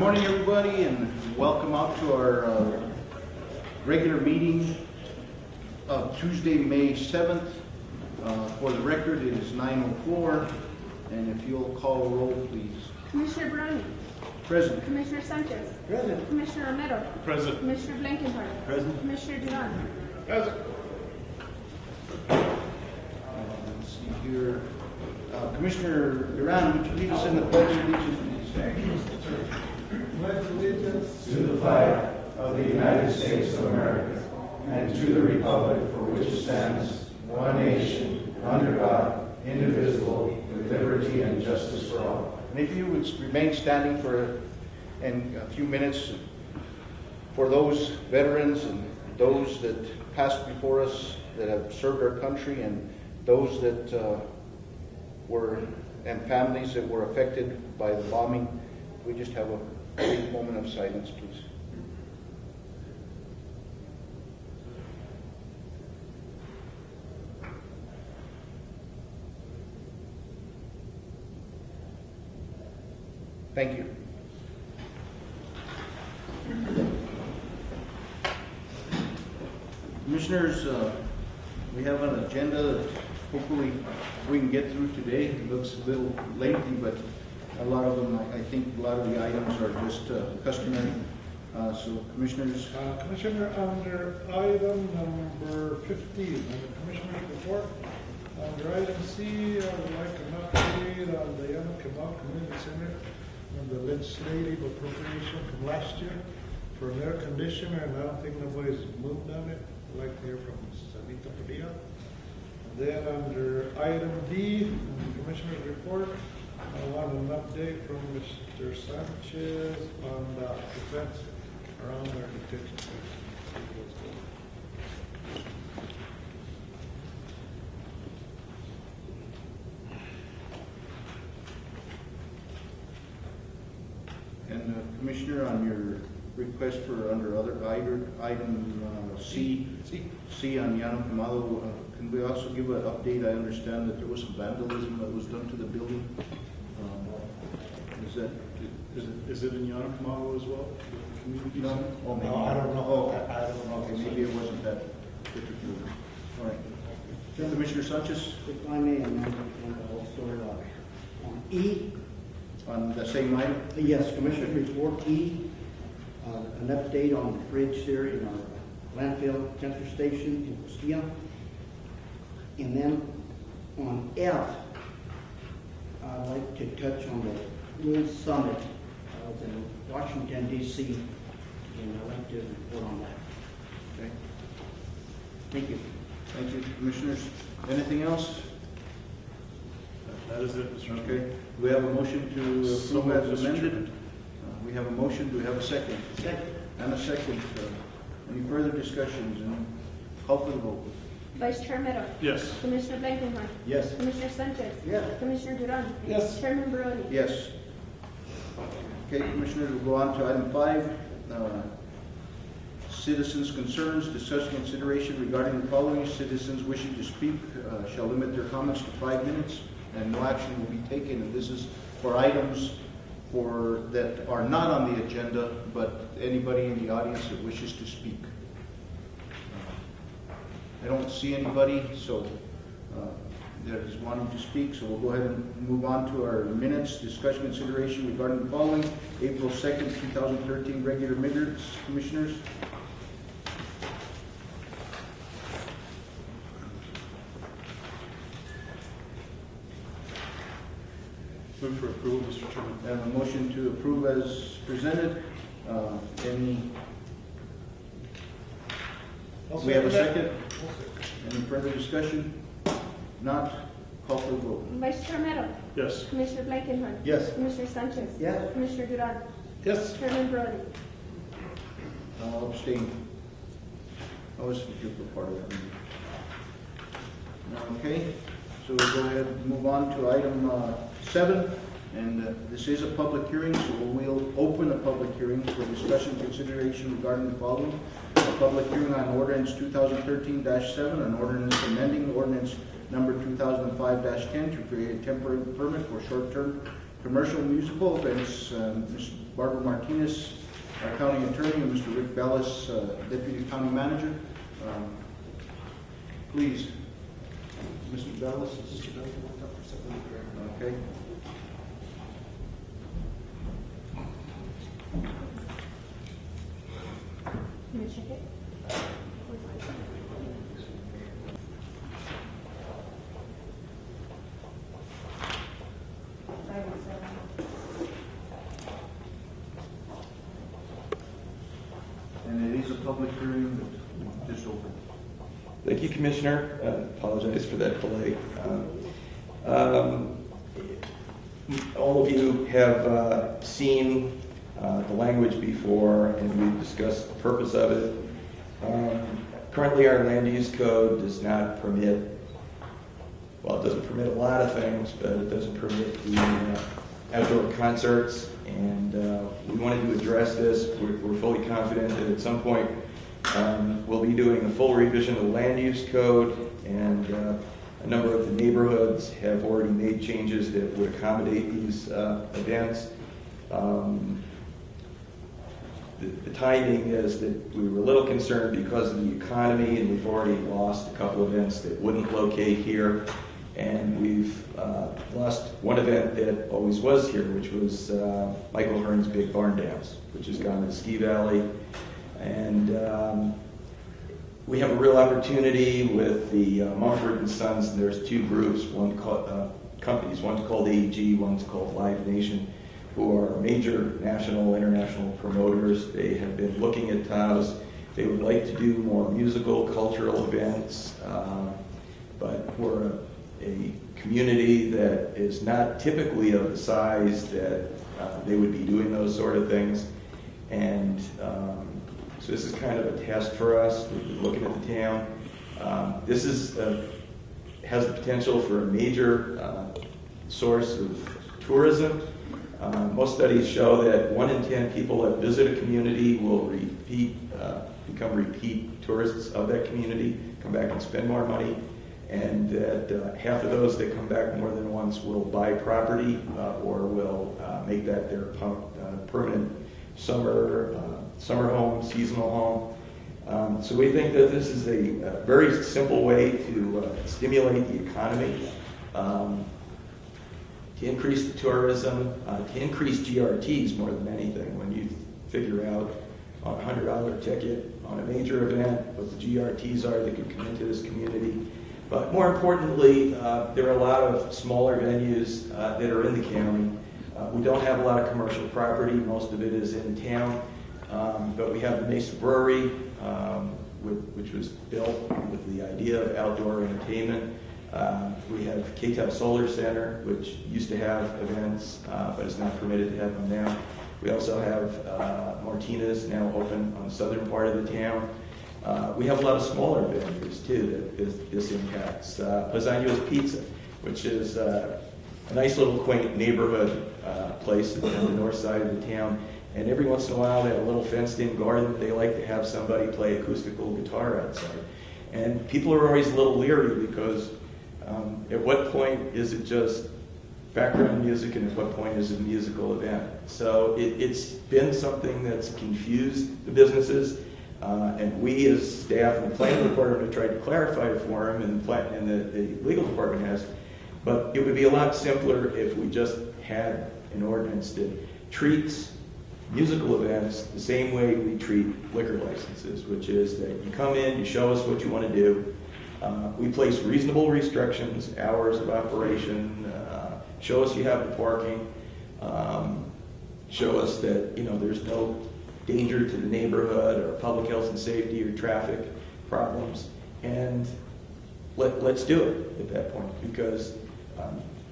Good morning, everybody, and welcome out to our regular meeting of Tuesday, May 7th. For the record, it is 9:04, and if you'll call the roll, please. Commissioner Browning. Present. Commissioner Sanchez. Present. Commissioner Romero. Present. Commissioner Blankenhorn. Present. Commissioner Duran. Present. Let's see here. Commissioner Duran, would you lead us in the pledge of allegiance, please? Pledge allegiance to the flag of the United States of America and to the republic for which it stands, one nation, under God, indivisible, with liberty and justice for all. And if you would remain standing for a few minutes for those veterans and those that passed before us that have served our country, and those that and families that were affected by the bombing, we just have a brief moment of silence, please. Thank you. Commissioners, we have an agenda that hopefully we can get through today. It looks a little lengthy, but a lot of them, I think a lot of the items are just customary. So, Commissioners. Commissioner, under item number 15, on the Commissioner's report, under item C, I would like an update on the Yanakamal Community Center on the legislative appropriation from last year for an air conditioner, and I don't think nobody's moved on it. I'd like to hear from Sanita Padilla. Then under item D, in the Commissioner's report, I want an update from Mr. Sanchez on the defense around our detention centers. And Commissioner, on your request for under other item C on Llano Quemado, can we also give an update? I understand that there was some vandalism that was done to the building. Is it in Llano Quemado as well? The community center? Oh, maybe. No, I don't know. Oh, I don't know. Okay, maybe it wasn't that particular. All right. Commissioner Sanchez? If I may, and also on E. On the same item? Yes, Commissioner's report E, an update on the bridge there in our landfill transfer station in Costilla. And then on F, I'd like to touch on the World Summit in Washington, D.C., and I'd like to report on that. Okay. Thank you. Thank you, Commissioners. Anything else? That is it, Mr. Chairman. Okay. Do we have a motion to approve as amended? We have a motion. Do we have a second? Second. And a second. Any further discussions? And call for the vote. Vice Chair Romero. Yes. Commissioner Blankenhorn. Yes. Commissioner Sanchez. Yes. Commissioner Duran. Yes. Chairman Baroni. Yes. Okay, Commissioners, we'll go on to item 5. Citizens' concerns, discussion consideration regarding the following. Citizens wishing to speak shall limit their comments to 5 minutes, and no action will be taken. And this is for items that are not on the agenda, but anybody in the audience that wishes to speak. I don't see anybody, so that is wanting to speak, so we'll go ahead and move on to our minutes. Discussion consideration regarding the following. April 2nd, 2013 regular minutes, Commissioners. Move for approval, Mr. Chairman. And a motion to approve as presented. We have a second? Any further discussion? Not. Call for the vote. Vice Chair Romero. Yes. Commissioner Blankenhorn. Yes. Commissioner Sanchez. Yes. Commissioner Duran. Yes. Chairman Baroni. I'll abstain. I was here for part of that meeting. Okay, so we'll go ahead and move on to item 7. And this is a public hearing, so we'll open a public hearing for discussion and consideration regarding the following. A public hearing on ordinance 2013-7, an ordinance amending ordinance number 2005-10 to create a temporary permit for short-term Commercial musical events, Ms. Barbara Martinez, our county attorney, and Mr. Rick Bellis, deputy county manager. Please, Mr. Bellis. Okay. Can you check it? And it is a public hearing that just opened. Thank you, Commissioner. Apologize for that delay. All of you have seen the language before, and we've discussed the purpose of it. Currently, our land use code does not permit, well, it doesn't permit a lot of things, but it doesn't permit the outdoor concerts, and we wanted to address this. We're fully confident that at some point we'll be doing a full revision of the land use code, and a number of the neighborhoods have already made changes that would accommodate these events. The timing is that we were a little concerned because of the economy, and we've already lost a couple of events that wouldn't locate here. And we've lost one event that always was here, which was Michael Hearn's Big Barn Dance, which has gone to the Ski Valley. And we have a real opportunity with the Mumford & Sons, and there's two groups, one called, companies, one's called AEG, one's called Live Nation, who are major national, international promoters. They have been looking at Taos. They would like to do more musical, cultural events, but we're a community that is not typically of the size that they would be doing those sort of things. And so this is kind of a test for us. We've been looking at the town. This is has the potential for a major source of tourism. Most studies show that 1 in 10 people that visit a community will become repeat tourists of that community, come back and spend more money, and that half of those that come back more than once will buy property or will make that their permanent summer home, seasonal home. So we think that this is a very simple way to stimulate the economy, to increase the tourism, to increase GRTs more than anything. When you figure out on a $100 ticket on a major event what the GRTs are that could come into this community. But more importantly, there are a lot of smaller venues that are in the county. We don't have a lot of commercial property. Most of it is in town. But we have the Mesa Brewery, which was built with the idea of outdoor entertainment. We have Taos Solar Center, which used to have events, but is not permitted to have them now. We also have Martinez, now open on the southern part of the town. We have a lot of smaller venues, too, that this impacts. Lasagna's Pizza, which is a nice little quaint neighborhood place on the north side of the town. And every once in a while, they have a little fenced-in garden. They like to have somebody play acoustical guitar outside. And people are always a little leery because at what point is it just background music and at what point is it a musical event? So it's been something that's confused the businesses. And we as staff and the planning department have tried to clarify it for them, and the legal department has. But it would be a lot simpler if we just had an ordinance that treats musical events the same way we treat liquor licenses, which is that you come in, you show us what you want to do. We place reasonable restrictions, hours of operation, show us you have the parking, show us that there's no danger to the neighborhood or public health and safety or traffic problems, and let's do it at that point, because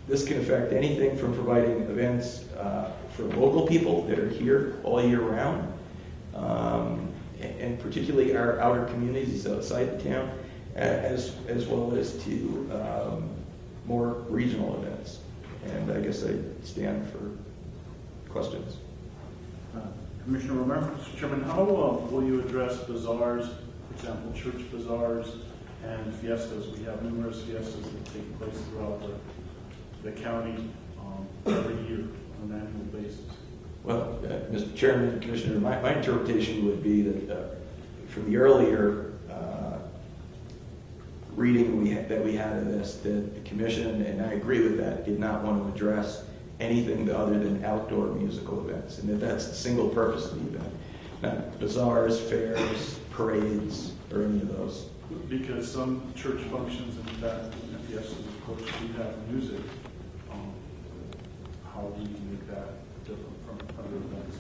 this can affect anything from providing events for local people that are here all year round, and particularly our outer communities outside the town, as well as to more regional events. And I guess I stand for questions. Commissioner Romero? Mr. Chairman, how will you address bazaars, for example, church bazaars and fiestas? We have numerous fiestas that take place throughout the county. every year on an annual basis? Well, Mr. Chairman, Commissioner, my interpretation would be that from the earlier reading that we had of this, that the commission, and I agree with that, did not want to address anything other than outdoor musical events, and that that's the single purpose of the event. Not bazaars, fairs, parades, or any of those. Because some church functions, in fact, and yes, of course, do have music. How do you make that different from other events?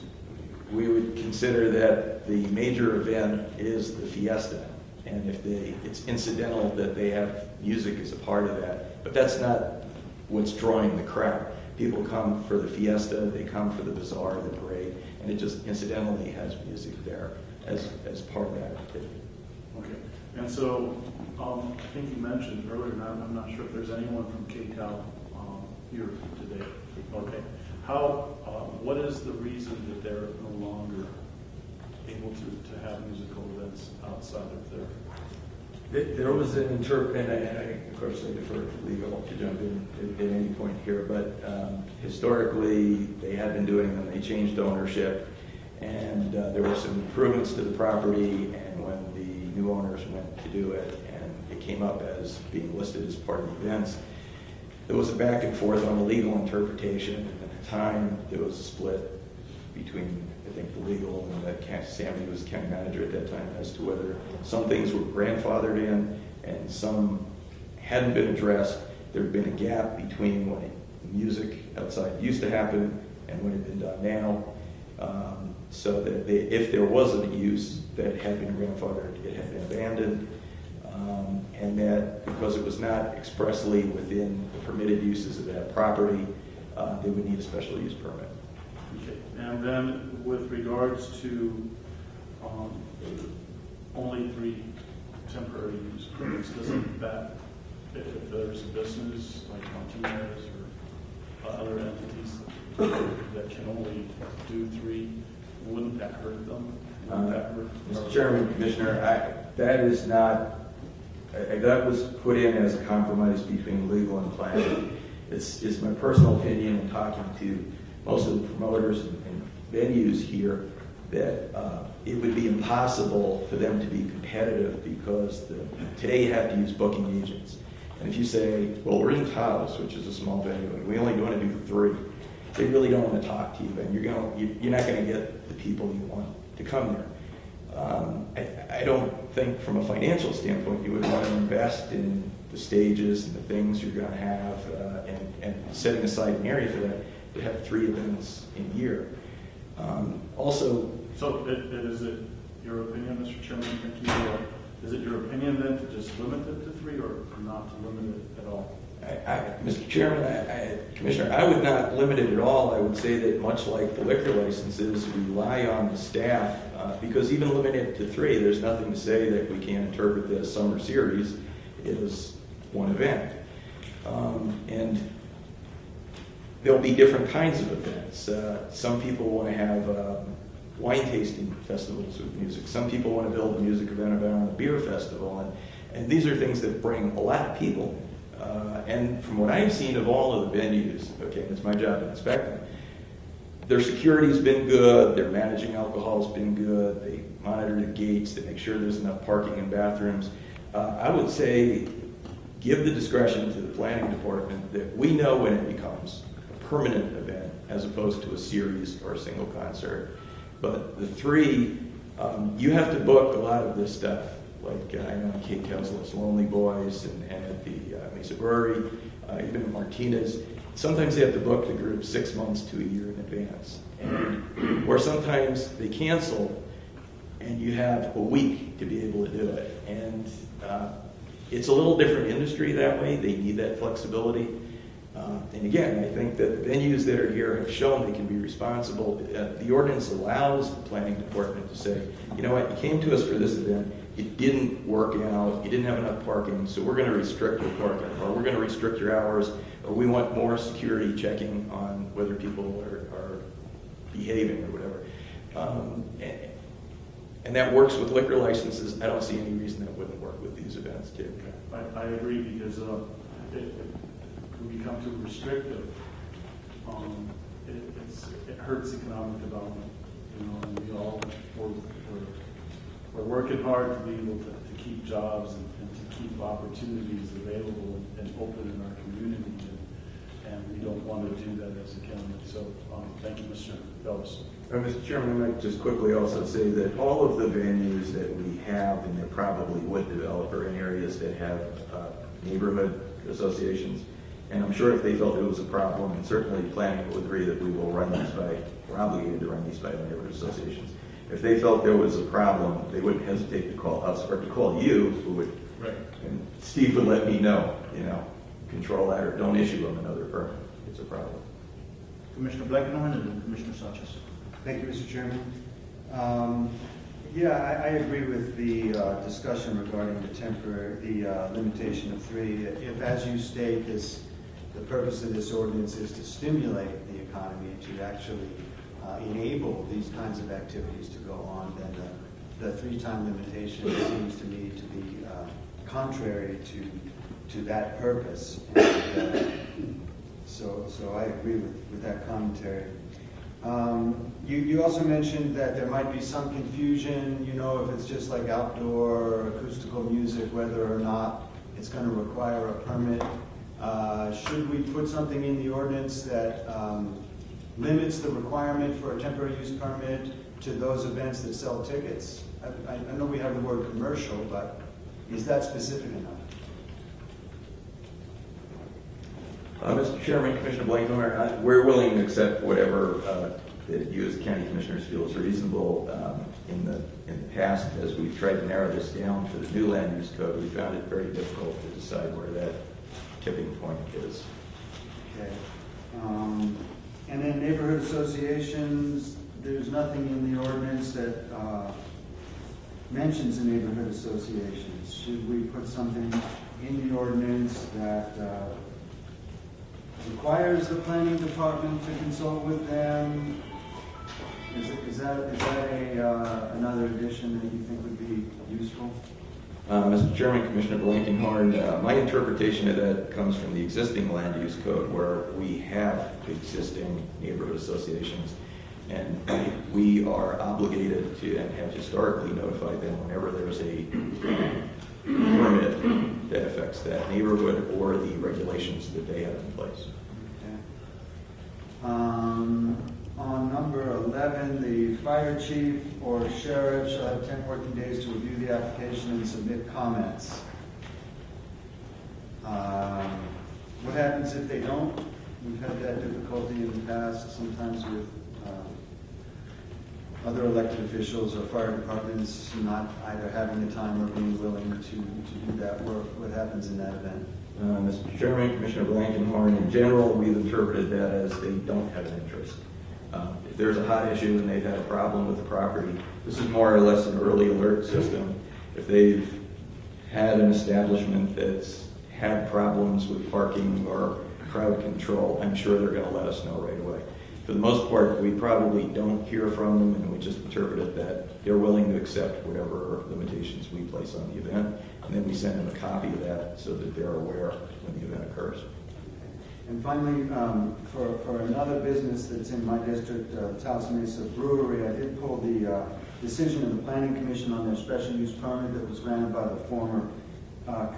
We would consider that the major event is the fiesta, and if it's incidental that they have music as a part of that, but that's not what's drawing the crowd. People come for the fiesta, they come for the bazaar, the parade, and it just incidentally has music there as part of that activity. Okay, and so I think you mentioned earlier, and I'm not sure if there's anyone from K-Cal here today. Okay, what is the reason that they're no longer able to have musical events outside of their? There was an and I of course I defer to legal to jump in at any point here, but historically they had been doing them. They changed ownership, and there were some improvements to the property, and when the new owners went to do it, and it came up as being listed as part of the events, there was a back and forth on the legal interpretation, and at the time there was a split between, I think, the legal and Sammy was the county manager at that time, as to whether some things were grandfathered in and some hadn't been addressed. There had been a gap between when music outside used to happen and when it had been done now, so that if there was a use that had been grandfathered, it had been abandoned, and that because it was not expressly within the permitted uses of that property, they would need a special use permit. Okay, and then with regards to only 3 temporary use permits, doesn't that, if there's a business like Martinez or other entities that can only do 3, wouldn't that hurt them? Mr. Chairman, Commissioner, that is not, that was put in as a compromise between legal and planning. It's my personal opinion in talking to most of the promoters and venues here that it would be impossible for them to be competitive because today you have to use booking agents. And if you say, well, we're in Taos, which is a small venue, and we only want to do 3, they really don't want to talk to you, and you're not going to get the people you want to come there. I don't think from a financial standpoint you would want to invest in the stages and the things you're going to have and setting aside an area for that to have 3 events in a year. Also, so is it your opinion, Mr. Chairman, is it your opinion then to just limit it to 3 or not to limit it at all? Mr. Chairman, Commissioner, I would not limit it at all. I would say that much like the liquor licenses, rely on the staff, because even limiting it to 3, there's nothing to say that we can't interpret the summer series as one event. And there'll be different kinds of events. Some people want to have wine tasting festivals with music. Some people want to build a music event around a beer festival. And these are things that bring a lot of people. And from what I've seen of all of the venues, okay, it's my job to inspect them, their security's been good, their managing alcohol's been good, they monitor the gates, they make sure there's enough parking and bathrooms. I would say give the discretion to the planning department that we know when it becomes a permanent event as opposed to a series or a single concert. But the 3, you have to book a lot of this stuff. Like I know in Kate Kessler's Lonely Boys and at the Mesa Brewery, even at Martinez, sometimes they have to book the group 6 months to a year in advance. Or sometimes they cancel and you have a week to be able to do it. And it's a little different industry that way. They need that flexibility. And again, I think that the venues that are here have shown they can be responsible. The ordinance allows the planning department to say, you know what, you came to us for this event, it didn't work out, you didn't have enough parking, so we're going to restrict your parking, or we're going to restrict your hours, or we want more security checking on whether people are behaving or whatever. And that works with liquor licenses. I don't see any reason that wouldn't work with these events too. I agree, because if we become too restrictive, it hurts economic development, you know, and we all, we're working hard to be able to keep jobs and to keep opportunities available and open in our community, and we don't want to do that as a county. So thank you, Mr. Phelps. Mr. Chairman, I might just quickly also say that all of the venues that we have, and that probably would develop, are in areas that have neighborhood associations. And I'm sure if they felt it was a problem, and certainly planning would agree that we will run these by, we're obligated to run these by the neighborhood associations. If they felt there was a problem, they wouldn't hesitate to call us or to call you, who would, Right. and Steve would let me know, you know, control that or don't issue them another permit. It's a problem. Commissioner Blankenhorn and then Commissioner Sanchez. Thank you, Mr. Chairman. Yeah, I agree with the discussion regarding the limitation of 3. If, as you state, the purpose of this ordinance is to stimulate the economy, to actually enable these kinds of activities to go on, then the 3-time limitation seems to me to be contrary to that purpose. And, so I agree with that commentary. You also mentioned that there might be some confusion, you know, if it's just like outdoor acoustical music, whether or not it's going to require a permit. Should we put something in the ordinance that limits the requirement for a temporary use permit to those events that sell tickets? I know we have the word commercial, but is that specific enough? Mr. Chairman, Commissioner Blankenhorn, we're willing to accept whatever that you as county commissioners feel is reasonable. In the past, as we've tried to narrow this down for the new land use code, we found it very difficult to decide where that tipping point is. Okay. And then neighborhood associations, there's nothing in the ordinance that mentions the neighborhood associations. Should we put something in the ordinance that requires the planning department to consult with them? Is that another addition that you think would be useful? Mr. Chairman, Commissioner Blankenhorn, my interpretation of that comes from the existing land use code, where we have existing neighborhood associations, and we are obligated to and have historically notified them whenever there's a permit that affects that neighborhood or the regulations that they have in place. Okay. On number 11, the fire chief or sheriff shall have 10 working days to review the application and submit comments. What happens if they don't? We've had that difficulty in the past, sometimes with other elected officials or fire departments not either having the time or being willing to do that work. What happens in that event? Mr. Chairman, Commissioner Blankenhorn, in general, we've interpreted that as they don't have an interest. If there's a hot issue and they've had a problem with the property, this is more or less an early alert system. If they've had an establishment that's had problems with parking or crowd control, I'm sure they're going to let us know right away. For the most part, we probably don't hear from them, and we just interpret it that they're willing to accept whatever limitations we place on the event, and then we send them a copy of that so that they're aware when the event occurs. And finally, for another business that's in my district, Taos Mesa Brewery, I did pull the decision of the Planning Commission on their special use permit that was granted by the former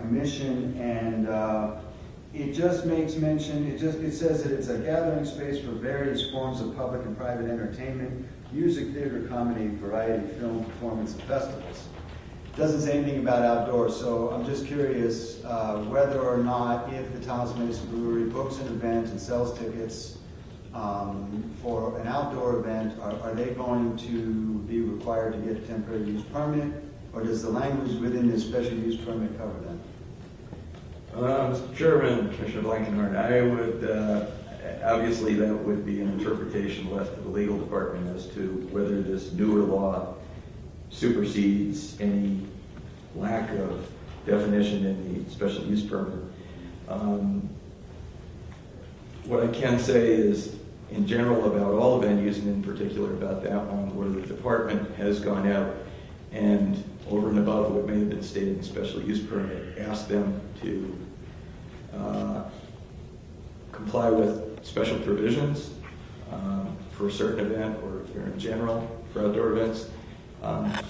commission, and it just makes mention, it says that it's a gathering space for various forms of public and private entertainment, music, theater, comedy, variety, film, performance, and festivals. It doesn't say anything about outdoors, so I'm just curious whether or not, if the Taos Mesa Brewery books an event and sells tickets for an outdoor event, are they going to be required to get a temporary use permit, or does the language within this special use permit cover them? Mr. Chairman, Commissioner Blankenhorn, I would, obviously that would be an interpretation left to the legal department as to whether this newer law supersedes any lack of definition in the special use permit. What I can say is, in general, about all venues, and in particular about that one, where the department has gone out and, over and above what may have been stated in the special use permit, asked them to comply with special provisions for a certain event or in general for outdoor events.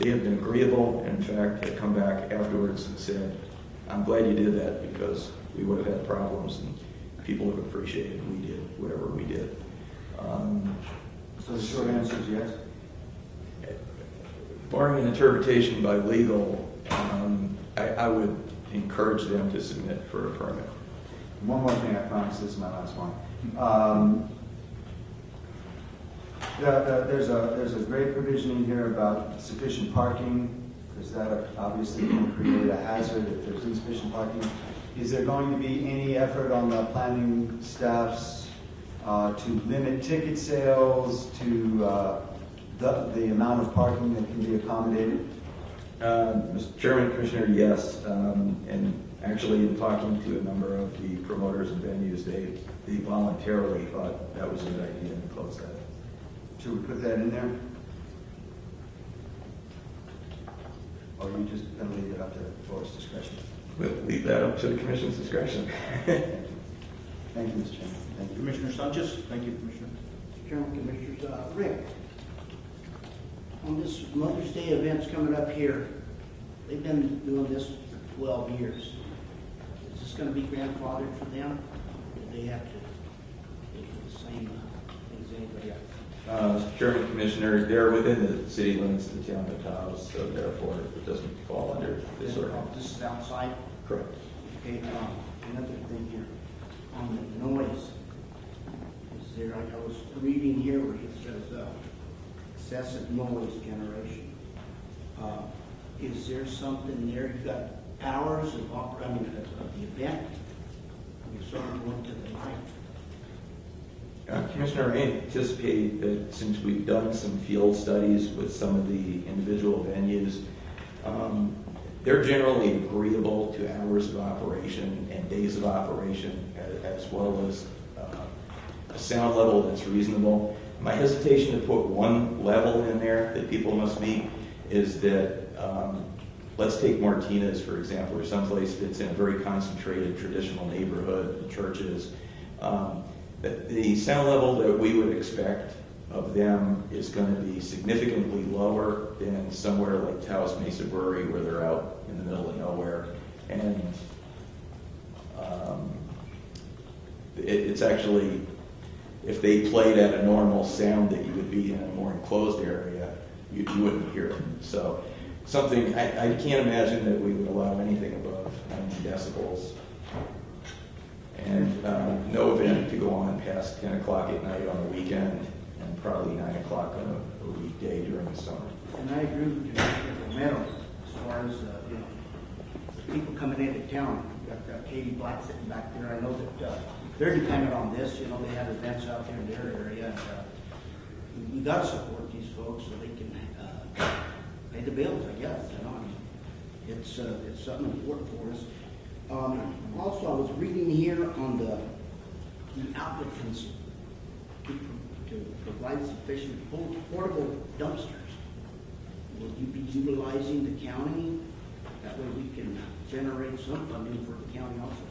They have been agreeable, and in fact have come back afterwards and said, I'm glad you did that because we would have had problems, and people have appreciated we did whatever we did. So the short answer is yes? Barring an interpretation by legal, I would encourage them to submit for a permit. One more thing, I promise this is my last one. There's a great provision in here about sufficient parking, because that obviously can create a hazard if there's insufficient parking. Is there going to be any effort on the planning staffs to limit ticket sales to the amount of parking that can be accommodated? Mr. Chairman, Commissioner, yes. And actually, in talking to a number of the promoters and venues, they voluntarily thought that was a good idea and closed that. Should we put that in there? Or are you just going to leave it up to the board's discretion? We'll leave that up to the Commission's discretion. Thank you, Mr. Chairman. Thank you. Commissioner Sanchez? Thank you, Commissioner. Mr. Chairman, Commissioners, Rick, on this Mother's Day events coming up here, they've been doing this for 12 years. Is this going to be grandfathered for them? Or do they have to do the same thing as anybody else? Mr. Chairman, Commissioner, they're within the city limits of the town of Taos, so therefore it doesn't fall under this ordinance. This is outside? Correct. Okay, another thing here, on the noise, is there, I was reading here where it says excessive noise generation. Is there something there, you've got hours of of the event, you're sort of going to the night? Commissioner, I anticipate that since we've done some field studies with some of the individual venues, they're generally agreeable to hours of operation and days of operation, as well as a sound level that's reasonable. My hesitation to put one level in there that people must meet is that, let's take Martinez, for example, or someplace that's in a very concentrated traditional neighborhood, churches. The sound level that we would expect of them is going to be significantly lower than somewhere like Taos Mesa Brewery, where they're out in the middle of nowhere. And it's actually, if they played at a normal sound that you would be in a more enclosed area, you wouldn't hear it. So something, I can't imagine that we would allow anything above 90 decibels. And no event to go on past 10 o'clock at night on a weekend, and probably 9 o'clock on a weekday during the summer. And I agree with you, Mr. Romero, as far as, the people coming into town. You've got Katie Black sitting back there. I know that they're dependent on this. They have events out there in their area. And, you got to support these folks so they can pay the bills, I guess. It's something important for us. Also, I was reading here on the applicants to provide sufficient portable dumpsters. Will you be utilizing the county? That way we can generate some funding for the county also.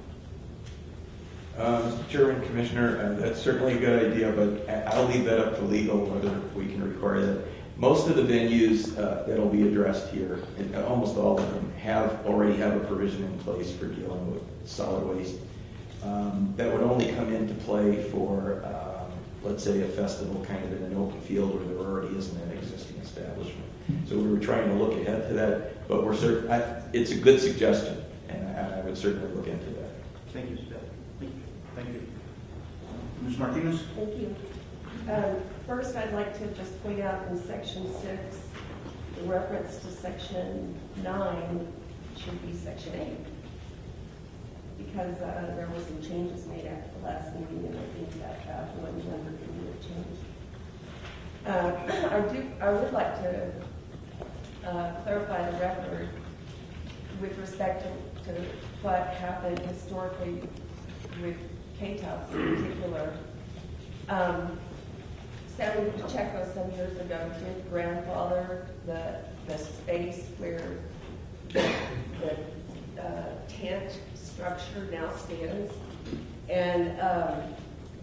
Mr. Chairman, Commissioner, that's certainly a good idea, but I'll leave that up to legal whether we can require that. Most of the venues that'll be addressed here, and almost all of them, already have a provision in place for dealing with solid waste. That would only come into play for, let's say, a festival kind of in an open field where there already isn't an existing establishment. So we were trying to look ahead to that, but it's a good suggestion, and I would certainly look into that. Thank you, Mr. Thank you. Ms. Martinez? Thank you. First, I'd like to just point out in Section 6, the reference to Section 9 should be Section 8. Because there were some changes made after the last meeting, and I think that one member can be changed. I would like to clarify the record with respect to what happened historically with Taos in particular. Sam Pacheco some years ago did grandfather the space where the tent structure now stands. And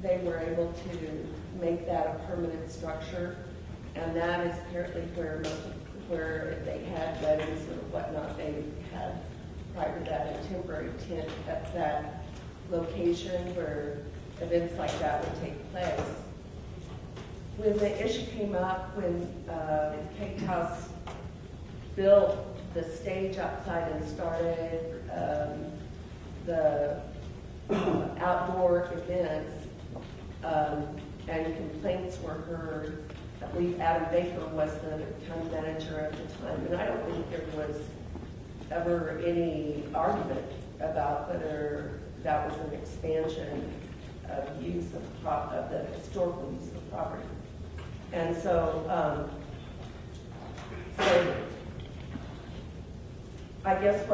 they were able to make that a permanent structure, and that is apparently where if they had weddings or whatnot, they had prior to that a temporary tent at that location where events like that would take place. When the issue came up, when Taos built the stage outside and started the outdoor events, and complaints were heard, I believe Adam Baker was the county manager at the time, and I don't think there was ever any argument about whether that was an expansion of use of the historical use of property. And so, I guess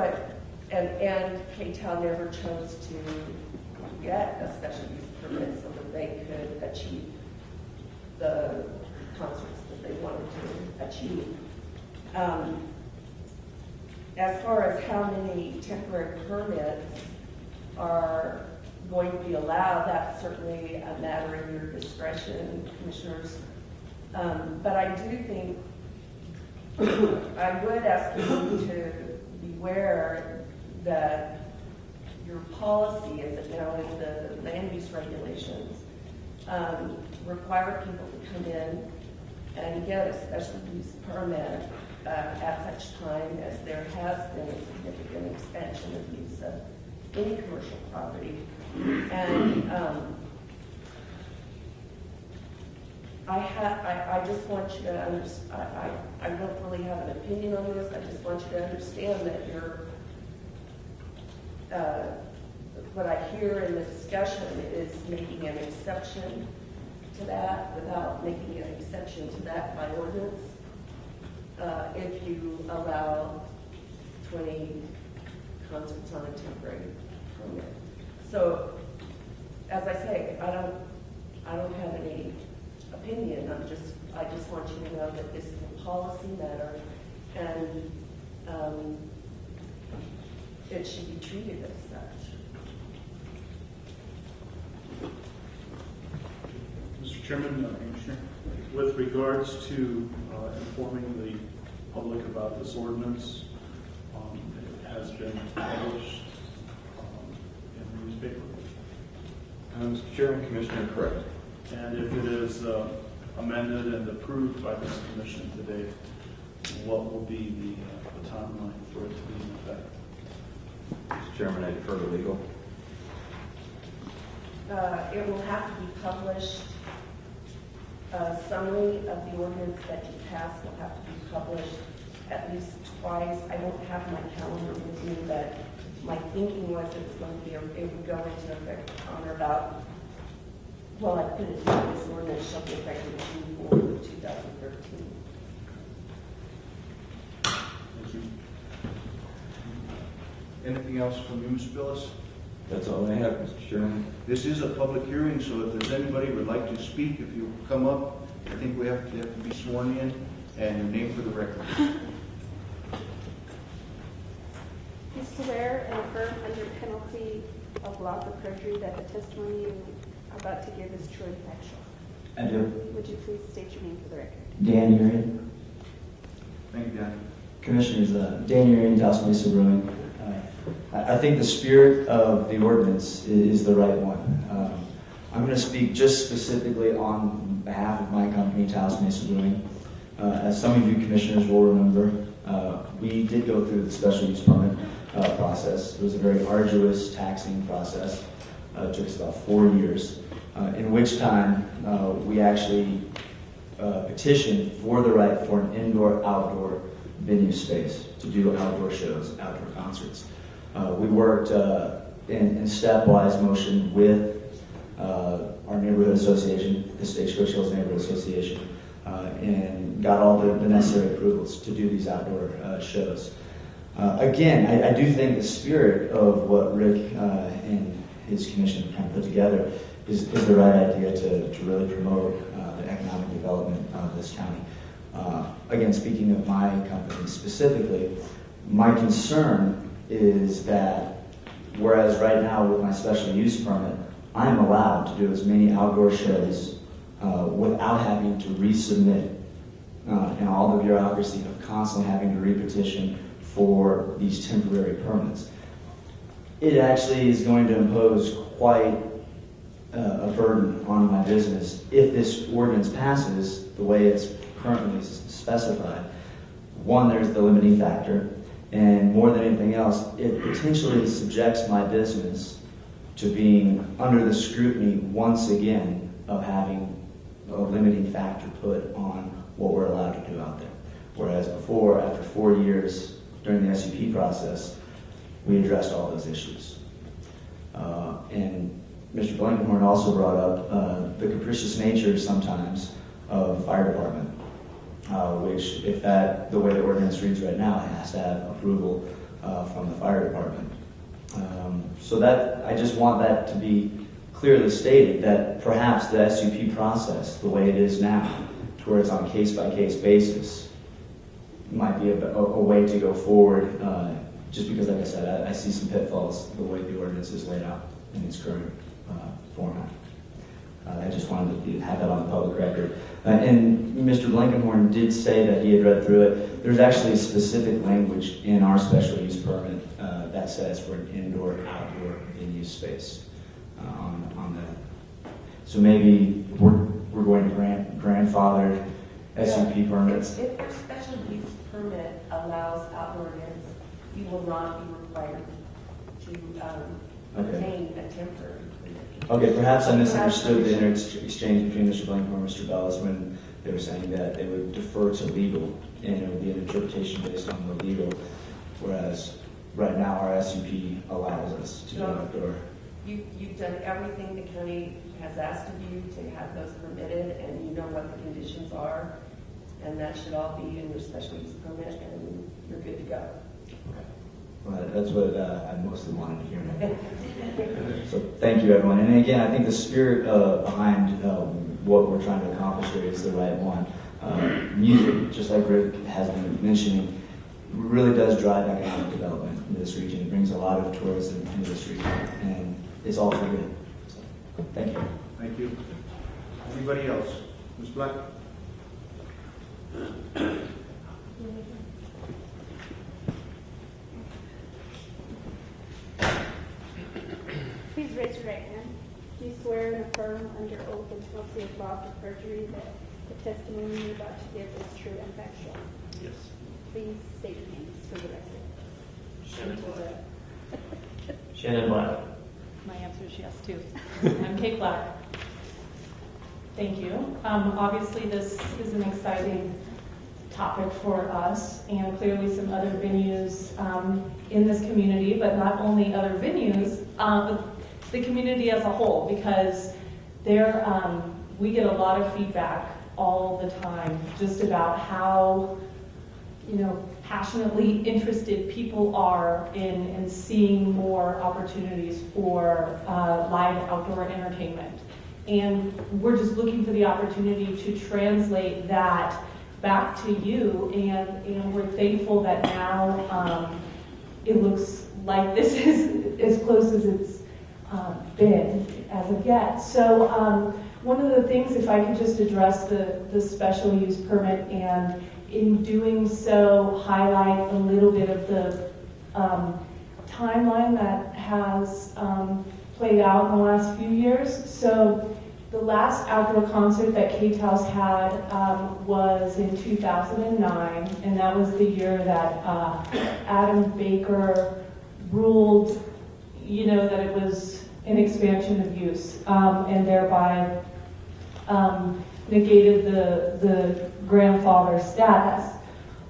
and KTOW never chose to get a special use permit so that they could achieve the concerts that they wanted to achieve. As far as how many temporary permits are going to be allowed, that's certainly a matter of your discretion, commissioners. But I do think I would ask you to beware that your policy, as it now is the land use regulations, require people to come in and get a special use permit at such time as there has been a significant expansion of use of any commercial property. And I just want you to understand, I don't really have an opinion on this, I just want you to understand that what I hear in the discussion is making an exception to that without making an exception to that by ordinance. If you allow 20 concerts on a temporary permit. So, as I say, I don't have any opinion. I just want you to know that this is a policy matter, and it should be treated as such. Mr. Chairman, with regards to informing the public about this ordinance, it has been published in the newspaper. Mr. Chairman, Commissioner, correct. And if it is amended and approved by this commission today, what will be the timeline for it to be in effect? Mr. Chairman, I defer to legal. It will have to be published. A summary of the ordinance that you passed will have to be published at least twice. I don't have my calendar with me, but my thinking was it would go into effect on or about, well, I put it down, this ordinance shall be effective June 4th, 2013. Thank you. Anything else from you, Ms. Phyllis? That's all I have, Mr. Chairman. This is a public hearing, so if there's anybody who would like to speak, if you come up, I think we have to be sworn in, and your name for the record. You swear and affirm under penalty of loss of perjury that the testimony you're about to give is true and factual. I do. Would you please state your name for the record? Dan Urian. Thank you, Dan. Commissioners, Dan Urian, Taos Mesa Brewing. I think the spirit of the ordinance is the right one. I'm going to speak just specifically on behalf of my company, Taos Mesa Brewing. As some of you commissioners will remember, we did go through the special use permit process. It was a very arduous, taxing process. It took us about 4 years, in which time we actually petitioned for the right for an indoor-outdoor venue space to do outdoor shows, outdoor concerts. We worked in stepwise motion with our neighborhood association, the Stagecoach Hills Neighborhood Association, and got all the necessary approvals to do these outdoor shows. Again, I do think the spirit of what Rick and his commission kind of put together is the right idea to really promote the economic development of this county. Again, speaking of my company specifically, my concern is that whereas right now with my special use permit, I am allowed to do as many outdoor shows without having to resubmit and all the bureaucracy of constantly having to repetition for these temporary permits. It actually is going to impose quite a burden on my business if this ordinance passes the way it's currently specified. One, there's the limiting factor, and more than anything else, it potentially subjects my business to being under the scrutiny once again of having a limiting factor put on what we're allowed to do out there. Whereas before, after 4 years during the SUP process, we addressed all those issues. And Mr. Blankenhorn also brought up the capricious nature sometimes of the fire department, which, if the way the ordinance reads right now, it has to have approval from the fire department. So that I just want that to be clearly stated, that perhaps the SUP process, the way it is now, to where it's on a case-by-case basis, might be a way to go forward, just because, like I said, I see some pitfalls the way the ordinance is laid out in its current format. I just wanted to have that on the public record. And Mr. Blankenhorn did say that he had read through it. There's actually a specific language in our special use permit that says for an indoor-outdoor venue space on that. So maybe we're going to grandfather SUP permits. If your special use permit allows outdoor events, you will not be required to obtain a temporary permit. Okay, perhaps I misunderstood the exchange between Mr. Blankenhorn and Mr. Bellis when they were saying that they would defer to legal, and it would be an interpretation based on the legal, whereas right now our SUP allows us to do outdoor. You've done everything the county has asked of you to have those permitted, and you know what the conditions are, and that should all be in your special use permit, and you're good to go. Okay. Well, that's what I mostly wanted to hear. So thank you, everyone. And again, I think the spirit behind what we're trying to accomplish here is the right one. Music, just like Rick has been mentioning, really does drive economic development in this region. It brings a lot of tourism into this region, and it's all for good. So, thank you. Thank you. Anybody else? Ms. Black? Please raise your right hand. Do you swear and affirm under oath and penalty of law for perjury that the testimony you're about to give is true and factual? Yes. Please state your names for the record. Shannon Black. My answer is yes, too. I'm Kate Black. Thank you. Obviously, this is an exciting topic for us, and clearly some other venues in this community, but not only other venues, the community as a whole, because we get a lot of feedback all the time just about how passionately interested people are in seeing more opportunities for live outdoor entertainment. And we're just looking for the opportunity to translate that back to you, and we're thankful that now it looks like this is as close as it's been as of yet. So one of the things, if I could just address the special use permit, and in doing so highlight a little bit of the timeline that has played out in the last few years. So the last outdoor concert that Taos had was in 2009, and that was the year that Adam Baker ruled, that it was an expansion of use, and thereby negated the grandfather status.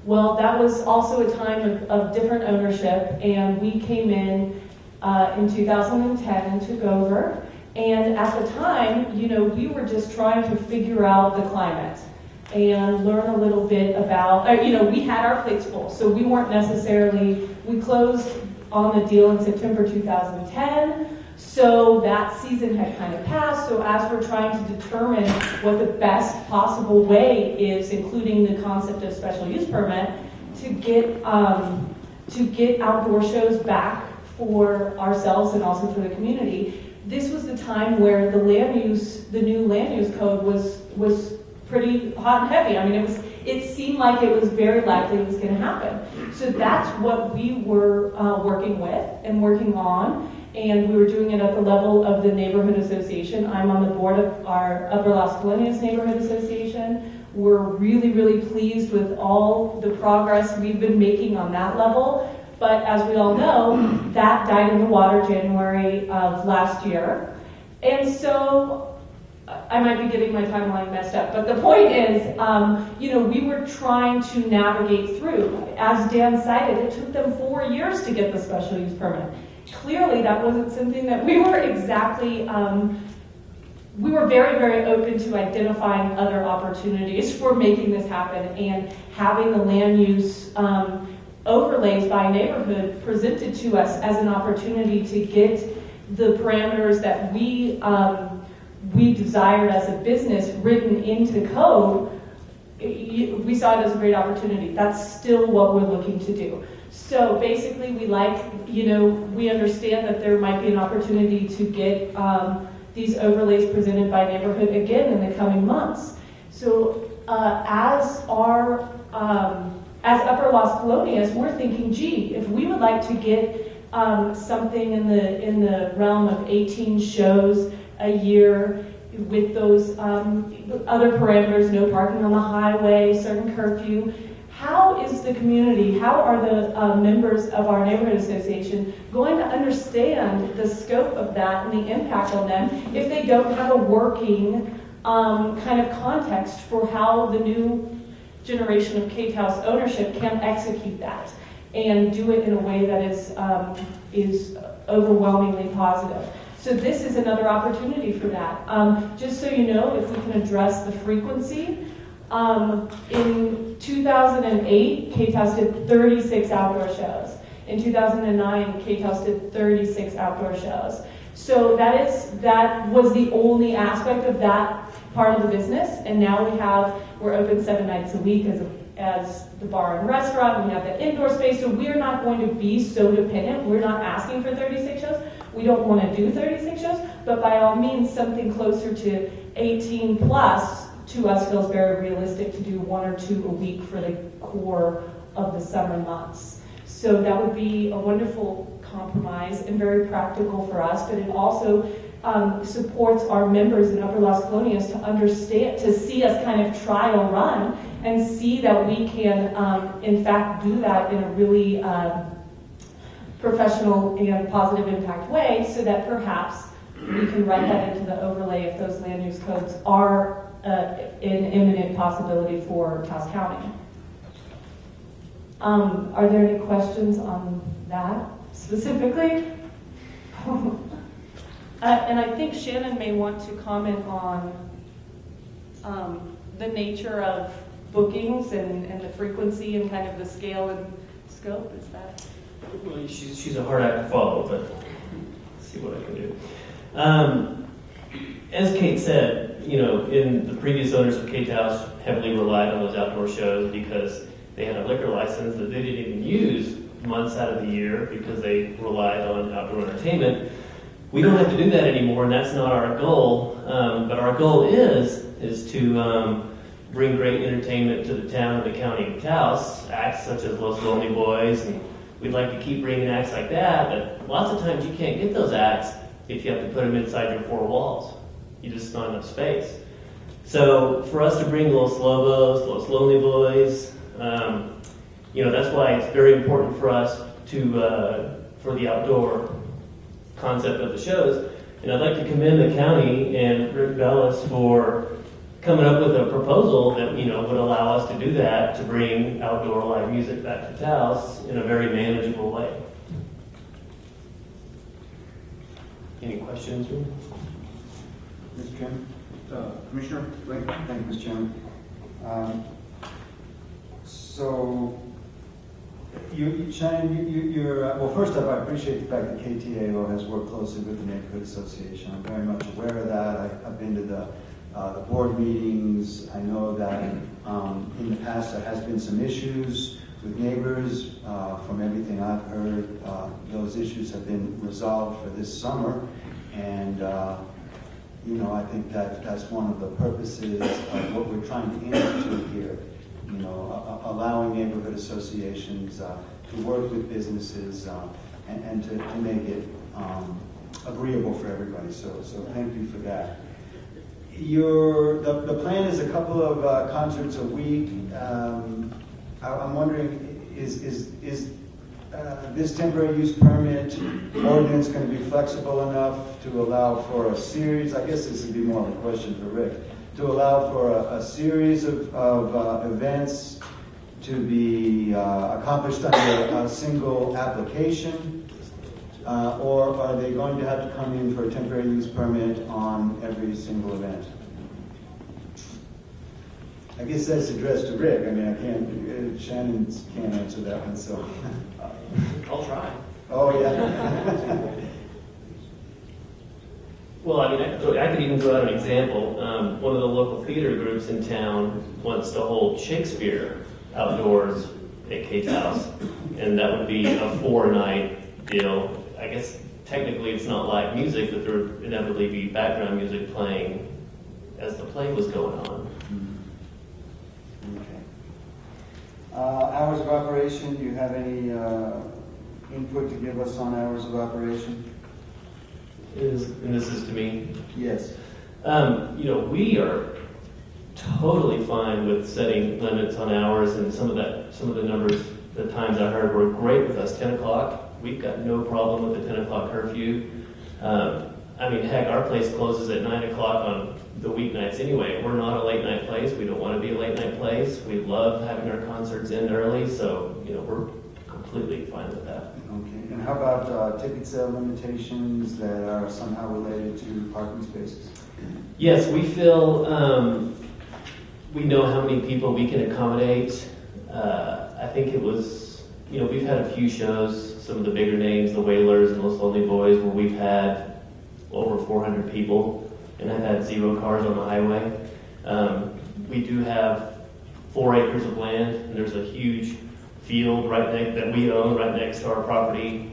Well, that was also a time of different ownership, and we came in 2010 and took over. And at the time, we were just trying to figure out the climate and learn a little bit about, we had our plates full, so we weren't necessarily, we closed on the deal in September 2010, so that season had kind of passed. So as we're trying to determine what the best possible way is, including the concept of special use permit, to get outdoor shows back for ourselves and also for the community, this was the time where the new land use code was pretty hot and heavy. I mean, it seemed like it was very likely it was going to happen. So that's what we were working with and working on, and we were doing it at the level of the neighborhood association. I'm on the board of our Upper Las Colinas Neighborhood Association. We're really, really pleased with all the progress we've been making on that level. But as we all know, that died in the water January of last year. And so I might be getting my timeline messed up, but the point is, we were trying to navigate through. As Dan cited, it took them 4 years to get the special use permit. Clearly, that wasn't something that we were exactly, we were very, very open to identifying other opportunities for making this happen, and having the land use overlays by neighborhood presented to us as an opportunity to get the parameters that we desired as a business written into code. We saw it as a great opportunity. That's still what we're looking to do. So basically, we understand that there might be an opportunity to get these overlays presented by neighborhood again in the coming months. So as Upper Las Colonias, we're thinking, gee, if we would like to get something in the realm of 18 shows a year with those other parameters, no parking on the highway, certain curfew, how is the community, how are the members of our neighborhood association going to understand the scope of that and the impact on them if they don't have a working kind of context for how the new generation of Taos ownership can execute that and do it in a way that is overwhelmingly positive. So this is another opportunity for that. Just so you know, if we can address the frequency, in 2008, Taos did 36 outdoor shows. In 2009, Taos did 36 outdoor shows. So that was the only aspect of that part of the business, and now we're open 7 nights a week as the bar and restaurant. We have the indoor space, so we're not going to be so dependent. We're not asking for 36 shows. We don't want to do 36 shows, but by all means, something closer to 18 plus to us feels very realistic to do 1 or 2 a week for the core of the summer months. So that would be a wonderful compromise and very practical for us, but it also supports our members in Upper Las Colonias to understand, to see us kind of trial run and see that we can, in fact, do that in a really professional and positive impact way, so that perhaps we can write that into the overlay if those land use codes are an imminent possibility for Taos County. Are there any questions on that specifically? And I think Shannon may want to comment on the nature of bookings and the frequency and kind of the scale and scope. Is that? Well, she's a hard act to follow, but let's see what I can do. As Kate said, in the previous owners of Taos heavily relied on those outdoor shows because they had a liquor license that they didn't even use months out of the year because they relied on outdoor entertainment. We don't have to do that anymore, and that's not our goal. But our goal is to bring great entertainment to the town and the county of Taos, acts such as Los Lonely Boys, and we'd like to keep bringing acts like that, but lots of times you can't get those acts if you have to put them inside your 4 walls. You just not enough space. So for us to bring Los Lobos, Los Lonely Boys, that's why it's very important for us for the outdoor concept of the shows. And I'd like to commend the county and Rick Bellis for coming up with a proposal that would allow us to do that, to bring outdoor live music back to Taos in a very manageable way. Any questions? Mr. Chairman? Commissioner? Thank you, Mr. Chairman. Shannon, well, first off, I appreciate the fact that KTAO has worked closely with the Neighborhood Association. I'm very much aware of that. I've been to the board meetings. I know that in the past there has been some issues with neighbors. From everything I've heard, those issues have been resolved for this summer. And, I think that's one of the purposes of what we're trying to institute here. Allowing neighborhood associations to work with businesses and to make it agreeable for everybody. So thank you for that. The plan is a couple of concerts a week. I'm wondering, is this temporary use permit ordinance going to be flexible enough to allow for a series? I guess this would be more of a question for Rick. To allow for a series of events to be accomplished under a single application, or are they going to have to come in for a temporary use permit on every single event? I guess that's addressed to Rick. I mean, I can't, Shannon can't answer that one, so. I'll try. Oh, yeah. Well, I mean, I could even throw out an example. One of the local theater groups in town wants to hold Shakespeare outdoors at Kate's house, and that would be a 4-night deal. I guess technically it's not live music, but there would inevitably be background music playing as the play was going on. Okay. Hours of operation, do you have any input to give us on hours of operation? And this is to me. Yes. We are totally fine with setting limits on hours, and some of the numbers, the times I heard were great with us. 10 o'clock, we've got no problem with the 10 o'clock curfew. Heck, our place closes at 9 o'clock on the weeknights anyway. We're not a late night place. We don't want to be a late night place. We love having our concerts in early, so we're completely fine with that. Okay. And how about ticket sale limitations that are somehow related to parking spaces? Yes, we feel we know how many people we can accommodate. I think it was, we've had a few shows, some of the bigger names, the Whalers and Los Lonely Boys, where we've had over 400 people, and I've had 0 cars on the highway. We do have 4 acres of land, and there's a huge field that we own right next to our property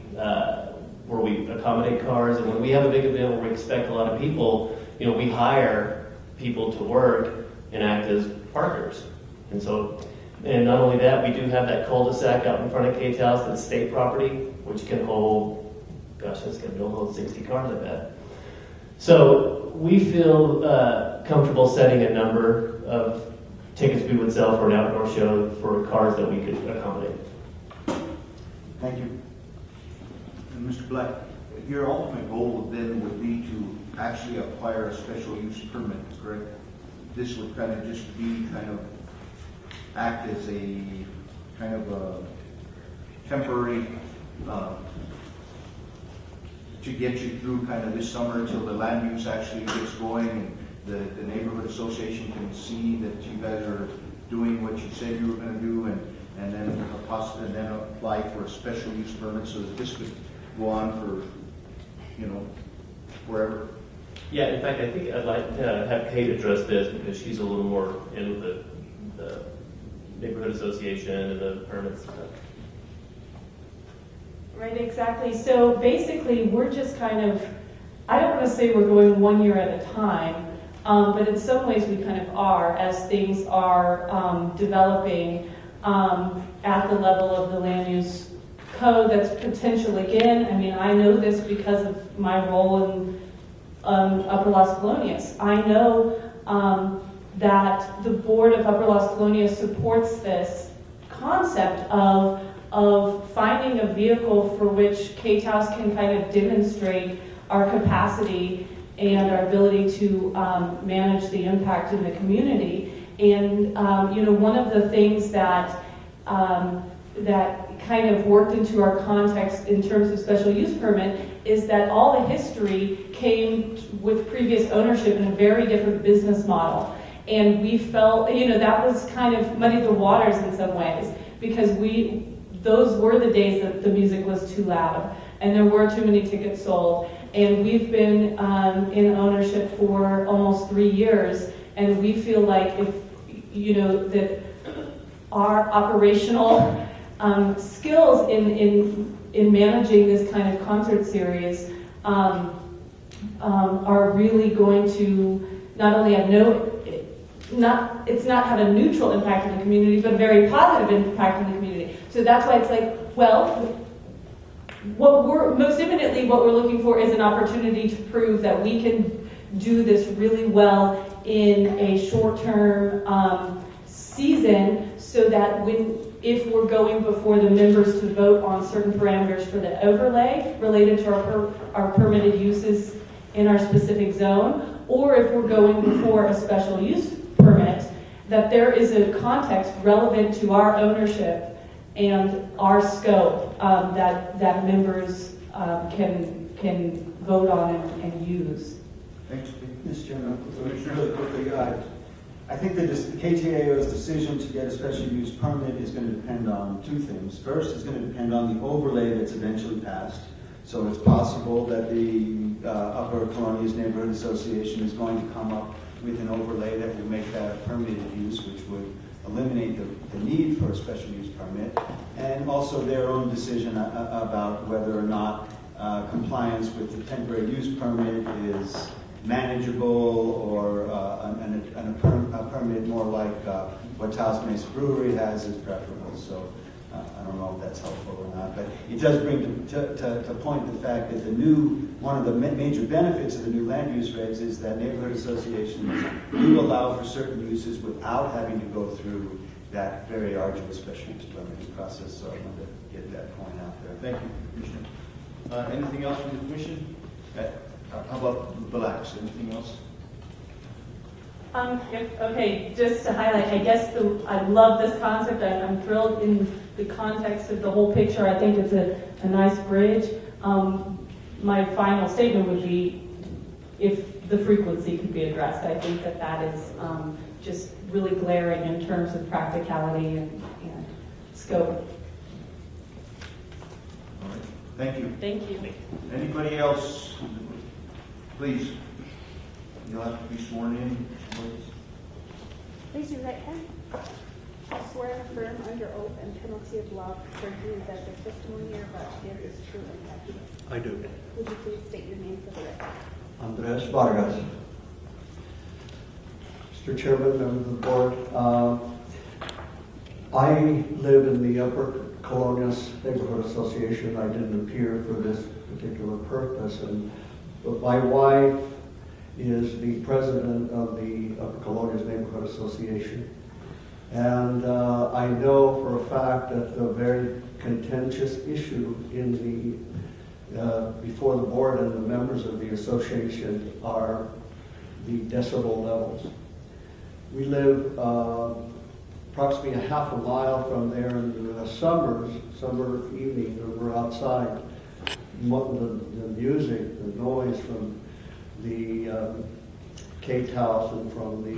where we accommodate cars. And when we have a big event where we expect a lot of people, we hire people to work and act as partners. And not only that, we do have that cul-de-sac out in front of Kate's house that's state property, which can hold, that's going to hold 60 cars, I bet. So we feel comfortable setting a number of tickets we would sell for an outdoor show for cars that we could accommodate. Thank you. And Mr. Black, your ultimate goal then would be to actually acquire a special use permit, correct? This would kind of just be act as a kind of a temporary to get you through kind of this summer until the land use actually gets going and the neighborhood association can see that you guys are doing what you said you were going to do, and then apply for a special use permit so that this could go on for wherever. Yeah, in fact, I think I'd like to have Kate address this because she's a little more in the neighborhood association and the permits stuff. Right, exactly. So basically, we're just kind of, I don't want to say we're going 1 year at a time, but in some ways we kind of are as things are developing at the level of the land use code that's potential again. I mean, I know this because of my role in Upper Las Colonias. I know that the board of Upper Las Colonias supports this concept of finding a vehicle for which K-Taos can kind of demonstrate our capacity and our ability to manage the impact in the community. And one of the things that kind of worked into our context in terms of special use permit is that all the history came with previous ownership in a very different business model. And we felt, that was kind of muddied the waters in some ways because those were the days that the music was too loud and there were too many tickets sold. And we've been in ownership for almost 3 years, and we feel like that our operational skills in managing this kind of concert series are really going to not only have it's not have a neutral impact in the community, but a very positive impact in the community. So that's why it's like, well, what we're looking for is an opportunity to prove that we can do this really well in a short-term season, so that if we're going before the members to vote on certain parameters for the overlay related to our permitted uses in our specific zone, or if we're going before a special use permit, that there is a context relevant to our ownership and our scope that members can vote on and use. Thanks, Steve. Mr. Chairman, really quickly, I think that the KTAO's decision to get a special use permit is going to depend on two things. First, it's going to depend on the overlay that's eventually passed. So it's possible that the Upper Colonias Neighborhood Association is going to come up with an overlay that will make that a permitted use, which would eliminate the need for a special use permit, and also their own decision about whether or not compliance with the temporary use permit is manageable, or a permit more like what Taos Mesa Brewery has is preferable. So I don't know if that's helpful or not, but it does bring to point the fact that one of the major benefits of the new land use regs is that neighborhood associations do allow for certain uses without having to go through that very arduous special use permitting process. So I wanted to get that point out there. Thank you, Commissioner. Anything else from the Commission? How about Black's? Anything else? Okay, just to highlight, I guess I love this concept. I'm thrilled in the context of the whole picture. I think it's a nice bridge. My final statement would be, if the frequency could be addressed. I think that is just really glaring in terms of practicality and scope. All right. Thank you. Thank you. Anybody else? Please. You'll have to be sworn in. Raise your right hand. I swear and affirm under oath and penalty of law perjury that the testimony you're about to give is true and accurate. I do. Would you please state your name for the record? Andres Vargas. Mr. Chairman, members of the board, I live in the Upper Colonias Neighborhood Association. I didn't appear for this particular purpose, but my wife is the president of the Upper Colonias Neighborhood Association. And I know for a fact that the very contentious issue before the board and the members of the association are the decibel levels. We live approximately a half a mile from there, and in the summer evening when we're outside, the music, the noise from the Taos and from the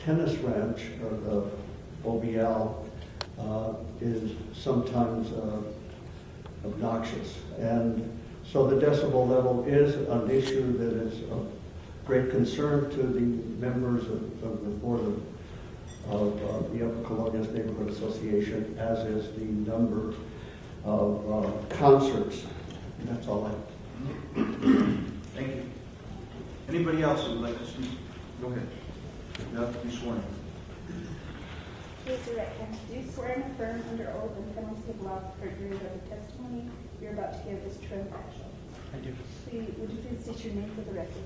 tennis ranch, or the OBL, is sometimes obnoxious. And so the decibel level is an issue that is of great concern to the members of the board of the Upper Colonias Neighborhood Association, as is the number of concerts. And that's all I have. Thank you. Anybody else who would like to speak? Go ahead. You have to be sworn in. Raise your right hand. Do you swear and affirm under oath and penalty of law perjury that the testimony you're about to give is true and factual? I do. Would you please state your name for the record?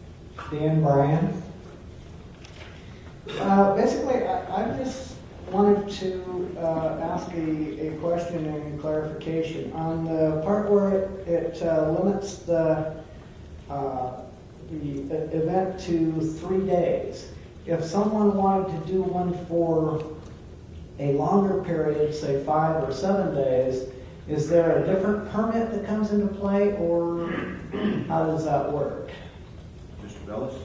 Dan Bryan. Basically, I just wanted to ask a question and clarification. On the part where it limits the event to 3 days, if someone wanted to do one for a longer period, say 5 or 7 days, is there a different permit that comes into play, or how does that work? Mr. Bellis?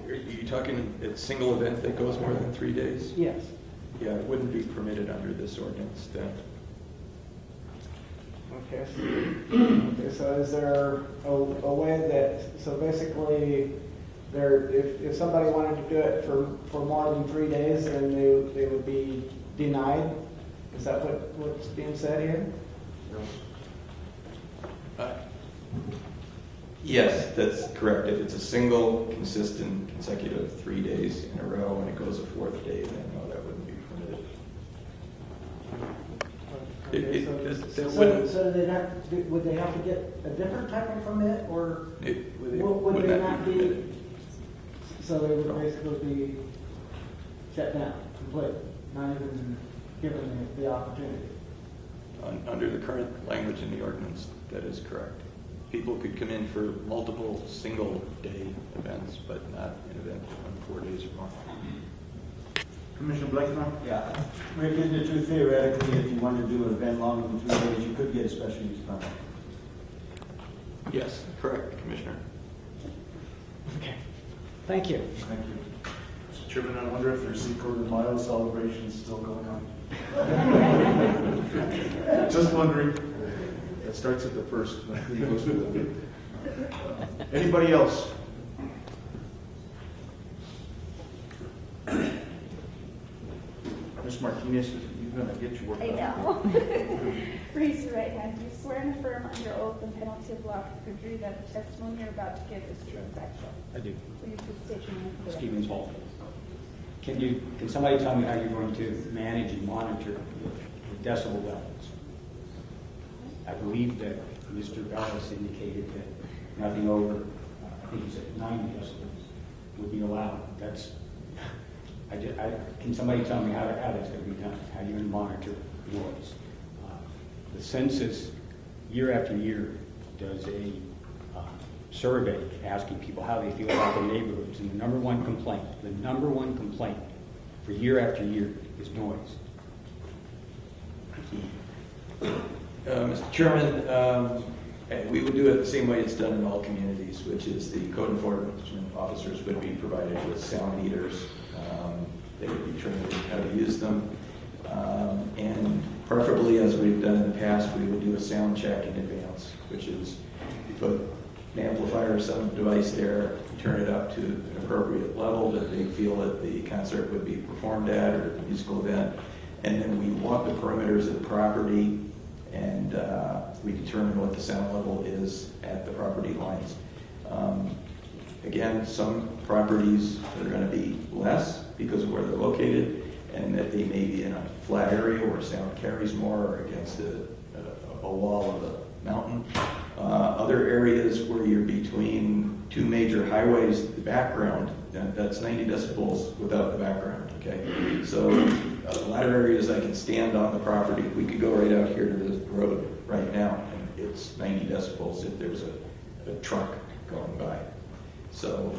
Are you talking a single event that goes more than 3 days? Yes. Yeah, it wouldn't be permitted under this ordinance then. Okay. So is there a way that, so basically, if somebody wanted to do it for more than 3 days, then they would be denied? Is that what's being said here? Yes, that's correct. If it's a single, consistent, consecutive 3 days in a row and it goes a fourth day, then no, that wouldn't be permitted. So do they not, would they have to get a different type of permit, or would they not be? So they would basically be shut down completely, not even given the opportunity. Under the current language in the ordinance, that is correct. People could come in for multiple single-day events, but not an event on 4 days or more. Commissioner Blakemore? Yeah. Rick, isn't it true theoretically if you wanted to do an event longer than 3 days, you could get a special use permit? Yes, correct, Commissioner. Okay. Thank you. Thank you. Mr. Chairman, I wonder if their Cinco de Mayo celebration is still going on. Just wondering. It starts at the first. Anybody else? Ms. Martinez, you're going to get your work I done. know. Raise your right hand. Do you swear and affirm under oath and penalty of law for perjury that the testimony you're about to give is true and factual? I do. Will you please state your name? Stevens Hall. Can somebody tell me how you're going to manage and monitor the decibel levels? I believe that Mr. Vallis indicated that nothing over, I think he said 90 decibels would be allowed. That's, can somebody tell me how that's going to be done? How you're going to monitor noise? The census, year after year, does a survey asking people how they feel about their neighborhoods, and the number one complaint for year after year is noise. Mr. Chairman, we would do it the same way it's done in all communities, which is the code enforcement officers would be provided with sound meters. They would be trained in how to use them. And preferably, as we've done in the past, we would do a sound check in advance, which is you put an amplifier or some device there, turn it up to an appropriate level that they feel that the concert would be performed at or the musical event. And then we walk the perimeters of the property and we determine what the sound level is at the property lines. Again, some properties are going to be less because of where they're located, and that they may be in a flat area where sound carries more or against a wall of a mountain. Other areas where you're between two major highways, the background, that's 90 decibels without the background, okay? So a lot of areas I can stand on the property. We could go right out here to the road right now, and it's 90 decibels if there's a truck going by. So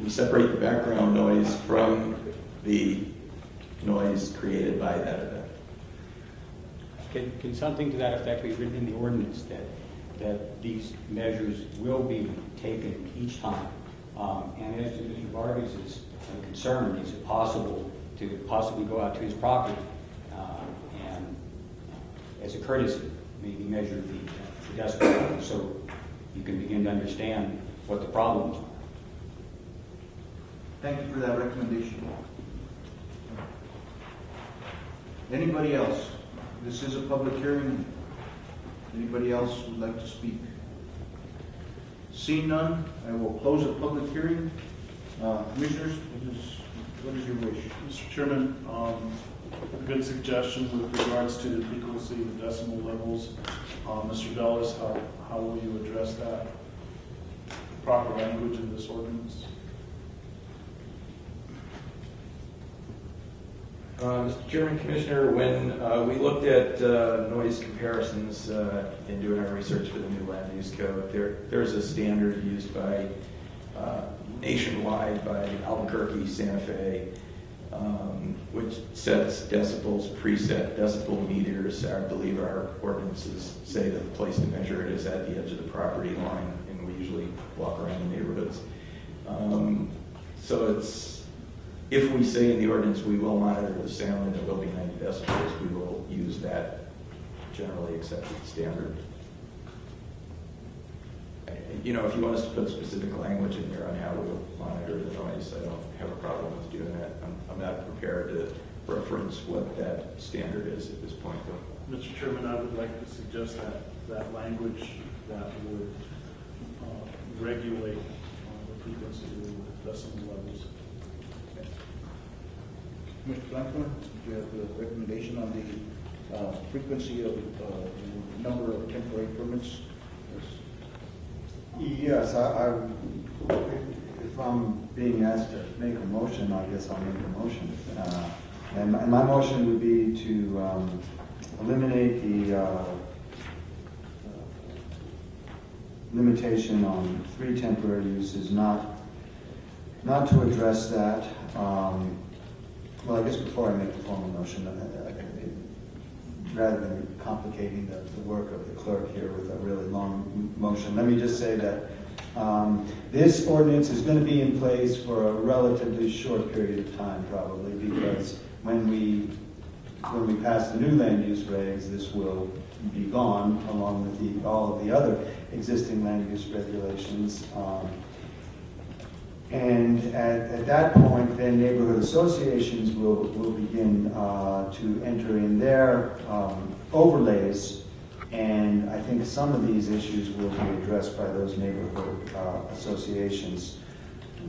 we separate the background noise from the noise created by that event. Can something to that effect be written in the ordinance that these measures will be taken each time? And as to Mr. Vargas' concern, is it possible to possibly go out to his property and, as a courtesy, maybe measure the decibel level so you can begin to understand what the problems are? Thank you for that recommendation. Anybody else? This is a public hearing. Anybody else would like to speak? Seeing none, I will close the public hearing. Commissioners, what is your wish? Mr. Chairman, a good suggestion with regards to the frequency of the decimal levels. Mr. Dallas, how will you address that? Proper language in this ordinance? Mr. Chairman, Commissioner, when we looked at noise comparisons in doing our research for the new land use code, there's a standard used by nationwide by Albuquerque, Santa Fe, which sets decibels, preset decibel meters. I believe our ordinances say that the place to measure it is at the edge of the property line, and we usually walk around the neighborhoods. So if we say in the ordinance we will monitor the sound and it will be 90 decibels, we will use that generally accepted standard. You know, if you want us to put specific language in there on how we'll monitor the noise, I don't have a problem with doing that. I'm not prepared to reference what that standard is at this point, though. Mr. Chairman, I would like to suggest that language that would regulate the frequency of decibel levels. Mr. Blackmore, do you have a recommendation on the frequency of number of temporary permits? Yes, if I'm being asked to make a motion, I guess I'll make a motion. And my motion would be to eliminate the limitation on 3 temporary uses, not to address that. Well, I guess before I make the formal motion, rather than complicating the work of the clerk here with a really long motion, let me just say that this ordinance is going to be in place for a relatively short period of time, probably, because when we pass the new land use regs, this will be gone along with all of the other existing land use regulations. And at that point, then neighborhood associations will begin to enter in their overlays, and I think some of these issues will be addressed by those neighborhood associations,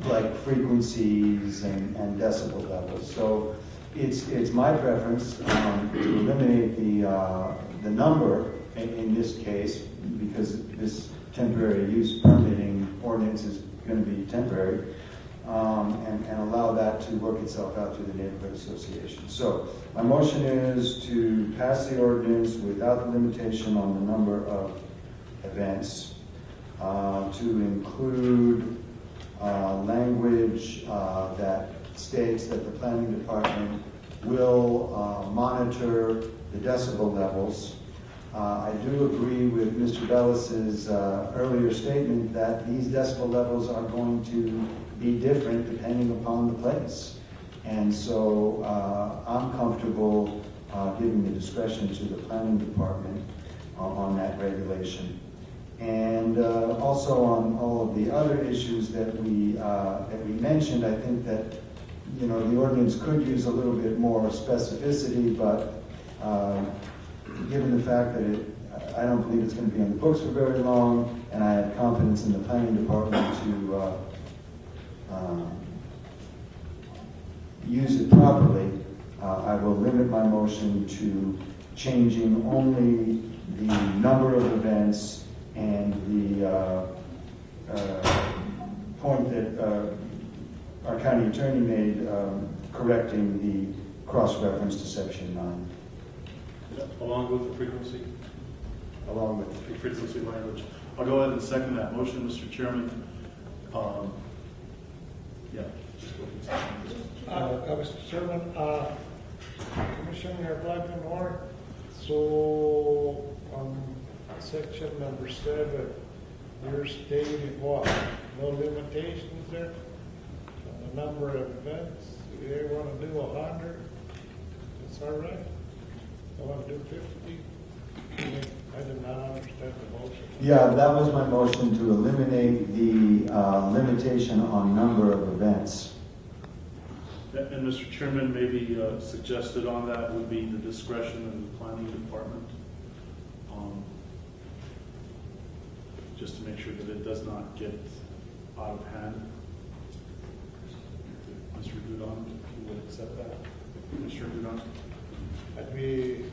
like frequencies and decibel levels. So it's my preference to eliminate the number in this case, because this temporary use permitting ordinance is going to be temporary, and allow that to work itself out through the neighborhood association. So my motion is to pass the ordinance without the limitation on the number of events, to include language that states that the planning department will monitor the decibel levels. I do agree with Mr. Bellis's earlier statement that these decibel levels are going to be different depending upon the place. And so I'm comfortable giving the discretion to the planning department on that regulation. And also on all of the other issues that we mentioned, I think that the ordinance could use a little bit more specificity, but given the fact that I don't believe it's going to be on the books for very long, and I have confidence in the planning department to use it properly, I will limit my motion to changing only the number of events and the point that our county attorney made, correcting the cross-reference to Section 9. Along with the frequency? Along with the frequency language. I'll go ahead and second that motion, Mr. Chairman. Yeah. Mr. Chairman, Commissioner Blackmore, so on section number 7, you're stating what? No limitations there? On the number of events? If they want to do 100, that's all right. I want to do 50. I did not understand the motion. Yeah, that was my motion, to eliminate the limitation on number of events. And Mr. Chairman, maybe suggested on that would be the discretion of the planning department, just to make sure that it does not get out of hand. Mr. Dudon, you would accept that? Mr. Dudon? That'd be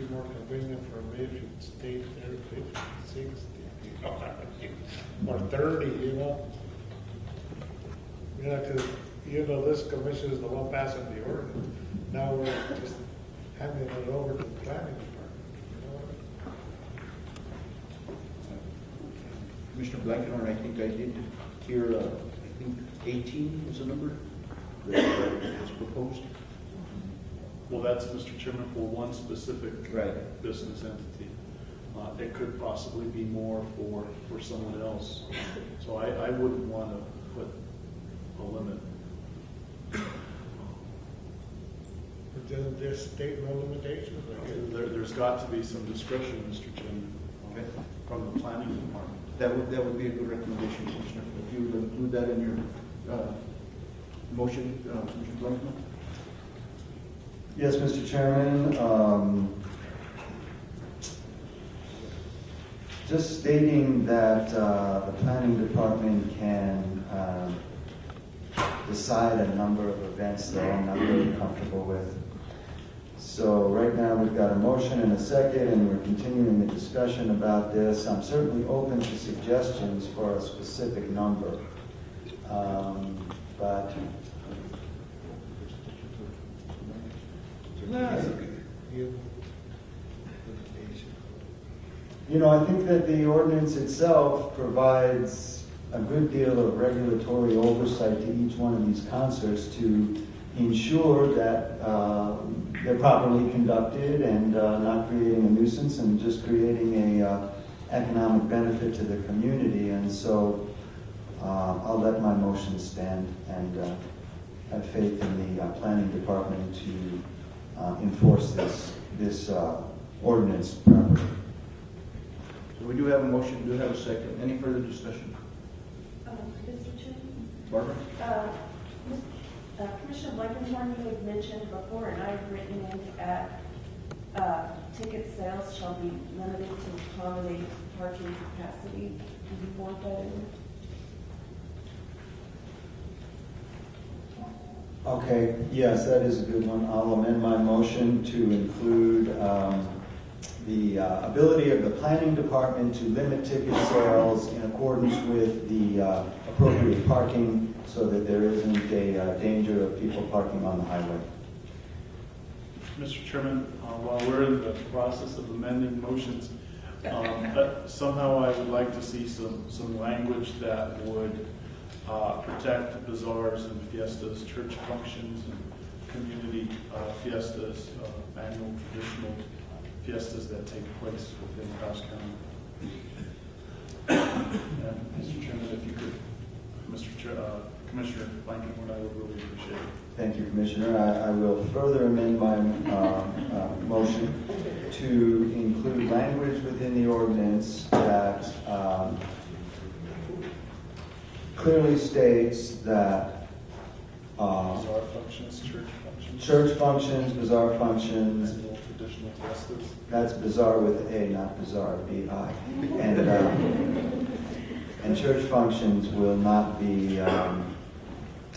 more convenient for me if you'd stayed there 50, 60, or 30, Yeah, because, this commission is the one passing the ordinance. Now we're just handing it over to the planning department, Commissioner Blankenhorn, I think I did hear, 18 was the number that was proposed. Well, that's, Mr. Chairman, for one specific business entity. It could possibly be more for someone else. So I wouldn't want to put a limit. Doesn't this state no limitations? There's got to be some discretion, Mr. Chairman, from the planning department. That would be a good recommendation, Commissioner. If you would include that in your motion, Commissioner Blankman. Yes, Mr. Chairman. Just stating that the planning department can decide a number of events that I'm not really comfortable with. So right now we've got a motion and a second, and we're continuing the discussion about this. I'm certainly open to suggestions for a specific number. But you know, I think that the ordinance itself provides a good deal of regulatory oversight to each one of these concerts to ensure that they're properly conducted and not creating a nuisance and just creating a economic benefit to the community. And so I'll let my motion stand and have faith in the planning department to enforce this ordinance properly. So we do have a motion, we do have a second. Any further discussion? Mr. Chairman? Barbara? Commissioner Blankenhorn, you had mentioned before, and I've written in ticket sales shall be limited to accommodate parking capacity. Did you want that in? Okay, yes, that is a good one. I'll amend my motion to include the ability of the planning department to limit ticket sales in accordance with the appropriate parking so that there isn't a danger of people parking on the highway. Mr. Chairman, while we're in the process of amending motions, somehow I would like to see some language that would protect bazaars and fiestas, church functions and community fiestas, annual traditional fiestas that take place within Taos County. And Mr. Chairman, if you could, Commissioner Blankenhorn, I would really appreciate it. Thank you, Commissioner. I will further amend my motion to include language within the ordinance that clearly states that Bazaar functions, church functions, bazaar functions, annual traditional fiestas. that's bazaar with A, not bizarre, B-I. And church functions will not be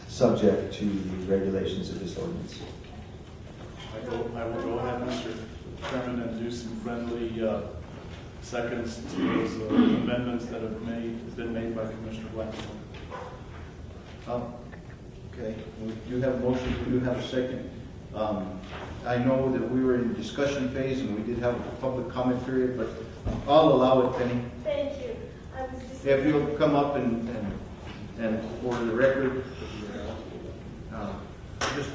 subject to the regulations of this ordinance. I will go ahead, Mr. Chairman, and do some friendly seconds to those amendments that have been made by Commissioner Blackstone. Okay, we do have a motion, we do have a second. I know that we were in discussion phase and we did have a public comment period, but I'll allow it, Penny. Thank you. I was just... If you'll come up and for the record, just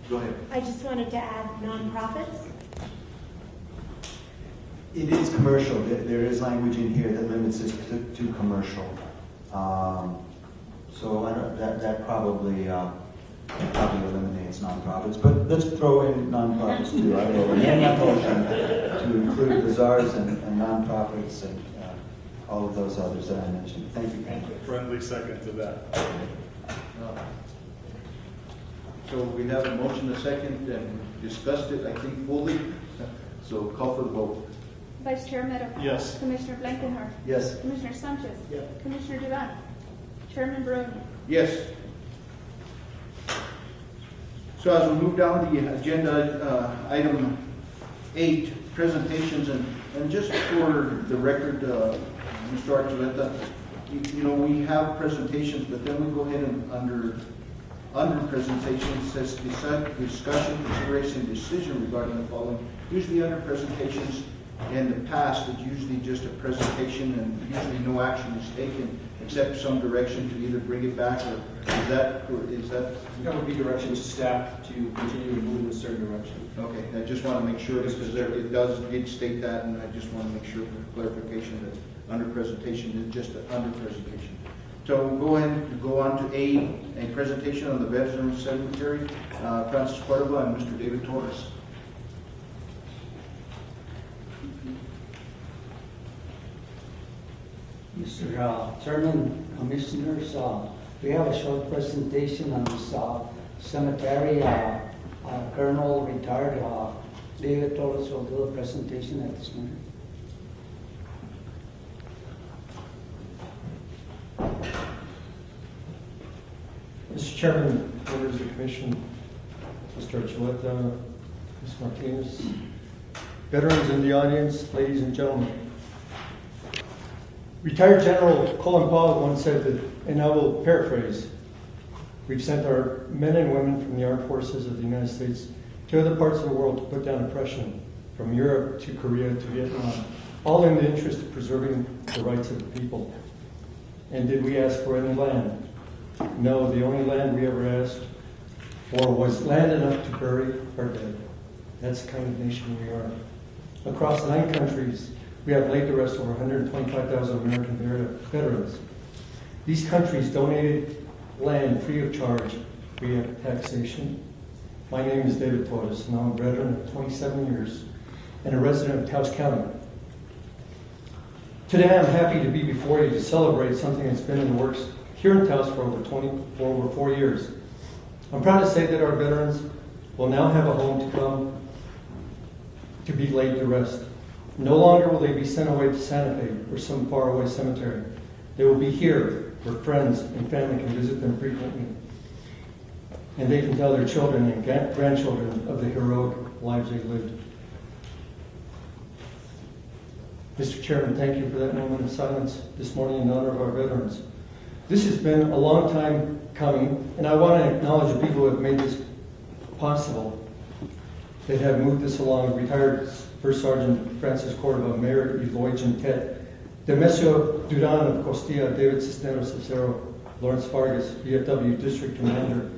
go ahead. I just wanted to add nonprofits. It is commercial. There is language in here that limits it to commercial. So that probably eliminates nonprofits. But let's throw in nonprofits too. I will amend my motion to include bazaars and nonprofits and all of those others that I mentioned. Thank you. Thank you. Friendly second to that. So we have a motion, a second, and discussed it, I think, fully. So call for the vote. Vice Chair Meadow. Yes. Commissioner Blankenhorn. Yes. Commissioner Sanchez. Yes. Commissioner Duran. Chairman Bruni. Yes. So as we move down the agenda, item 8, presentations, and just for the record, Mr. Archuleta, you know, we have presentations, but then we go ahead and under presentations says discussion, consideration, decision regarding the following. Usually under presentations in the past, it's usually just a presentation and usually no action is taken except some direction to either bring it back or is that? That would be direction to staff to continue to move in a certain direction. Okay, I just want to make sure because it did state that, and I just want to make sure for clarification that under presentation is just an under presentation. So we'll go ahead and go on to a presentation on the Veterans Cemetery, Francis Cordova and Mr. David Torres. Mr. Chairman, Commissioners, we have a short presentation on this cemetery. Colonel retired David Torres will do a presentation at this moment. Mr. Chairman, members of the Commission, Mr. Archuleta, Ms. Martinez, veterans in the audience, ladies and gentlemen. Retired General Colin Powell once said that, and I will paraphrase, we've sent our men and women from the armed forces of the United States to other parts of the world to put down oppression, from Europe to Korea to Vietnam, all in the interest of preserving the rights of the people. And did we ask for any land? No, the only land we ever asked for was land enough to bury our dead. That's the kind of nation we are. Across 9 countries, we have laid to rest over 125,000 American veterans. These countries donated land free of charge via taxation. My name is David Torres, and I'm a veteran of 27 years and a resident of Taos County. Today I'm happy to be before you to celebrate something that's been in the works here in Taos for over 4 years. I'm proud to say that our veterans will now have a home to come to be laid to rest. No longer will they be sent away to Santa Fe or some faraway cemetery. They will be here where friends and family can visit them frequently. And they can tell their children and grandchildren of the heroic lives they lived. Mr. Chairman, thank you for that moment of silence this morning in honor of our veterans. This has been a long time coming, and I want to acknowledge the people who have made this possible, that have moved this along. Retired First Sergeant Francis Cordova, Mayor Eloy Gentet, Demesio Duran of Costilla, David Cisneros of Cerro, Lawrence Vargas, VFW District Commander,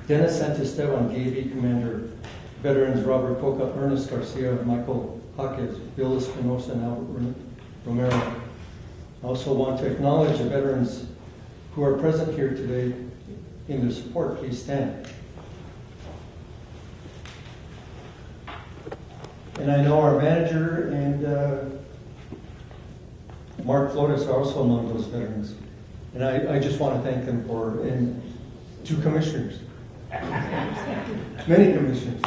Dennis Santisteban, Gavy Commander, veterans Robert Coca, Ernest Garcia, Michael Jaquez, Bill Espinosa, and Albert Romero. I also want to acknowledge the veterans who are present here today in their support. Please stand. And I know our manager and Mark Flores are also among those veterans. And I just want to thank them and 2 commissioners. Many commissioners.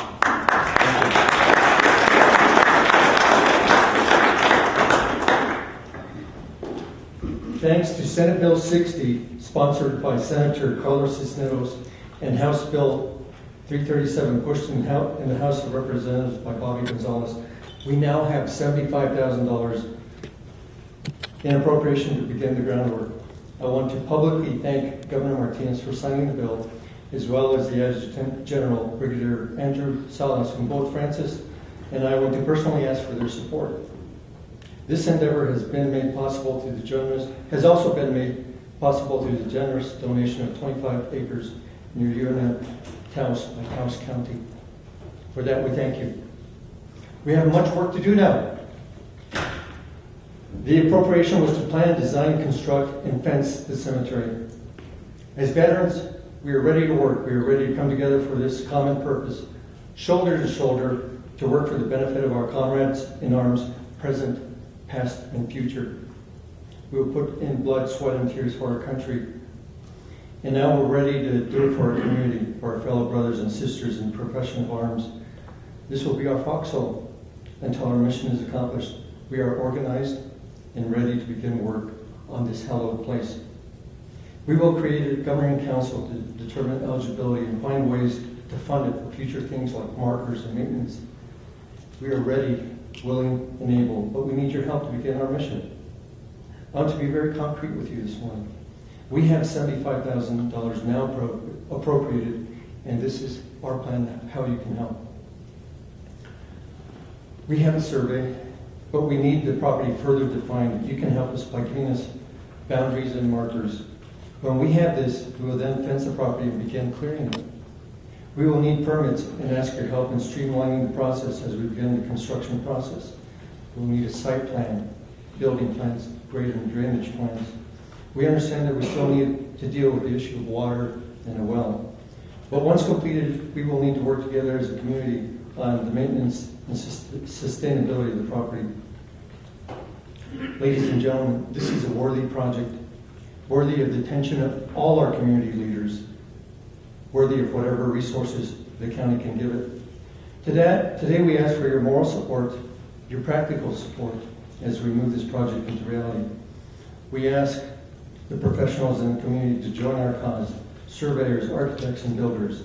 Thanks to Senate Bill 60, sponsored by Senator Carlos Cisneros, and House Bill 337, pushed in the House of Representatives by Bobby Gonzalez, we now have $75,000 in appropriation to begin the groundwork. I want to publicly thank Governor Martinez for signing the bill, as well as the Adjutant General, Brigadier Andrew Salas, whom both Francis and I want to personally ask for their support. This endeavor has been made possible through the generous, has also been made possible through the generous donation of 25 acres near UNM Taos by Taos County. For that, we thank you. We have much work to do now. The appropriation was to plan, design, construct, and fence the cemetery. As veterans, we are ready to work. We are ready to come together for this common purpose, shoulder to shoulder, to work for the benefit of our comrades in arms, present, past, and future. We will put in blood, sweat, and tears for our country. And now we're ready to do it for our community, for our fellow brothers and sisters in the profession of arms. This will be our foxhole until our mission is accomplished. We are organized and ready to begin work on this hallowed place. We will create a governing council to determine eligibility and find ways to fund it for future things like markers and maintenance. We are ready, willing, and able, but we need your help to begin our mission. I want to be very concrete with you this morning. We have $75,000 now appropriated, and this is our plan how you can help. We have a survey, but we need the property further defined. You can help us by giving us boundaries and markers. When we have this, we will then fence the property and begin clearing it. We will need permits and ask your help in streamlining the process as we begin the construction process. We will need a site plan, building plans, grade and drainage plans. We understand that we still need to deal with the issue of water and a well. But once completed, we will need to work together as a community on the maintenance and sustainability of the property. Ladies and gentlemen, this is a worthy project, worthy of the attention of all our community leaders, worthy of whatever resources the county can give it. Today we ask for your moral support, your practical support as we move this project into reality. We ask the professionals in the community to join our cause, surveyors, architects, and builders.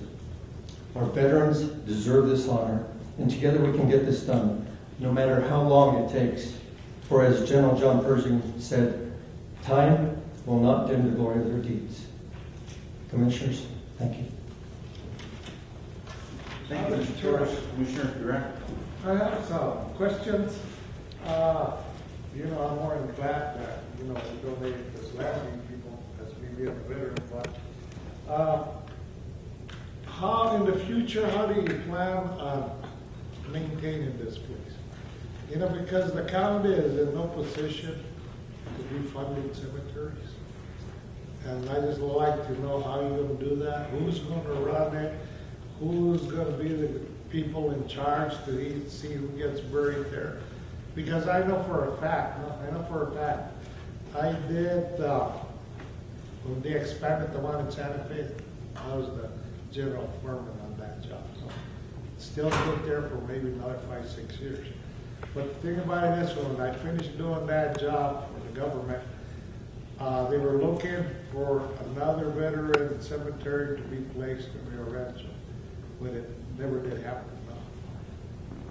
Our veterans deserve this honor, and together we can get this done, no matter how long it takes. For as General John Pershing said, time will not dim the glory of their deeds. Commissioners, thank you. Thank you, Mr. Torres. Commissioner Durant. I have some questions. I'm more than glad that, we donated this land to people as we being a veteran, but how in the future, how do you plan on maintaining this place? Because the county is in no position to be funding cemeteries. And I just like to know how you're going to do that, who's going to run it, who's going to be the people in charge to see who gets buried there. Because I know for a fact, I did, when they expanded the one in Santa Fe, I was the general foreman on that job. So still stood there for maybe another 5-6 years. But the thing about it is, when I finished doing that job for the government, they were looking for another veteran cemetery to be placed in Rio Rancho, but it never did happen. No.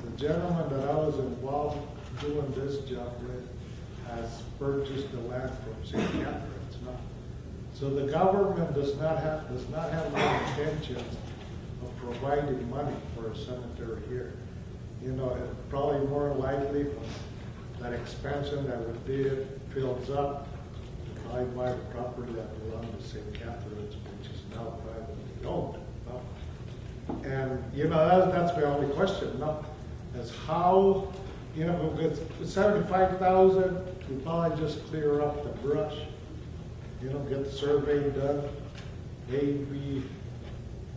The gentleman that I was involved doing this job with has purchased the land from St. Catherine's. No. So the government does not have any intentions of providing money for a cemetery here. Probably more likely that expansion that we did fills up, I buy the property that belonged to St. Catherine's, which is now privately owned. And that's my only question. No, is how with 75,000, we probably just clear up the brush. Get the survey done. Maybe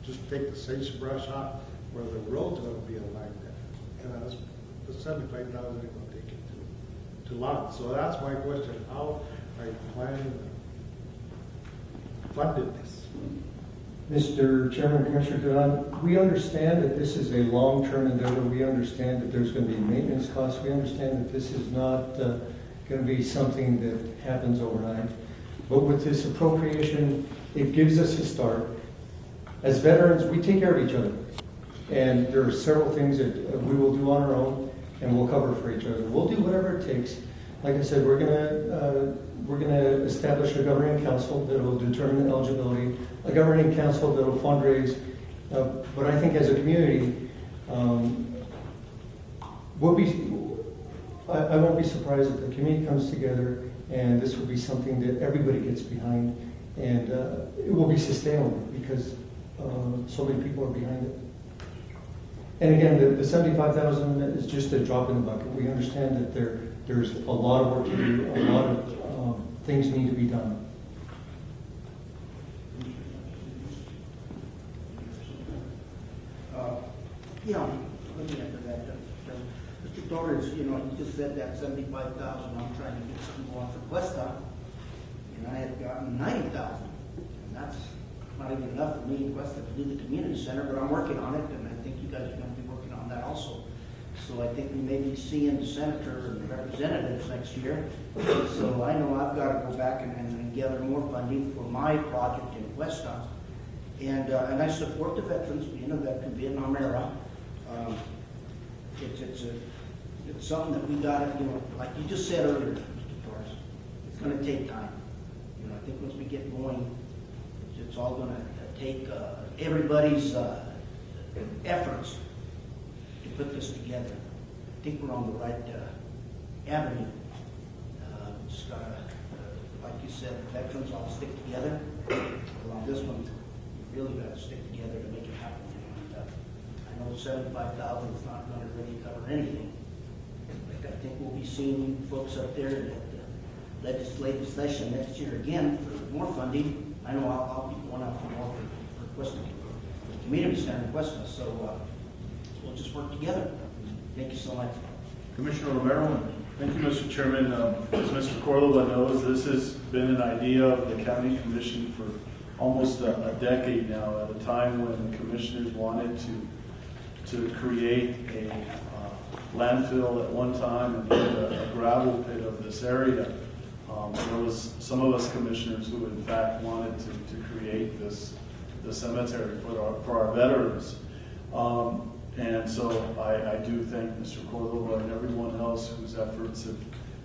just take the sagebrush out where the road's going to be aligned. The 75,000 is going to take it too long. So that's my question. How are you planning to fund this? Mr. Chairman, Commissioner Duran, we understand that this is a long-term endeavor. We understand that there's going to be maintenance costs. We understand that this is not going to be something that happens overnight. But with this appropriation, it gives us a start. As veterans, we take care of each other. And there are several things that we will do on our own, and we'll cover for each other. We'll do whatever it takes. Like I said, we're going to establish a governing council that will determine eligibility, a governing council that will fundraise. But I think as a community, I won't be surprised if the community comes together, and this will be something that everybody gets behind, and it will be sustainable because so many people are behind it. And again, the 75,000 is just a drop in the bucket. We understand that there's a lot of work to do, a lot of things need to be done. Let me answer that. Mr. Torres, you just said that 75,000. I'm trying to get some more for Cuesta, and I had gotten 90,000, and that's not even enough for me in Cuesta to do the community center, but I'm working on it, and I think you guys are going to be working on that also. So I think we may be seeing the senator and the representatives next year. So I know I've got to go back and gather more funding for my project in Cuesta. And I support the veterans, that can be in Vietnam. It's something that we got to, like you just said earlier, Mr. Torres, it's going to take time. I think once we get going, it's all going to take everybody's efforts to put this together. I think we're on the right avenue. Just got to, like you said, the veterans all stick together. Well, on this one, we really got to stick together to make it happen. And, I know 75,000 is not going to really cover anything. But I think we'll be seeing folks up there at the legislative session next year again for more funding. I know I'll be going out for more for Cuesta, the community center in Cuesta. So we'll just work together. Thank you so much. Commissioner Romero. Thank you, Mr. Chairman. As Mr. Cordova knows, this has been an idea of the County Commission for almost a decade now, at a time when the commissioners wanted to create a landfill at one time and put a gravel pit of this area. There was some of us commissioners who in fact wanted to create the cemetery for our veterans. And so I do thank Mr. Cordova and everyone else whose efforts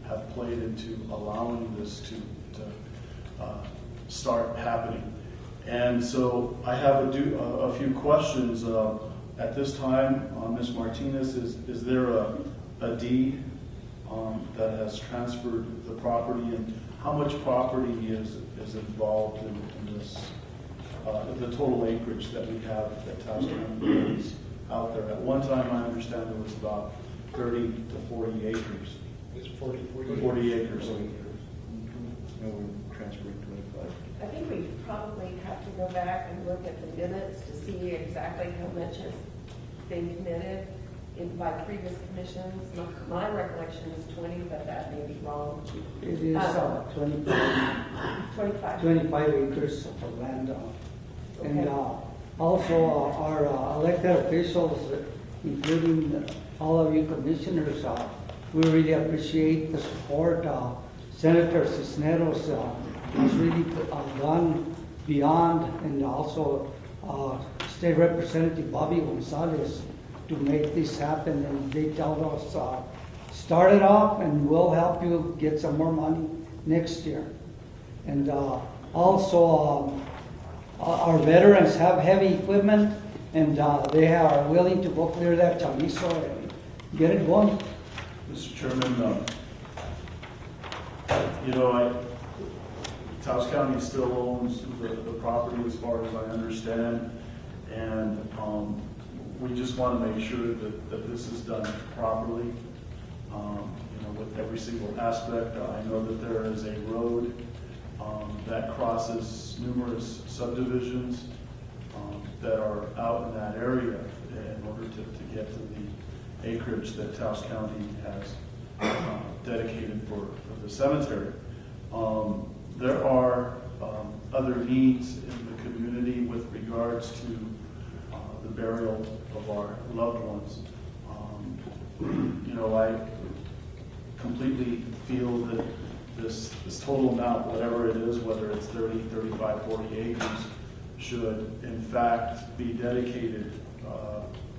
have played into allowing this to start happening. And so I have a few questions. At this time, Ms. Martinez, is there a deed that has transferred the property, and how much property is involved in this, the total acreage that we have that Taos County is out there? At one time, I understand there was about 30 to 40 acres. It's 40 acres. No, we're transferring 25. I think we probably have to go back and look at the minutes to see exactly how much has been committed by previous commissions. My recollection is 20, but that may be wrong. It is 25 acres of land. And also our elected officials, including all of you commissioners, we really appreciate the support. Senator Cisneros has really gone beyond, and also State Representative Bobby Gonzalez, to make this happen. And they told us, start it off and we'll help you get some more money next year. And also our veterans have heavy equipment, and they are willing to go clear that chamizo and get it going. Mr. Chairman, Taos County still owns the property as far as I understand, and we just want to make sure that this is done properly, with every single aspect. I know that there is a road that crosses numerous subdivisions that are out in that area in order to get to the acreage that Taos County has dedicated for the cemetery. There are other needs in the community with regards to the burial of our loved ones. I completely feel that this total amount, whatever it is, whether it's 30, 35, 40 acres, should in fact be dedicated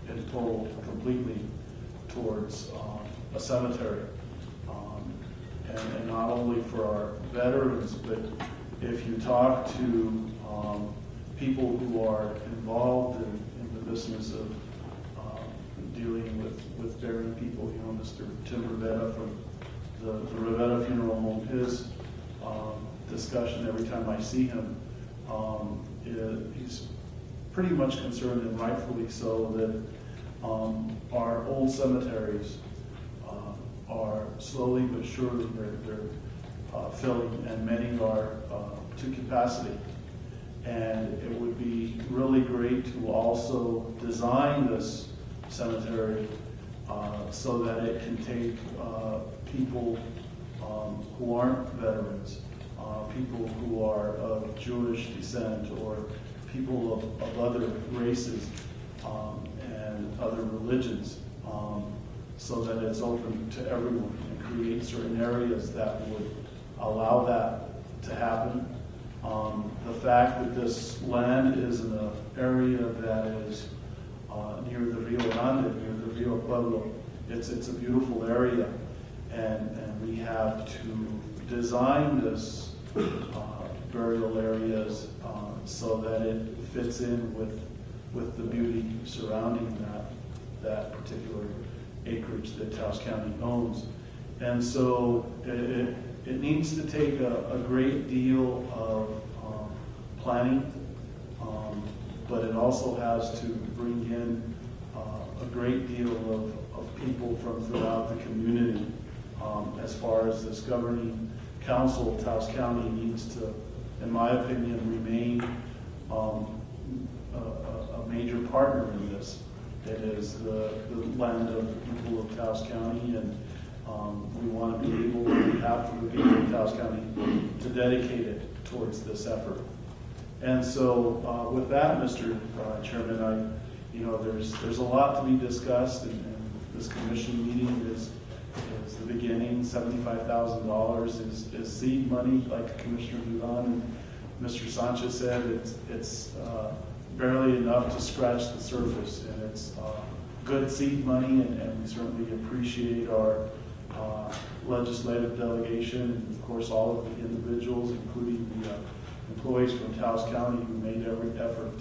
in total completely towards a cemetery. And not only for our veterans, but if you talk to people who are involved in the business of dealing with burying people, Mr. Tim Rivetta from the Rivetta Funeral Home, his discussion every time I see him, he's pretty much concerned, and rightfully so, that our old cemeteries are slowly but surely they're filling, and many are to capacity. And it would be really great to also design this cemetery so that it can take people who aren't veterans, people who are of Jewish descent, or people of other races and other religions, so that it's open to everyone, and create certain areas that would allow that to happen. The fact that this land is in an area that is near the Rio Grande, near the Rio Pueblo, it's a beautiful area, and we have to design this burial areas so that it fits in with the beauty surrounding that particular acreage that Taos County owns. And so it needs to take a great deal of planning, but it also has to bring in a great deal of people from throughout the community. As far as this governing council, Taos County needs to, in my opinion, remain a major partner in this. It is the land of the people of Taos County, and we want to be able, on behalf of the people of Taos County, to dedicate it towards this effort. And so with that, Mr. Chairman, there's a lot to be discussed, and this commission meeting is the beginning. $75,000 is seed money, like Commissioner Duran and Mr. Sanchez said. It's barely enough to scratch the surface, and it's good seed money, and we certainly appreciate our legislative delegation, and of course all of the individuals, including the employees from Taos County who made every effort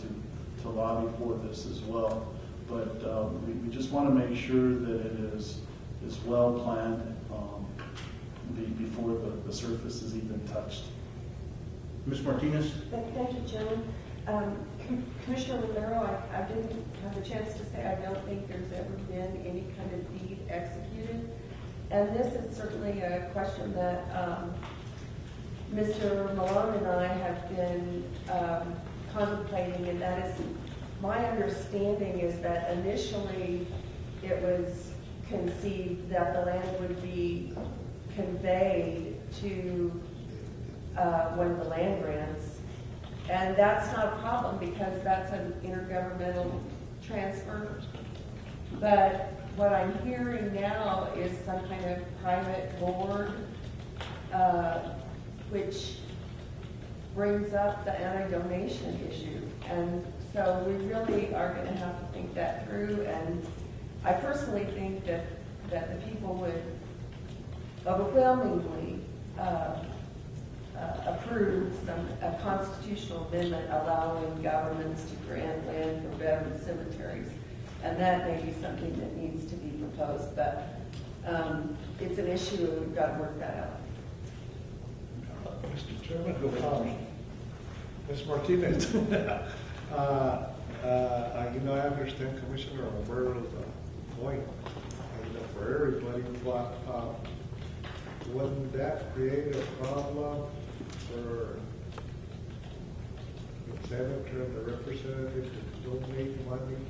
to lobby for this as well. But we just want to make sure that it is well planned before the surface is even touched. Ms. Martinez? Thank you, Chairman. Commissioner Romero, I didn't have a chance to say I don't think there's ever been any kind of deed executed. And this is certainly a question that Mr. Malone and I have been contemplating, and that is, my understanding is that initially it was conceived that the land would be conveyed to one of the land grants. And that's not a problem because that's an intergovernmental transfer. But what I'm hearing now is some kind of private board, which brings up the anti-donation issue. And so we really are going to have to think that through. And I personally think that the people would overwhelmingly approve a constitutional amendment allowing governments to grant land for veteran cemeteries. And that may be something that needs to be proposed, but it's an issue and we've got to work that out. Mr. Chairman, no comment. Ms. Martinez. I understand Commissioner Romero's point, for everybody, but wouldn't that create a problem for the senator and the representative to donate money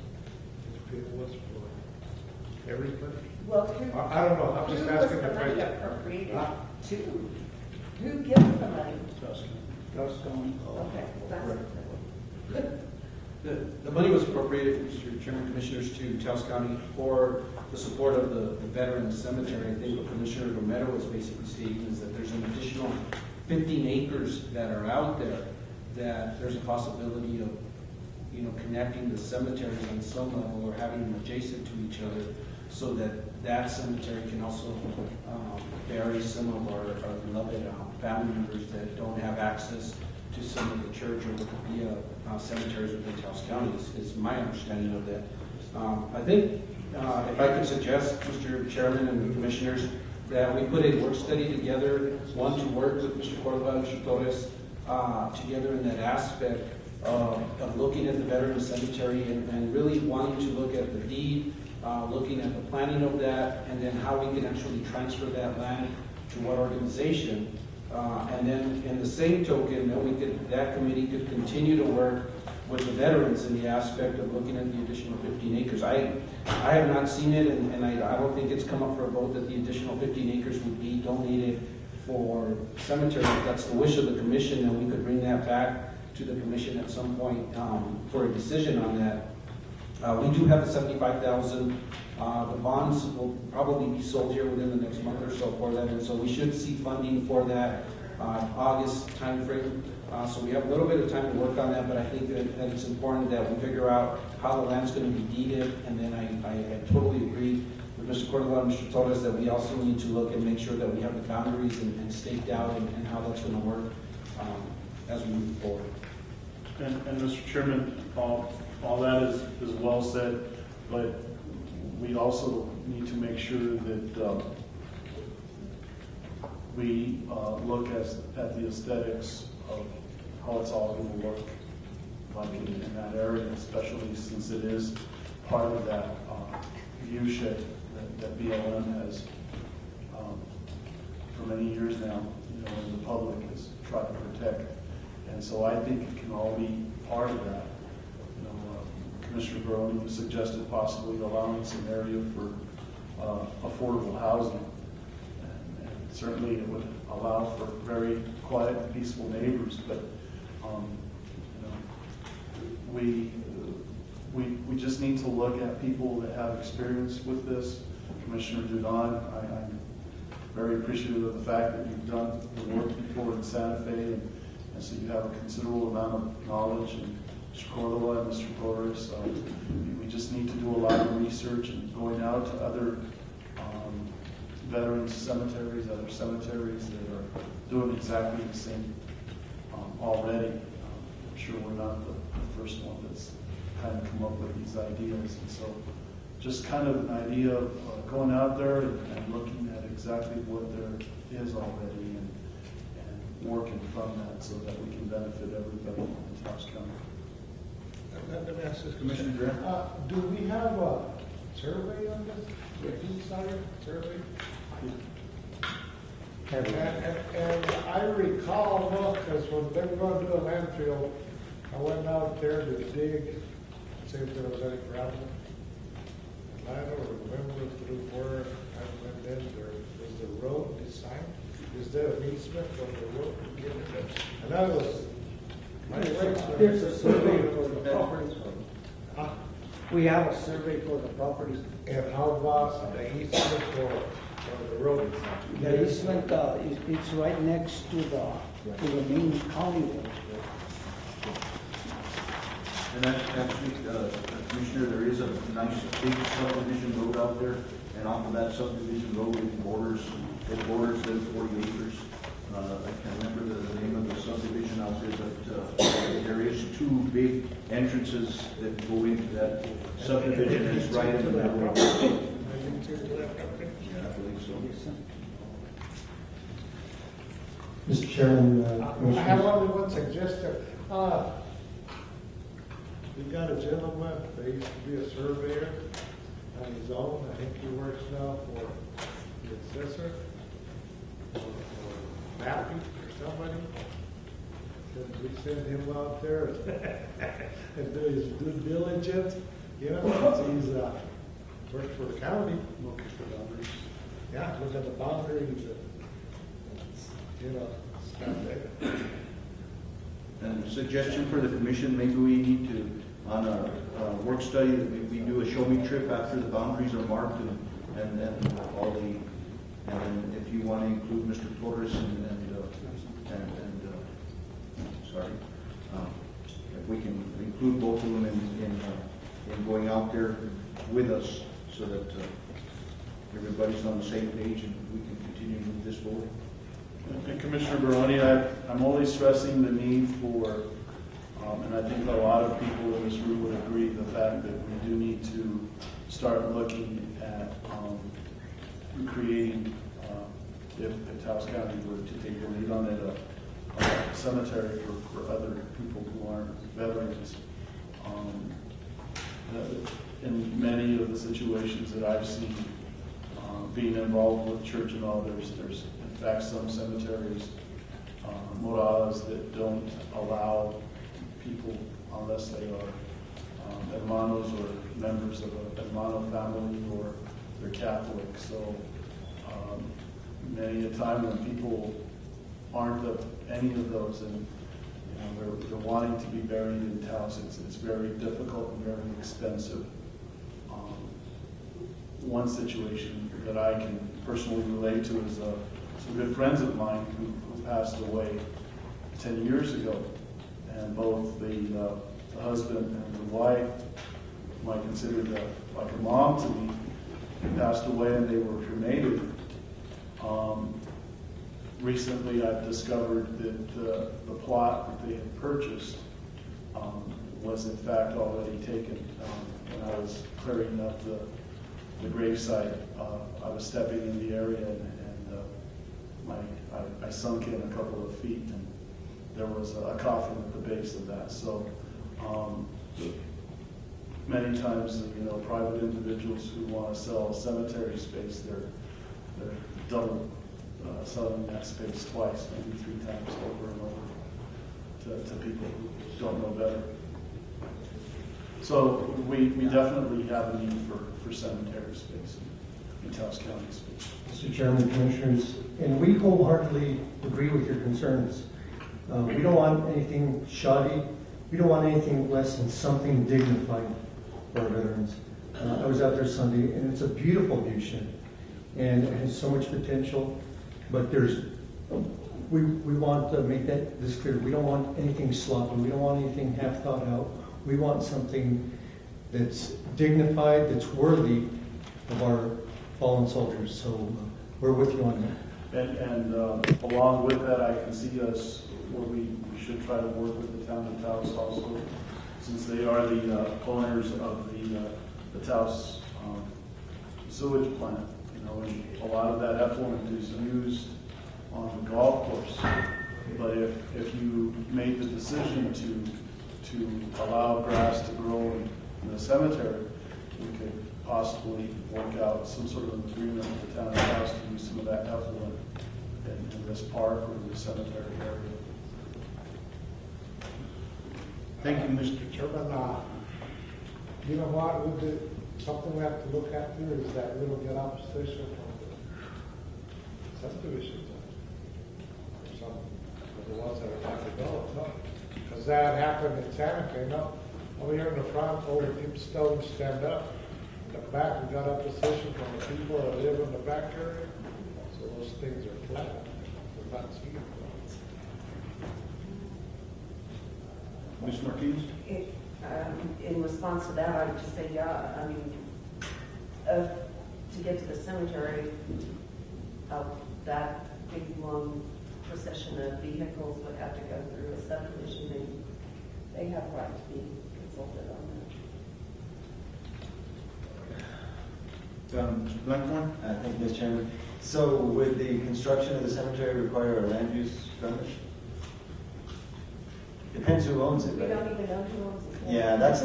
if it was for everybody? Well, I don't know, I'm just asking the money question. appropriated to? Who gives the money? Taos County. Okay, that's The money was appropriated, Mr. Chairman, Commissioners, to Taos County for the support of the veteran cemetery. I think what Commissioner Romero is basically stating is that there's an additional 15 acres that are out there that there's a possibility of, connecting the cemeteries on some level or having them adjacent to each other so that cemetery can also bury some of our beloved family members that don't have access to some of the church or the cemeteries within Taos County is my understanding of that. I think if I could suggest, Mr. Chairman and Commissioners, that we put a work study together, one to work with Mr. Cordova and Mr. Torres together in that aspect of looking at the veteran cemetery and really wanting to look at the deed, looking at the planning of that, and then how we can actually transfer that land to what organization. And then in the same token, that committee could continue to work with the veterans in the aspect of looking at the additional 15 acres. I have not seen it, and I don't think it's come up for a vote that the additional 15 acres would be donated for cemetery. If that's the wish of the commission, then we could bring that back to the commission at some point for a decision on that. We do have the $75,000. The bonds will probably be sold here within the next month or so for that, and so we should see funding for that August timeframe. So we have a little bit of time to work on that, but I think that it's important that we figure out how the land's going to be deeded, and then I totally agree with Mr. Cordova and Mr. Torres that we also need to look and make sure that we have the boundaries and staked out and how that's going to work as we move forward. And Mr. Chairman, all that is well said, but we also need to make sure that we look at the aesthetics of how it's all going to look like in that area, especially since it is part of that viewshed that BLM has for many years now, and the public has tried to protect. And so I think it can all be part of that. Commissioner Barone suggested possibly allowing some area for affordable housing. And certainly it would allow for very quiet and peaceful neighbors, but we just need to look at people that have experience with this. Commissioner Dudon, I'm very appreciative of the fact that you've done the work before in Santa Fe, and so you have a considerable amount of knowledge. And Mr. Cordova and Mr. Torres, we just need to do a lot of research and going out to other veterans cemeteries, other cemeteries that are doing exactly the same already. I'm sure we're not the first one that's kind of come up with these ideas. And so just kind of an idea of going out there and looking at exactly what there is already and working from that so that we can benefit everybody in Taos County. Let me ask this, Commissioner Grant? do we have a survey on this? Survey? And I recall, because when they were going to do a landfill, I went out there to dig, see if there was any gravel. And I don't remember through where I went in there. Was the road designed? Is there an easement on the road to get it? And that was my There's a survey for the properties. We have a survey for the properties. And how about the easement for the road? The easement, it's right next to the main county road. And actually, Commissioner, there is a nice big subdivision road out there, and off of that subdivision road, it borders the 40 acres. I can't remember the name of the subdivision out there, but there is two big entrances that go into that subdivision. It's right in the middle. Yeah, I believe so. Mr. Chairman, I have only one suggestion. We got a gentleman that used to be a surveyor on his own. I think he works now for the assessor or Mappy or somebody. Can we send him out there and do his due diligence? You know, since he's works for the county. Look at the boundaries. Yeah, look at the boundaries. You know, stuff there. And a suggestion for the commission, maybe we need to, on a work study, that we do a show me trip after the boundaries are marked and then all the, and then if you want to include Mr. Flores if we can include both of them in going out there with us so that everybody's on the same page and we can continue to move this forward. And Commissioner Baroni, I'm only stressing the need for, and I think a lot of people in this room would agree, the fact that we do need to start looking at creating, if Taos County were to take the lead on it, a cemetery for other people who aren't veterans. In many of the situations that I've seen, being involved with church and all, there's in fact some cemeteries, moradas, that don't allow people unless they are hermanos or members of a hermano family or they're Catholic. So many a time when people aren't of any of those and they're wanting to be buried in Taos, it's very difficult and very expensive. One situation that I can personally relate to is some good friends of mine who passed away 10 years ago, and both the husband and the wife, whom I considered like a mom to me, passed away and they were cremated. Recently I've discovered that the plot that they had purchased was in fact already taken. When I was clearing up the gravesite, I was stepping in the area and I sunk in a couple of feet and there was a coffin at the base of that. So many times, private individuals who want to sell cemetery space, they're double selling that space twice, maybe 3 times over and over to people who don't know better. So we definitely have a need for cemetery space in Taos County space. Mr. Chairman, Commissioners, and we wholeheartedly agree with your concerns. We don't want anything shoddy We don't want anything less than something dignified for our veterans. I was out there Sunday, and it's a beautiful view shed, and it has so much potential. But we want to make this clear. We don't want anything sloppy. We don't want anything half thought out. We want something that's dignified, that's worthy of our fallen soldiers. So we're with you on that. And along with that, I can see us where we should try to work with the town of Taos also, since they are the owners of the Taos sewage plant. You know, and a lot of that effluent is used on the golf course. But if you made the decision to allow grass to grow in the cemetery, we could possibly work out some sort of agreement with the town of Taos to use some of that effluent in this park or the cemetery area. Thank you, Mr. Chairman. You know what, something we have to look at here is that we don't get opposition from the subdivisions. Some of the ones that are not developed, no. Because that happened in Santa Fe, no. Over here in the front, over deep stones stand up. In the back, we got opposition from the people that live in the back area. So those things are flat. They're not seeing. Ms. Martinez? In response to that, I would just say, yeah, I mean, to get to the cemetery, that big long procession of vehicles would have to go through a subdivision, and they have right to be consulted on that. Mr. Blackmore? Thank you, Mr. Chairman. So would the construction of the cemetery require a land use permit? Depends who owns it, We right? don't even know who owns it. Yeah, that's,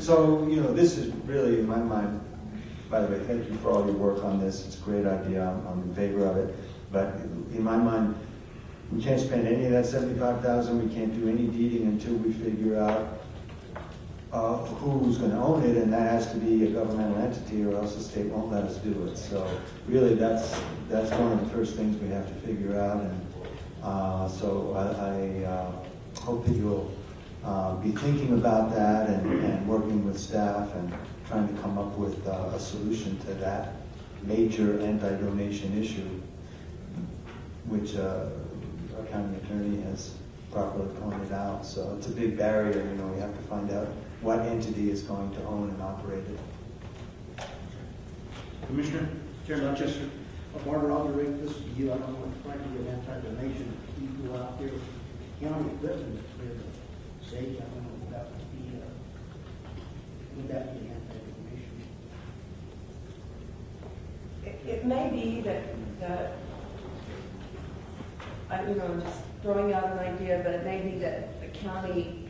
so, you know, this is really, in my mind, by the way, thank you for all your work on this. It's a great idea. I'm in favor of it. But in my mind, we can't spend any of that $75,000. We can't do any deeding until we figure out who's going to own it, and that has to be a governmental entity, or else the state won't let us do it. So really, that's one of the first things we have to figure out. And so I hope that you'll be thinking about that and working with staff and trying to come up with a solution to that major anti-donation issue, which our county attorney has properly pointed out. So it's a big barrier. You know, we have to find out what entity is going to own and operate it. Commissioner? Chairman, just a water observation, this is you, I don't want to try to be an anti-donation. You go out there, county equipment, say, I don't know if that would that be anti-donation? It may be that I'm just throwing out an idea, but it may be that the county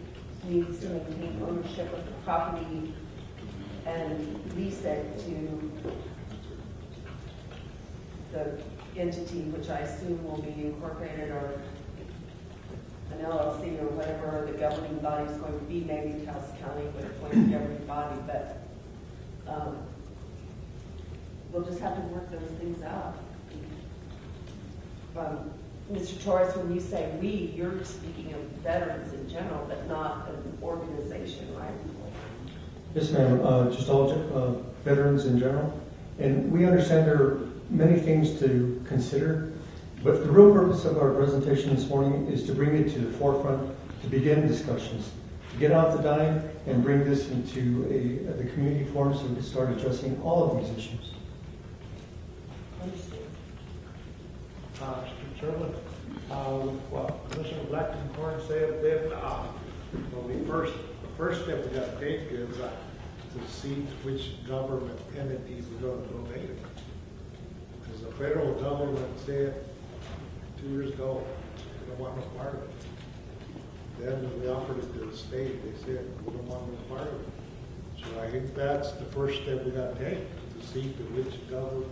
needs to maintain ownership of the property and lease it to the entity, which I assume will be incorporated or an LLC or whatever the governing body is going to be, maybe Taos County would appoint a governing body, but we'll just have to work those things out. Mr. Torres, when you say we, you're speaking of veterans in general, but not an organization, right? Yes, ma'am. Just all veterans in general. And we understand there are many things to consider, but the real purpose of our presentation this morning is to bring it to the forefront, to begin discussions, to get out the dime and bring this into the community forum so we can start addressing all of these issues. Mr. Chairman, what Commissioner Blackmore said then, the first step we got to take is to see which government entities are going to donate it. Because the federal government said 2 years ago, we don't want no part of it. Then when we offered it to the state, they said, we don't want no part of it. So I think that's the first step we got to take, to see to which government.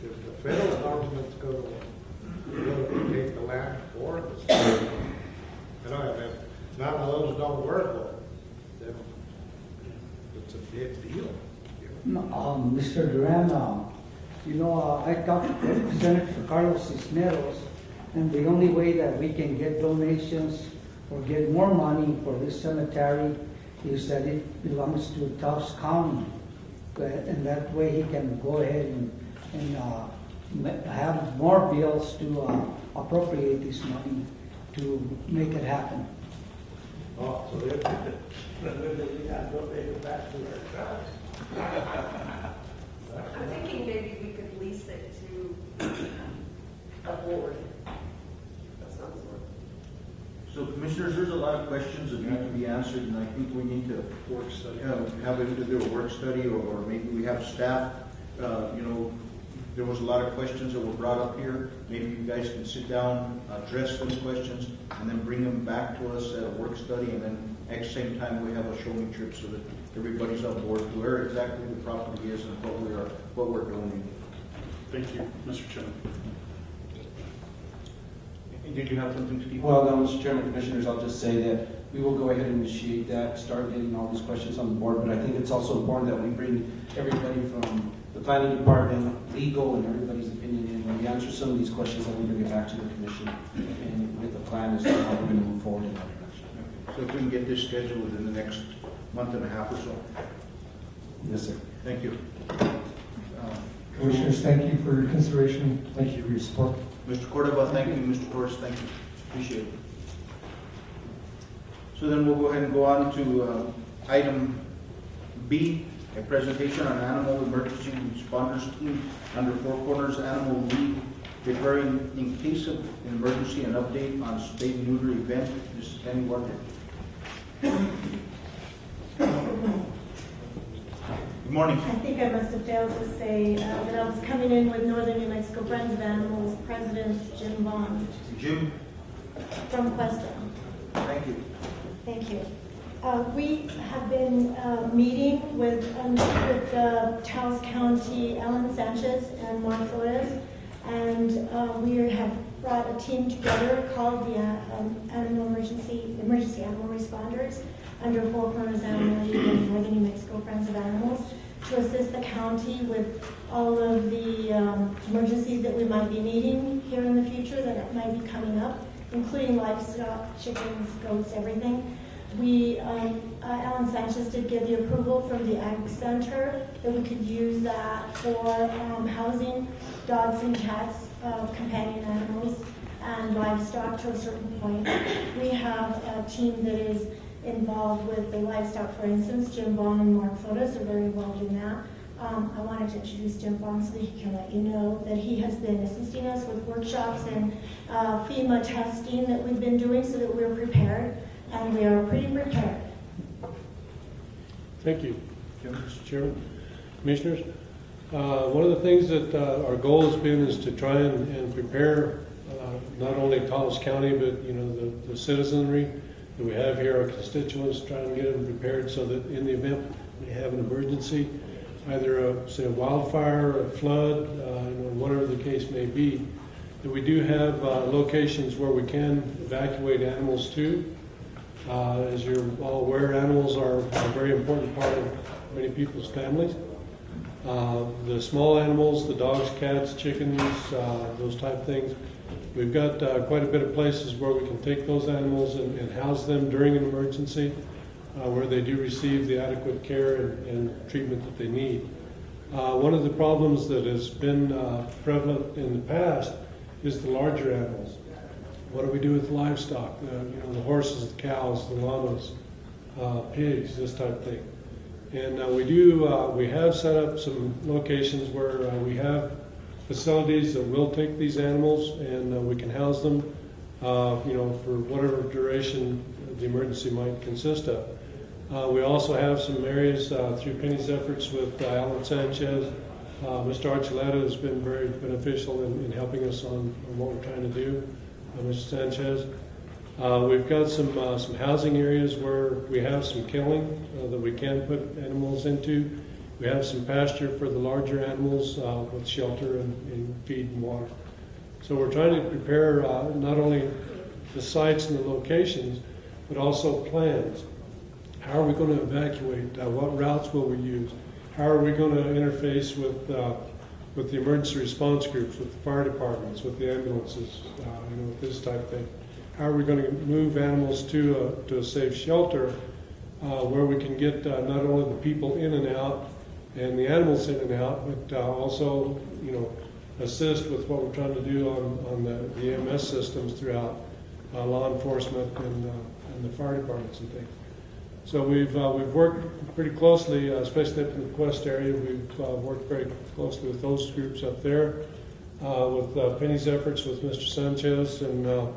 If the federal government's going to take the land for the state, and if none of those don't work, then it's a big deal. Mr. Duran, I talked to Senator Carlos Cisneros, and the only way that we can get donations or get more money for this cemetery is that it belongs to Taos County. And that way he can go ahead and have more bills to appropriate this money to make it happen. Oh, so they have to pay it back to our trust. I'm thinking maybe we could lease it to a board. That sounds good. So commissioners, there's a lot of questions that need to be answered, and I think we need to Work study. have either do a work study, or maybe we have staff. There was a lot of questions that were brought up here. Maybe you guys can sit down, address those questions, and then bring them back to us at a work study, and then at the same time we have a show me trip so that everybody's on board to where exactly the property is and what we're doing. Thank you, Mr. Chairman. Did you have something, Steve? Well, no, Mr. Chairman, Commissioners, I'll just say that we will go ahead and initiate that, start getting all these questions on the board, but I think it's also important that we bring everybody from the planning department, legal, and everybody's opinion in. When we answer some of these questions, then we bring it back to the commission and with a plan as to how we're going to move forward in that direction. So if we can get this scheduled within the next month and a half or so. Yes, sir. Thank you. Commissioners, thank you for your consideration. Thank you for your support. Mr. Cordova, thank you. Mr. Torres, thank you. Appreciate it. So then we'll go ahead and go on to item B, a presentation on animal emergency responders team under Four Corners Animal League, declaring in case of an emergency an update on spay and neuter event. This is Penny Walker. Good morning. I think I must have failed to say that I was coming in with Northern New Mexico Friends of Animals President Jim Bond Jim. from Cuesta. Thank you. Thank you. We have been meeting with Taos County, Alan Sanchez and Mark Flores, and we have brought a team together called the Emergency Animal Responders under Four Corners Animal League and Northern New Mexico Friends of Animals to assist the county with all of the emergencies that we might be needing here in the future that might be coming up, including livestock, chickens, goats, everything. Alan Sanchez did give the approval from the Ag Center that we could use that for housing dogs and cats, companion animals, and livestock to a certain point. We have a team that is involved with the livestock, for instance. Jim Bond and Mark Flores are very involved in that. I wanted to introduce Jim Bond so that he can let you know that he has been assisting us with workshops and FEMA testing that we've been doing so that we're prepared, and we are pretty prepared. Thank you, Mr. Chairman. Commissioners, one of the things that our goal has been is to try and prepare not only Taos County, but the citizenry that we have here, our constituents, trying to get them prepared so that in the event we have an emergency, either say a wildfire, a flood, whatever the case may be, that we do have locations where we can evacuate animals to. As you're all aware, animals are a very important part of many people's families. The small animals, the dogs, cats, chickens, those type of things. We've got quite a bit of places where we can take those animals and house them during an emergency, where they do receive the adequate care and treatment that they need. One of the problems that has been prevalent in the past is the larger animals. What do we do with livestock? The horses, the cows, the llamas, pigs, this type of thing. And we have set up some locations where we have facilities that will take these animals and we can house them, for whatever duration the emergency might consist of. We also have some areas through Penny's efforts with Alan Sanchez. Mr. Archuleta has been very beneficial in helping us on what we're trying to do. Mr. Sanchez. We've got some housing areas where we have some killing that we can put animals into. We have some pasture for the larger animals with shelter and feed and water. So we're trying to prepare not only the sites and the locations, but also plans. How are we going to evacuate? What routes will we use? How are we going to interface with the emergency response groups, with the fire departments, with the ambulances, this type of thing. how are we going to move animals to a safe shelter where we can get not only the people in and out and the animals in and out, but also, assist with what we're trying to do on the EMS systems throughout law enforcement and the fire departments and things. So we've worked pretty closely, especially up in the Quest area. We've worked very closely with those groups up there, with Penny's efforts with Mr. Sanchez and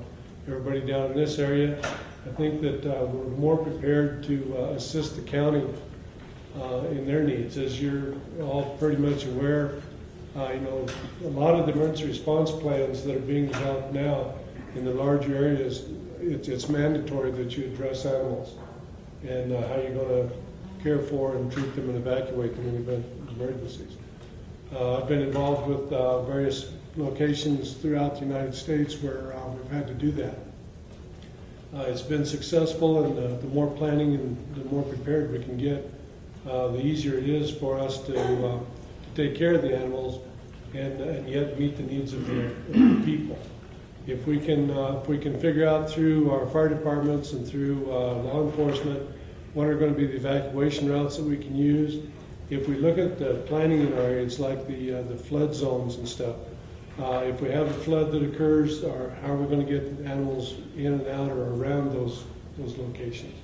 everybody down in this area. I think that we're more prepared to assist the county in their needs. As you're all pretty much aware, a lot of the emergency response plans that are being developed now in the larger areas, it's mandatory that you address animals and how you're going to care for and treat them and evacuate them in event of emergencies. I've been involved with various locations throughout the United States where we've had to do that. It's been successful, and the more planning and the more prepared we can get, the easier it is for us to take care of the animals and yet meet the needs of the people. If we can figure out through our fire departments and through law enforcement what are going to be the evacuation routes that we can use, if we look at the planning in our areas like the flood zones and stuff, if we have a flood that occurs, or how are we going to get animals in and out or around those locations?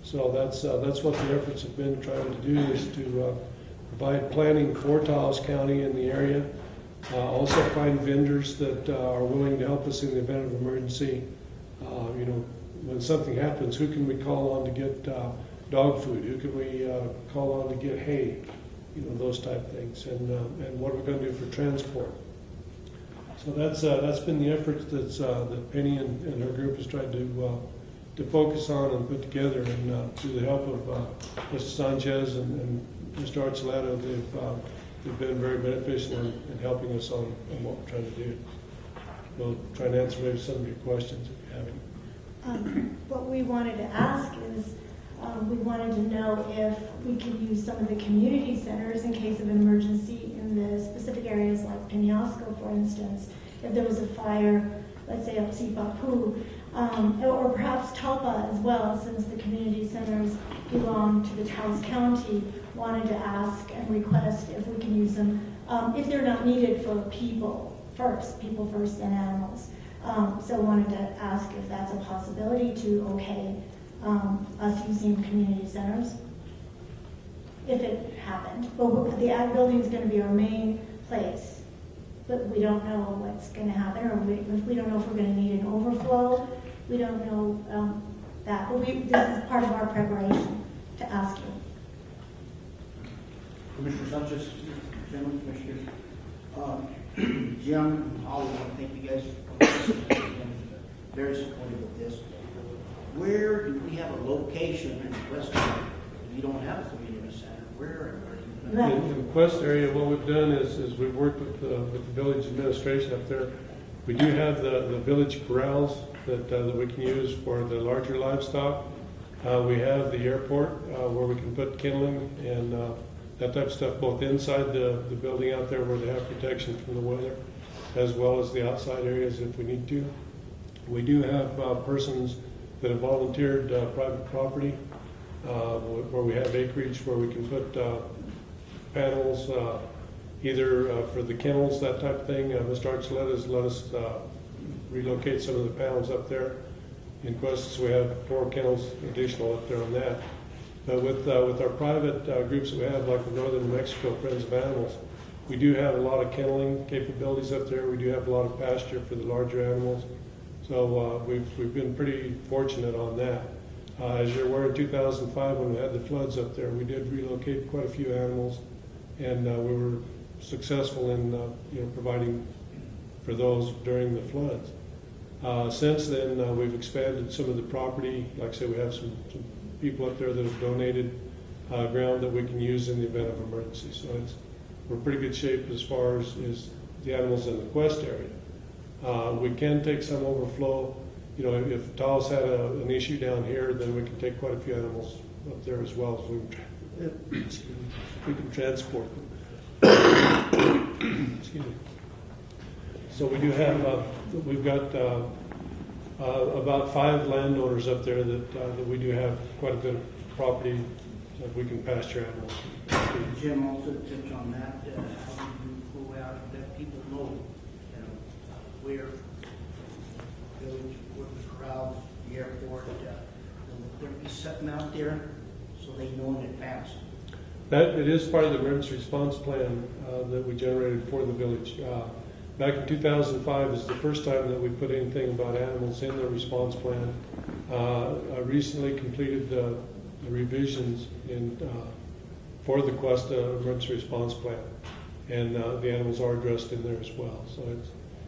So that's what the efforts have been trying to do, is to provide planning for Taos County in the area. Also find vendors that are willing to help us in the event of emergency. When something happens, who can we call on to get dog food? Who can we call on to get hay? Those type of things. And what are we going to do for transport? So that's been the effort that Penny and her group has tried to focus on and put together. And through the help of Mr. Sanchez and Mr. Archuleta, they've been very beneficial in helping us on what we're trying to do. We'll try to answer maybe some of your questions if you have any. What we wanted to ask is, we wanted to know if we could use some of the community centers in case of an emergency in the specific areas like Penasco, for instance, if there was a fire, let's say up Sipapu, or perhaps Talpa as well, since the community centers belong to the Taos County, wanted to ask and request if we can use them, if they're not needed for people first and animals. So wanted to ask if that's a possibility to okay us using community centers, if it happened. But the ag building is going to be our main place, but we don't know what's going to happen, or we don't know if we're going to need an overflow. We don't know that, but this is part of our preparation to ask you. Commissioner Sanchez, gentlemen, Commissioner. Jim, I want to thank you guys for very supportive of this. Where do we have a location in the West area? We don't have a community center. Where are you? In the Quest area, what we've done is we've worked with the village administration up there. We do have the village corrals that we can use for the larger livestock. We have the airport where we can put kindling and that type of stuff, both inside the building out there where they have protection from the weather, as well as the outside areas if we need to. We do have persons that have volunteered private property where we have acreage where we can put panels, either for the kennels, that type of thing. Mr. Archuleta has let us relocate some of the panels up there. In Quest, we have 4 kennels additional up there on that. But with our private groups that we have, like the Northern New Mexico Friends of Animals, we do have a lot of kenneling capabilities up there. We do have a lot of pasture for the larger animals. So we've been pretty fortunate on that. As you're aware, in 2005, when we had the floods up there, we did relocate quite a few animals, and we were successful in providing for those during the floods. Since then, we've expanded some of the property. Like I said, we have some people up there that have donated ground that we can use in the event of emergency. So we're in pretty good shape as far as the animals in the Quest area. We can take some overflow. If Taos had an issue down here, then we can take quite a few animals up there as well, so we can transport them. Excuse me. So we do have, we've got about 5 landowners up there that we do have quite a bit of property that we can pasture animals. Jim, also to touch on that, how do you go out and let people know, where village, where the crowds, the airport, will there be something out there so they know in advance? That it is part of the emergency response plan that we generated for the village. Back in 2005 is the first time that we put anything about animals in the response plan. I recently completed the revisions for the Cuesta emergency response plan, and the animals are addressed in there as well. So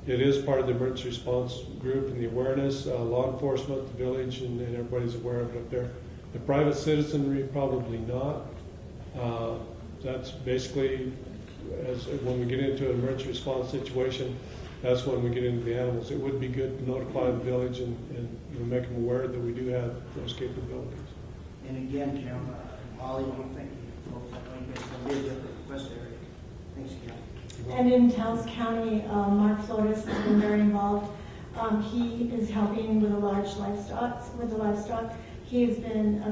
it is part of the emergency response group and the awareness, law enforcement, the village, and everybody's aware of it up there. The private citizenry, probably not. That's basically when we get into an emergency response situation, that's when we get into the animals. It would be good to notify the village and make them aware that we do have those capabilities. And again, Jim, Holly, I want to thank you folks. I know you guys have lived in the West area. Thanks again. And in Taos County, Mark Flores has been very involved. He is helping with the livestock. He has been,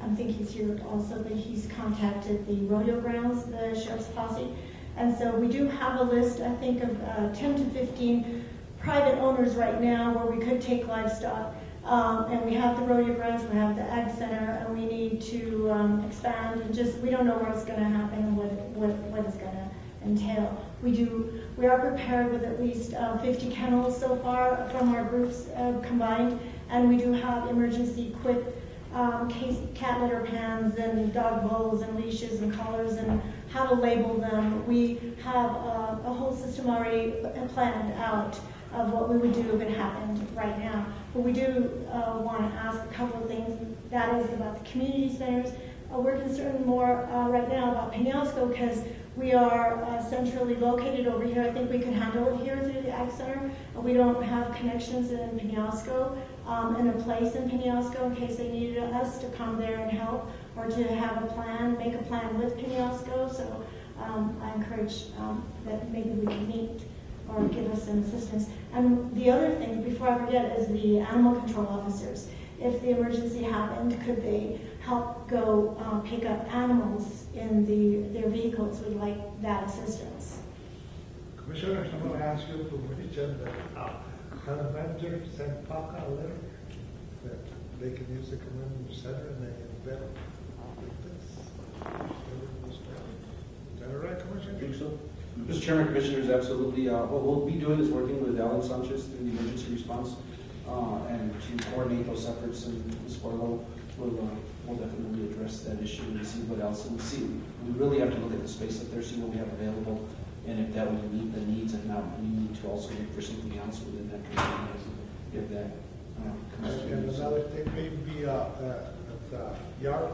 I think he's here also, but he's contacted the rodeo grounds, the sheriff's posse. And so we do have a list, I think, of 10 to 15 private owners right now where we could take livestock. And we have the rodeo grounds, we have the ag center, and we need to expand. And we don't know where it's going to happen and what it's going to entail. We are prepared with at least 50 kennels so far from our groups combined, and we do have emergency equipped cat litter pans and dog bowls and leashes and collars and how to label them. We have a whole system already planned out of what we would do if it happened right now. But we do want to ask a couple of things. That is about the community centers. We're concerned more right now about Penasco because we are centrally located over here. I think we could handle it here through the Ag Center. We don't have connections in Penasco and a place in Penasco in case they needed us to come there and help or to have a plan, make a plan with Penasco. So I encourage that maybe we can meet or give us some assistance. And the other thing, before I forget, is the animal control officers. If the emergency happened, could they help go pick up animals in their vehicles? We'd like that assistance. Commissioner, I'm going to ask you to mention that the manager sent PACA a letter that they can use the community center and they embed this. Is that all right, Commissioner? I think so. Mr. Chairman, Commissioners, absolutely. What we'll be doing is working with Alan Sanchez through the emergency response and to coordinate those efforts. And Ms. Barlow will definitely address that issue and see what else. And we really have to look at the space up there, see what we have available, and if that would meet the needs. If not, we need to also look for something else within that community. If that comes to And another thing may be at the yard,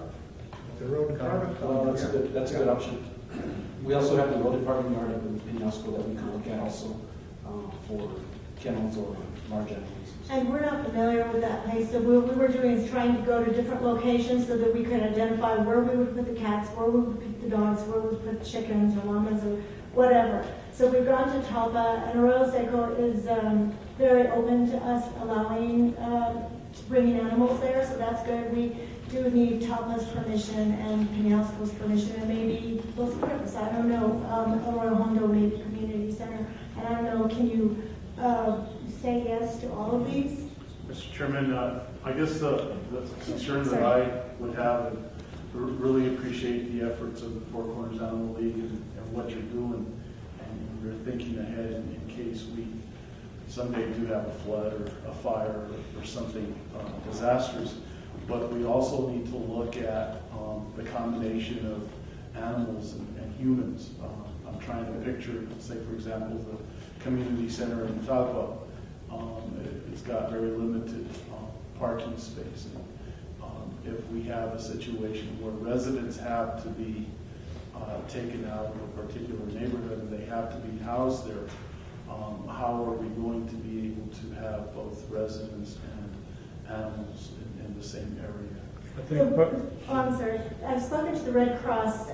at the road department. That's a good option. We also have the road department yard in Penasco that we can look at also for kennels or large animals. And we're not familiar with that place, so what we were doing is trying to go to different locations so that we could identify where we would put the cats, where we would put the dogs, where we would put the chickens or llamas or whatever. So we've gone to Talpa, and Arroyo Seco is very open to us allowing bringing animals there, so that's good. We do need Talpa's permission and Penasco's permission, and maybe Los Puertos, I don't know, Arroyo Hondo, maybe community center. And I don't know, can you say yes to all of these? Mr. Chairman, I guess the concern that I would have, and really appreciate the efforts of the Four Corners Animal League and what you're doing, and you're thinking ahead in case we someday do have a flood or a fire or something disastrous. But we also need to look at the combination of animals and humans. I'm trying to picture, say for example, the community center in Talpa. It's got very limited parking space. And if we have a situation where residents have to be taken out of a particular neighborhood and they have to be housed there, how are we going to be able to have both residents and animals in the same area? I'm sorry. I've spoken to the Red Cross,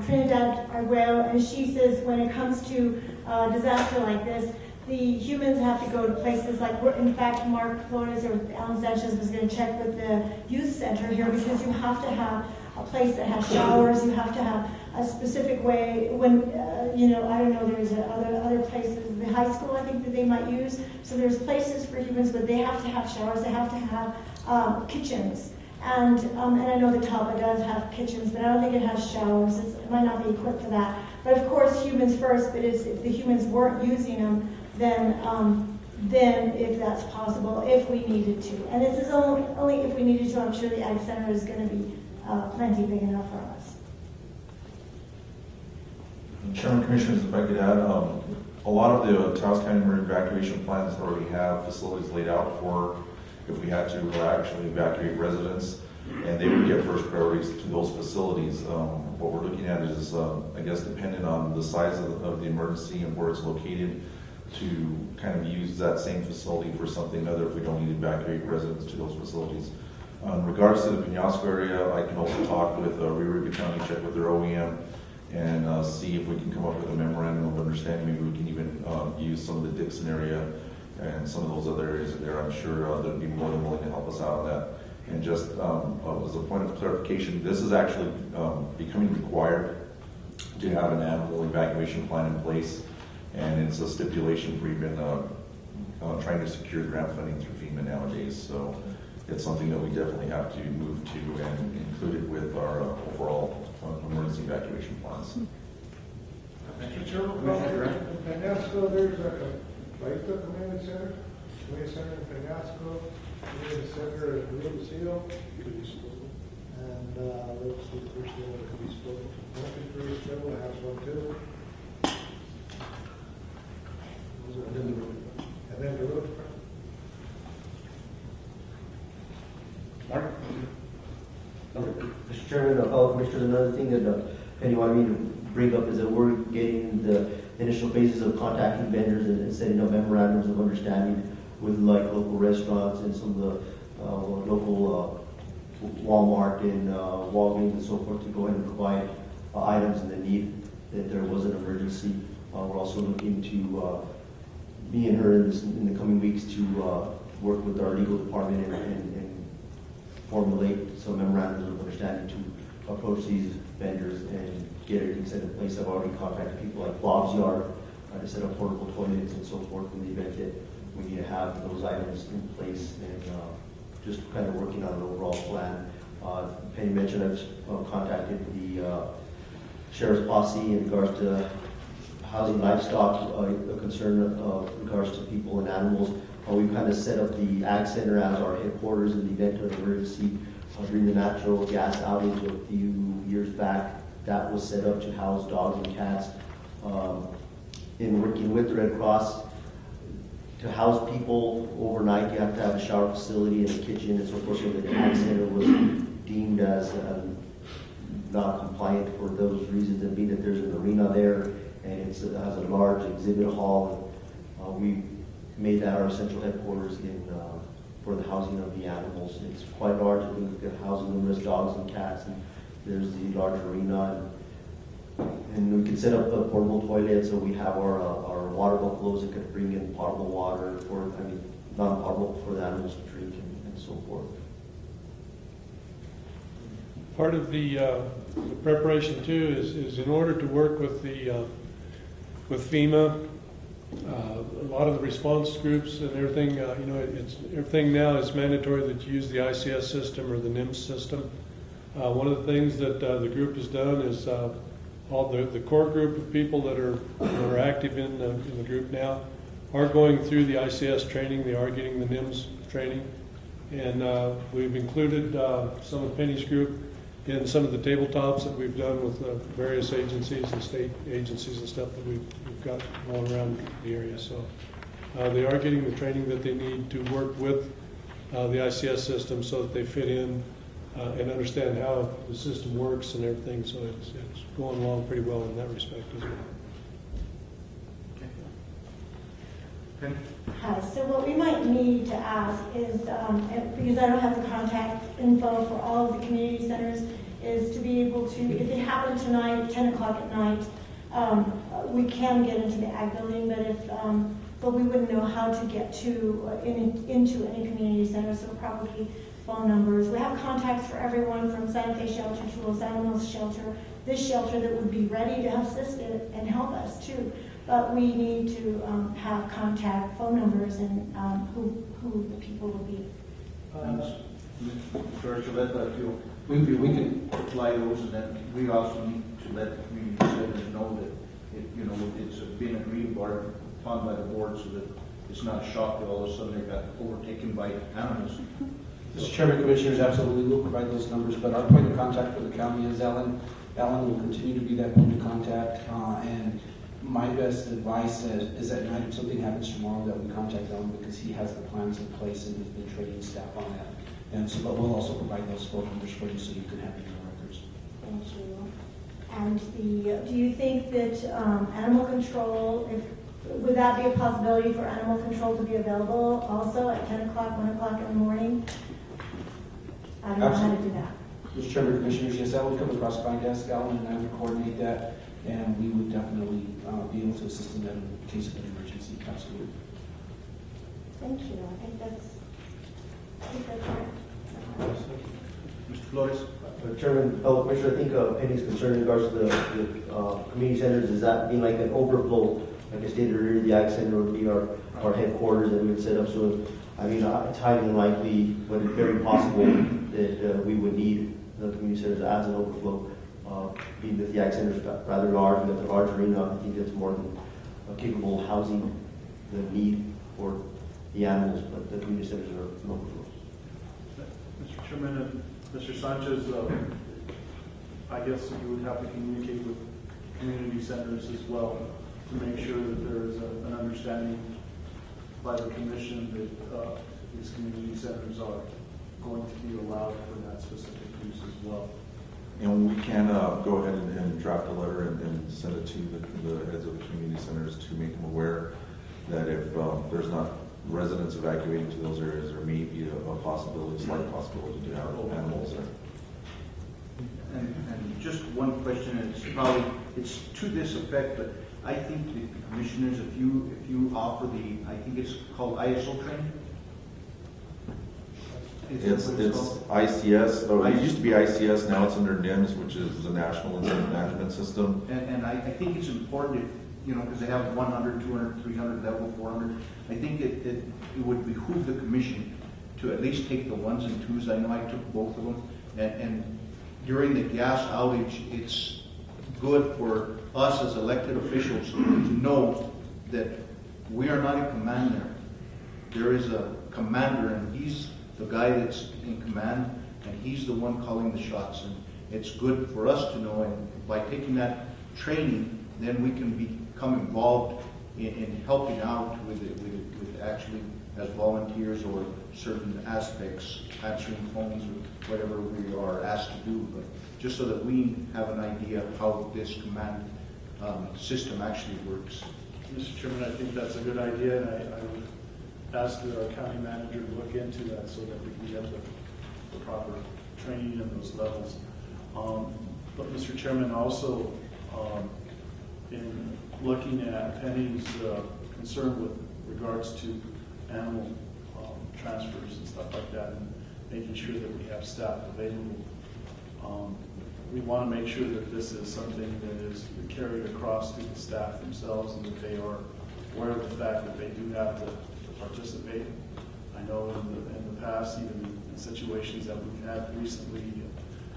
Trinidad Arguello, and she says when it comes to a disaster like this, the humans have to go to places like, in fact, Mark Flores or Alan Sanchez was going to check with the youth center here, because you have to have a place that has showers, you have to have a specific way when, I don't know, there's other places, the high school I think that they might use, so there's places for humans, but they have to have showers, they have to have kitchens. And I know the Taba does have kitchens, but I don't think it has showers. It might not be equipped for that. But of course, humans first. But if the humans weren't using them, then if that's possible, if we needed to. And this is only if we needed to. I'm sure the Ag Center is going to be plenty big enough for us. Chairman, Commissioners, if I could add, a lot of the Taos County evacuation plans already have facilities laid out for if we had to actually evacuate residents, and they would get first priorities to those facilities. What we're looking at is, I guess, dependent on the size of the emergency and where it's located, to kind of use that same facility for something other if we don't need to evacuate residents to those facilities. In regards to the Peñasco area, I can also talk with Rio Rico County, check with their OEM, and see if we can come up with a memorandum of understanding. Maybe we can even use some of the Dixon area and some of those other areas there. I'm sure they'd be more than willing to help us out on that. And just as a point of clarification, this is actually becoming required to have an animal evacuation plan in place, and it's a stipulation for even trying to secure grant funding through FEMA nowadays. So it's something that we definitely have to move to and include it with our overall emergency evacuation plans. Mr. Chairman, in Peñasco, there's a Baita Community Center, Community Center in Peñasco, Community Center in Rio Seal, and let's see, the first one that could be spoken. Rio Seal has one too. And then the roof. Mark? Mr. Chairman, Commissioners, another thing that Penny wanted me to bring up is that we're getting the initial phases of contacting vendors and setting up memorandums of understanding with like local restaurants and some of the local Walmart and Walgreens and so forth to go ahead and provide items in the need that there was an emergency. We're also looking to, me and her in the coming weeks, to work with our legal department and formulate some memorandums of understanding to approach these vendors and get everything set in place. I've already contacted people like Bob's Yard to set up portable toilets and so forth in the event that we need to have those items in place, and just kind of working on an overall plan. Penny mentioned I've contacted the Sheriff's Posse in regards to housing livestock, a concern of regards to people and animals. We've kind of set up the Ag Center as our headquarters in the event of emergency. During the natural gas outage a few years back, that was set up to house dogs and cats. In working with the Red Cross, to house people overnight, you have to have a shower facility and a kitchen and so forth. So the Ag Center was deemed as not compliant for those reasons, and being that there's an arena there and it has a large exhibit hall. We made that our central headquarters for the housing of the animals. It's quite large. I think we could house numerous dogs and cats, and there's the large arena, and we can set up a portable toilet, so we have our water buffaloes that could bring in potable water non-potable for the animals to drink and so forth. Part of the preparation too is in order to work with with FEMA. A lot of the response groups and everything, everything now is mandatory that you use the ICS system or the NIMS system. One of the things that the group has done is all the core group of people that are active in the group now are going through the ICS training. They are getting the NIMS training, and we've included some of Penny's group in some of the tabletops that we've done with various agencies and state agencies and stuff that we've got all around the area. So they are getting the training that they need to work with the ICS system so that they fit in and understand how the system works and everything. So it's going along pretty well in that respect as well. Hi. So what we might need to ask is, because I don't have the contact info for all of the community centers, is to be able to, if it happened tonight, 10 o'clock at night, we can get into the ag building, but if but we wouldn't know how to get to into any community center, so probably phone numbers. We have contacts for everyone from Santa Fe Shelter to Los Alamos Shelter, this shelter that would be ready to assist it and help us too. But we need to have contact phone numbers and who the people will be. First, to let that feel, we can apply those, and then we also need to let the community centers know that it's been agreed upon by the board, so that it's not a shock that all of a sudden they got overtaken by animals. Mr. Chairman, Commissioners, absolutely, we'll provide those numbers, but our point of contact for the county is Ellen. Ellen will continue to be that point of contact, and my best advice is that night, if something happens tomorrow, that we contact Ellen, because he has the plans in place and has been training staff on that. And so, but we'll also provide those phone numbers for you so you can have it in your records. Thank you. And do you think that animal control, would that be a possibility for animal control to be available also at 10 o'clock, 1 o'clock in the morning? I don't know how to do that. Mr. Chairman, Commissioners, yes, that would come across my desk. Ellen and I would coordinate that, and we would definitely be able to assist in that in case of an emergency. Absolutely. Thank you. I think that's right. Mr. Flores? Chairman, Commissioner, I think Penny's concern in regards to the community centers is that being like an overflow, like I stated earlier, the Ag Center would be our headquarters that we would set up. So, I mean, it's highly unlikely, but it's very possible that we would need the community centers as an overflow. Being that the Ag Center is rather large, and it's a large arena, I think it's more than capable of housing the need for the animals, but the community centers are an overflow. Mr. Chairman, Mr. Sanchez, I guess you would have to communicate with community centers as well to make sure that there is an understanding by the commission that these community centers are going to be allowed for that specific use as well. And we can go ahead and draft a letter and send it to the heads of the community centers to make them aware that if there's not residents evacuating to those areas, there may be a possibility, slight possibility to have animals there. And just one question, and it's to this effect, but I think the commissioners, if you offer I think it's called ISO training. It's ICS. Oh, it used to be ICS. Now it's under NIMS, which is the National Incident Management System. And I think it's important, because they have 100, 200, 300, level 400. I think it would behoove the commission to at least take the ones and twos. I know I took both of them. And during the gas outage, it's good for us as elected officials to know that we are not in command there. There is a commander, and he's the guy that's in command, and he's the one calling the shots. And it's good for us to know, and by taking that training, then we can become involved in helping out with actually as volunteers or certain aspects, answering phones or whatever we are asked to do, but just so that we have an idea of how this command system actually works. Mr. Chairman, I think that's a good idea, and I would ask our county manager to look into that so that we can get the proper training in those levels. But Mr. Chairman, also in looking at Penny's concern with regards to animal transfers and stuff like that, and making sure that we have staff available, we want to make sure that this is something that is carried across to the staff themselves, and that they are aware of the fact that they do have to participate. I know in the past, even in situations that we've had recently,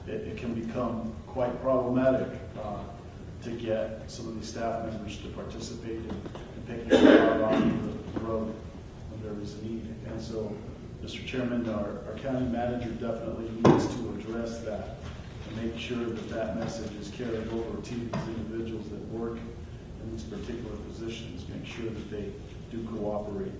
it can become quite problematic to get some of these staff members to participate in picking up on the road when there is a need. And so, Mr. Chairman, our county manager definitely needs to address that and make sure that that message is carried over to these individuals that work in these particular positions, make sure that they do cooperate.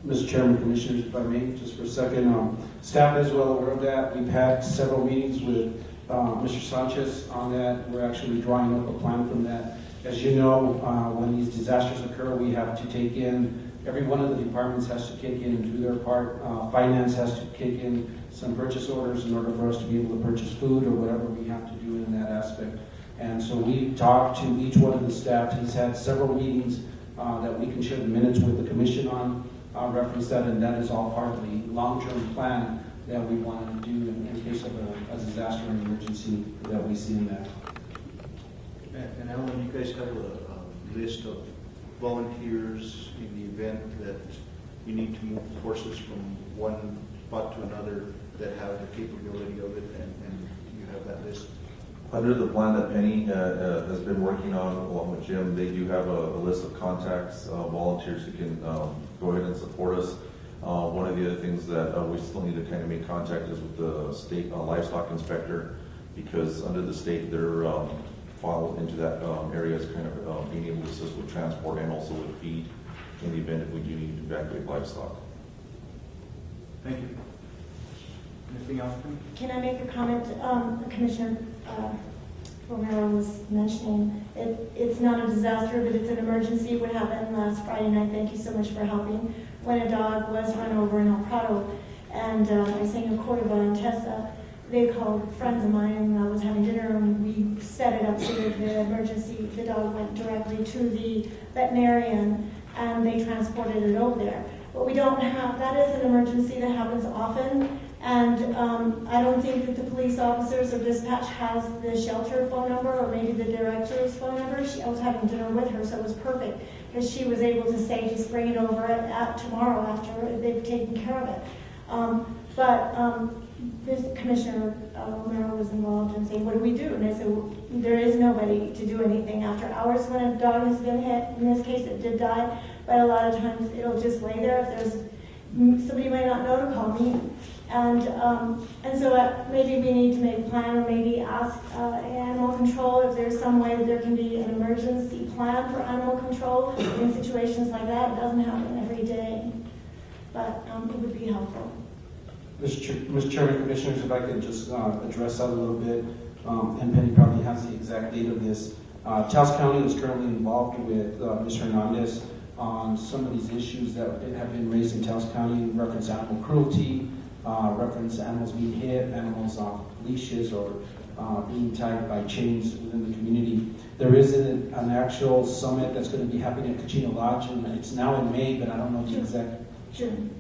Mr. Chairman, Commissioners, if I may, just for a second, staff is well aware of that. We've had several meetings with Mr. Sanchez on that. We're actually drawing up a plan from that. As you know, when these disasters occur, we have to take in, every one of the departments has to kick in and do their part. Finance has to kick in some purchase orders in order for us to be able to purchase food or whatever we have to do in that aspect. And so we talked to each one of the staff. He's had several meetings that we can share the minutes with the commission on, reference that, and that is all part of the long-term plan that we want to do in case of a disaster or emergency that we see in that. And Alan, you guys have a list of volunteers in the event that you need to move forces from one spot to another that have the capability of it, and you have that list? Under the plan that Penny has been working on along with Jim, they do have a list of contacts, volunteers who can go ahead and support us. One of the other things that we still need to kind of make contact is with the state livestock inspector, because under the state, their file into that area is kind of being able to assist with transport and also with feed in the event if we do need to evacuate livestock. Thank you. Anything else? Can I make a comment? Commissioner Romero was mentioning it's not a disaster, but it's an emergency. What happened last Friday night, thank you so much for helping, when a dog was run over in El Prado, and I sang in Cordova and Tessa. They called friends of mine, and I was having dinner, and we set it up so that the emergency, the dog went directly to the veterinarian, and they transported it over there. But we don't have, that is an emergency that happens often, and I don't think that the police officers or dispatch has the shelter phone number or maybe the director's phone number. I was having dinner with her, so it was perfect, because she was able to say, just bring it over at tomorrow after they've taken care of it. This Commissioner Romero was involved in saying, what do we do? And I said, well, there is nobody to do anything after hours when a dog has been hit. In this case, it did die, but a lot of times it'll just lay there. If there's somebody might not know to call me, and so maybe we need to make a plan, or maybe ask animal control if there's some way that there can be an emergency plan for animal control in situations like that. It doesn't happen every day, but it would be helpful. Mr. Chairman, Commissioners, if I could just address that a little bit, and Penny probably has the exact date of this. Taos County is currently involved with Ms. Hernandez on some of these issues that have been raised in Taos County, reference animal cruelty, reference animals being hit, animals off leashes, or being tied by chains within the community. There is an actual summit that's going to be happening at Kachina Lodge, and it's now in May, but I don't know the exact... June?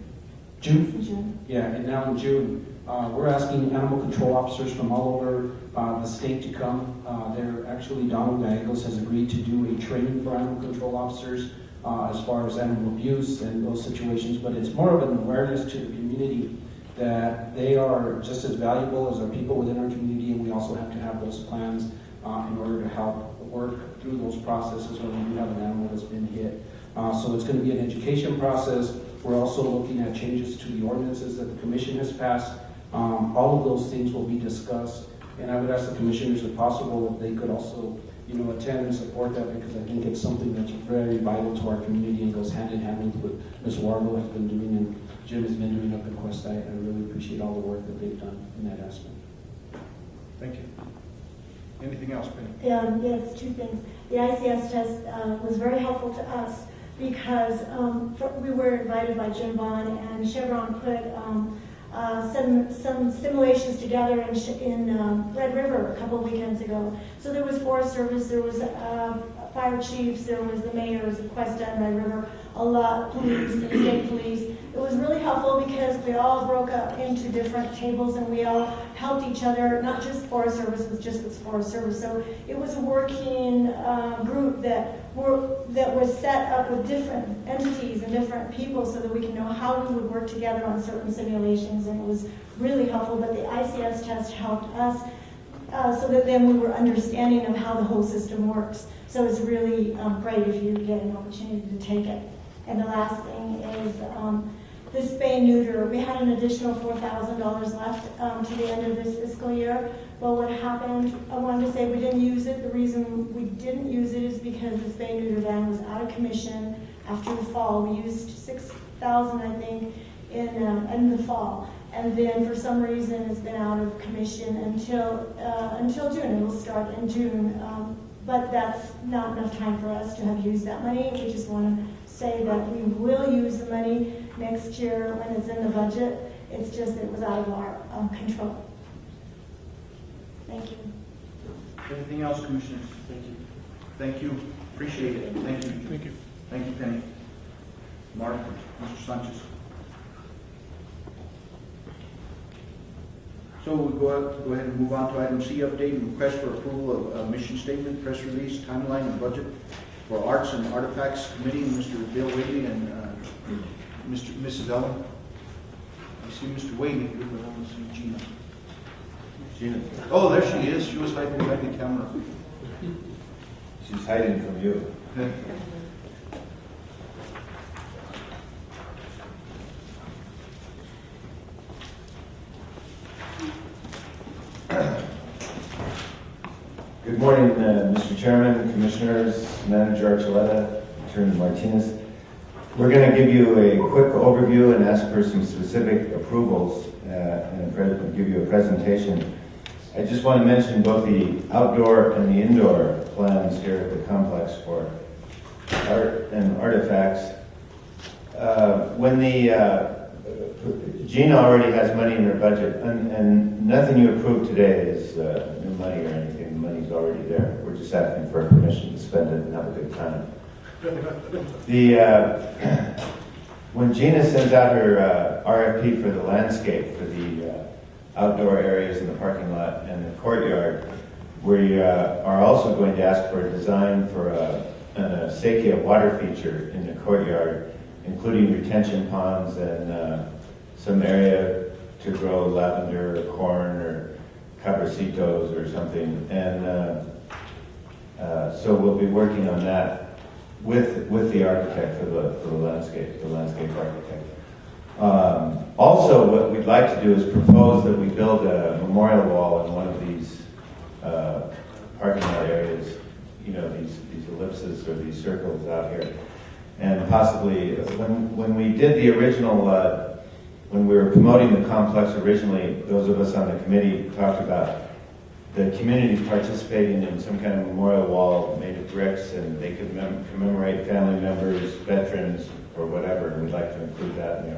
Yeah, and now in June. We're asking animal control officers from all over the state to come. Donald Gallegos has agreed to do a training for animal control officers as far as animal abuse and those situations, but it's more of an awareness to the community that they are just as valuable as our people within our community, and we also have to have those plans in order to help work through those processes when we do have an animal that's been hit. So it's going to be an education process. We're also looking at changes to the ordinances that the Commission has passed. All of those things will be discussed, and I would ask the Commissioners, if possible, if they could also attend and support that, because I think it's something that's very vital to our community and goes hand in hand with what Ms. Wargo has been doing and Jim has been doing up in Quest. I really appreciate all the work that they've done in that aspect. Thank you. Anything else, Penny? Yes, two things. The ICS test was very helpful to us because we were invited by Jim Vaughn, and Chevron put some simulations together in Red River a couple of weekends ago. So there was Forest Service, there was fire chiefs, there was the mayors of Cuesta and Red River, a lot of police and state police. It was really helpful because we all broke up into different tables and we all helped each other, not just Forest Service, it was just with Forest Service. So it was a working group that was set up with different entities and different people so that we can know how we would work together on certain simulations, and it was really helpful. But the ICS test helped us so that then we were understanding of how the whole system works. So it's really great if you get an opportunity to take it. And the last thing is the spay-neuter. We had an additional $4,000 left to the end of this fiscal year. But what happened, I wanted to say we didn't use it. The reason we didn't use it is because the spay-neuter van was out of commission after the fall. We used $6,000, I think, in the fall. And then for some reason it's been out of commission until June. It will start in June. But that's not enough time for us to have used that money. We just want to say that we will use the money next year when it's in the budget. It's just that it was out of our control. Thank you. Anything else, Commissioners? Thank you. Thank you. Appreciate it. Thank you. Thank you. Thank you, Penny. Mark, Mr. Sanchez. So we'll go ahead and move on to item C, update and request for approval of a mission statement, press release, timeline, and budget for Arts and Artifacts Committee, Mr. Bill Whaley and Mrs. Ellen. I see Mr. Whaley here, but I don't see Gina. Gina. Oh, there she is. She was hiding behind the camera. She's hiding from you. Good morning, Mr. Chairman, Commissioners, Manager Archuleta, Attorney Martinez. We're going to give you a quick overview and ask for some specific approvals and give you a presentation. I just want to mention both the outdoor and the indoor plans here at the complex for art and artifacts. Gina already has money in her budget, and nothing you approve today is new money or anything. The money's already there. We're just asking for permission to spend it and have a good time. When Gina sends out her RFP for the landscape for the outdoor areas in the parking lot and the courtyard, we are also going to ask for a design for an acequia water feature in the courtyard, including retention ponds and some area to grow lavender or corn or cabrecitos or something. And so we'll be working on that with the architect for the landscape architect. Also, what we'd like to do is propose that we build a memorial wall in one of these parking lot areas, you know, these ellipses or these circles out here. And possibly, when we did the original, when we were promoting the complex originally, those of us on the committee talked about the community participating in some kind of memorial wall made of bricks, and they could commemorate family members, veterans, or whatever. And we'd like to include that in the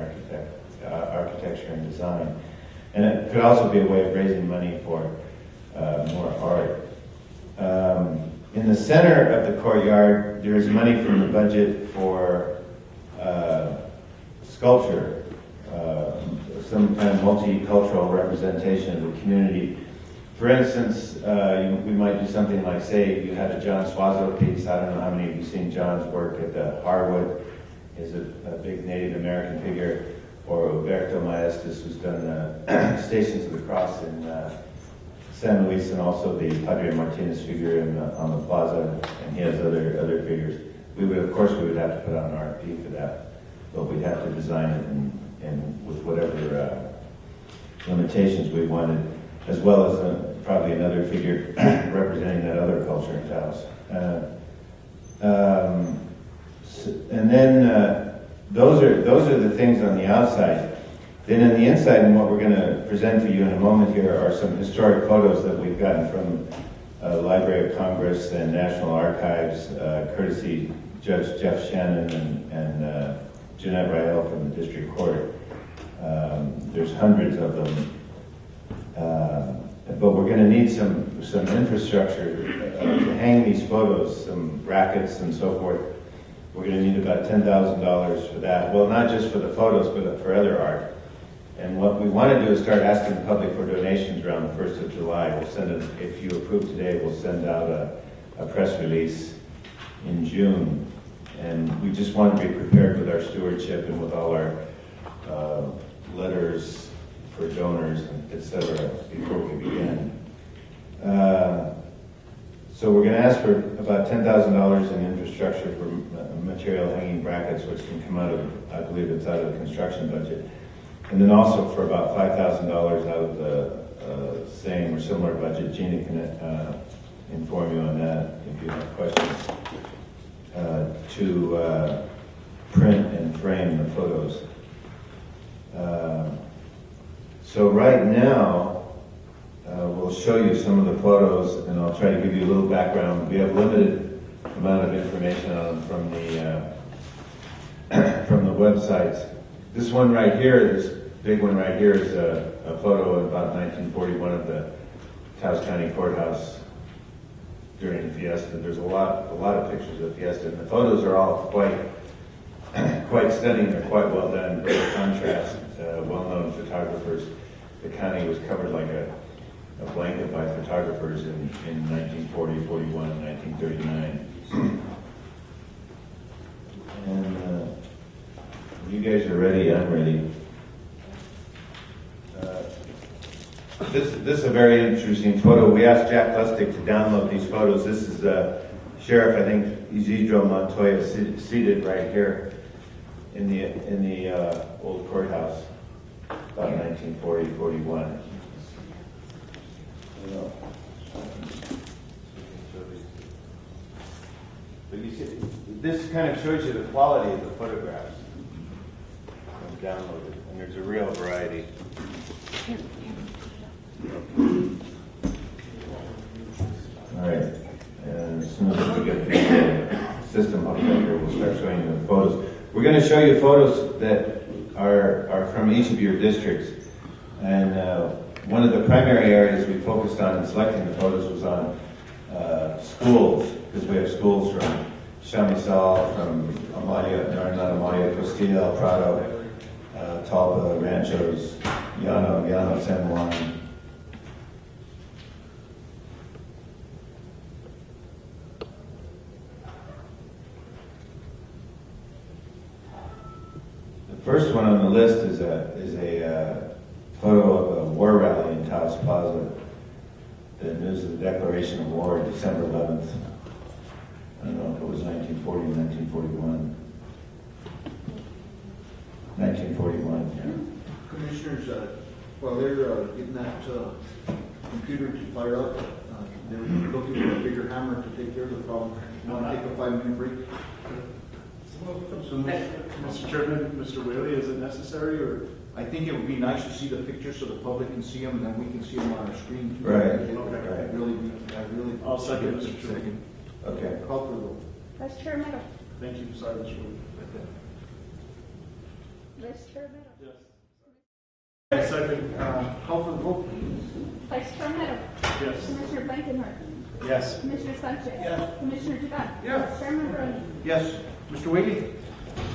architecture and design. And it could also be a way of raising money for more art. In the center of the courtyard, there is money from the budget for sculpture, some kind of multicultural representation of the community. For instance, we might do something like, say, you had a John Suazo piece. I don't know how many of you have seen John's work at the Harwood. He's a big Native American figure. Or Roberto Maestas, who's done Stations of the Cross in San Luis, and also the Padre Martinez figure on the plaza, and he has other figures. We would have to put out an RFP for that, but we'd have to design it and with whatever limitations we wanted, as well as probably another figure representing that other culture in Taos. And then those are the things on the outside. Then on the inside, and what we're going to present to you in a moment here, are some historic photos that we've gotten from Library of Congress and National Archives, courtesy Judge Jeff Shannon and Jeanette Rael from the District Court. There's hundreds of them. But we're going to need some infrastructure to hang these photos, some brackets and so forth. We're going to need about $10,000 for that. Well, not just for the photos, but for other art. And what we want to do is start asking the public for donations around the 1st of July. If you approve today, we'll send out a press release in June. And we just want to be prepared with our stewardship and with all our letters for donors, etc., before we begin. So we're going to ask for about $10,000 in infrastructure for material hanging brackets, which can come out of, I believe it's out of the construction budget. And then also for about $5,000 out of the same or similar budget. Gina can inform you on that if you have questions, to print and frame the photos. So right now, we'll show you some of the photos, and I'll try to give you a little background. We have limited amount of information on them from the websites. This one right here, this big one right here, is a photo of about 1941 of the Taos County Courthouse during the fiesta. There's a lot of pictures of the fiesta, and the photos are all quite stunning. They're quite well done. Great contrast. Well-known photographers. The county was covered like a blanket by photographers in 1940, 41, 1939. And you guys are ready. I'm ready. This is a very interesting photo. We asked Jack Lustig to download these photos. This is Sheriff, I think, Isidro Montoya seated right here in the old courthouse, about 1940, 41. But you see, this kind of shows you the quality of the photographs downloaded, and there's a real variety. All right, and as soon as we get the system hooked up here, we'll start showing you the photos. We're going to show you photos that are from each of your districts, and one of the primary areas we focused on in selecting the photos was on schools, because we have schools from Chamisal, from Costilla, El Prado, Talba, Ranchos, Llano, San Juan. The first one on the list is a photo of a war rally in Taos Plaza. The news of the declaration of war, December 11th. I don't know if it was 1940 or 1941. 1941, yeah. Commissioners, while they're getting that computer to fire up, they're looking for a bigger hammer to take care of the problem. You want to take a 5-minute break? Mr. Chairman, Mr. Whaley, is it necessary, or? I think it would be nice to see the pictures so the public can see them, and then we can see them on our screen too. Right. I'll second, Mr. Chairman. Okay. Call for the vote. Vice Chair Meadow. Thank you, sorry, Mr. Whaley. Vice Chair Meadow. Yes. Second. Call for the vote, please. Vice Chair Meadow. Yes. Commissioner Blankenhart. Yes. Commissioner Sanchez. Yes. Commissioner Dugan. Yes. Chairman Bruni. Yes. Mr. Whaley?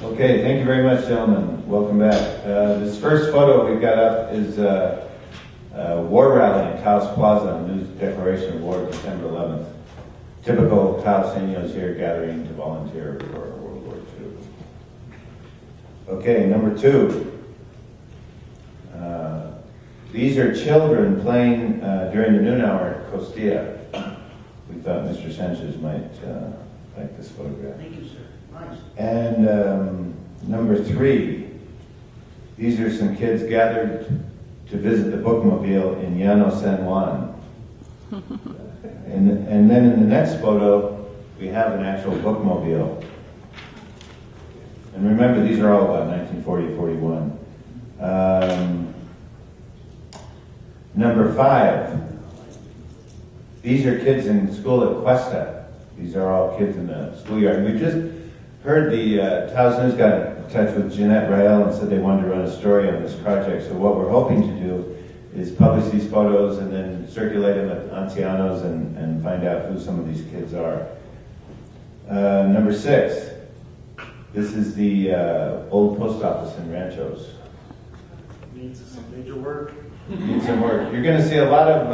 Okay, thank you very much, gentlemen. Welcome back. This first photo we've got up is a war rally in Taos Plaza on News Declaration of War, December 11th. Typical Taoseños here gathering to volunteer for World War II. Okay, number 2. These are children playing during the noon hour at Costilla. We thought Mr. Sanchez might like this photograph. Thank you, sir. Nice. And number 3, these are some kids gathered to visit the bookmobile in Llano, San Juan. And then in the next photo, we have an actual bookmobile. And remember, these are all about 1940, 41. Number 5, these are kids in school at Cuesta. These are all kids in the schoolyard. We've just heard the Taos News got in touch with Jeanette Rael and said they wanted to run a story on this project. So what we're hoping to do is publish these photos and then circulate them at Ancianos and find out who some of these kids are. Number 6, this is the old post office in Ranchos. Needs some major work. Needs some work. You're going to see a lot of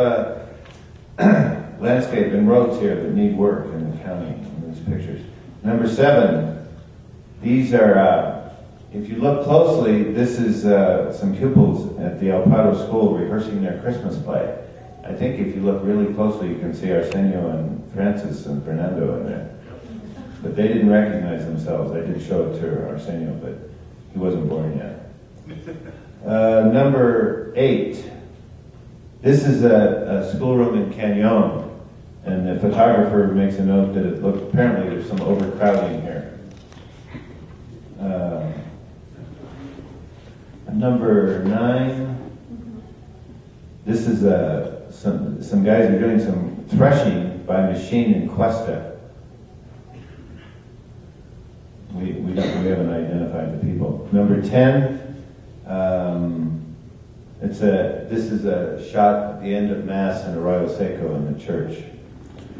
landscape and roads here that need work in the county in these pictures. Number 7, these are, if you look closely, this is some pupils at the El Prado School rehearsing their Christmas play. I think if you look really closely, you can see Arsenio and Francis and Fernando in there. But they didn't recognize themselves. I did show it to Arsenio, but he wasn't born yet. Number 8, this is a schoolroom in Cañon, and the photographer makes a note that apparently there's some overcrowding here. Number 9, this is some guys are doing some threshing by machine in Cuesta. We haven't identified the people. Number 10, this is a shot at the end of Mass in Arroyo Seco in the church.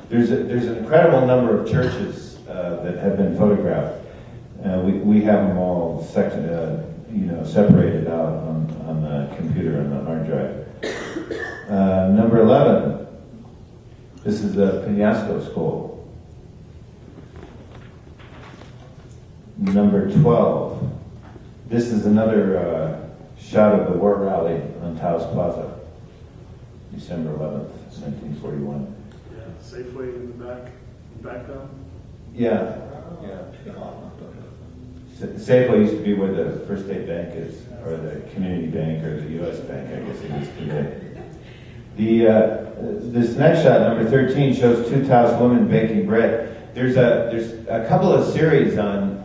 There's an incredible number of churches that have been photographed. We have them all separated out on the computer on the hard drive. Number 11. This is the Penasco School. Number 12. This is another shot of the war rally on Taos Plaza, December 11th, 1941. Yeah, Safeway in the background. Yeah. Safeway used to be where the First State Bank is, or the Community Bank, or the U.S. Bank, I guess it is today. This next shot, number 13, shows two Taos women baking bread. There's a couple of series on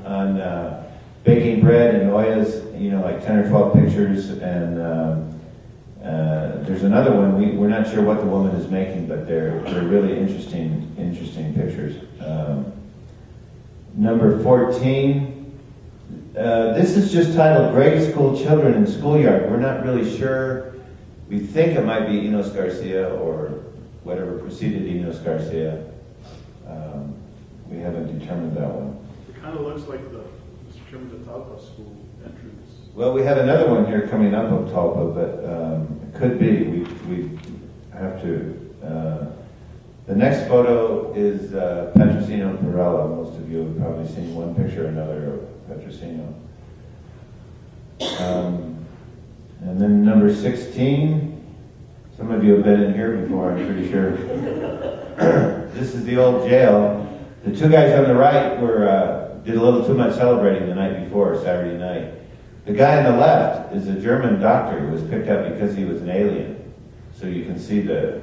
baking bread and Oyas, like 10 or 12 pictures, and there's another one. We're not sure what the woman is making, but they're really interesting pictures. Number 14. This is just titled Grade School Children in Schoolyard. We're not really sure. We think it might be Enos Garcia or whatever preceded Enos Garcia. We haven't determined that one. It kind of looks like the Mr. Chairman, the Talpa School entrance. Well, we have another one here coming up of Talpa, but it could be. We have to. The next photo is Patrocino Perella. Most of you have probably seen one picture or another of Patrocino. And then number 16. Some of you have been in here before, I'm pretty sure. This is the old jail. The two guys on the right did a little too much celebrating the night before, Saturday night. The guy on the left is a German doctor who was picked up because he was an alien. So you can see the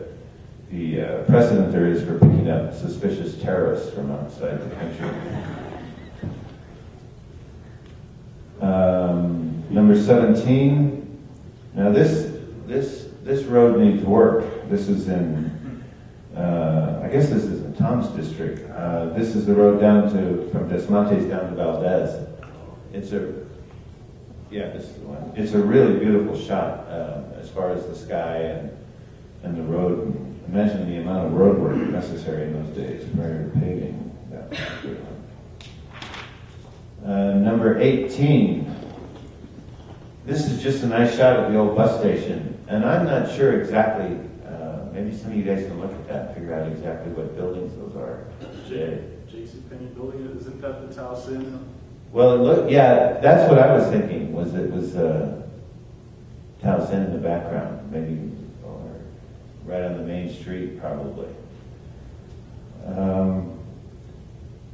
precedent there is for picking up suspicious terrorists from outside the country. Number 17. Now this road needs work. This is in, I guess this is in Tom's district. This is the road from Desmontes down to Valdez. This is the one. It's a really beautiful shot as far as the sky and the road. Imagine the amount of road work necessary in those days prior to paving. Number 18. This is just a nice shot of the old bus station. And I'm not sure exactly, maybe some of you guys can look at that and figure out exactly what buildings those are. J.C. Penney building, isn't that the Taos Inn? Well, that's what I was thinking, was Taos Inn in the background, maybe, or right on the main street, probably.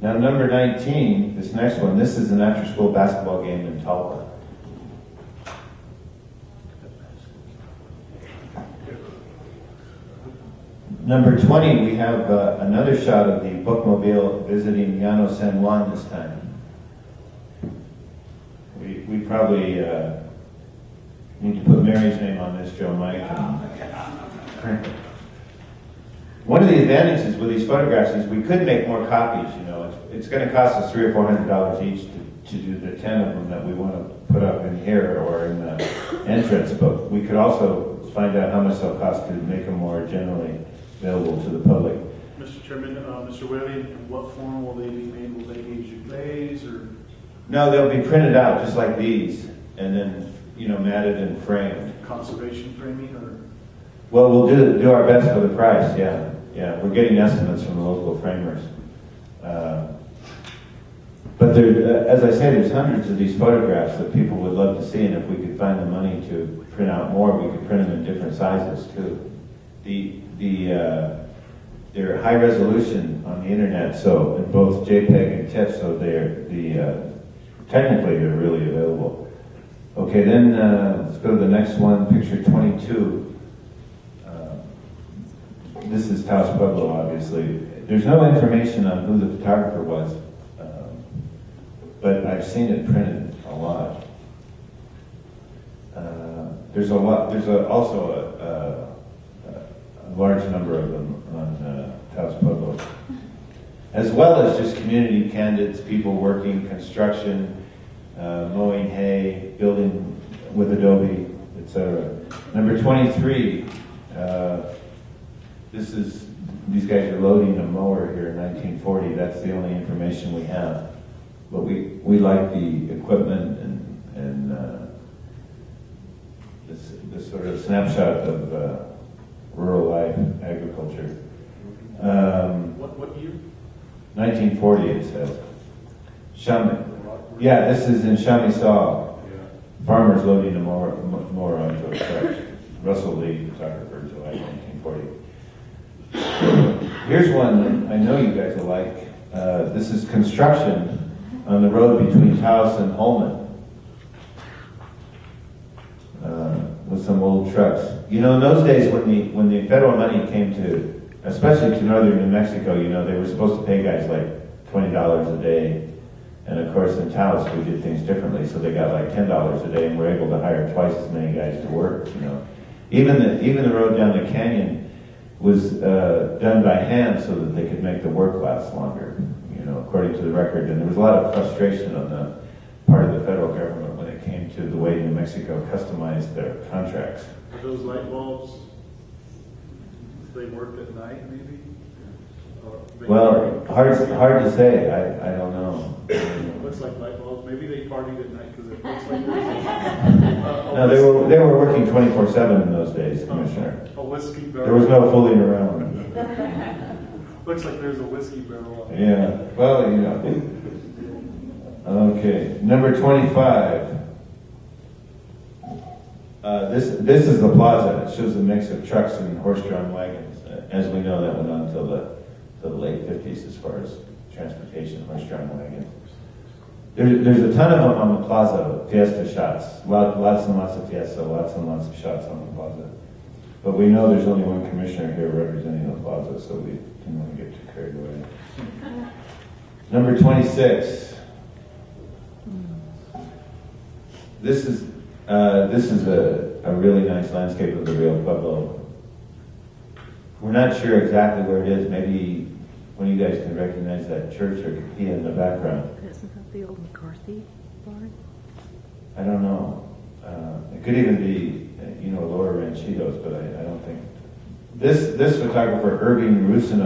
Now, number 19, this next one, this is an after-school basketball game in Talpa. Number 20, we have another shot of the bookmobile visiting Llano San Juan this time. We probably need to put Mary's name on this, Joe Mike. One of the advantages with these photographs is we could make more copies. It's going to cost us $300 or $400 each to do the 10 of them that we want to put up in here or in the entrance. But we could also find out how much they'll cost to make them more generally available to the public. Mr. Chairman, Mr. Whaley, in what form will they be made? Will they be jouplés or? No, they'll be printed out just like these, and then matted and framed. Conservation framing, or? Well, we'll do our best for the price. Yeah. We're getting estimates from the local framers. But there, as I say, there's hundreds of these photographs that people would love to see, and if we could find the money to print out more, we could print them in different sizes too. They're high resolution on the internet, so in both JPEG and TIFF, so technically they're really available. Okay, then let's go to the next one, picture 22. This is Taos Pueblo, obviously. There's no information on who the photographer was, but I've seen it printed a lot. There's also a large number of them on Taos Pueblo, as well as just community candidates, people working construction, mowing hay, building with Adobe, etc. Number 23. This is these guys are loading a mower here in 1940. That's the only information we have. But we like the equipment and this sort of snapshot of rural life, agriculture. What year? 1940 it says. Yeah, this is in Chamisaw. Farmers loading a mower onto a truck. Russell Lee, photographer, July 1940. Here's one I know you guys will like. This is construction on the road between Taos and Holman. With some old trucks. You know, in those days when the federal money came to, especially to northern New Mexico, you know, they were supposed to pay guys like $20 a day. And of course in Taos we did things differently, so they got like $10 a day and were able to hire twice as many guys to work, you know. Even the road down the canyon was done by hand so that they could make the work last longer, you know, according to the record. And there was a lot of frustration on the part of the federal government when it came to the way New Mexico customized their contracts. Are those light bulbs, they worked at night maybe? Well, hard to say. I don't know. It looks like light bulbs. Maybe they partied at night because it looks like No, they were working 24/7 in those days, Commissioner. a whiskey barrel. There was no fooling around. Looks like there's a whiskey barrel. Yeah. Well, you know. Okay, number 25. This is the plaza. It shows a mix of trucks and horse-drawn wagons. As we know, that went on until the late 50s as far as transportation, horse-drawn wagons. There's a ton of them on the plaza, Fiesta shots. Lots and lots of Fiesta, lots and lots of shots on the plaza. But we know there's only one commissioner here representing the plaza, so we didn't want to get too carried away. Number 26. This is a really nice landscape of the Rio Pueblo. We're not sure exactly where it is. Maybe one of you guys can recognize that church or capilla in the background. Isn't that the old McCarthy barn? I don't know. It could even be, Lower Ranchitos, but I don't think. This photographer, Irving Rousseau,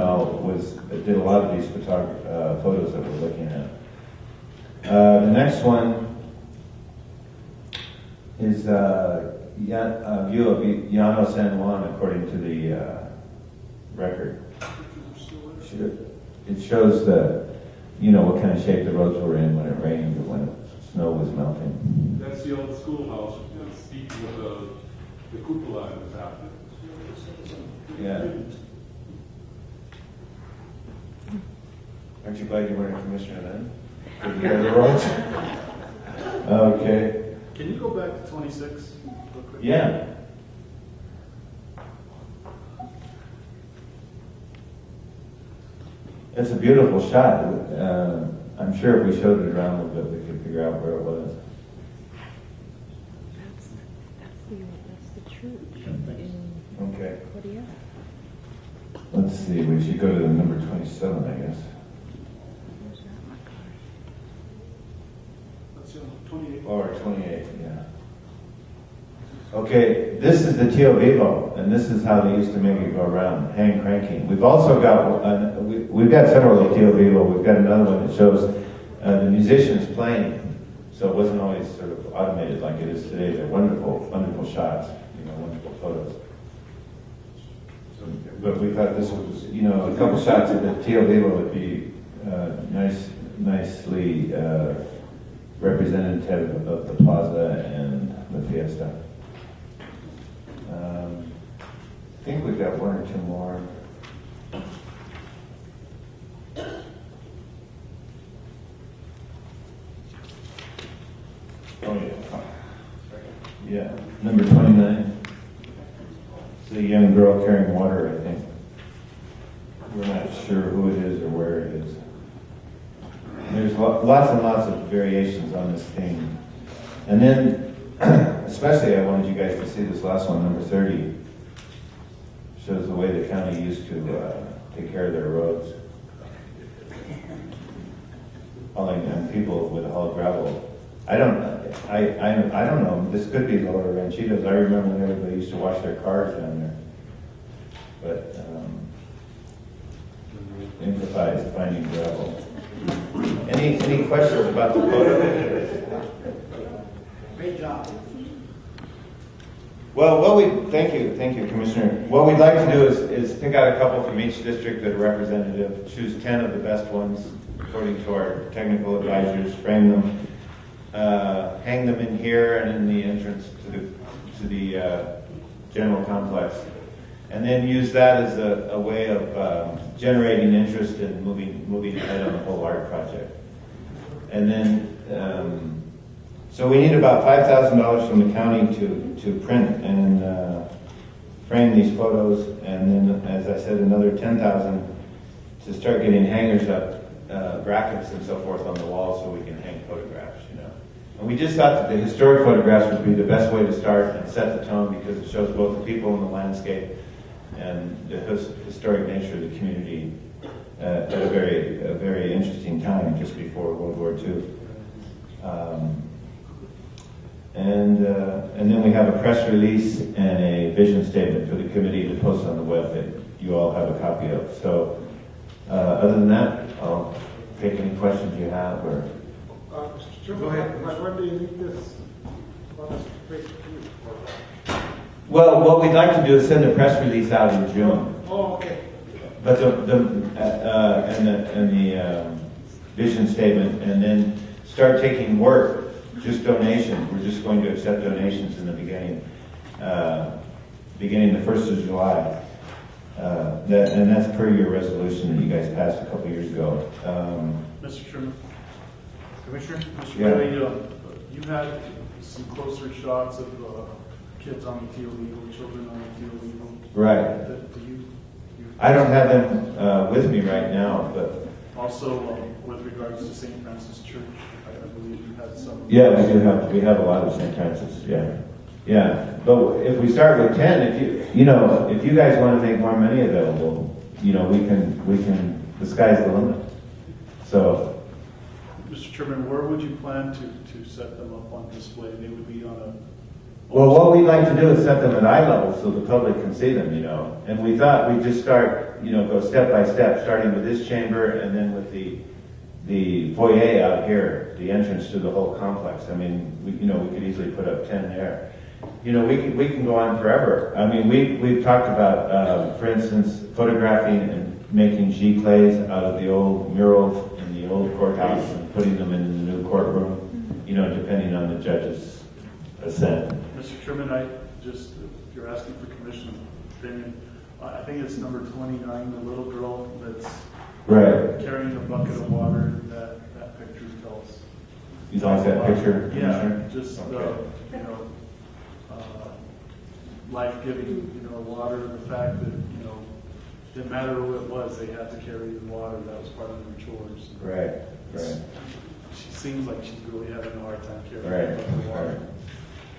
did a lot of these photos that we're looking at. The next one is a view of Llano San Juan, according to the record. It shows what kind of shape the roads were in when it rained or when snow was melting. That's the old schoolhouse, steep with the cupola in the top. Yeah. Aren't you glad you weren't a commissioner then? Did you hear the roads? Okay. Can you go back to 26 real quick? Yeah. It's a beautiful shot. I'm sure if we showed it around a little bit, we could figure out where it was. That's the church. Okay. Claudia. Let's see. We should go to number 27, I guess. That's 28. Or 28, yeah. Okay, this is the Tio Vivo, and this is how they used to make it go around, hand cranking. We've also got, we've got several Tio Vivo. We've got another one that shows the musicians playing, so it wasn't always sort of automated like it is today. They're wonderful, wonderful shots, wonderful photos. But we thought this was, a couple shots of the Tio Vivo would be nicely representative of the plaza and the Fiesta. I think we've got one or two more. Oh yeah. Yeah, number 29. It's a young girl carrying water, I think. We're not sure who it is or where it is. There's lots and lots of variations on this theme. And then, especially I wanted you guys to see this last one, number 30. Shows the way the county used to take care of their roads. Hauling people with haul gravel. I don't know. This could be Lower Ranchitos. I remember when everybody used to wash their cars down there. But improvised finding gravel. Any questions about the photo? Great job. Well, thank you, Commissioner. What we'd like to do is pick out a couple from each district that are representative, choose 10 of the best ones according to our technical advisors, frame them, hang them in here and in the entrance to the general complex, and then use that as a way of generating interest and moving ahead on the whole art project. And then, so we need about $5,000 from the county to print and frame these photos, and then, as I said, another $10,000 to start getting hangers up, brackets and so forth on the wall so we can hang photographs, you know. And we just thought that the historic photographs would be the best way to start and set the tone because it shows both the people and the landscape and the historic nature of the community at a very interesting time just before World War II. And then we have a press release and a vision statement for the committee to post on the web that you all have a copy of. So other than that, I'll take any questions you have. Or Go ahead. When do you need this? Well, what we'd like to do is send a press release out in June. Oh, okay. But the vision statement, and then start taking work. Just donations. We're just going to accept donations in the beginning the 1st of July. And that's per your resolution that you guys passed a couple years ago. Mr. Chairman. Commissioner? Mr. Yeah. Bailey, you had some closer shots of kids on the Teal Eagle, children on the Teal Eagle. Right. I don't have them with me right now, but also with regards to St. Francis Church, I believe you had some. yeah, we have a lot of St. Francis. Yeah. But if we start with 10, if you guys want to make more money available, we can. The sky's the limit. So. Mr. Chairman, where would you plan to set them up on display? They would be on a... Well, what we'd like to do is set them at eye level so the public can see them, And we thought we'd just start, go step by step, starting with this chamber and then with the foyer out here, the entrance to the whole complex. I mean, we could easily put up 10 there. We can go on forever. I mean, we've talked about, for instance, photographing and making G-clays out of the old murals in the old courthouse and putting them in the new courtroom, depending on the judge's assent. Mr. Chairman, if you're asking for commission opinion, I think it's number 29, the little girl that's right carrying a bucket of water. That picture tells. You like that picture? Yeah, just life-giving, water. The fact that didn't matter who it was, they had to carry the water. That was part of their chores. Right. She seems like she's really having a hard time carrying the water. Right.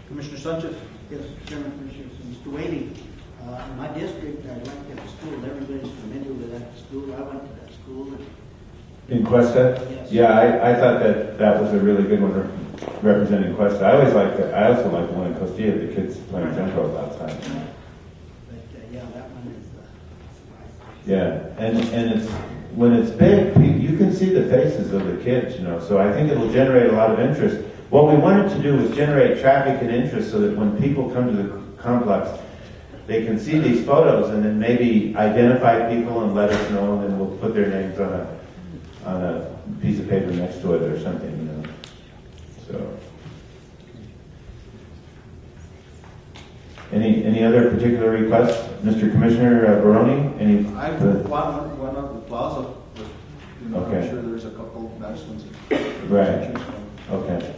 Commissioner Sanchez? Yes, Chairman, Commissioners. Mr. Whaley, in my district, I went to the school. Everybody's familiar with that school. I went to that school. In Cuesta? Yes. Yeah, I thought that was a really good one representing Cuesta. I also like the one in Costilla, the kids playing tempo outside. But yeah, that one is Yeah, and it's when it's big, you can see the faces of the kids, So I think it'll generate a lot of interest. What we wanted to do was generate traffic and interest so that when people come to the complex, they can see these photos and then maybe identify people and let us know, and then we'll put their names on a piece of paper next to it or something, So. Any other particular requests, Mr. Commissioner Baroni? I want one of the plaza. Okay. I'm sure there's a couple of nice ones. Right. Okay.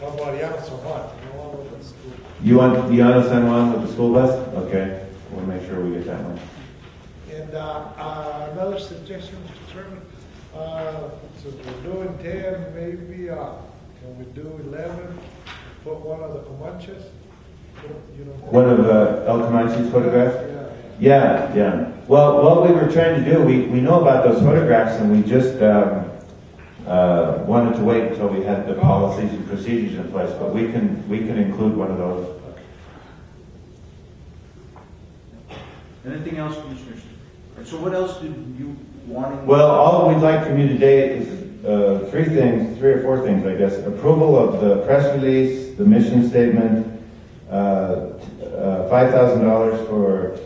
How about Llano San Juan? With the school. You want Llano San Juan with the school bus? Okay. We'll make sure we get that one. And another suggestion, Mr. Chairman. So we're doing 10, maybe can we do 11? Put one of the Comanches. One of El Comanche's photographs? Yeah. Well, what we were trying to do, we know about those photographs, and we just wanted to wait until we had the policies and procedures in place. But we can include one of those. Anything else, Commissioners? So what else did wanting? Well, all we'd like from you today is three or four things, I guess. Approval of the press release, the mission statement, $5,000 for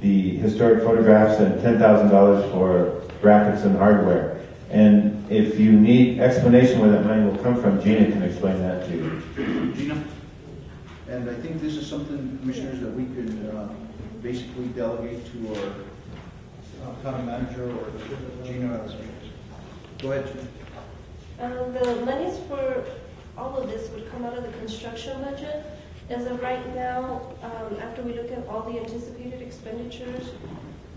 the historic photographs, and $10,000 for graphics and hardware. And if you need explanation where that money will come from, Gina can explain that to you. Gina? And I think this is something, Commissioners, that we could basically delegate to our county manager or Gina. Go ahead, Gina. The monies for all of this would come out of the construction budget. As of right now, after we look at all the anticipated expenditures,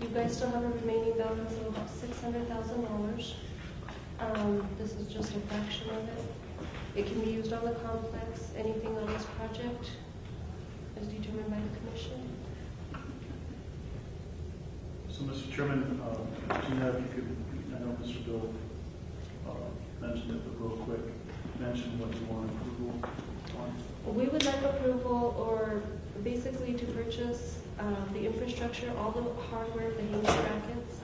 you guys still have a remaining balance of about $600,000. This is just a fraction of it. It can be used on the complex. Anything on this project is determined by the commission. So, Mr. Chairman, Gina, if you could, I know Mr. Bill mentioned it, but real quick, mention what you want approval on. We would like approval or basically to purchase the infrastructure, all the hardware, the hanging brackets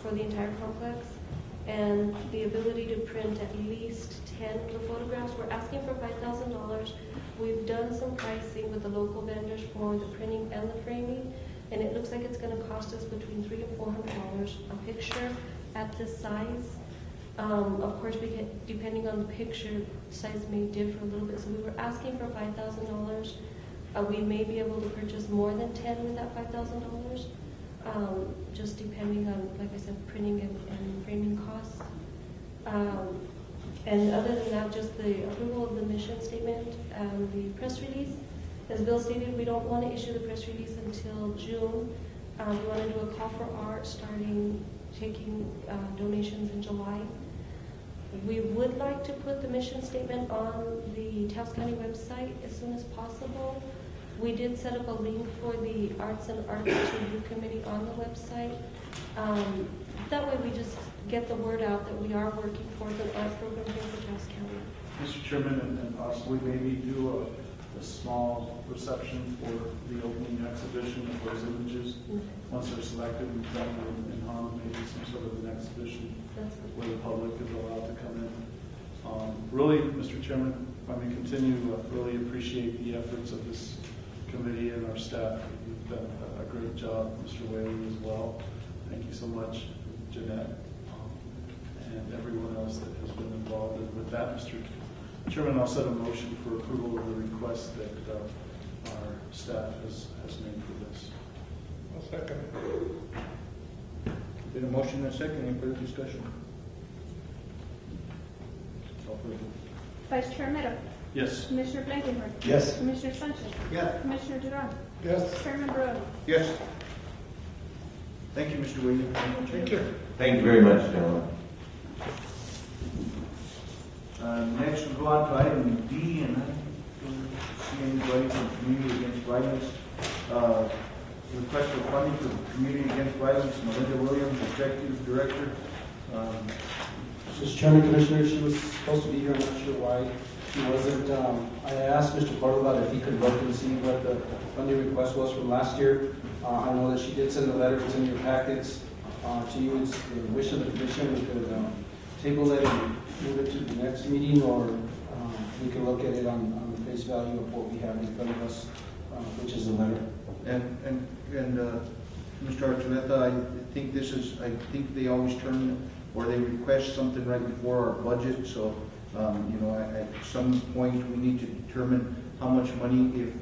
for the entire complex, and the ability to print at least 10 of the photographs. We're asking for $5,000. We've done some pricing with the local vendors for the printing and the framing, and it looks like it's going to cost us between $300 and $400 a picture at this size. Of course, depending on the picture, size may differ a little bit. So we were asking for $5,000. We may be able to purchase more than 10 with that $5,000, just depending on, like I said, printing and framing costs. And other than that, just the approval of the mission statement, the press release. As Bill stated, we don't want to issue the press release until June. We want to do a call for art, starting taking donations in July. We would like to put the mission statement on the Taos County website as soon as possible. We did set up a link for the Arts and Arts Review Committee on the website. That way we just get the word out that we are working for the art program here for Taos County. Mr. Chairman, and possibly maybe do a small reception for the opening exhibition of those images. Once they're selected, we've done in Hong, maybe some sort of an exhibition where the public is allowed to come in. Really, Mr. Chairman, if I may continue, really appreciate the efforts of this committee and our staff. You've done a great job, Mr. Whaley as well. Thank you so much, Jeanette, and everyone else that has been involved. And with that, Mr. Chairman, I'll set a motion for approval of the request that our staff has made for this. I'll second it. Been a motion and a second. Any further discussion? Call for the vote. Vice Chair Mero. Yes. Commissioner Blankenhorn. Yes. Commissioner Sanchez. Yes. Commissioner Duran. Yes. Chairman Barone. Yes. Thank you, Mr. Williams. Thank you. Thank you very much, gentlemen. Next, we'll go on to item D, and I don't see anybody from Community Against Violence. Request for funding for Community Against Violence, Melinda Williams, Executive Director. Mr. Chairman, Commissioner, she was supposed to be here. I'm not sure why she wasn't. I asked Mr. Cordova if he could look and see what the funding request was from last year. I know that she did send a letter. It's in your packets to you. It's the wish of the commission. We could table it and move it to the next meeting, or we can look at it on the face value of what we have in front of us, which is a letter. And Mr. Archuleta, I think they always turn, or they request something right before our budget. So, at some point we need to determine how much money, if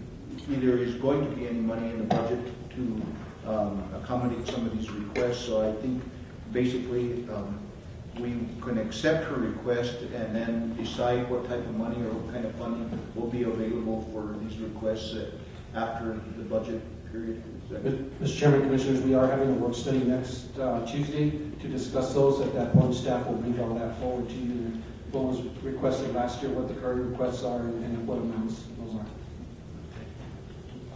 there is going to be any money in the budget to accommodate some of these requests. So I think basically we can accept her request and then decide what type of money or what kind of funding will be available for these requests after the budget period. Mr. Chairman, Commissioners, we are having a work study next Tuesday to discuss those. At that point, staff will bring all that forward to you. What was requested last year, what the current requests are, and what amounts those are.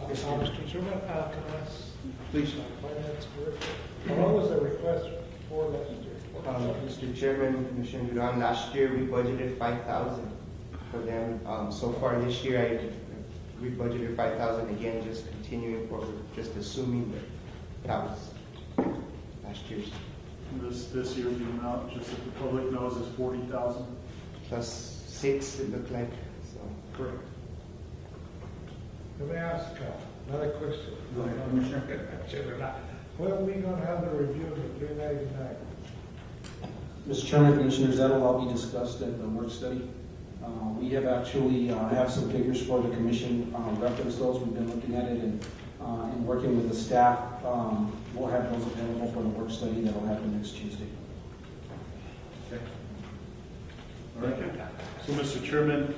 Mr. Chairman, can I ask? Please. Finance Director. What was the request for last year? Mr. Chairman, Commissioner Duran, last year we budgeted $5,000 for them. So far this year, we budgeted $5,000 again, just continuing forward, just assuming that was last year's. This year, the amount, just so the public knows, is 40,000. Plus 6, it looked like, so. Correct. Let me ask another question. Go ahead, Commissioner. When are we gonna have the review of the 399? Mr. Chairman, Commissioners, that'll all be discussed at the work study. We have actually have some figures for the commission, reference those. We've been looking at it and working with the staff. We'll have those available for the work study that'll happen next Tuesday. Okay. All right. So, Mr. Chairman,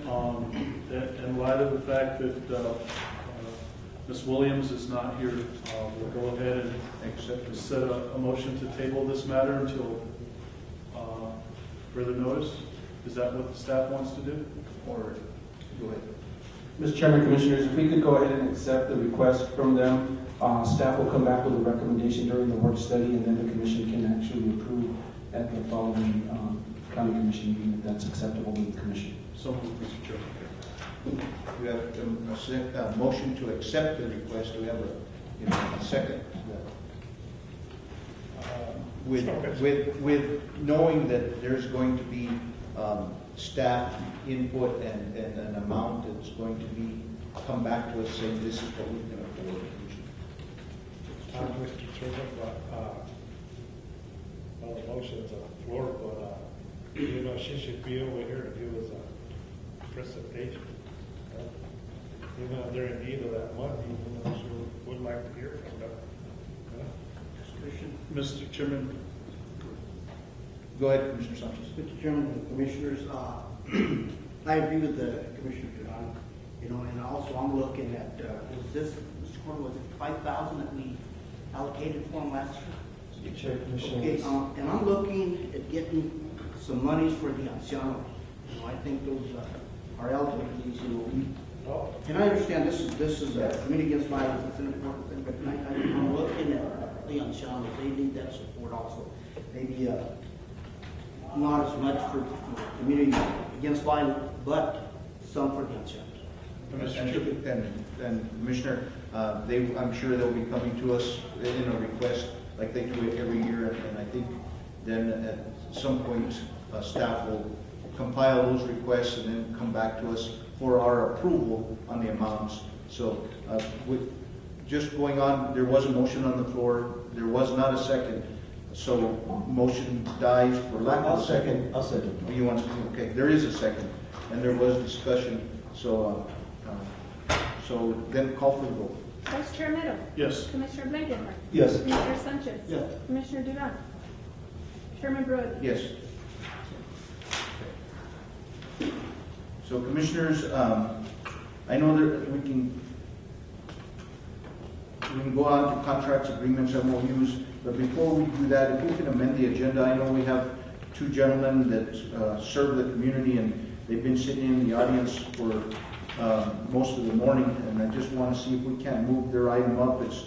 in light of the fact that Ms. Williams is not here, we'll go ahead and set a motion to table this matter until further notice. Is that what the staff wants to do? Or go ahead. Mr. Chairman, Commissioners, if we could go ahead and accept the request from them, staff will come back with a recommendation during the work study, and then the commission can actually approve at the following county commission meeting if that's acceptable to the commission. So moved, Mr. Chairman. We have a motion to accept the request. Do we have a second? With knowing that there's going to be staff input and an amount that's going to be come back to us saying this is what we can afford. Mr. Chairman, well, the motion's on the floor, but she should be over here to give us a presentation. They're in need of that money, she would like to hear from them. Mr. Chairman. Go ahead, Commissioner Sanchez. Mr. Chairman and Commissioners, I agree with the Commissioner Duran, and also I'm looking at, was it 5,000 that we allocated for them last year? Okay, and I'm looking at getting some monies for the ancianos. I think those are elderly, and I understand this is a committee against violence, it's an important thing, but I'm looking at the ancianos, they need that support also. Maybe not as much for the community against violence, but some for the ancianos. And Commissioner, I'm sure they'll be coming to us in a request like they do it every year, and I think then at some point staff will compile those requests and then come back to us for our approval on the amounts. So with just going on, there was a motion on the floor. There was not a second. So motion dies for lack of a second. I'll second. You want to? Okay, there is a second, and there was discussion. So then call for the vote. Vice Chair Meadow. Yes. Commissioner Blankenhorn. Yes. Commissioner Sanchez. Yes. Commissioner Duran. Chairman Brody. Yes. So Commissioners, I know that we can go on to contracts, agreements, MOUs, but before we do that, if we can amend the agenda, I know we have two gentlemen that serve the community and they've been sitting in the audience for most of the morning, and I just want to see if we can't move their item up. It's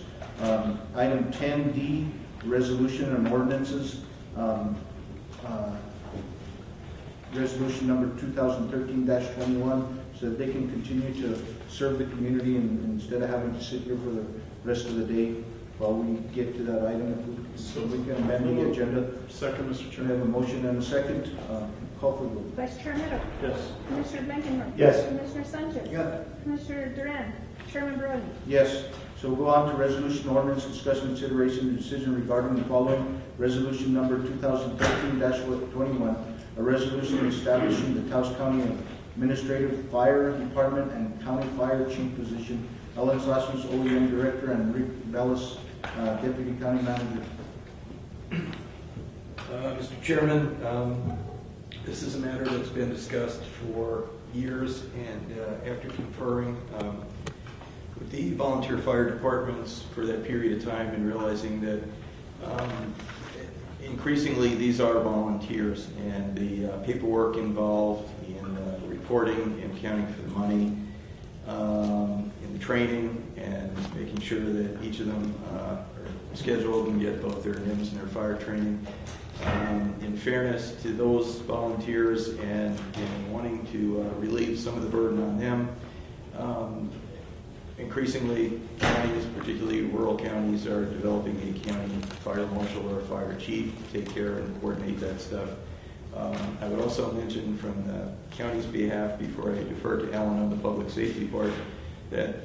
item 10D, resolution and ordinances. Resolution number 2013-21, so that they can continue to serve the community and instead of having to sit here for the rest of the day while we get to that item. So we can amend the agenda. Second, Mr. We Chairman. have a motion and a second. Call for the vote. Vice Chair Meadow. Yes. Commissioner Blankenhorn. Yes. Commissioner Sanchez. Yes. Commissioner Duran. Chairman Brody. Yes. So we'll go on to resolution ordinance, discussion, consideration, and decision regarding the following. Resolution number 2013-21, a resolution establishing the Taos County Administrative Fire Department and County Fire Chief position. Ellen Slashes, OEM Director, and Rick Bellis, Deputy County Manager. Mr. Chairman, this is a matter that's been discussed for years, and after conferring with the volunteer fire departments for that period of time and realizing that increasingly these are volunteers, and the paperwork involved in reporting and accounting for the money, in the training, and making sure that each of them are scheduled and get both their NIMS and their fire training. In fairness to those volunteers and in wanting to relieve some of the burden on them, increasingly, counties, particularly rural counties, are developing a county fire marshal or fire chief to take care and coordinate that stuff. I would also mention from the county's behalf, before I defer to Alan on the public safety part, that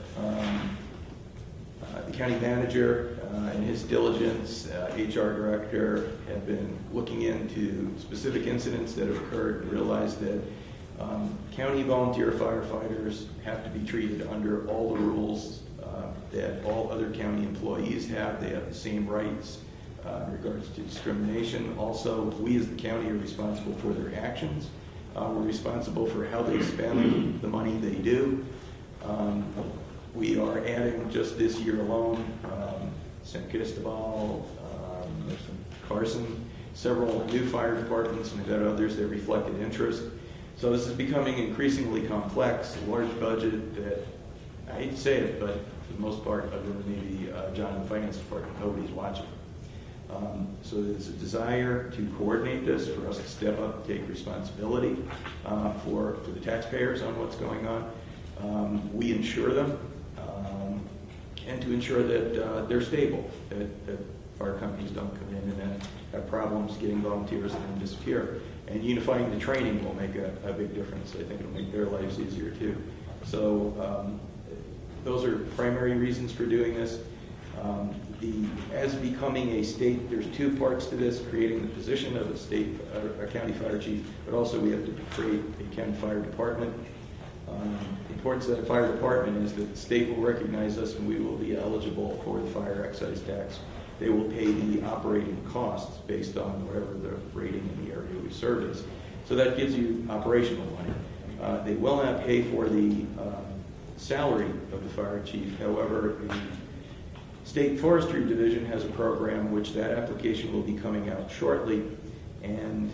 the county manager in his diligence, HR director, have been looking into specific incidents that have occurred and realized that county volunteer firefighters have to be treated under all the rules that all other county employees have. They have the same rights in regards to discrimination. Also, we as the county are responsible for their actions. We're responsible for how they spend the money they do. We are adding, just this year alone, San Cristobal, Carson, several new fire departments, and we've got others that reflected interest. So this is becoming increasingly complex, a large budget that, I hate to say it, but for the most part, other than maybe John in the finance department, nobody's watching. So there's a desire to coordinate this, for us to step up and take responsibility for the taxpayers on what's going on. We insure them, and to ensure that they're stable, that fire companies don't come in and then have problems getting volunteers and then disappear. And unifying the training will make a big difference. I think it'll make their lives easier too. So those are primary reasons for doing this. As becoming a state, there's two parts to this: creating the position of a county fire chief, but also we have to create a county fire department. The importance of that fire department is that the state will recognize us and we will be eligible for the fire excise tax. They will pay the operating costs based on whatever the rating in the area we serve is. So that gives you operational money. They will not pay for the salary of the fire chief. However, the State Forestry Division has a program which that application will be coming out shortly, and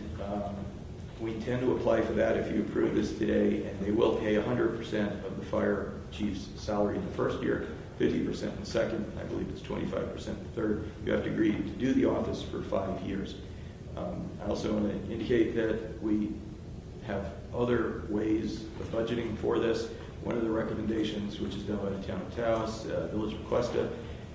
we intend to apply for that if you approve this today, and they will pay 100% of the fire chief's salary in the first year, 50% in the second, I believe it's 25% in the third. You have to agree to do the office for 5 years. I also want to indicate that we have other ways of budgeting for this. One of the recommendations, which is done by the town of Taos, Village of Cuesta,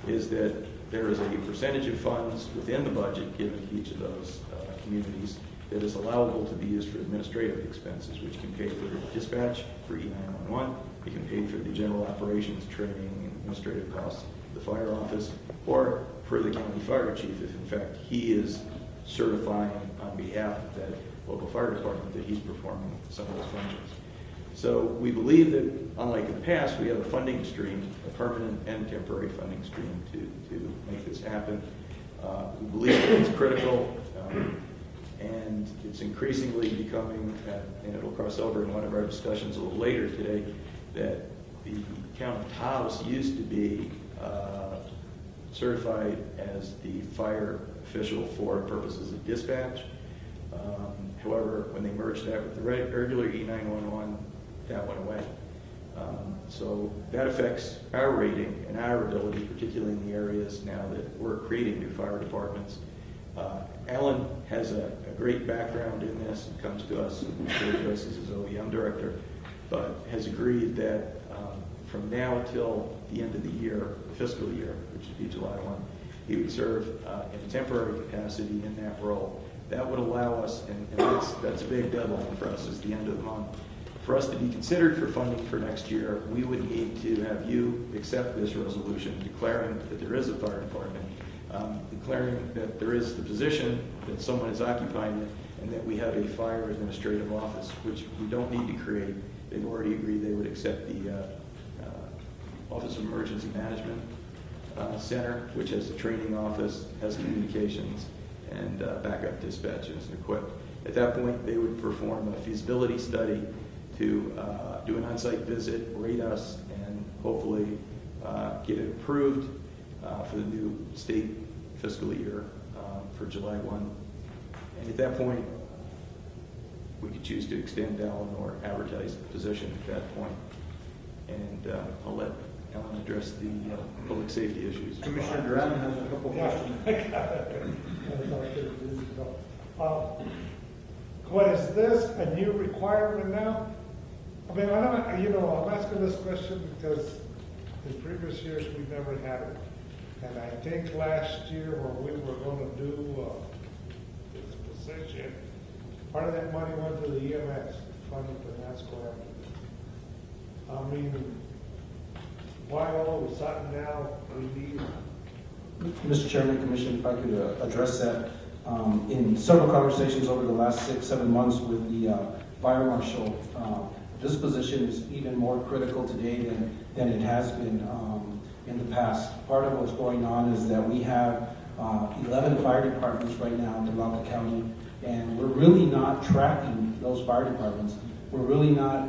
is that there is a percentage of funds within the budget given to each of those communities that is allowable to be used for administrative expenses, which can pay for dispatch for E911, it can pay for the general operations, training, and administrative costs of the fire office, or for the county fire chief if in fact he is certifying on behalf of that local fire department that he's performing some of those functions. So we believe that, unlike in the past, we have a funding stream, a permanent and temporary funding stream to make this happen. We believe that it's critical, and it's increasingly becoming, and it'll cross over in one of our discussions a little later today, that the town of Taos used to be certified as the fire official for purposes of dispatch. However, when they merged that with the regular E911, that went away. So that affects our rating and our ability, particularly in the areas now that we're creating new fire departments. Alan has a great background in this and comes to us and serves us as his OEM director, but has agreed that from now until the end of the year, the fiscal year, which would be July 1, he would serve in a temporary capacity in that role. That would allow us, and that's a big deadline for us, is the end of the month. For us to be considered for funding for next year, we would need to have you accept this resolution declaring that there is a fire department, declaring that there is the position, that someone is occupying it, and that we have a fire administrative office, which we don't need to create. They've already agreed they would accept the Office of Emergency Management Center, which has a training office, has communications, and backup dispatches and equipment. At that point, they would perform a feasibility study to do an on-site visit, rate us, and hopefully get it approved for the new state fiscal year for July 1. And at that point, we could choose to extend Alan or advertise the position at that point. And I'll let Alan address the public safety issues. Commissioner Duran has a couple questions. What is this, a new requirement now? I mean, I'm asking this question because In previous years, we never had it. And I think last year when we were gonna do, this position, part of that money went to the EMS, funding for that's going after. I mean, why all of a sudden now we need? Mr. Chairman, Commission, if I could address that. In several conversations over the last 6-7 months with the fire marshal, this position is even more critical today than it has been in the past. Part of what's going on is that we have 11 fire departments right now throughout the county, and we're really not tracking those fire departments. We're really not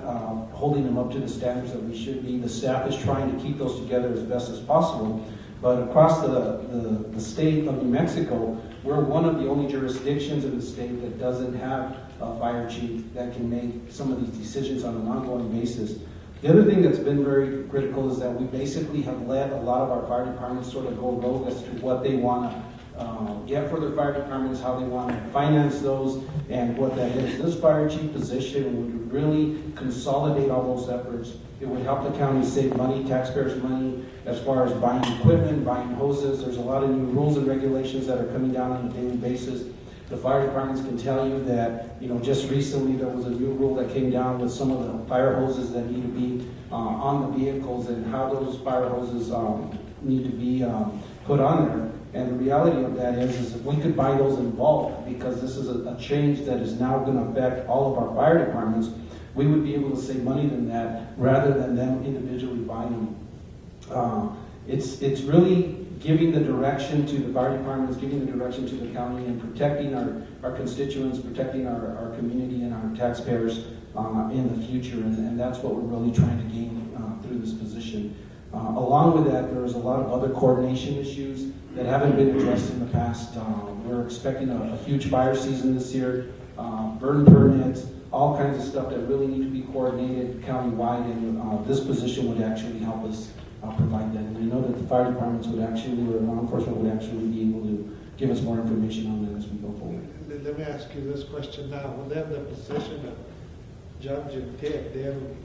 holding them up to the standards that we should be. The staff is trying to keep those together as best as possible. But across the state of New Mexico, we're one of the only jurisdictions in the state that doesn't have a fire chief that can make some of these decisions on an ongoing basis. The other thing that's been very critical is that we basically have let a lot of our fire departments sort of go rogue as to what they want to get for their fire departments, how they want to finance those, and what that is. This fire chief position would really consolidate all those efforts. It would help the county save money, taxpayers' money, as far as buying equipment, buying hoses. There's a lot of new rules and regulations that are coming down on a daily basis. The fire departments can tell you that, just recently there was a new rule that came down with some of the fire hoses that need to be on the vehicles and how those fire hoses need to be put on there. And the reality of that is if we could buy those in bulk, because this is a change that is now going to affect all of our fire departments, we would be able to save money than that rather than them individually buying them. It's really giving the direction to the fire departments, giving the direction to the county, and protecting our constituents, protecting our community and our taxpayers in the future. And that's what we're really trying to gain through this position. Along with that, there's a lot of other coordination issues that haven't been addressed in the past. We're expecting a huge fire season this year, burn permits, all kinds of stuff that really need to be coordinated countywide, and this position would actually help us provide that. And I know that the fire departments would actually, or law enforcement would actually be able to give us more information on that as we go forward. Let me ask you this question now. Well, then the position of Judge and Ted, then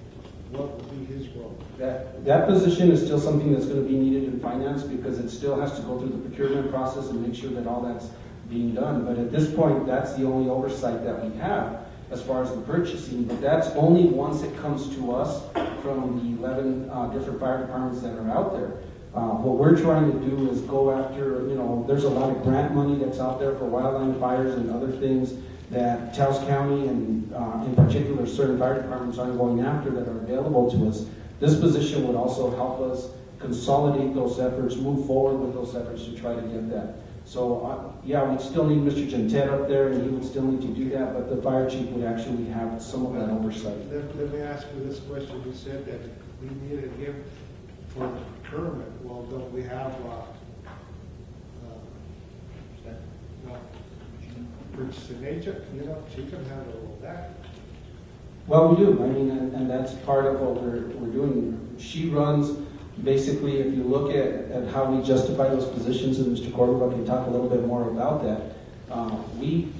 what would be his role? That position is still something that's going to be needed in finance because it still has to go through the procurement process and make sure that all that's being done. But at this point, that's the only oversight that we have as far as the purchasing. But that's only once it comes to us from the 11 different fire departments that are out there. What we're trying to do is go after, there's a lot of grant money that's out there for wildland fires and other things that Taos County and in particular certain fire departments aren't going after that are available to us. This position would also help us consolidate those efforts, move forward with those efforts to try to get that. So we'd still need Mr. Gentet up there and he would still need to do that, but the fire chief would actually have some of that oversight. Let me ask you this question. You said that we needed him for the procurement. Well, don't we have purchasing agent? She can handle all that. Well, we do. I mean, and that's part of what we're doing. She runs, basically, if you look at how we justify those positions, and Mr. Cordova can talk a little bit more about that, we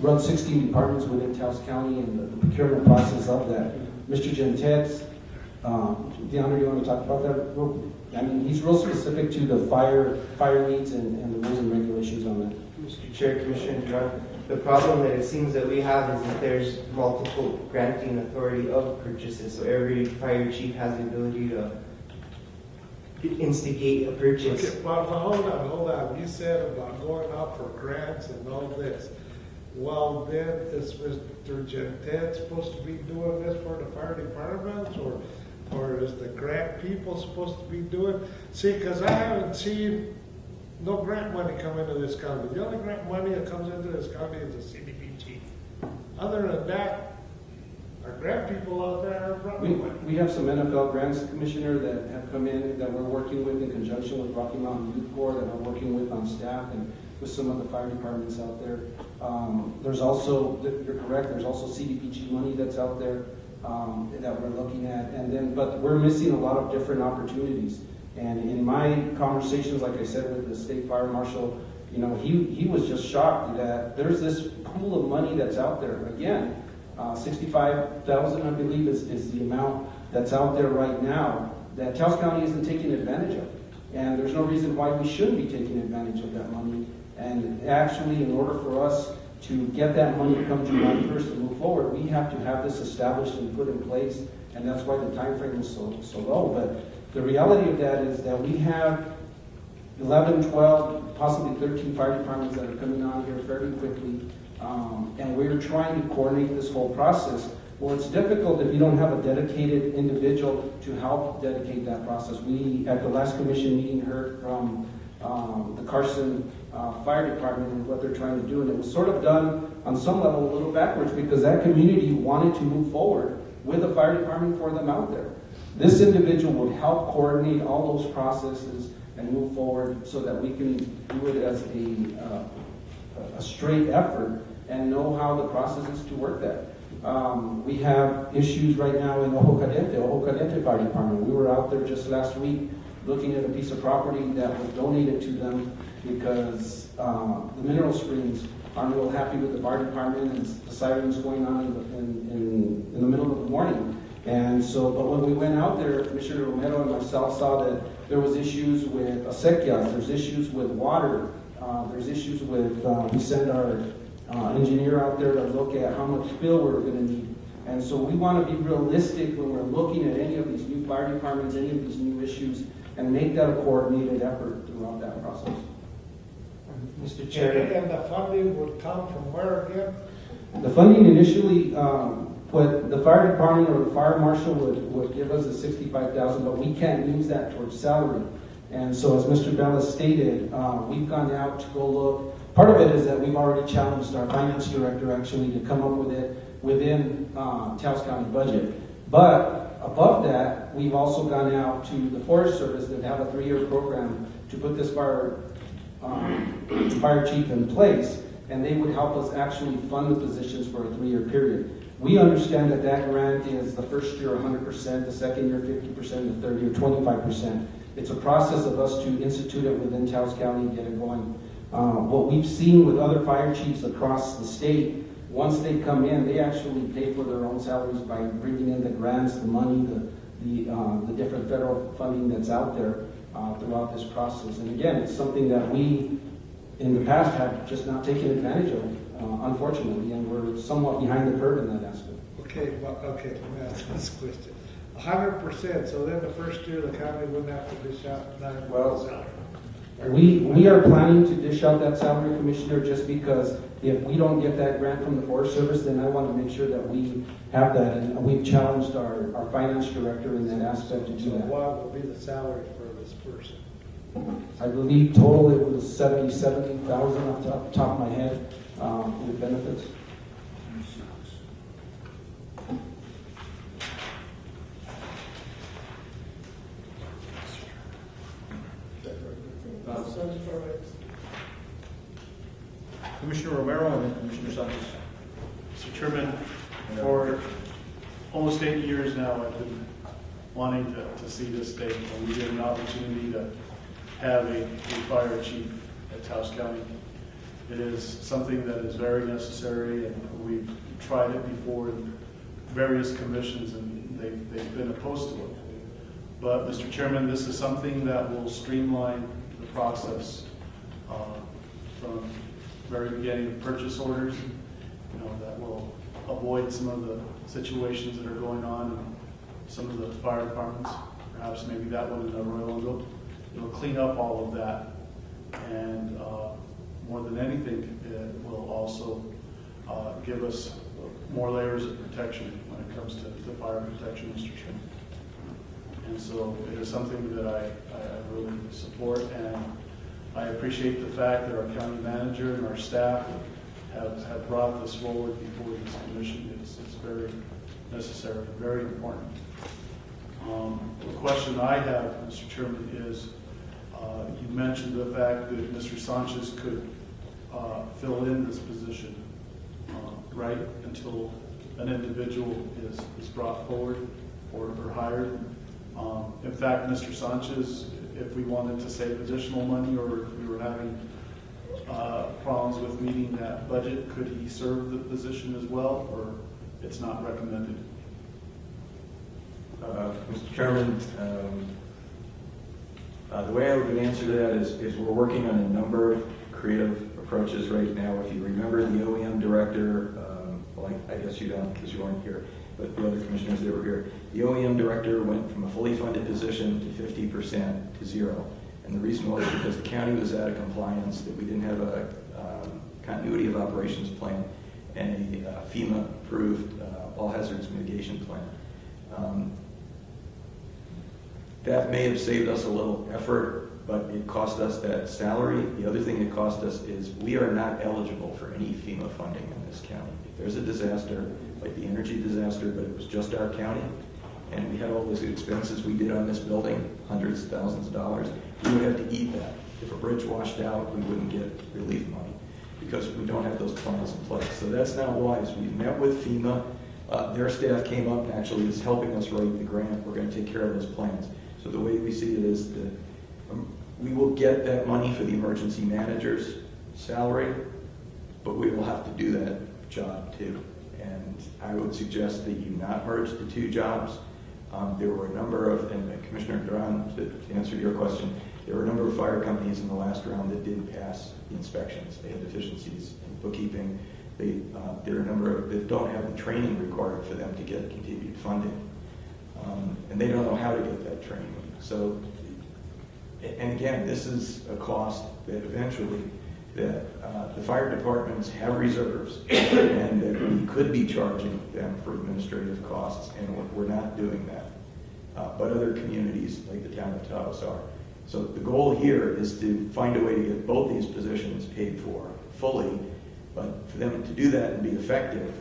run 16 departments within Taos County and the procurement process of that. Mr. Gentet's, DeAndre, you want to talk about that? I mean, he's real specific to the fire needs and the rules and regulations on that. Mr. Chair, Commissioner Duran, the problem that it seems that we have is that there's multiple granting authority of purchases. So every fire chief has the ability to instigate a purchase. Okay, well, hold on. You said about going out for grants and all this. Well, then is Mr. Gentet supposed to be doing this for the fire departments, or is the grant people supposed to be doing? See, because I haven't seen no grant money come into this county. The only grant money that comes into this county is the CDBG. Other than that, our grant people out there are probably we have some NFL grants, Commissioner, that have come in that we're working with in conjunction with Rocky Mountain Youth Corps, that we're working with on staff and with some of the fire departments out there. There's also, you're correct, there's also CDBG money that's out there that we're looking at. But we're missing a lot of different opportunities. And in my conversations, like I said, with the state fire marshal, he was just shocked that there's this pool of money that's out there. Again, $65,000, I believe, is the amount that's out there right now that Taos County isn't taking advantage of. And there's no reason why we shouldn't be taking advantage of that money. And actually, in order for us to get that money to come July 1st and move forward, we have to have this established and put in place, and that's why the time frame is so low. But the reality of that is that we have 11, 12, possibly 13 fire departments that are coming on here fairly quickly, and we're trying to coordinate this whole process. Well, it's difficult if you don't have a dedicated individual to help dedicate that process. We, at the last commission meeting, heard from the Carson Fire Department and what they're trying to do, and it was sort of done on some level a little backwards because that community wanted to move forward with the fire department for them out there. This individual would help coordinate all those processes and move forward so that we can do it as a straight effort and know how the process is to work that. We have issues right now in Ojo Caliente Fire Department. We were out there just last week looking at a piece of property that was donated to them because the mineral springs aren't real happy with the fire department and the sirens going on in the middle of the morning. And so, but when we went out there, Commissioner Romero and myself saw that there was issues with acequias, there's issues with water, there's issues with, we sent our engineer out there to look at how much fill we're going to need. And so we want to be realistic when we're looking at any of these new fire departments, any of these new issues, and make that a coordinated effort throughout that process. Mr. Chair. And the funding would come from where again? The funding initially, what the fire department or the fire marshal would give us is $65,000, but we can't use that towards salary. And so as Mr. Bell has stated, we've gone out to go look. Part of it is that we've already challenged our finance director actually to come up with it within Taos County budget. But above that, we've also gone out to the Forest Service that have a 3-year program to put this fire chief in place, and they would help us actually fund the positions for a 3-year period. We understand that that grant is the first year 100%, the second year 50%, the third year 25%. It's a process of us to institute it within Taos County and get it going. What we've seen with other fire chiefs across the state, once they come in, they actually pay for their own salaries by bringing in the grants, the money, the different federal funding that's out there throughout this process. And again, it's something that we, in the past, have just not taken advantage of, unfortunately, and we're somewhat behind the curve in that aspect. Okay, let me ask this question. 100%, so then the first year the county wouldn't have to dish out 9% salary. We are planning to dish out that salary, Commissioner, just because if we don't get that grant from the Forest Service, then I want to make sure that we have that, and we've challenged our finance director in that aspect to do that. What will be the salary for this person? I believe total it was $70,000 off the top of my head with benefits. Commissioner Romero and then Commissioner Sanchez. Mr. Chairman, for almost 8 years now, I've been wanting to see this day when we get an opportunity to have a fire chief at Taos County. It is something that is very necessary, and we've tried it before in various commissions, and they've been opposed to it. But, Mr. Chairman, this is something that will streamline the process from very beginning of purchase orders, that will avoid some of the situations that are going on in some of the fire departments, perhaps maybe that one in Arroyo. It'll clean up all of that, and more than anything, it will also give us more layers of protection when it comes to fire protection, Mr. Chairman. And so it is something that I really support, and I appreciate the fact that our county manager and our staff have brought this forward before this commission. It's very necessary, very important. The question I have, Mr. Chairman, is you mentioned the fact that Mr. Sanchez could fill in this position, right, until an individual is brought forward or hired. In fact, Mr. Sanchez, if we wanted to save additional money or if we were having problems with meeting that budget, could he serve the position as well, or it's not recommended? Mr. Chairman, the way I would answer that is we're working on a number of creative approaches right now. If you remember the OEM director, well, I guess you don't because you weren't here, but the other commissioners that were here, the OEM director went from a fully funded position to 50% to zero. And the reason was because the county was out of compliance, that we didn't have a continuity of operations plan and a FEMA-approved all hazards mitigation plan. That may have saved us a little effort, but it cost us that salary. The other thing it cost us is we are not eligible for any FEMA funding in this county. If there's a disaster, like the energy disaster, but it was just our county, and we had all those expenses we did on this building, hundreds of thousands of dollars, we would have to eat that. If a bridge washed out, we wouldn't get relief money because we don't have those plans in place. So that's not wise. We met with FEMA. Their staff came up and actually is helping us write the grant. We're going to take care of those plans. So the way we see it is that we will get that money for the emergency manager's salary, but we will have to do that job too. And I would suggest that you not merge the two jobs. There were a number of, and Commissioner Duran, to answer your question, there were a number of fire companies in the last round that didn't pass the inspections. They had deficiencies in bookkeeping. There are a number of that don't have the training required for them to get continued funding. And they don't know how to get that training. So, and again, this is a cost that eventually that the fire departments have reserves and that we could be charging them for administrative costs, and we're not doing that. But other communities like the town of Taos are. So the goal here is to find a way to get both these positions paid for fully, but for them to do that and be effective,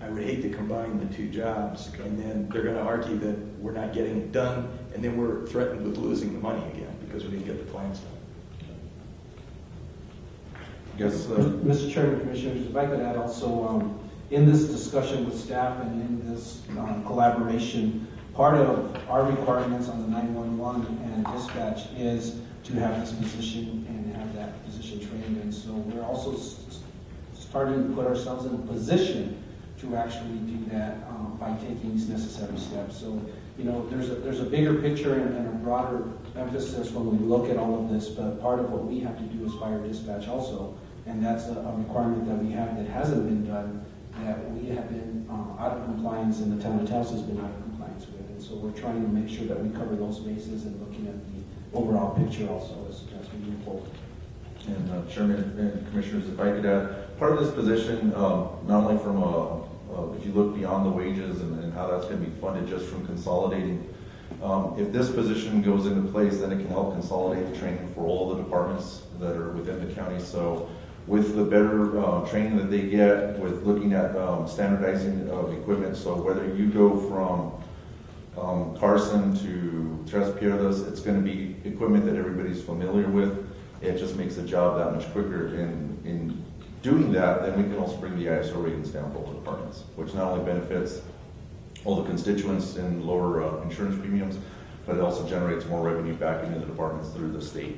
I would hate to combine the two jobs, and then they're going to argue that we're not getting it done, and then we're threatened with losing the money again because we didn't get the plans done. Yes, Mr. Chairman, Commissioners, if I could add also, in this discussion with staff and in this collaboration, part of our requirements on the 911 and dispatch is to have this position and have that position trained. And so we're also starting to put ourselves in a position to actually do that by taking these necessary steps. So, you know, there's a bigger picture and a broader emphasis when we look at all of this, but part of what we have to do is fire dispatch also, and that's a requirement that we have that hasn't been done, that we have been out of compliance and the town of Taos has been out of compliance with. And so we're trying to make sure that we cover those bases and looking at the overall picture also as we move forward. And Chairman and Commissioners, if I could add, part of this position, not only from if you look beyond the wages and how that's going to be funded just from consolidating, if this position goes into place, then it can help consolidate the training for all the departments that are within the county. So with the better training that they get, with looking at standardizing of equipment, so whether you go from Carson to Tres Piedras, it's going to be equipment that everybody's familiar with. It just makes the job that much quicker. In doing that, then we can also bring the ISO ratings down for all the departments, which not only benefits all the constituents in lower insurance premiums, but it also generates more revenue back into the departments through the state.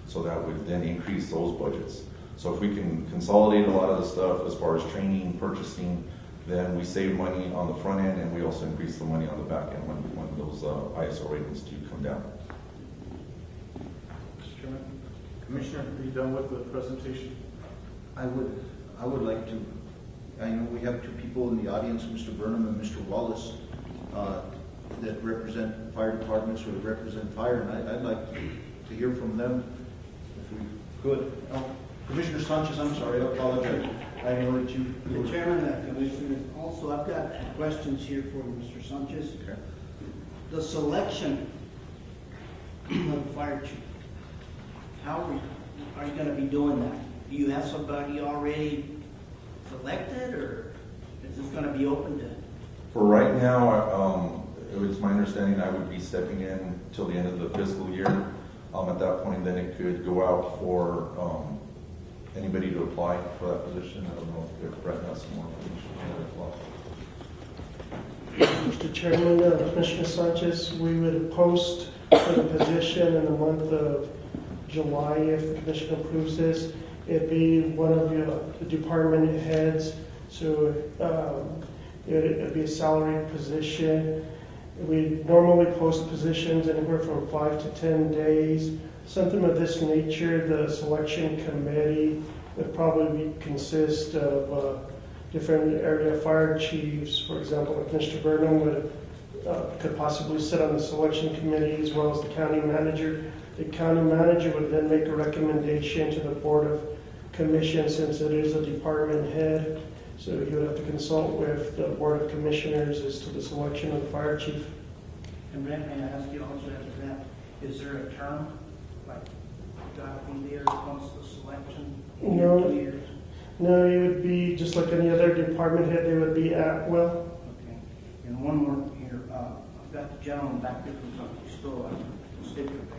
So that would then increase those budgets. So if we can consolidate a lot of the stuff as far as training, purchasing, then we save money on the front end, and we also increase the money on the back end when those ISO ratings do come down. Mr. Chairman, Commissioner, are you done with the presentation? I would like to. I know we have two people in the audience, Mr. Burnham and Mr. Wallace, that represent fire departments or that represent fire, and I'd like to hear from them if we could. Oh, Commissioner Sanchez, I'm sorry, I apologize. I know that you. The Chairman, Commissioners, also I've got questions here for Mr. Sanchez. Okay. The selection of the fire chief, how are you going to be doing that? Do you have somebody already selected, or is this going to be open to? For right now, it was my understanding I would be stepping in till the end of the fiscal year. At that point, then it could go out for anybody to apply for that position. I don't know if Brett has some more information on that as well. Mr. Chairman, Commissioner Sanchez, we would post for the position in the month of July if the commission approves this. It'd be one of the department heads. So It'd be a salaried position. We normally post positions anywhere from 5 to 10 days. Something of this nature, the selection committee would probably consist of different area fire chiefs. For example, if Mr. Burnham could possibly sit on the selection committee, as well as the county manager. The county manager would then make a recommendation to the Board of Commissioners, since it is a department head. So you would have to consult with the Board of Commissioners as to the selection of the fire chief. And Brent, may I ask you also after that, is there a term, like, got to be there once the selection? No. 2 years? No, it would be just like any other department head, they would be at will. Okay. And one more here, I've got the gentleman back there from San Cristobal, State Protector.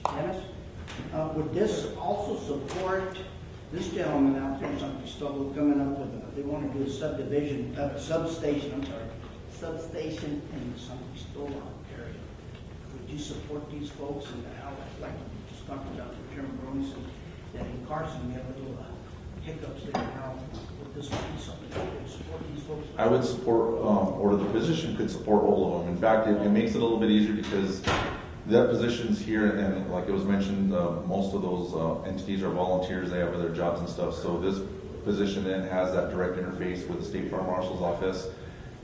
Dennis, would this also support this gentleman out there in San Cristobal coming up with they want to do a substation in the San Cristobal area? Would you support these folks and how, like just talking about the Chairman Brony said, that in Carson we have a little hiccups there now? Would this be something that would support these folks? I would support, or the position could support all of them. In fact, it makes it a little bit easier because that position's here, and like it was mentioned, most of those entities are volunteers. They have other jobs and stuff. So this position then has that direct interface with the State Fire Marshal's office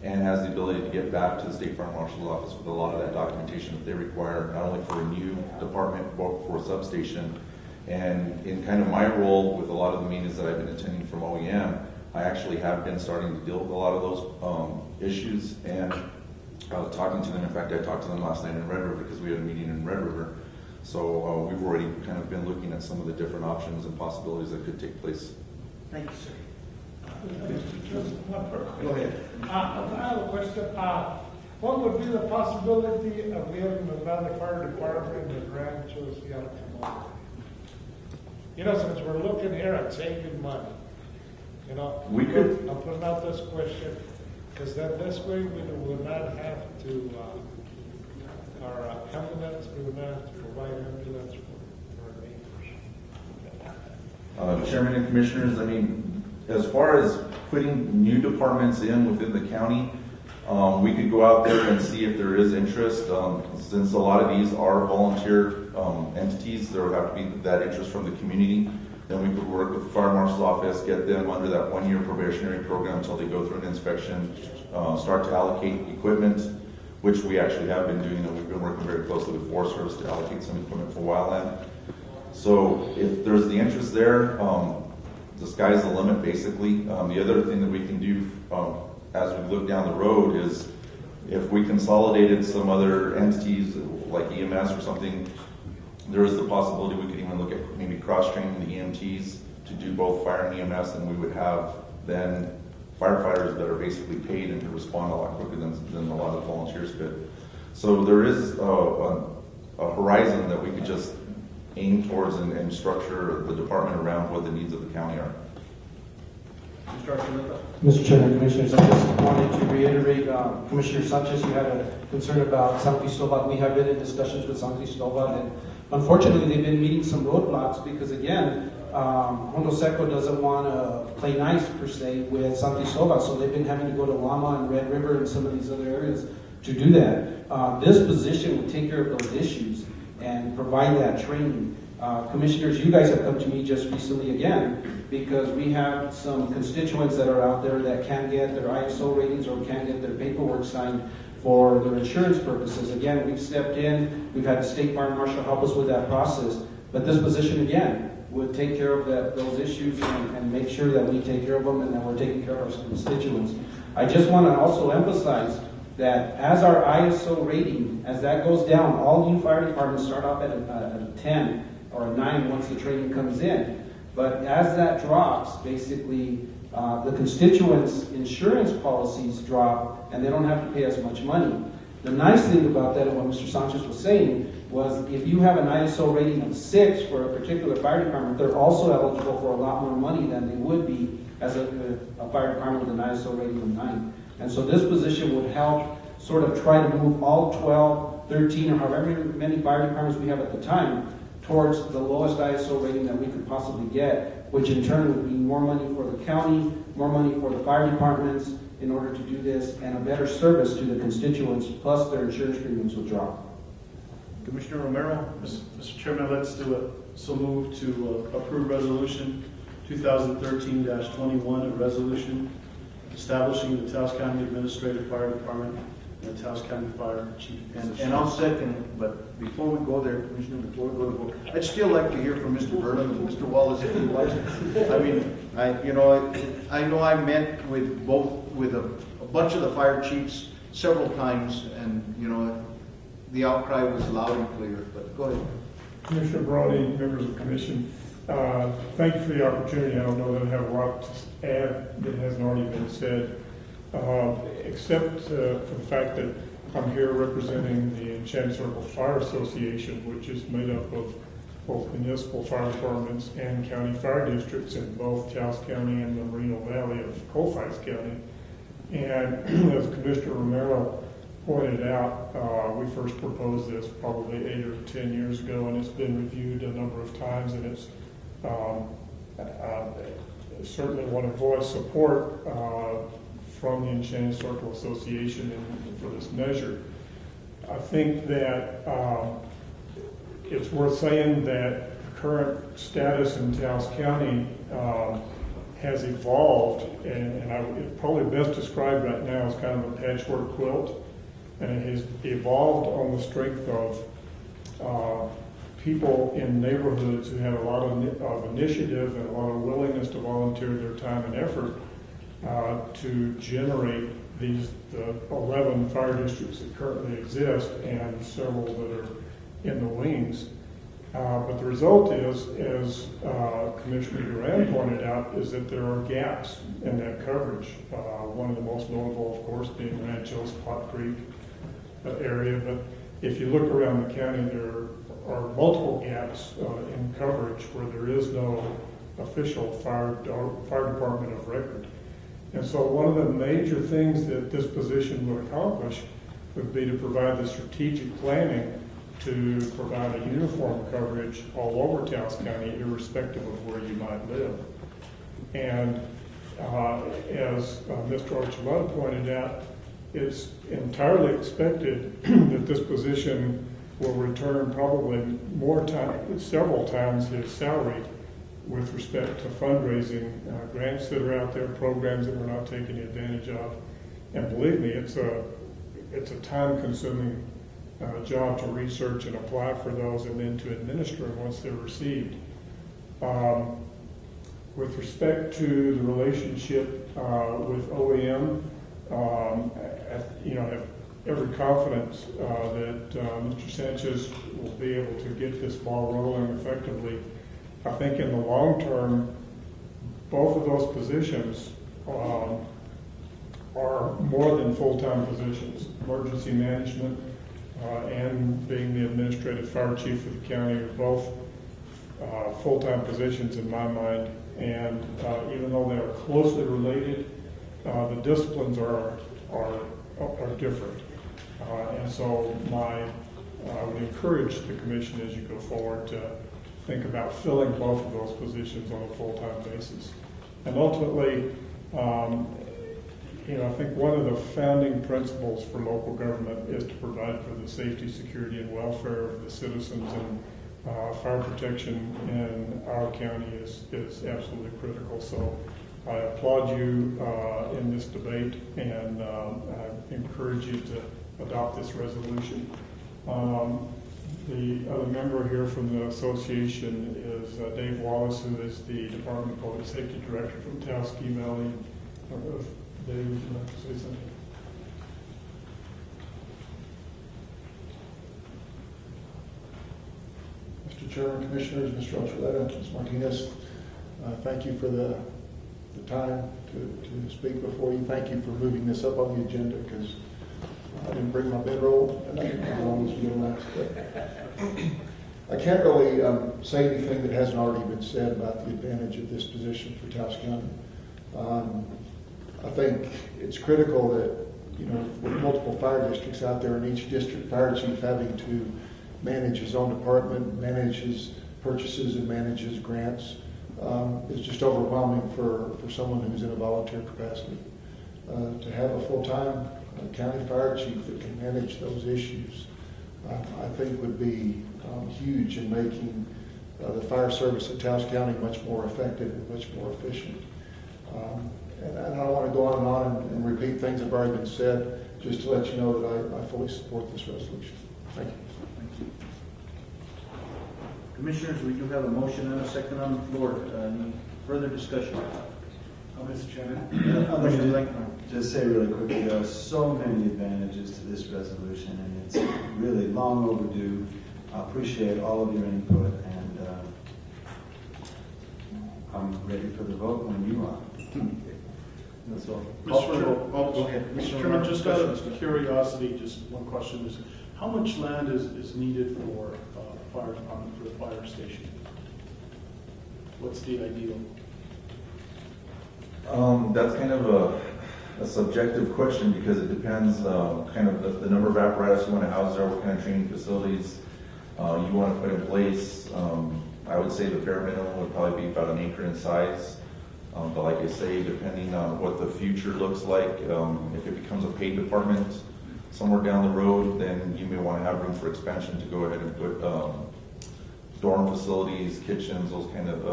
and has the ability to get back to the State Fire Marshal's office with a lot of that documentation that they require, not only for a new department, but for a substation. And in kind of my role with a lot of the meetings that I've been attending from OEM, I actually have been starting to deal with a lot of those issues and talking to them. In fact, I talked to them last night in Red River because we had a meeting in Red River. So we've already kind of been looking at some of the different options and possibilities that could take place. Thank you, sir. Go ahead. I have a question. What would be the possibility of giving the Valley Fire Department the Ranchos Yalcamon? You know, since we're looking here at saving money, you know, we could. I'm putting out this question because then this way we would not have to, our ambulance, we would not have to provide ambulance for our neighbors. Chairman and Commissioners, I mean, as far as putting new departments in within the county, we could go out there and see if there is interest. Since a lot of these are volunteer entities, there would have to be that interest from the community. Then we could work with the Fire Marshal's office, get them under that 1-year probationary program until they go through an inspection, start to allocate equipment, which we actually have been doing, and we've been working very closely with Forest Service to allocate some equipment for wildland. So if there's the interest there, the sky's the limit, basically. The other thing that we can do as we look down the road is if we consolidated some other entities like EMS or something, there is the possibility we could even look at maybe cross-training the EMTs to do both fire and EMS, and we would have then firefighters that are basically paid and to respond a lot quicker than a lot of volunteers could. So there is a horizon that we could just aim towards and structure the department around what the needs of the county are. Mr. Chairman, Commissioners, I just wanted to reiterate, Commissioner Sanchez, you had a concern about San Cristobal. We have been in discussions with San Cristobal, and unfortunately they've been meeting some roadblocks because, again, Hondo Seco doesn't want to play nice, per se, with San Cristobal, so they've been having to go to Wama and Red River and some of these other areas to do that. This position would take care of those issues and provide that training. Commissioners, you guys have come to me just recently again because we have some constituents that are out there that can't get their ISO ratings or can't get their paperwork signed for their insurance purposes. Again, we've stepped in, we've had the State Fire Marshal help us with that process, but this position again would take care of those issues and make sure that we take care of them and that we're taking care of our constituents. I just want to also emphasize that as our ISO rating, as that goes down, all new fire departments start off at a 10 or a 9 once the training comes in. But as that drops, basically, the constituents' insurance policies drop and they don't have to pay as much money. The nice thing about that, and what Mr. Sanchez was saying, was if you have an ISO rating of 6 for a particular fire department, they're also eligible for a lot more money than they would be as a fire department with an ISO rating of 9. And so this position would help sort of try to move all 12, 13, or however many fire departments we have at the time towards the lowest ISO rating that we could possibly get, which in turn would mean more money for the county, more money for the fire departments, in order to do this, and a better service to the constituents, plus their insurance premiums will drop. Commissioner Romero? Mr. Chairman, let's do it. So move to approve resolution 2013-21, a resolution establishing the Taos County Administrative Fire Department and the Taos County Fire Chief. And I'll second it, but before we go there, Commissioner, before we go to vote, I'd still like to hear from Mr. Burnham and Mr. Wallace if he wants. I mean, I know I met with a bunch of the fire chiefs several times, and the outcry was loud and clear. But go ahead. Commissioner Browning, members of the commission, thank you for the opportunity. I don't know that I have a lot to add that hasn't already been said, except for the fact that I'm here representing the Enchanted Circle Fire Association, which is made up of both municipal fire departments and county fire districts in both Taos County and the Moreno Valley of Colfax County. And as Commissioner Romero pointed out, we first proposed this probably 8 or 10 years ago, and it's been reviewed a number of times, and it's certainly want to voice support from the Enchanted Circle Association for this measure. I think that it's worth saying that the current status in Taos County has evolved, and it's probably best described right now as kind of a patchwork quilt, and it has evolved on the strength of people in neighborhoods who had a lot of initiative and a lot of willingness to volunteer their time and effort to generate the 11 fire districts that currently exist and several that are in the wings. But the result is, as Commissioner Duran pointed out, is that there are gaps in that coverage. One of the most notable, of course, being Rancho's Pot Creek area. But if you look around the county, there are multiple gaps in coverage where there is no official fire department of record. And so one of the major things that this position would accomplish would be to provide the strategic planning to provide a uniform coverage all over Taos County, irrespective of where you might live. And as Mr. Archuleta pointed out, it's entirely expected that this position will return probably several times his salary with respect to fundraising, grants that are out there, programs that we're not taking advantage of. And believe me, it's a time-consuming job to research and apply for those and then to administer them once they're received. With respect to the relationship with OEM, I have every confidence that Mr. Sanchez will be able to get this ball rolling effectively. I think in the long term, both of those positions are more than full-time positions. Emergency management and being the administrative fire chief of the county are both full-time positions in my mind. And even though they are closely related, the disciplines are different. And so I would encourage the commission as you go forward to think about filling both of those positions on a full-time basis. And ultimately, I think one of the founding principles for local government is to provide for the safety, security, and welfare of the citizens, and fire protection in our county is absolutely critical. So I applaud you in this debate, and I encourage you to adopt this resolution. The other member here from the association is Dave Wallace, who is the Department of Public Safety Director from Taos Valley. Dave, would you like to say something? Mr. Chairman, Commissioners, Mr. Archuleta, Ms. Martinez, thank you for the time to speak before you. Thank you for moving this up on the agenda, because I didn't bring my bedroll, and I didn't know how long this was going to last. I can't really say anything that hasn't already been said about the advantage of this position for Taos County. I think it's critical that, with multiple fire districts out there, and each district fire chief having to manage his own department, manage his purchases, and manage his grants, is just overwhelming for someone who's in a volunteer capacity. to have a full-time county fire chief that can manage those issues, I think would be huge in making the fire service in Taos County much more effective and much more efficient. And I don't want to go on and repeat things that have already been said, just to let you know that I fully support this resolution. Thank you. Commissioners, we do have a motion and a second on the floor. Any further discussion? Mr. Chairman, I'm going to just say really quickly, there are so many advantages to this resolution, and it's really long overdue. I appreciate all of your input, and I'm ready for the vote when you are. That's all. Go ahead. Mr. Chairman, just out of curiosity, just one question is, how much land is needed for fire department for the fire station? What's the ideal? That's kind of a subjective question because it depends kind of the number of apparatus you want to house there, what kind of training facilities you want to put in place. I would say the bare minimum would probably be about an acre in size. But like I say, depending on what the future looks like, if it becomes a paid department somewhere down the road, then you may want to have room for expansion to go ahead and put dorm facilities, kitchens, those kind of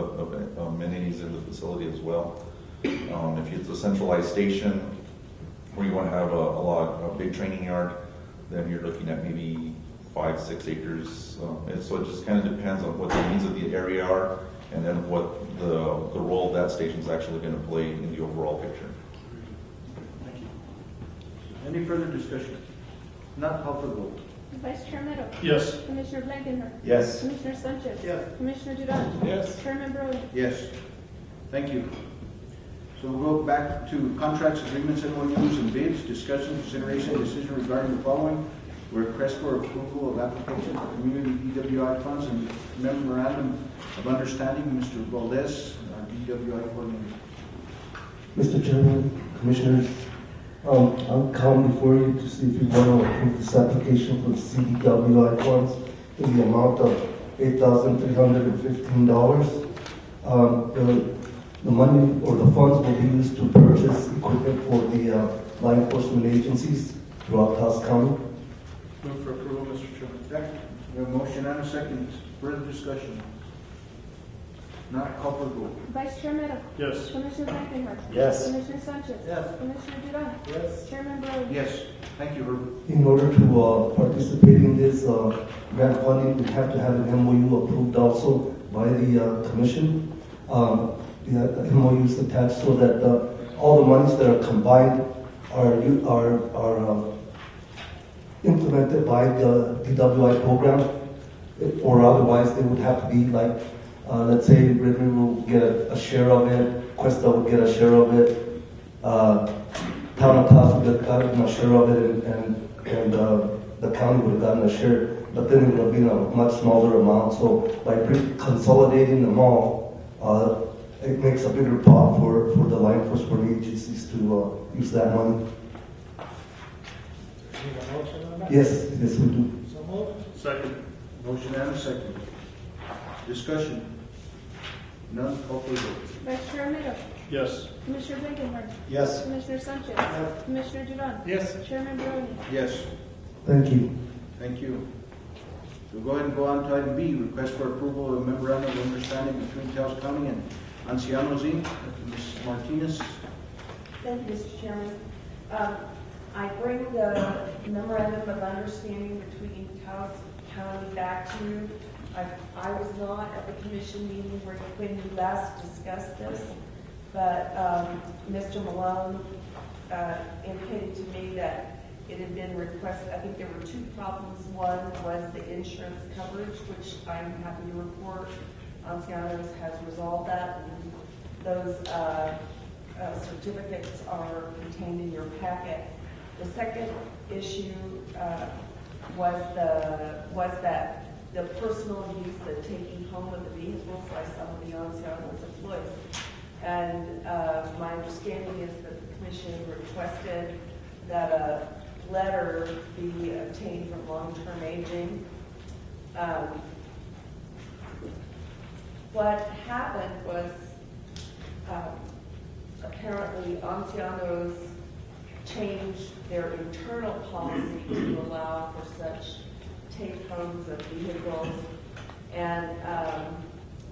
amenities in the facility as well. If it's a centralized station where you want to have a big training yard, then you're looking at maybe 5-6 acres. And so it just kind of depends on what the needs of the area are, and then what the role that station is actually going to play in the overall picture. Thank you. Any further discussion? Not call for the vote. Vice Chair Meadow. Yes. Commissioner Blankenhorn. Yes. Commissioner Sanchez. Yes. Commissioner Duran. Yes. Chairman Brody. Yes. Thank you. So we'll go back to contracts, agreements, MOUs, and bids. Discussion, consideration, decision regarding the following: request for approval of application for community DWI funds and memorandum of understanding. Mr. Valdez, our DWI coordinator. Mr. Chairman, Commissioners, I'm calling before you to see if you want to approve this application for the CDWI funds in the amount of $8,315. The money or the funds will be used to purchase equipment for the law enforcement agencies throughout Taos County. Move for approval, Mr. Chairman. Second. We have a motion and a second. Further discussion? Not call for the vote. Vice Chair Meadow. Yes. Commissioner Blankenhorn. Yes. Commissioner Sanchez. Yes. Commissioner Duran. Yes. Chairman Brody. Yes. Thank you, Herb. In order to participate in this grant funding, we have to have an MOU approved also by the commission. The MOU is attached so that all the monies that are combined are implemented by the DWI program, or otherwise they would have to be like, let's say River will get a share of it, Cuesta will get a share of it, Town of Taos would have gotten a share of it, and the county would have gotten a share, but then it would have been a much smaller amount. So by consolidating them all, it makes a bigger pot for the law enforcement agencies to use that money. Need a motion on that? Yes, yes we do. So moved. Second. Motion and a second. Discussion? None. Call for the vote. Vice Chair Meadow. Yes. Commissioner Blankenhorn. Yes. Commissioner Sanchez. Commissioner Duran. Yes. Chairman Brody. Yes. Thank you. Thank you. We'll go ahead and go on to item B, request for approval of a memorandum of understanding between Taos County and Ancianos Inc. Mrs. Martinez. Thank you, Mr. Chairman. I bring the memorandum of understanding between Taos County back to you. I was not at the commission meeting when you last discussed this, but Mr. Malone indicated to me that it had been requested. I think there were two problems. One was the insurance coverage, which I'm happy to report Ancianos has resolved that. And those certificates are contained in your packet. The second issue was that the personal use, the taking home of the vehicles by some of the Ancianos employees. And my understanding is that the commission requested that a letter be obtained from long-term aging. What happened was apparently Ancianos changed their internal policy to allow for such take-homes of vehicles. And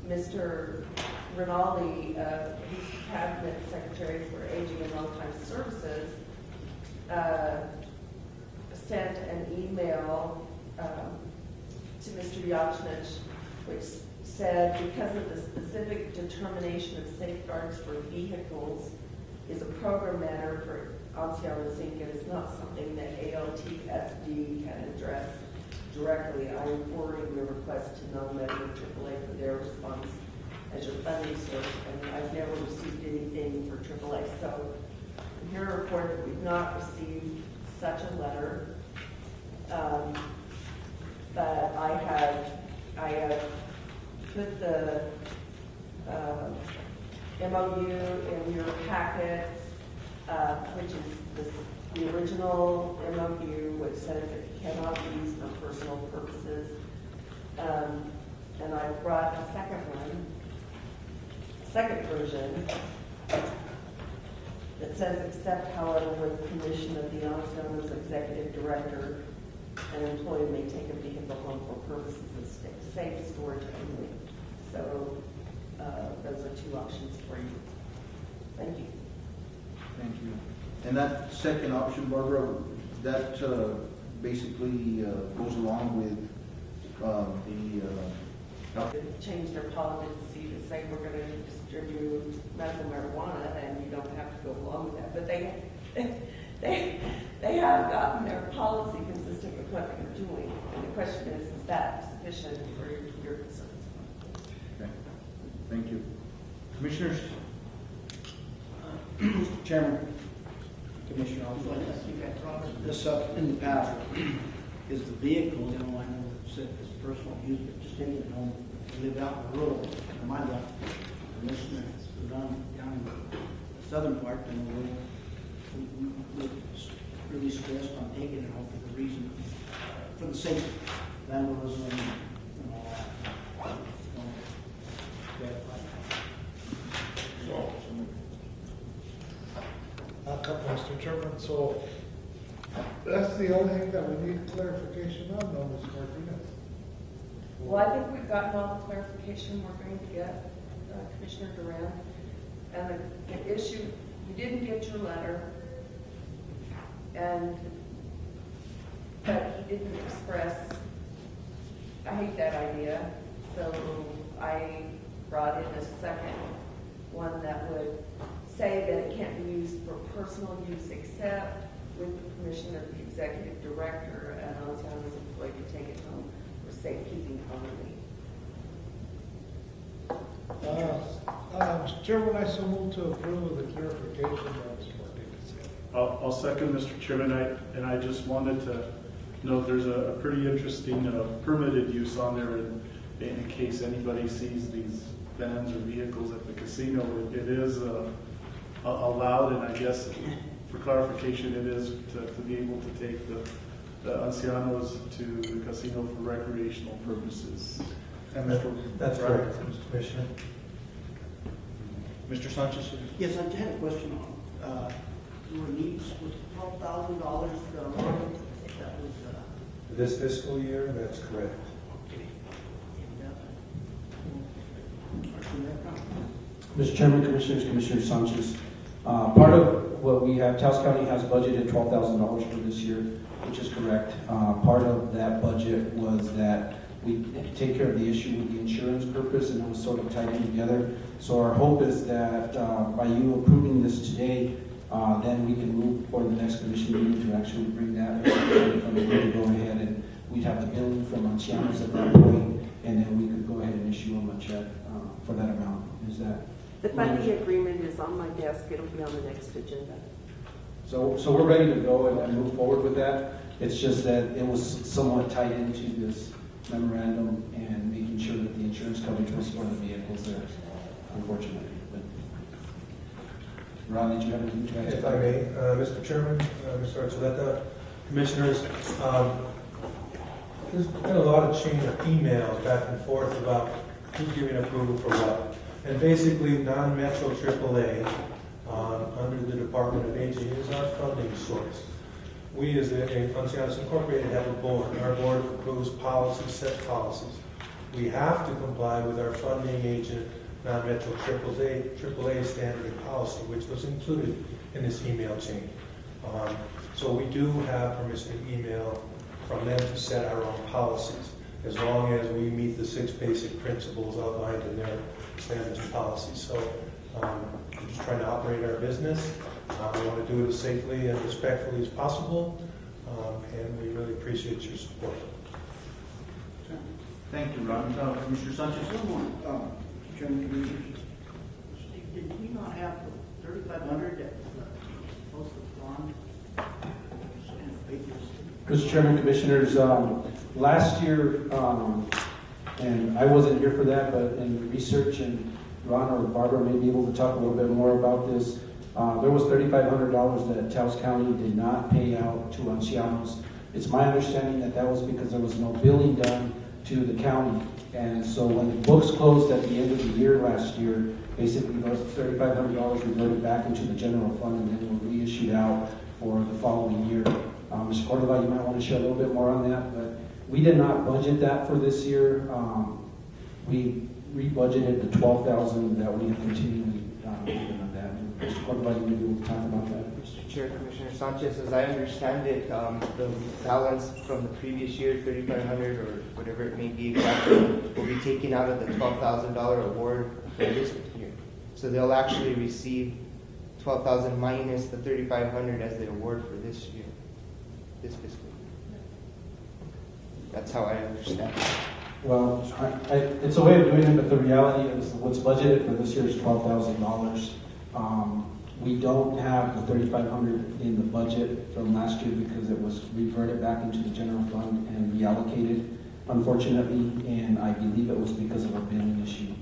Mr. Rinaldi, who's the Cabinet Secretary for Aging and Long-Time Services, sent an email to Mr. Yachnych, which said, because of the specific determination of safeguards for vehicles is a program matter for Anciano Zinc, and it's not something that ALTSD can address directly. I am forwarding your request to non-medical AAA for their response as your funding source, and I've never received anything for AAA. So I'm here to report that we've not received such a letter, but I have put the MOU in your packets, which is the original MOU, which says it cannot be used for personal purposes. And I brought a second version that says, except, however, with permission of the Anciano's executive director, an employee may take a vehicle home for purposes of safe storage only. So those are two options for you. Thank you. Thank you. And that second option, Barbara, that basically goes along with change their policy to say we're going to distribute medical marijuana, and you don't have to go along with that. But they have gotten their policy consistent with what they're doing. And the question is that sufficient for your concerns? Okay. Thank you. Commissioners? Mr. Chairman, Commissioner, I was like to see that brought this up in the past. Is the vehicle, I know it's personal use, but just taking it home, live out in the rural, in my life, Commissioner, down in the southern part, and we're really stressed on taking it home for the reason, for the safety, vandalism, and all that. Mr. Chairman, so that's the only thing that we need clarification on, though, Ms. Martinez. Well, I think we've gotten all the clarification we're going to get, Commissioner Duran. And the issue, we didn't get your letter, but he didn't express, I hate that idea, so I brought in a second one that would say that it can't be used for personal use except with the permission of the executive director, and Anciano's employee to take it home for safekeeping only. Mr. Chairman, I so move to approve the clarification that Ms. Martinez said. I'll second, Mr. Chairman, and I just wanted to note there's a pretty interesting permitted use on there in case anybody sees these vans or vehicles at the casino. It is allowed, and I guess for clarification, it is to be able to take the ancianos to the casino for recreational purposes. And That's correct, Mr. Commissioner. Mr. Sanchez? Yes, I had a question on, your needs was $12,000, that was, This fiscal year, that's correct. Mr. Chairman, Commissioners, Commissioner Sanchez, part of what we have, Taos County has budgeted $12,000 for this year, which is correct. Part of that budget was that we take care of the issue with the insurance purpose, and it was sort of tied in together. So our hope is that by you approving this today, then we can move for the next commission meeting to actually bring that from the to go ahead, and we'd have the billing from Ancianos at that point, and then we could go ahead and issue them a check for that amount. Is that? The funding agreement is on my desk. It'll be on the next agenda. So we're ready to go and move forward with that. It's just that it was somewhat tied into this memorandum and making sure that the insurance coverage was for the vehicles there, unfortunately. But Ron, did you have anything to add? If I may, Mr. Chairman, Mr. Archuleta, Commissioners, there's been a lot of chain of emails back and forth about who's giving approval for what. And basically, non-Metro AAA on under the Department of Aging is our funding source. We as Ancianos Incorporated have a board. Our board approves policies, set policies. We have to comply with our funding agent, non-metro AAA standard and policy, which was included in this email chain. So we do have permission to email from them to set our own policies, as long as we meet the 6 basic principles outlined in their standards and policies. So we're just trying to operate our business. We want to do it as safely and respectfully as possible, and we really appreciate your support. Thank you, Ron. Mr. Sanchez? Chairman, Commissioners, did we not have 3,500 that was supposed to bond? Mr. Chairman, Commissioners, last year, and I wasn't here for that, but in research, and Ron or Barbara may be able to talk a little bit more about this, there was $3,500 that Taos County did not pay out to Ancianos. It's my understanding that that was because there was no billing done to the county. And so when the books closed at the end of the year last year, basically those $3,500 reverted back into the general fund and then were reissued out for the following year. Mr. Cordova, you might want to share a little bit more on that, but we did not budget that for this year. We rebudgeted the $12,000 that we have continually given on that. Mr. Cordova, you may be able to talk about that. Mr. Chair, Commissioner Sanchez, as I understand it, the balance from the previous year, 3,500 or whatever it may be exactly, will be taken out of the $12,000 award for this year. So they'll actually receive $12,000 minus the 3,500 as the award for this year, this fiscal year. That's how I understand it. Well, it's a way of doing it, but the reality is what's budgeted for this year is $12,000. We don't have the $3,500 in the budget from last year because it was reverted back into the general fund and reallocated, unfortunately, and I believe it was because of a billing issue.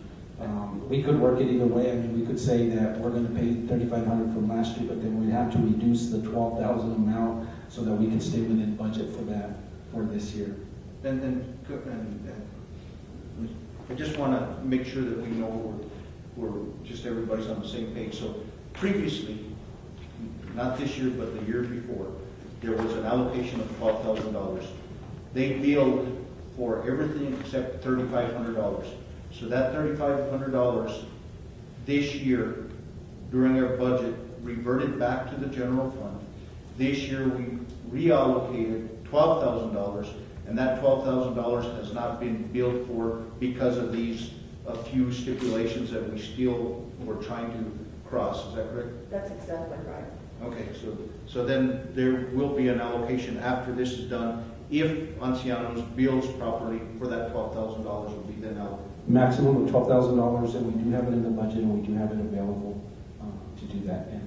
We could work it either way. I mean, we could say that we're going to pay $3,500 from last year, but then we'd have to reduce the $12,000 amount so that we can stay within budget for that for this year. And I just want to make sure that we know we're just everybody's on the same page. So previously, not this year, but the year before, there was an allocation of $12,000. They billed for everything except $3,500. So that $3,500 this year, during our budget, reverted back to the general fund. This year, we reallocated $12,000, and that $12,000 has not been billed for because of these a few stipulations that we still were trying to cross. Is that correct? That's exactly right. Okay, so then there will be an allocation after this is done if Ancianos bills properly for that $12,000 will be then allocated. Maximum of $12,000, and we do have it in the budget, and we do have it available to do that, and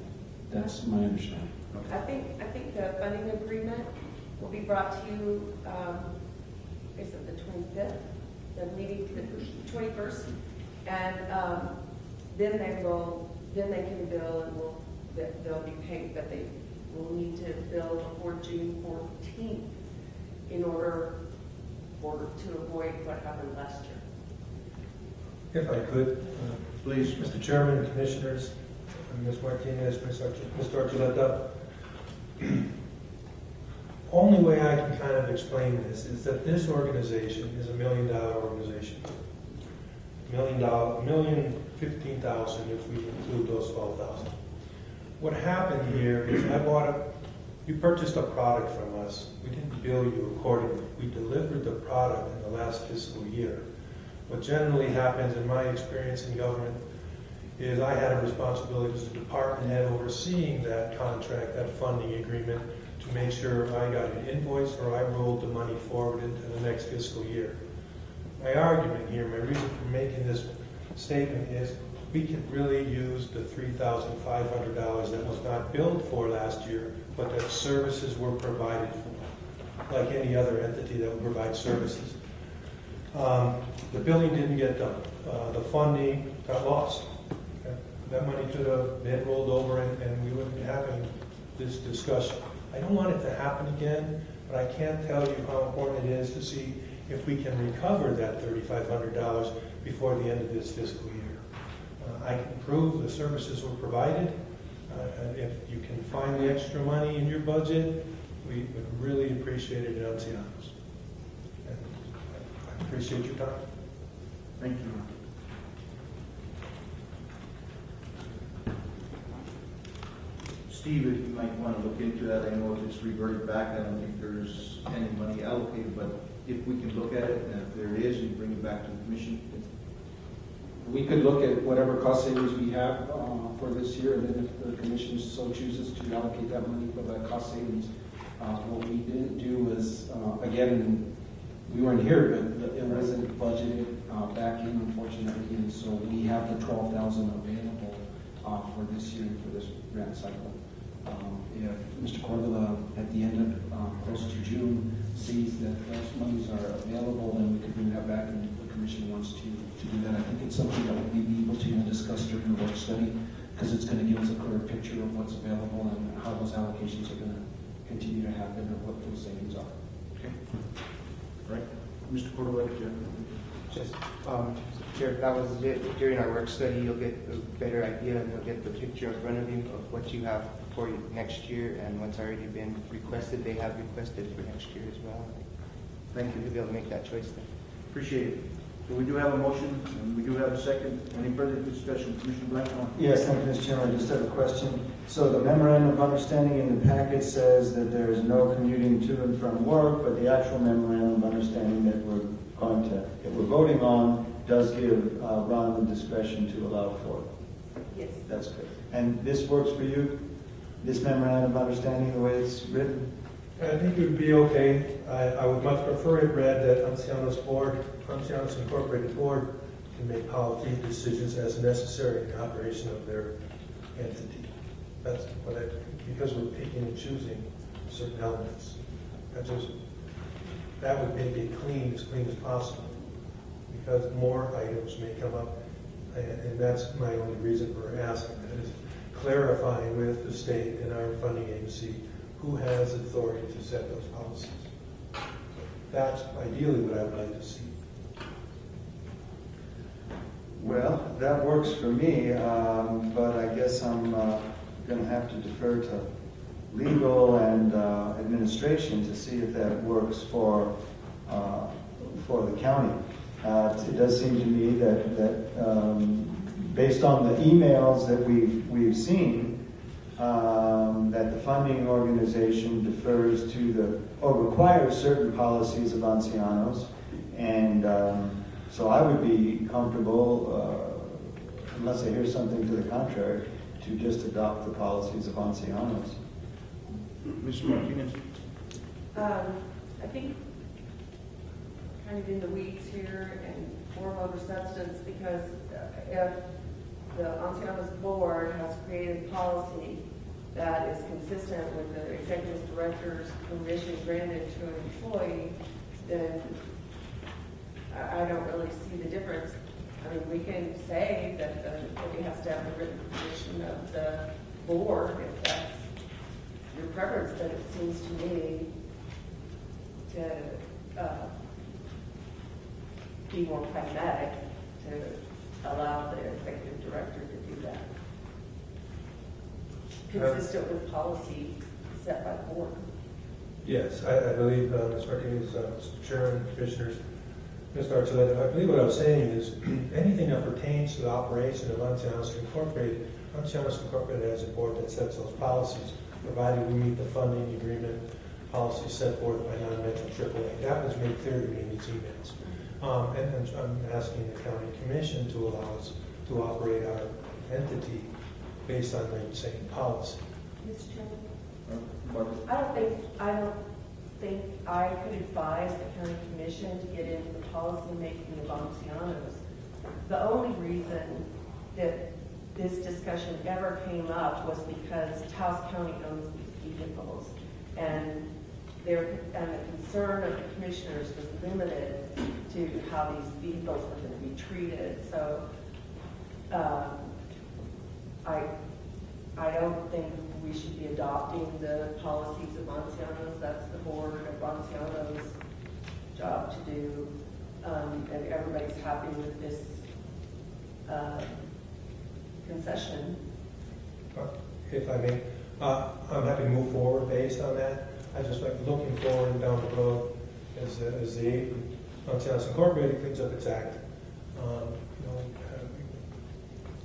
that's my understanding. I think the funding agreement will be brought to you, is it the 25th? The meeting, the 21st, and then they can bill and they'll be paid, but they will need to bill before June 14th in order to avoid what happened last year. If I could, please, Mr. Chairman and Commissioners, Ms. Martinez, Mr. Archuleta. Only way I can kind of explain this is that this organization is $1 million organization. $1,015,000 if we include those 12,000. What happened here is you purchased a product from us. We didn't bill you accordingly. We delivered the product in the last fiscal year. What generally happens in my experience in government is I had a responsibility as a department head overseeing that contract, that funding agreement, to make sure I got an invoice or I rolled the money forward into the next fiscal year. My argument here, my reason for making this statement is we could really use the $3,500 that was not billed for last year, but that services were provided for, like any other entity that would provide services. The billing didn't get done. The funding got lost. Okay? That money could have been rolled over and we wouldn't be having this discussion. I don't want it to happen again, but I can't tell you how important it is to see if we can recover that $3,500 before the end of this fiscal year. I can prove the services were provided. And if you can find the extra money in your budget, we would really appreciate it at Ancianos. And I appreciate your time. Thank you. Steve, if you might want to look into that, I know if it's reverted back, I don't think there's any money allocated, but if we can look at it, and if there is, you bring it back to the commission. We could look at whatever cost savings we have for this year, and then if the commission so chooses to allocate that money for that cost savings. What we didn't do was, again, we weren't here, but it wasn't budgeted back in, unfortunately, and so we have the $12,000 available for this year and for this grant cycle. If Mr. Cordova, at the end of close to June, sees that those monies are available, then we could bring that back, and if the commission wants to do that. I think it's something that we'll be able to discuss during the work study, because it's going to give us a clear picture of what's available and how those allocations are going to continue to happen, or what those savings are. Okay. All right. Mr. Cordova, did you have anything? Just, Chair, that was it. During our work study, you'll get a better idea, and you'll get the picture in front of you of what you have for next year, and what's already been requested. They have requested for next year as well. Thank you. You'll be able to make that choice then. Appreciate it. So we do have a motion, and we do have a second. Any further discussion? Commissioner Blanco? Yes, thank you, Mr. Chairman. I just have a question. So the memorandum of understanding in the packet says that there is no commuting to and from work, but the actual memorandum of understanding that we're voting on does give Ron the discretion to allow for it. Yes. That's good. And this works for you? This memorandum of understanding, the way it's written? I think it would be okay. I would much prefer it read that Ancianos Incorporated Board can make policy decisions as necessary in the operation of their entity. That's what because we're picking and choosing certain elements. That would make it clean as possible, because more items may come up, and that's my only reason for asking that, is clarifying with the state and our funding agency who has authority to set those policies. That's ideally what I would like to see. Well, that works for me, but I guess I'm going to have to defer to legal and administration to see if that works for the county. It does seem to me that based on the emails that we've seen, that the funding organization defers to or requires certain policies of Ancianos, and so I would be comfortable, unless I hear something to the contrary, to just adopt the policies of Ancianos. Ms. Martinez? I think kind of in the weeds here and form over substance, because if the Ancianos board has created policy that is consistent with the executive director's permission granted to an employee, then I don't really see the difference. I mean, we can say that the employee has to have the written permission of the board if that's your preference, but it seems to me to be more pragmatic to allow the executive director to do that, consistent with policy set by the board. Yes, I believe, Ms. Martinez, Mr. Chairman, Commissioners, Mr. Archuleta, I believe what I was saying is anything that pertains to the operation of Ancianos Incorporated, Ancianos Incorporated has a board that sets those policies, provided we meet the funding agreement policy set forth by non-metro AAA. That was made clear to me in these emails. And I'm asking the county commission to allow us to operate our entity based on the same policy. Mr. Chairman? I don't think I could advise the county commission to get into the policy making of Ancianos. The only reason that this discussion ever came up was because Taos County owns these vehicles, and the concern of the commissioners was limited to how these vehicles were going to be treated. So I don't think we should be adopting the policies of Ancianos. That's the board of Ancianos' job to do, and everybody's happy with this concession. if I may. I'm happy to move forward based on that. I just like looking forward and down the road as the Taos Incorporated cleans up its act.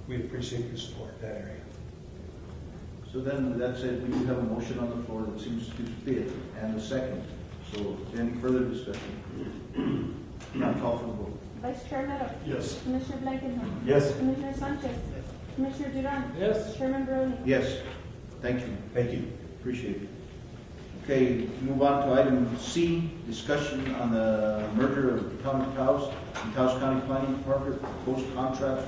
We appreciate your support in that area. So then, that said, we do have a motion on the floor that seems to fit, and a second. So, any further discussion? Not call for the vote. Vice Chair Meadow. Yes. Commissioner Blankenhorn. Yes. Commissioner Sanchez. Commissioner Duran. Yes. Chairman Barone. Yes. Thank you. Thank you. Appreciate it. Okay, move on to item C, discussion on the merger of the Town of Taos and Taos County Planning Department, proposed contract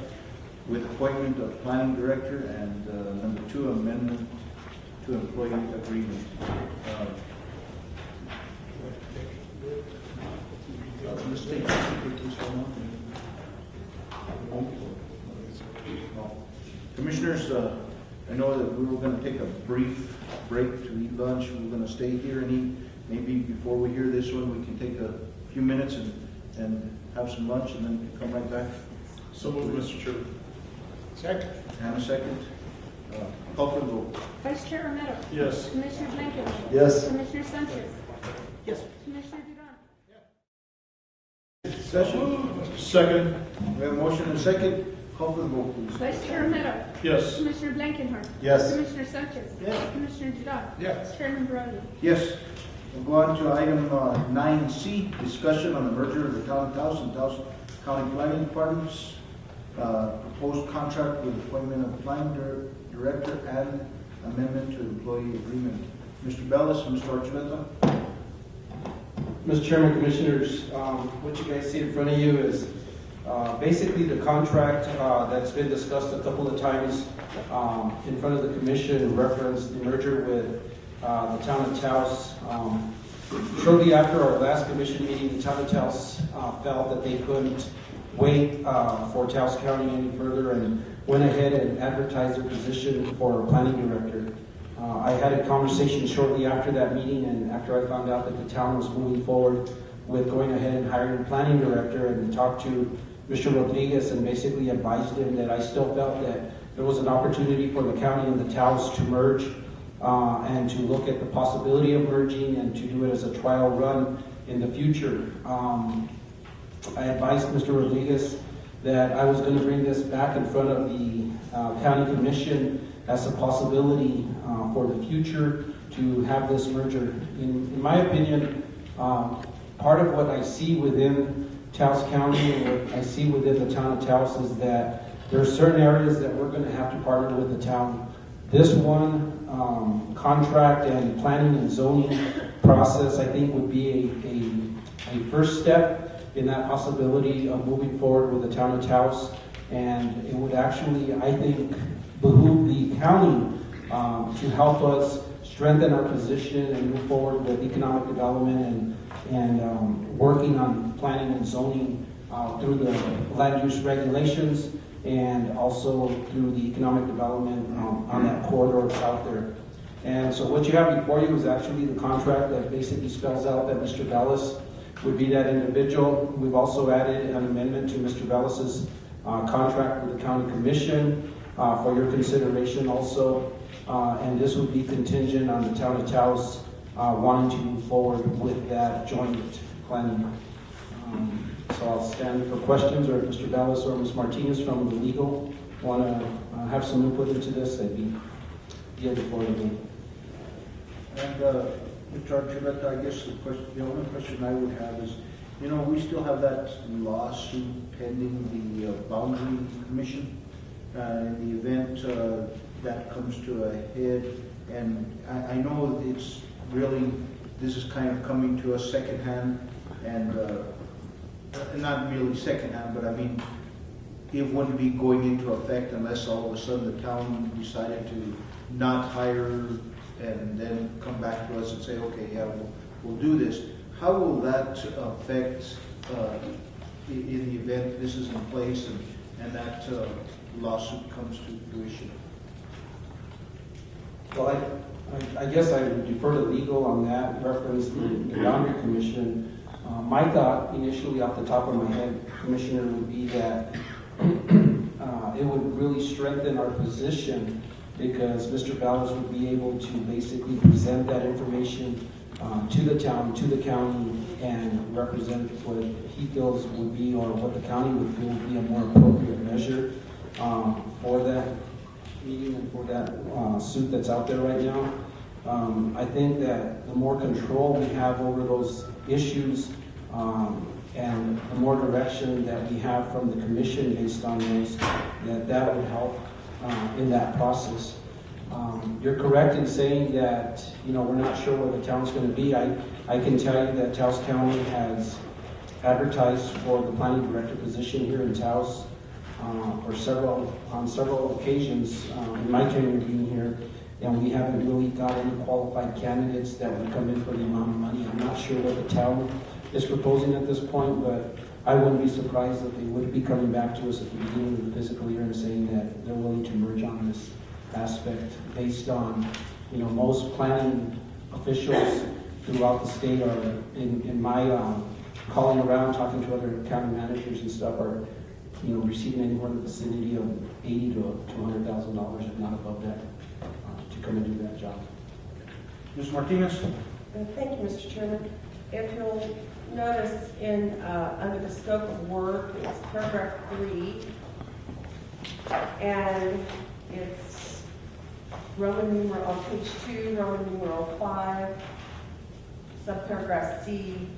with appointment of planning director, and number 2, amendment to employee agreement. Commissioners, I know that we were going to take a brief break to eat lunch. We're going to stay here and eat. Maybe before we hear this one, we can take a few minutes and have some lunch and then come right back. So moved, Mr. Chairman. Second. And a second. Call for the vote. Vice Chair Romero. Yes. Commissioner Blankenhorn. Yes. Commissioner Sanchez. Yes. Commissioner Duran. Discussion? Second. We have a motion and a second. Call for the vote, please. Vice Chair Romero. Yes. Commissioner Blankenhorn. Yes. Commissioner Sanchez. Yes. Commissioner Duran. Yes. Chairman Barone. Yes. We'll go on to item 9C, discussion on the merger of the Town of Taos and Taos County Planning Departments. Proposed contract with appointment of planning director and amendment to employee agreement. Mr. Bellis, Mr. Archuleta. Mr. Chairman, Commissioners, what you guys see in front of you is basically the contract that's been discussed a couple of times in front of the Commission, referenced the merger with the Town of Taos. Shortly after our last Commission meeting, the Town of Taos felt that they couldn't wait for Taos County any further and went ahead and advertised their position for planning director. I had a conversation shortly after that meeting, and after I found out that the town was moving forward with going ahead and hiring a planning director, and talked to Mr. Rodriguez and basically advised him that I still felt that there was an opportunity for the county and the Taos to merge and to look at the possibility of merging and to do it as a trial run in the future. I advised Mr. Rodriguez that I was going to bring this back in front of the county commission as a possibility for the future to have this merger. In my opinion, part of what I see within Taos County and what I see within the town of Taos is that there are certain areas that we're going to have to partner with the town. This one, contract and planning and zoning process, I think would be a first step in that possibility of moving forward with the town of Taos. And it would actually, I think, behoove the county to help us strengthen our position and move forward with economic development and working on planning and zoning through the land use regulations and also through the economic development on that corridor out there. And so what you have before you is actually the contract that basically spells out that Mr. Bellis would be that individual. We've also added an amendment to Mr. Bellis's contract with the county commission for your consideration also. And this would be contingent on the town of Taos wanting to move forward with that joint planning. So I'll stand for questions, or if Mr. Bellis or Ms. Martinez from the legal want to have some input into this, they'd be here before the meeting. And Mr. Archuleta, I guess the only question I would have is, we still have that lawsuit pending the boundary commission. In the event that comes to a head, and I know it's really, this is kind of coming to us secondhand, and not really secondhand, but I mean, it wouldn't be going into effect unless all of a sudden the town decided to not hire and then come back to us and say, okay, yeah, we'll do this. How will that affect in the event this is in place and that lawsuit comes to fruition? Well, I guess I would defer to legal on that, reference the boundary commission. My thought initially off the top of my head, Commissioner, would be that it would really strengthen our position because Mr. Ballas would be able to basically present that information to the town, to the county, and represent what he feels would be, or what the county would feel would be a more appropriate measure for that meeting and for that suit that's out there right now. I think that the more control we have over those issues and the more direction that we have from the commission based on those, that would help in that process. You're correct in saying that, we're not sure where the town's going to be. I can tell you that Taos County has advertised for the planning director position here in Taos on several occasions in my tenure being here, and we haven't really got any qualified candidates that would come in for the amount of money. I'm not sure what the town is proposing at this point, but I wouldn't be surprised if they would be coming back to us at the beginning of the fiscal year and saying that they're willing to merge on this aspect based on, most planning officials throughout the state are, in my calling around, talking to other county managers and stuff, are, receiving anywhere in the vicinity of $80,000 to $200,000, if not above that, to come and do that job. Ms. Martinez? Thank you, Mr. Chairman. If you'll notice under the scope of work, it's paragraph 3, and it's Roman numeral on page 2, Roman numeral 5, subparagraph C.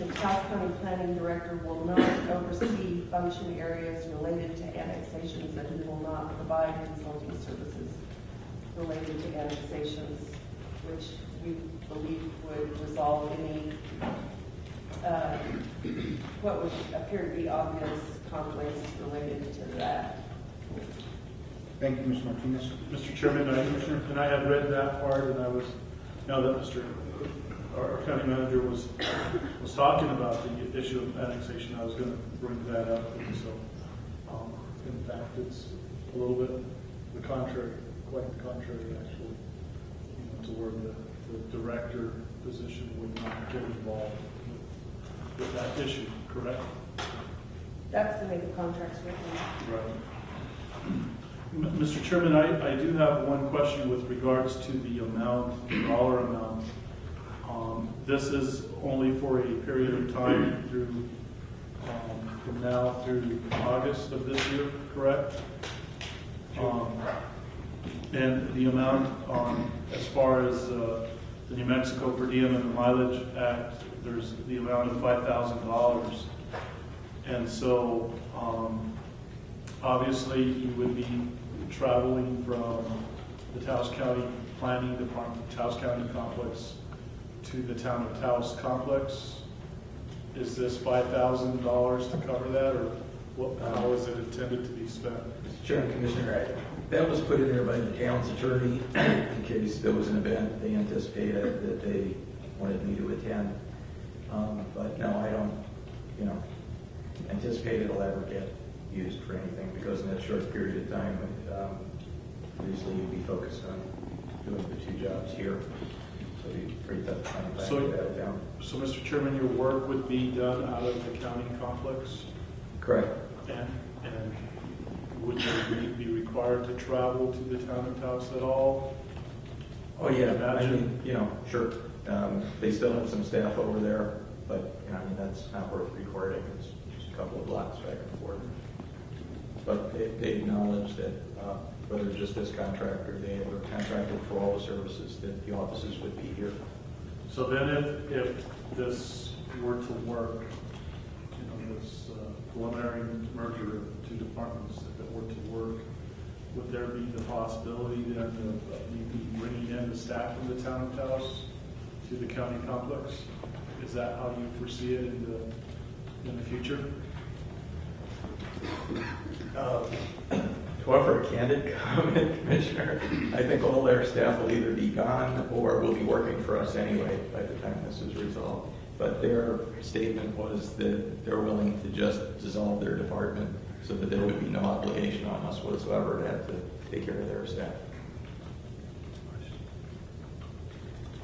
The Taos County Planning Director will not oversee function areas related to annexations, and he will not provide consulting services related to annexations, which we believe would resolve any what would appear to be obvious conflicts related to that. Thank you, Ms. Martinez. Mr. Chairman, I had read that part, and now that our county manager was talking about the issue of annexation, I was going to bring that up. And so, in fact, it's a little bit the contrary, quite the contrary, actually, to where the director position would not get involved with that issue, correct? That's the way the contract's written. Right. Mr. Chairman, I do have one question with regards to the amount, the dollar amount. This is only for a period of time through from now through August of this year, correct? And the amount as far as the New Mexico Per Diem and the Mileage Act, there's the amount of $5,000. And so obviously you would be traveling from the Taos County Planning Department, Taos County Complex, to the town of Taos Complex. Is this $5,000 to cover that, or how is it intended to be spent? Mr. Chairman, Commissioner, that was put in there by the town's attorney in case there was an event they anticipated that they wanted me to attend. But no, I don't, anticipate it'll ever get used for anything, because in that short period of time, usually you'd be focused on doing the two jobs here. So it'd be pretty tough to find a plan to get that down. So, Mr. Chairman, your work would be done out of the county complex? Correct. And would you be required to travel to the town of Taos at all? Oh yeah, I mean, sure. They still have some staff over there, but that's not worth recording. It's just a couple of blocks back and forth. But they acknowledge that whether just this contract or they were contracted for all the services, that the offices would be here. So then if this were to work, this preliminary merger of the two departments, if it were to work, would there be the possibility then of maybe bringing in the staff from the town of Taos to the county complex? Is that how you foresee it in the future? To offer a candid comment, Commissioner, I think all their staff will either be gone or will be working for us anyway by the time this is resolved. But their statement was that they're willing to just dissolve their department so that there would be no obligation on us whatsoever to have to take care of their staff.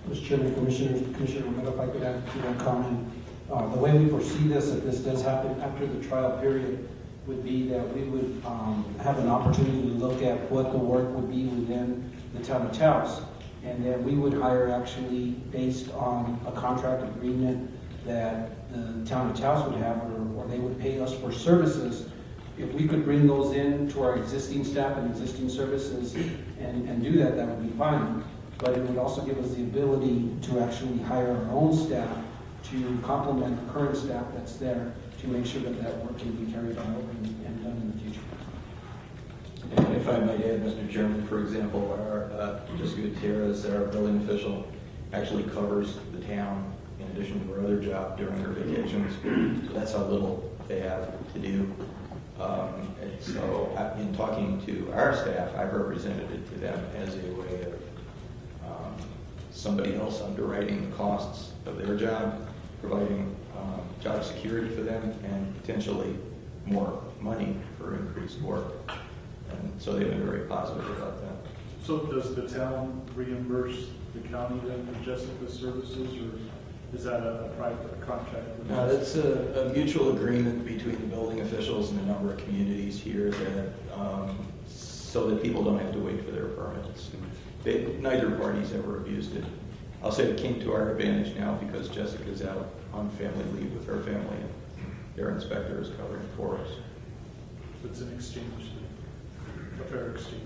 Mr. Chairman, Commissioner Romero, if I could add to that comment. The way we foresee this, if this does happen after the trial period, would be that we would have an opportunity to look at what the work would be within the town of Taos. And then we would hire actually based on a contract agreement that the town of Taos would have, or they would pay us for services. If we could bring those in to our existing staff and existing services and do that, that would be fine. But it would also give us the ability to actually hire our own staff to complement the current staff that's there to make sure that that work can be carried out and done in the future. And if I might add, Mr. Chairman, for example, our Jessica Gutierrez, our building official, actually covers the town in addition to her other job during her vacations. So that's how little they have to do. And so in talking to our staff, I've represented it to them as a way of somebody else underwriting the costs of their job, providing job security for them, and potentially more money for increased work. And so they've been very positive about that. So does the town reimburse the county then for Jessica's services, or is that a private contract? No, that's a mutual agreement between the building officials and a number of communities here that so that people don't have to wait for their permits. Neither party's ever abused it. I'll say it came to our advantage now because Jessica's out on family leave with her family, and their inspector is covering for us. It's an exchange, a fair exchange.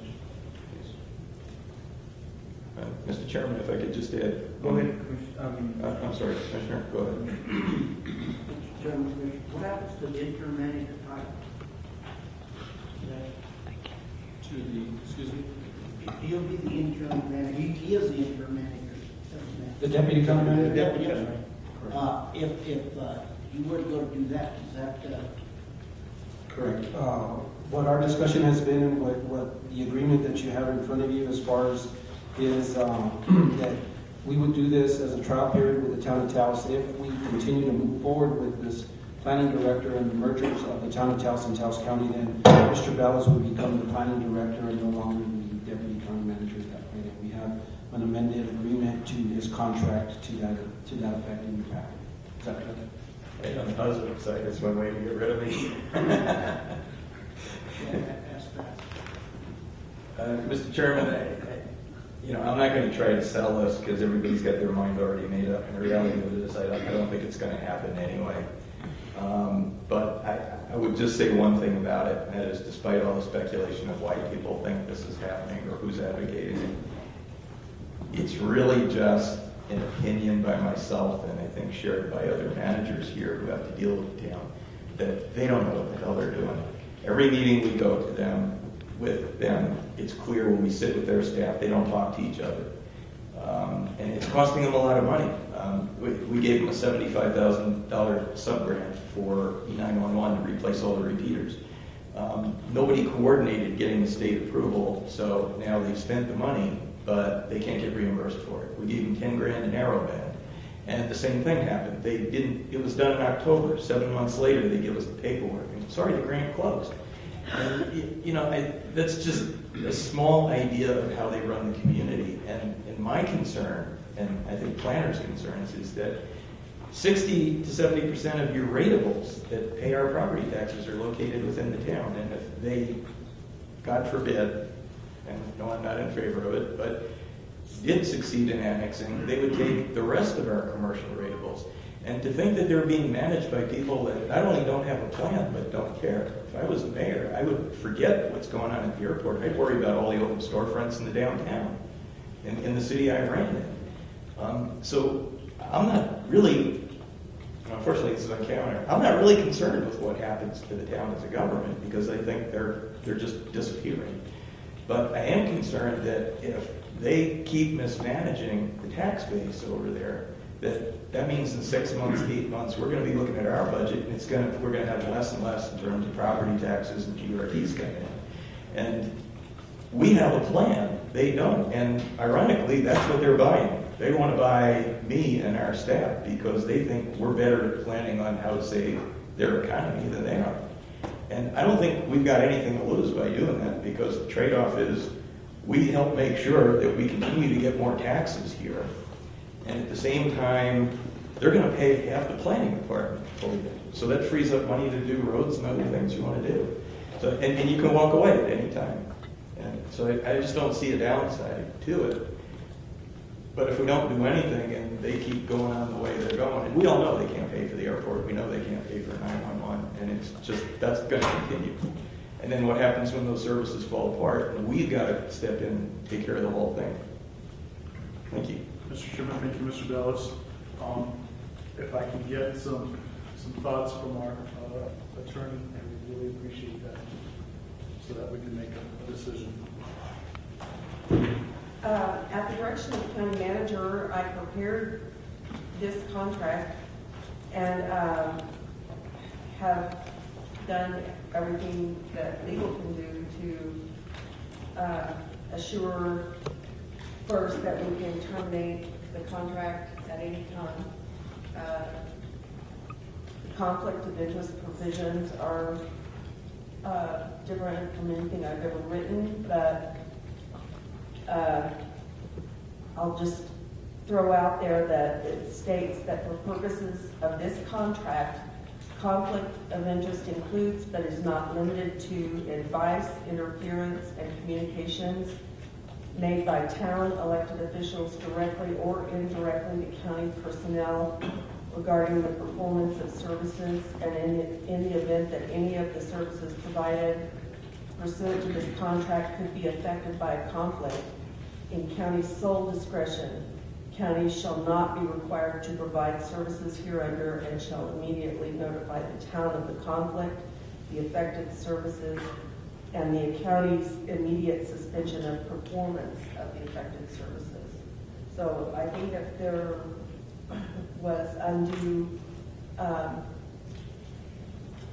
Mr. Chairman, if I could just add. Go ahead, I'm sorry, Commissioner, go ahead. Mr. Chairman, Commissioner, what happens to the interim manager title? To the, excuse me? He'll be the interim manager. He is the interim manager. The deputy county manager? The deputy Yes, county. If you were to go to do that, is that? Correct. What our discussion has been, and what the agreement that you have in front of you as far as is that we would do this as a trial period with the town of Taos. If we continue to move forward with this planning director and the mergers of the town of Taos and Taos County, then Mr. Bellows would become the planning director and no longer the deputy county manager at that point. And we have an amended agreement to his contract to that effect in your packet. Is that correct? And on the positive side, it's one way to get rid of me. Mr. Chairman, I'm not going to try to sell this because everybody's got their mind already made up. And the reality of it is I don't think it's going to happen anyway. But I would just say one thing about it, and that is despite all the speculation of why people think this is happening or who's advocating it, it's really just an opinion by myself and I think shared by other managers here who have to deal with the town, that they don't know what the hell they're doing. Every meeting we go to them, with them, it's clear when we sit with their staff, they don't talk to each other. And it's costing them a lot of money. We gave them a $75,000 sub-grant for E911 to replace all the repeaters. Nobody coordinated getting the state approval, so now they've spent the money, but they can't get reimbursed for it. We gave them 10 grand in narrowband. And the same thing happened. It was done in October. 7 months later, they give us the paperwork. And sorry, the grant closed. And, that's just a small idea of how they run the community. And my concern, and I think planners' concerns, is that 60 to 70% of your rateables that pay our property taxes are located within the town. And if they, God forbid, and no, I'm not in favor of it, but did succeed in annexing, they would take the rest of our commercial rateables. And to think that they're being managed by people that not only don't have a plan, but don't care. If I was the mayor, I would forget what's going on at the airport. I'd worry about all the open storefronts in the downtown, in the city I ran in. So I'm not really, unfortunately this is on camera, I'm not really concerned with what happens to the town as a government because I think they're just disappearing. But I am concerned that if they keep mismanaging the tax base over there, that means in 6 months, 8 months, we're going to be looking at our budget, and we're going to have less and less in terms of property taxes and GRTs coming in. And we have a plan; they don't. And ironically, that's what they're buying. They want to buy me and our staff because they think we're better at planning on how to save their economy than they are. And I don't think we've got anything to lose by doing that because the trade-off is we help make sure that we continue to get more taxes here. And at the same time, they're going to pay half the planning department. So that frees up money to do roads and other things you want to do. So, and you can walk away at any time. And so I just don't see a downside to it. But if we don't do anything and they keep going on the way they're going, and we all know they can't pay for the airport, we know they can't pay for 911, and it's just, that's going to continue. And then what happens when those services fall apart? And we've got to step in and take care of the whole thing. Thank you. Mr. Chairman, thank you, Mr. Dallas. If I can get some thoughts from our attorney, I would really appreciate that, so that we can make a decision. At the direction of the county manager, I prepared this contract and have done everything that legal can do to assure first that we can terminate the contract at any time. The conflict of interest provisions are different from anything I've ever written, but I'll just throw out there that it states that for purposes of this contract, conflict of interest includes but is not limited to advice, interference, and communications made by town elected officials directly or indirectly to county personnel regarding the performance of services, and in the event that any of the services provided pursuant to this contract could be affected by a conflict, in county's sole discretion, county shall not be required to provide services hereunder and shall immediately notify the town of the conflict, the affected services, and the county's immediate suspension of performance of the affected services. So I think if there was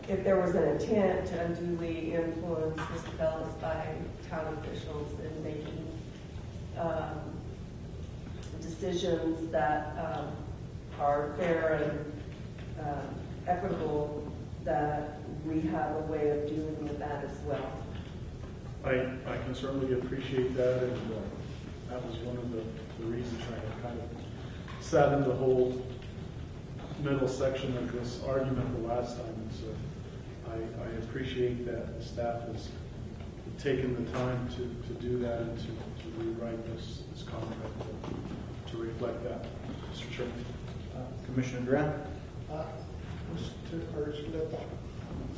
if there was an attempt to unduly influence Mr. Bellis by town officials in making decisions that are fair and equitable, that we have a way of dealing with that as well. I can certainly appreciate that, and that was one of the reasons I kind of sat in the whole middle section of this argument the last time. And so I appreciate that the staff has taken the time to do that and to rewrite this contract to reflect that. Mr. Chairman. Commissioner Grant? Mr. Ursuleta.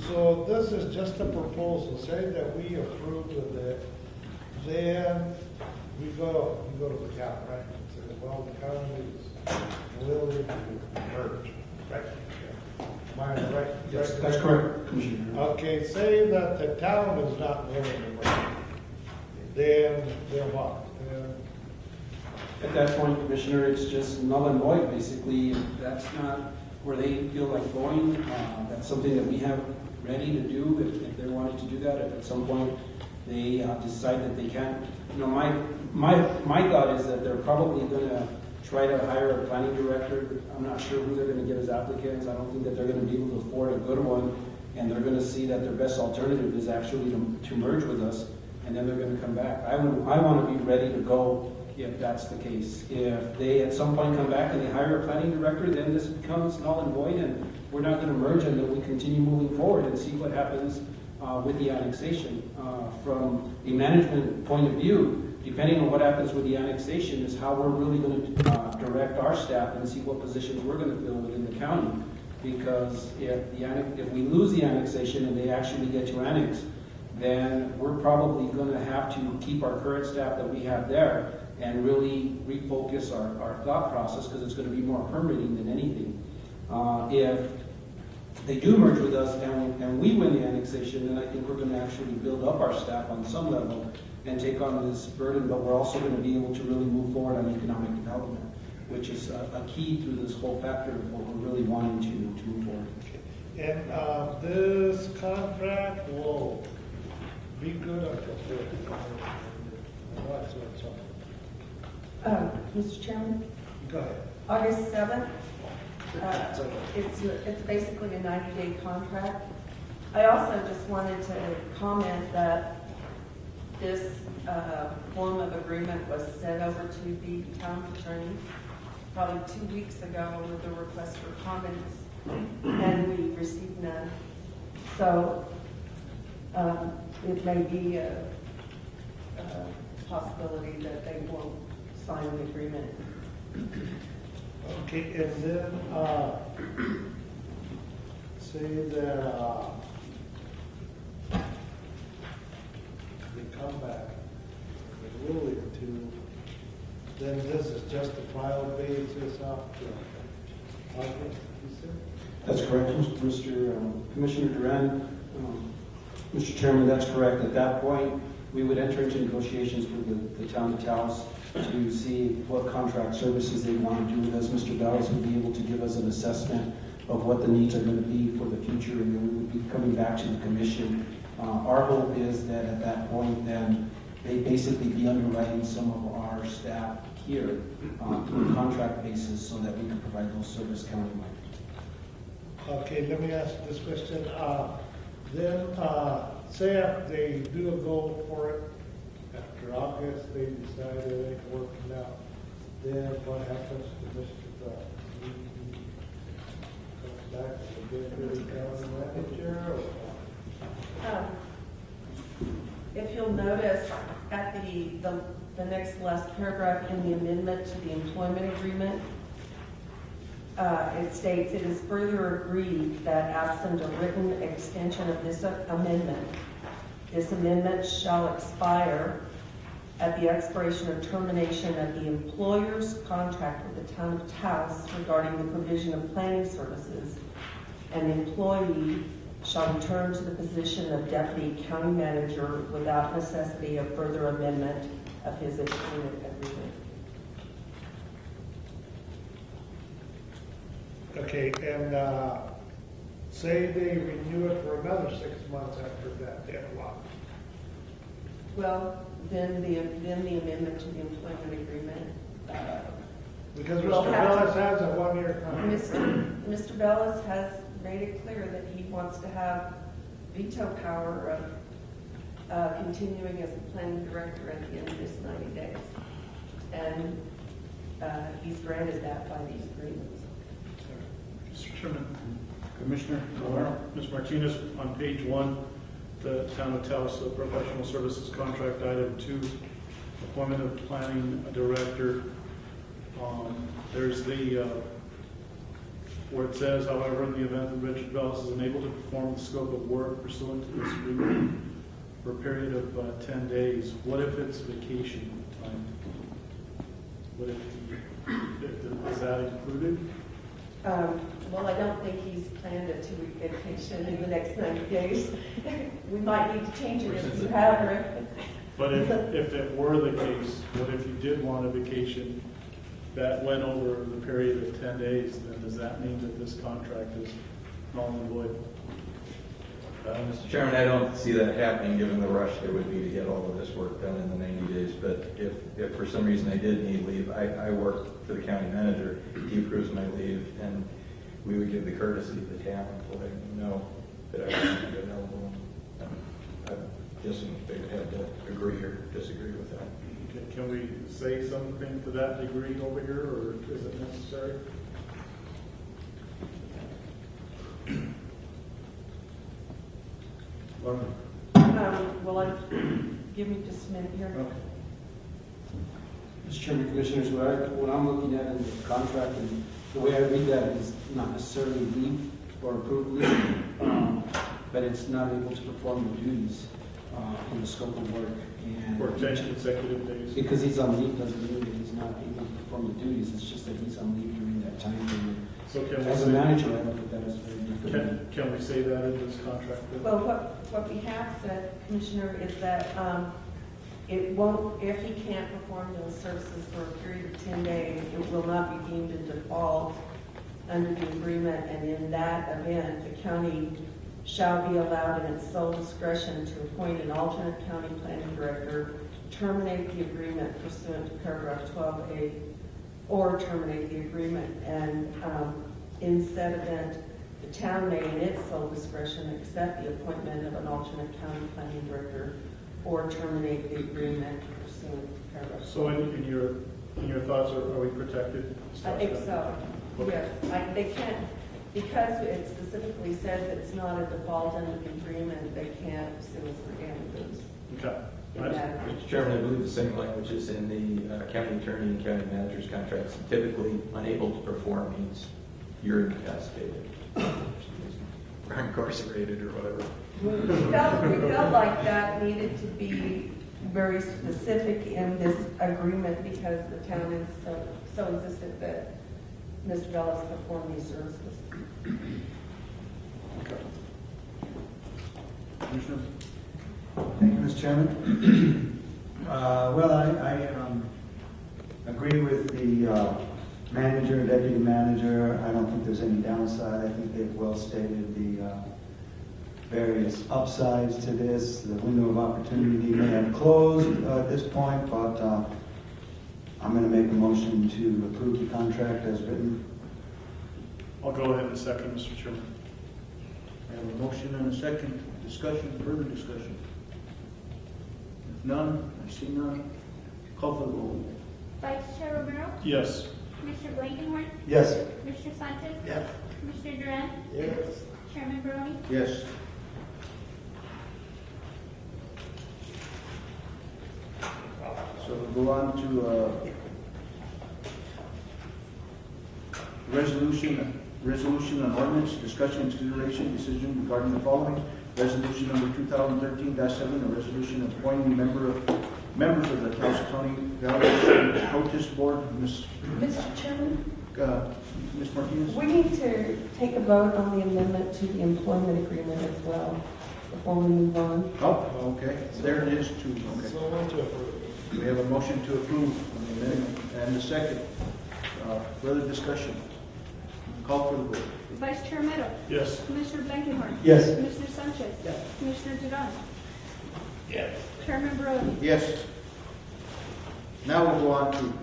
So this is just a proposal. Say that we approve of it, then we go to the county, right? Say, well, the county is willing to merge, right? Am I right? Yes, that's correct, Commissioner. Okay, say that the town is not willing to merge. Then what? At that point, Commissioner, it's just null and void, basically. If that's not where they feel like going, that's something that we have ready to do if they're wanting to do that. If at some point they decide that they can't, my thought is that they're probably going to try to hire a planning director. I'm not sure who they're going to get as applicants. I don't think that they're going to be able to afford a good one, and they're going to see that their best alternative is actually to merge with us, and then they're going to come back. I want to be ready to go if that's the case. If they at some point come back and they hire a planning director, then this becomes null and void, and we're not going to merge, and then we continue moving forward and see what happens with the annexation. From a management point of view, depending on what happens with the annexation is how we're really going to direct our staff and see what positions we're going to fill within the county. Because if we lose the annexation and they actually get to annex, then we're probably going to have to keep our current staff that we have there and really refocus our thought process, because it's going to be more permitting than anything. If they do merge with us and we win the annexation, then I think we're going to actually build up our staff on some level and take on this burden, but we're also going to be able to really move forward on economic development, which is a key to this whole factor of what we're really wanting to move forward. And this contract will be good until what's Mr. Chairman? Go ahead. August 7th. It's basically a 90-day contract. I also just wanted to comment that this form of agreement was sent over to the town attorney probably 2 weeks ago with a request for comments, and we received none. So it may be a possibility that they won't sign the agreement. Okay, and then, say that, they come back with a ruling to, then this is just a trial basis after August, you said? That's correct, Mr. Commissioner Duran. Mr. Chairman, that's correct. At that point, we would enter into negotiations with the town of Taos to see what contract services they want to do with us. Mr. Dallas would be able to give us an assessment of what the needs are going to be for the future, and then we would be coming back to the commission. Our hope is that at that point, then, they basically be underwriting some of our staff here on a contract basis so that we can provide those services countywide. Okay, let me ask this question. Then, say if they do go for it, after August, they decide that it ain't working out, then what happens to Mr. Bell? He comes back to the deputy county manager, or? If you'll notice at the next last paragraph in the amendment to the employment agreement, it states, it is further agreed that absent a written extension of this amendment shall expire at the expiration or termination of the employer's contract with the town of Taos regarding the provision of planning services, and the employee shall return to the position of deputy county manager without necessity of further amendment of his employment agreement. Okay, and say they renew it for another 6 months after that deadline. Well, then the amendment to the employment agreement. Because Mr. Bellis has a 1-year contract. Mr. Bellis has made it clear that he wants to have veto power of continuing as a planning director at the end of this 90 days. And he's granted that by these agreements. Mr. Chairman, Commissioner, Ms. Martinez, on page 1, the Town of Taos Professional Services Contract, item 2, appointment of planning director. There's the, where it says, however, in the event that Richard Bellis is unable to perform the scope of work pursuant to this agreement for a period of 10 days, what if it's vacation time? What if is that included? Well, I don't think he's planned a 2-week vacation in the next 90 days. We might need to change it if you have, Rick. But if it were the case, what if you did want a vacation that went over the period of 10 days, then does that mean that this contract is null and void? Mr. Chairman, I don't see that happening given the rush there would be to get all of this work done in the 90 days. But if for some reason I did need leave, I work for the county manager. He approves my leave, and we would give the courtesy of the town to let him know that I was be available. I'm guessing they would have to agree or disagree with that. Okay, can we say something to that degree over here, or is it necessary? Well, give me just a minute here. Okay. Mr. Chairman, Commissioners, what I'm looking at in the contract, and the way I read that is not necessarily leave or approved leave, but it's not able to perform the duties in the scope of work. And for 10 consecutive days? Because he's on leave doesn't mean that he's not able to perform the duties. It's just that he's on leave during that time period. So as a manager, I look at that as very different. Can we say that in this contract? Well, what we have said, Commissioner, is that it won't, if he can't perform those services for a period of 10 days, it will not be deemed a default under the agreement, and in that event, the county shall be allowed in its sole discretion to appoint an alternate county planning director, terminate the agreement pursuant to paragraph 12A, or terminate the agreement. And in said event, the town may in its sole discretion accept the appointment of an alternate county planning director or terminate the agreement pursuant to paragraph 12A. So in your In your thoughts, are we protected? I think so, yes. They can't, because it specifically says it's not a default under the agreement, they can't sue us for damages. Okay. Mr. Chairman, I believe the same language is in the county attorney and county manager's contracts. Typically, unable to perform means you're incapacitated, or incarcerated, or whatever. We felt like that needed to be very specific in this agreement because the town is so insistent that Mr. Bellis perform these services. Commissioner? Thank you, Mr. Chairman. Well, I agree with the manager, deputy manager. I don't think there's any downside. I think they've well stated the various upsides to this. The window of opportunity may have closed at this point, but I'm going to make a motion to approve the contract as written. I'll go ahead and second, Mr. Chairman. I have a motion and a second. Discussion, further discussion. If none, I see none. Call for the roll. Vice Chair Romero? Yes. Commissioner Blankenhorn? Yes. Commissioner Sanchez? Yes. Commissioner Duran? Yes. Chairman Barone? Yes. So we'll go on to resolution on ordinance, discussion and consideration, decision regarding the following. Resolution number 2013-7, a resolution appointing members of the Taos County Valley Protest Board. Mr. Chairman? Ms. Martinez? We need to take a vote on the amendment to the employment agreement as well before we move on. Oh, okay. There it is too. Okay. So I want to approve. We have a motion to approve on the amendment and a second. Further discussion. Call for the vote. Vice Chair Romero? Yes. Commissioner Blankenhorn? Yes. Commissioner Sanchez? Yes. Commissioner Duran? Yes. Chairman Barone? Yes. Now we'll go on to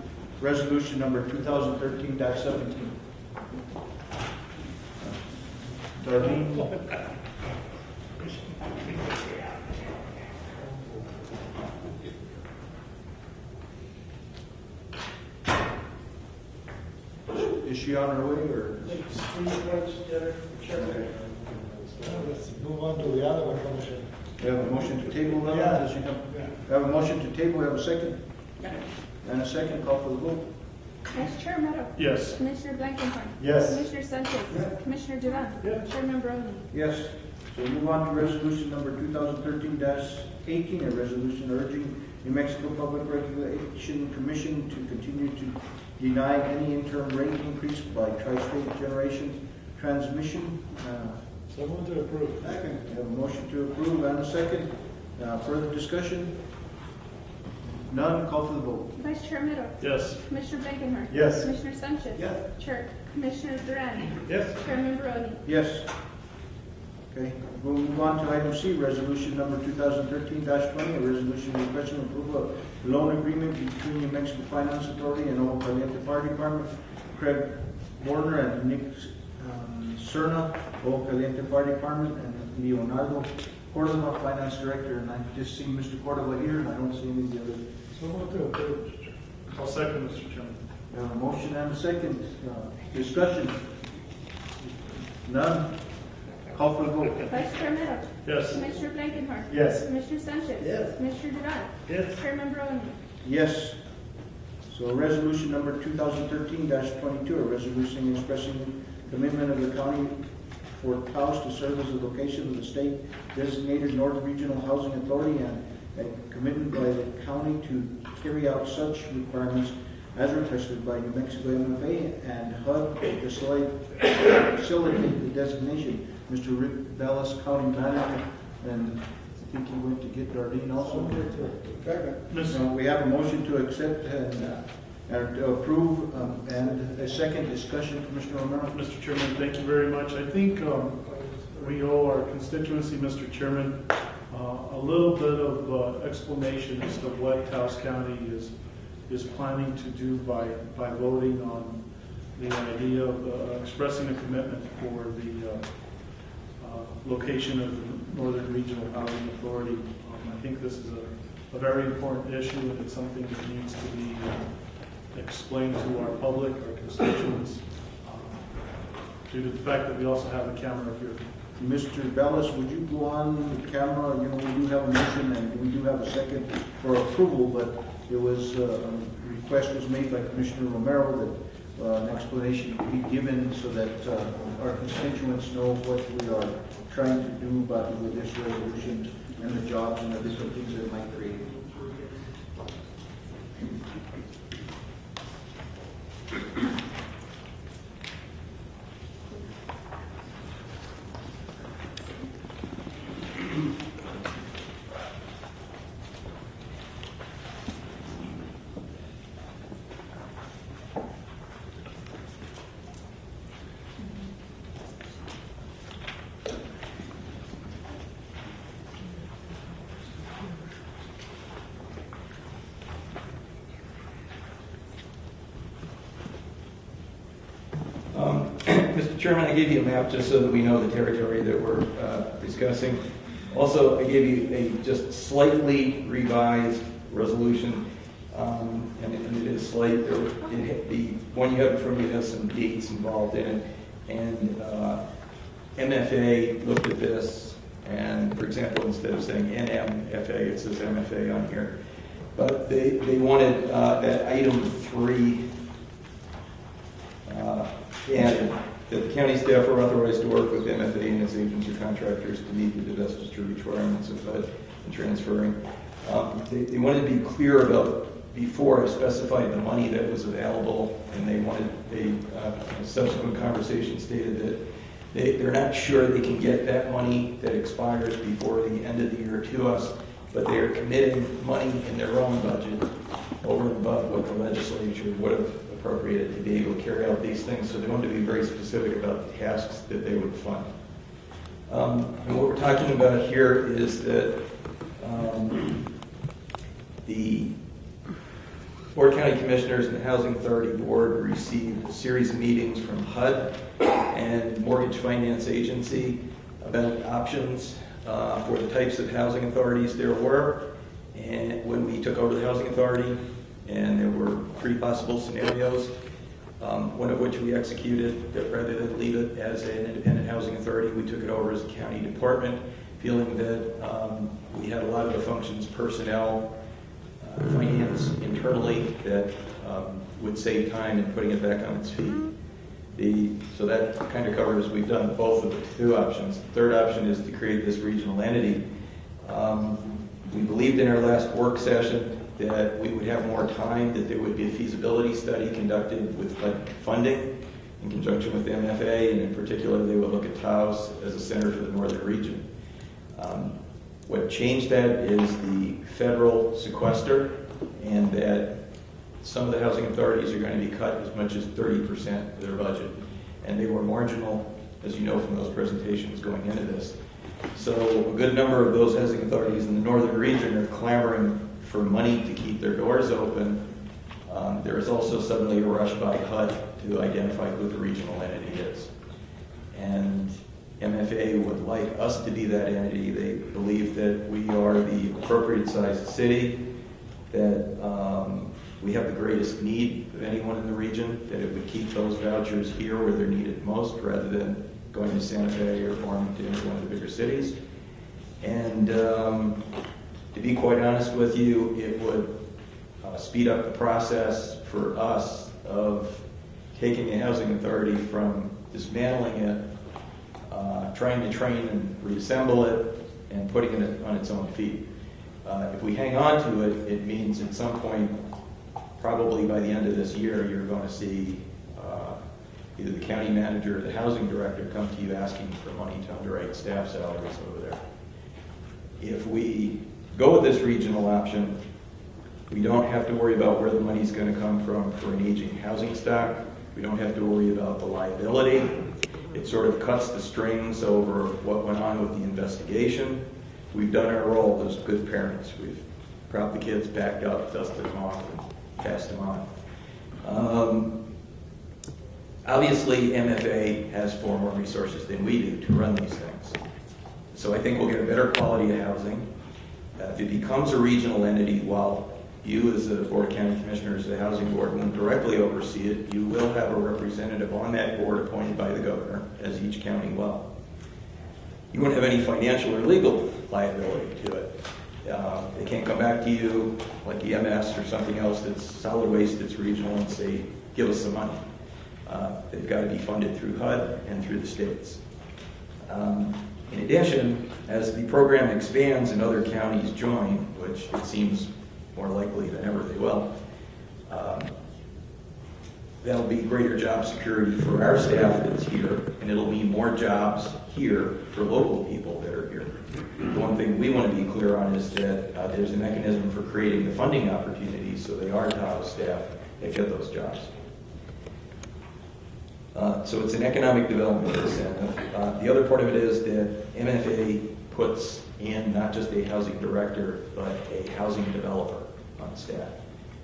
resolution number 2013-17. Darlene? Is she on her way or? Okay. Let's move on to the other one, Commissioner. We have a motion to table that. Yeah. Does she come? We have a motion to table. We have a second. And a second. Call for the vote. Vice Chair Romero? Yes. Commissioner Blankenhorn? Yes. Commissioner Sanchez? Yes. Commissioner Duran? Yes. Chairman Barone? Yes. So we move on to resolution number 2013-18, a resolution urging New Mexico Public Regulation Commission to continue to deny any interim rate increase by tri-state generation transmission. So move to approve. Second. We have a motion to approve and a second. Further discussion? None. Call for the vote. Vice Chair Romero? Yes. Commissioner Blankenhorn? Yes. Commissioner Sanchez? Yes. Chair, Commissioner Duran? Yes. Chairman Barone? Yes. Okay, we'll move on to item C, resolution number 2013-20, a resolution requesting approval of loan agreement between New Mexico Finance Authority and Ojo Caliente Fire Department. Craig Warner and Nick Cerna, Ojo Caliente Fire Department, and Leonardo Cordova, Finance Director. And I've just seen Mr. Cordova here, and I don't see any of the others. So move to approve. I'll second, Mr. Chairman. We have a motion and a second. Discussion? None. Call for the vote. Vice Chair Romero? Yes. Commissioner Blankenhorn? Yes. Commissioner Sanchez? Yes. Commissioner Duran? Yes. Chairman Barone? Yes. So resolution number 2013-22, a resolution expressing commitment of the county for Taos to serve as the location of the state designated North Regional Housing Authority and a commitment by the county to carry out such requirements as requested by New Mexico MFA and HUD to facilitate the designation. Mr. Rick Bellis, County Manager, and I think he went to get Darlene also. So we have a motion to accept and to approve and a second discussion. Commissioner Romero. Mr. Chairman, thank you very much. I think we owe our constituency, Mr. Chairman, a little bit of explanation as to what Taos County is planning to do by voting on the idea of expressing a commitment for the location of the Northern Regional Housing Authority. I think this is a very important issue, and it's something that needs to be explain to our public, our constituents, due to the fact that we also have a camera here. Mr. Bellis, would you go on the camera? You know, we do have a motion and we do have a second for approval, but there was a request was made by Commissioner Romero that an explanation be given so that our constituents know what we are trying to do about with this resolution and the jobs and the different things that it might create. Mr. Chairman, I gave you a map just so that we know the territory that we're discussing. Also, I gave you a just slightly revised resolution, and it is slight. The one you have in front of you has some dates involved in it, and MFA looked at this, and for example, instead of saying NMFA, it says MFA on here. But they wanted that item 3 added, that the county staff are authorized to work with MFA and its agents or contractors to meet the divestiture requirements of HUD and transferring. They wanted to be clear about, before I specified the money that was available, and they wanted a subsequent conversation stated that they're not sure they can get that money that expires before the end of the year to us, but they are committing money in their own budget over and above what the legislature would have appropriated to be able to carry out these things. So they wanted to be very specific about the tasks that they would fund. And what we're talking about here is that the Board of County Commissioners and the Housing Authority Board received a series of meetings from HUD and Mortgage Finance Agency about options for the types of housing authorities there were. And when we took over the Housing Authority, and there were 3 possible scenarios, one of which we executed, that rather than leave it as an independent housing authority, we took it over as a county department, feeling that we had a lot of the functions, personnel, finance internally, that would save time in putting it back on its feet. So that kind of covers, we've done both of the 2 options. The third option is to create this regional entity. We believed in our last work session that we would have more time, that there would be a feasibility study conducted with funding in conjunction with the MFA, and in particular they would look at Taos as a center for the northern region. What changed that is the federal sequester, and that some of the housing authorities are going to be cut as much as 30% of their budget. And they were marginal, as you know from those presentations going into this. So a good number of those housing authorities in the northern region are clamoring for money to keep their doors open. There is also suddenly a rush by HUD to identify who the regional entity is. And MFA would like us to be that entity. They believe that we are the appropriate sized city, that we have the greatest need of anyone in the region, that it would keep those vouchers here where they're needed most rather than going to Santa Fe or Farmington or one of the bigger cities. And to be quite honest with you, it would speed up the process for us of taking a housing authority from dismantling it, trying to train and reassemble it, and putting it on its own feet. If we hang on to it, it means at some point, probably by the end of this year, you're going to see either the county manager or the housing director come to you asking for money to underwrite staff salaries over there. If we go with this regional option, we don't have to worry about where the money's going to come from for an aging housing stock. We don't have to worry about the liability. It sort of cuts the strings over what went on with the investigation. We've done our role as good parents. We've propped the kids back up, dusted them off, and passed them on. Obviously, MFA has far more resources than we do to run these things. So I think we'll get a better quality of housing. If it becomes a regional entity, while You, as the Board of County Commissioners, the Housing Board, won't directly oversee it. You will have a representative on that board appointed by the governor, as each county will. You won't have any financial or legal liability to it. They can't come back to you like EMS or something else that's solid waste that's regional and say, give us some money. They've got to be funded through HUD and through the states. In addition, as the program expands and other counties join, which it seems more likely than ever they will, that'll be greater job security for our staff that's here, and it'll mean more jobs here for local people that are here. The one thing we want to be clear on is that there's a mechanism for creating the funding opportunities so they are Taos staff that get those jobs. So it's an economic development incentive. The other part of it is that MFA puts in not just a housing director, but a housing developer on staff,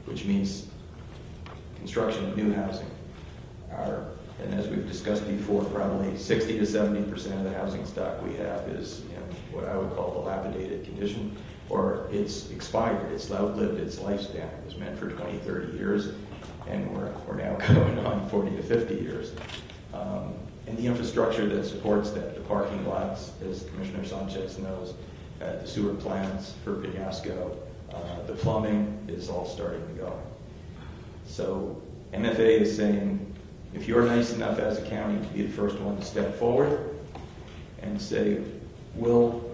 which means construction of new housing. And as we've discussed before, probably 60 to 70% of the housing stock we have is in what I would call dilapidated condition, or it's expired, it's outlived its lifespan. It was meant for 20, 30 years, and we're now going on 40 to 50 years. And the infrastructure that supports that, the parking lots, as Commissioner Sanchez knows, the sewer plants for Penasco, the plumbing is all starting to go. So MFA is saying, if you're nice enough as a county to be the first one to step forward and say, we'll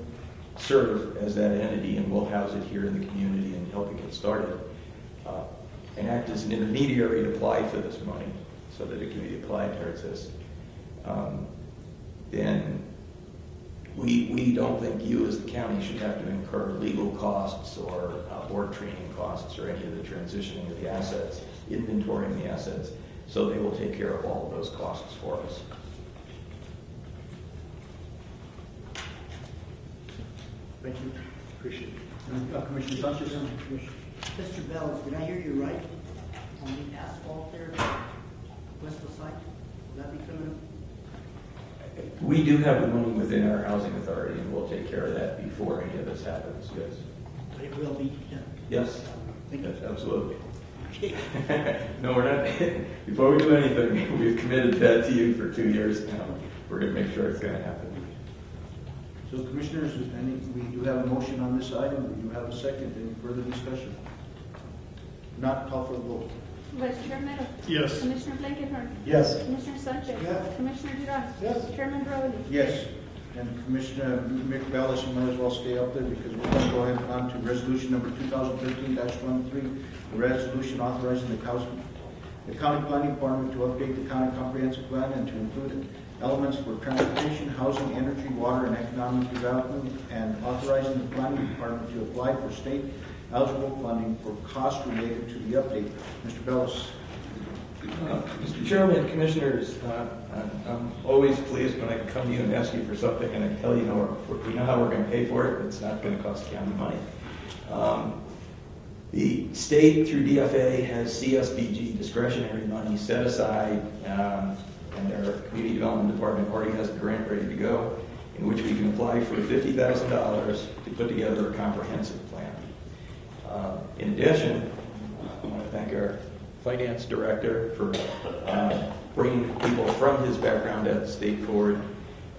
serve as that entity and we'll house it here in the community and help it get started, and act as an intermediary to apply for this money so that it can be applied towards this, then we don't think you as the county should have to incur legal costs or board training costs or any of the transitioning of the assets, inventorying the assets, so they will take care of all of those costs for us. Thank you. Appreciate it. Commissioner Sanchez? Mr. Bells, did I hear you right? On the asphalt there, Westfield site, will that be coming up? We do have the money within our housing authority, and we'll take care of that before any of this happens, yes. But it will be done? Yes. Thank you. Yes, absolutely. No, we're not. Before we do anything, we've committed that to you for 2 years now. We're going to make sure it's going to happen. So, Commissioners, we do have a motion on this item. We do have a second. Any further discussion? Not call for the vote. Vice Chair Medal. Yes. Commissioner Blankenhorn. Yes. Commissioner Sanchez. Yes. Commissioner Duran. Yes. Chairman Brody. Yes. And Commissioner McBellis, you might as well stay up there because we're going to go ahead on to resolution number 2013-23, a resolution authorizing the county planning department to update the county comprehensive plan and to include elements for transportation, housing, energy, water, and economic development, and authorizing the planning department to apply for state eligible funding for costs related to the update. Mr. Bellis. Mr. Chairman, Commissioners, I'm always pleased when I can come to you and ask you for something and I tell you, we know how we're going to pay for it, and it's not going to cost the county money. The state, through DFA, has CSBG discretionary money set aside, and their community development department already has the grant ready to go, in which we can apply for $50,000 to put together a comprehensive plan. In addition, I want to thank our finance director for bringing people from his background at the state forward.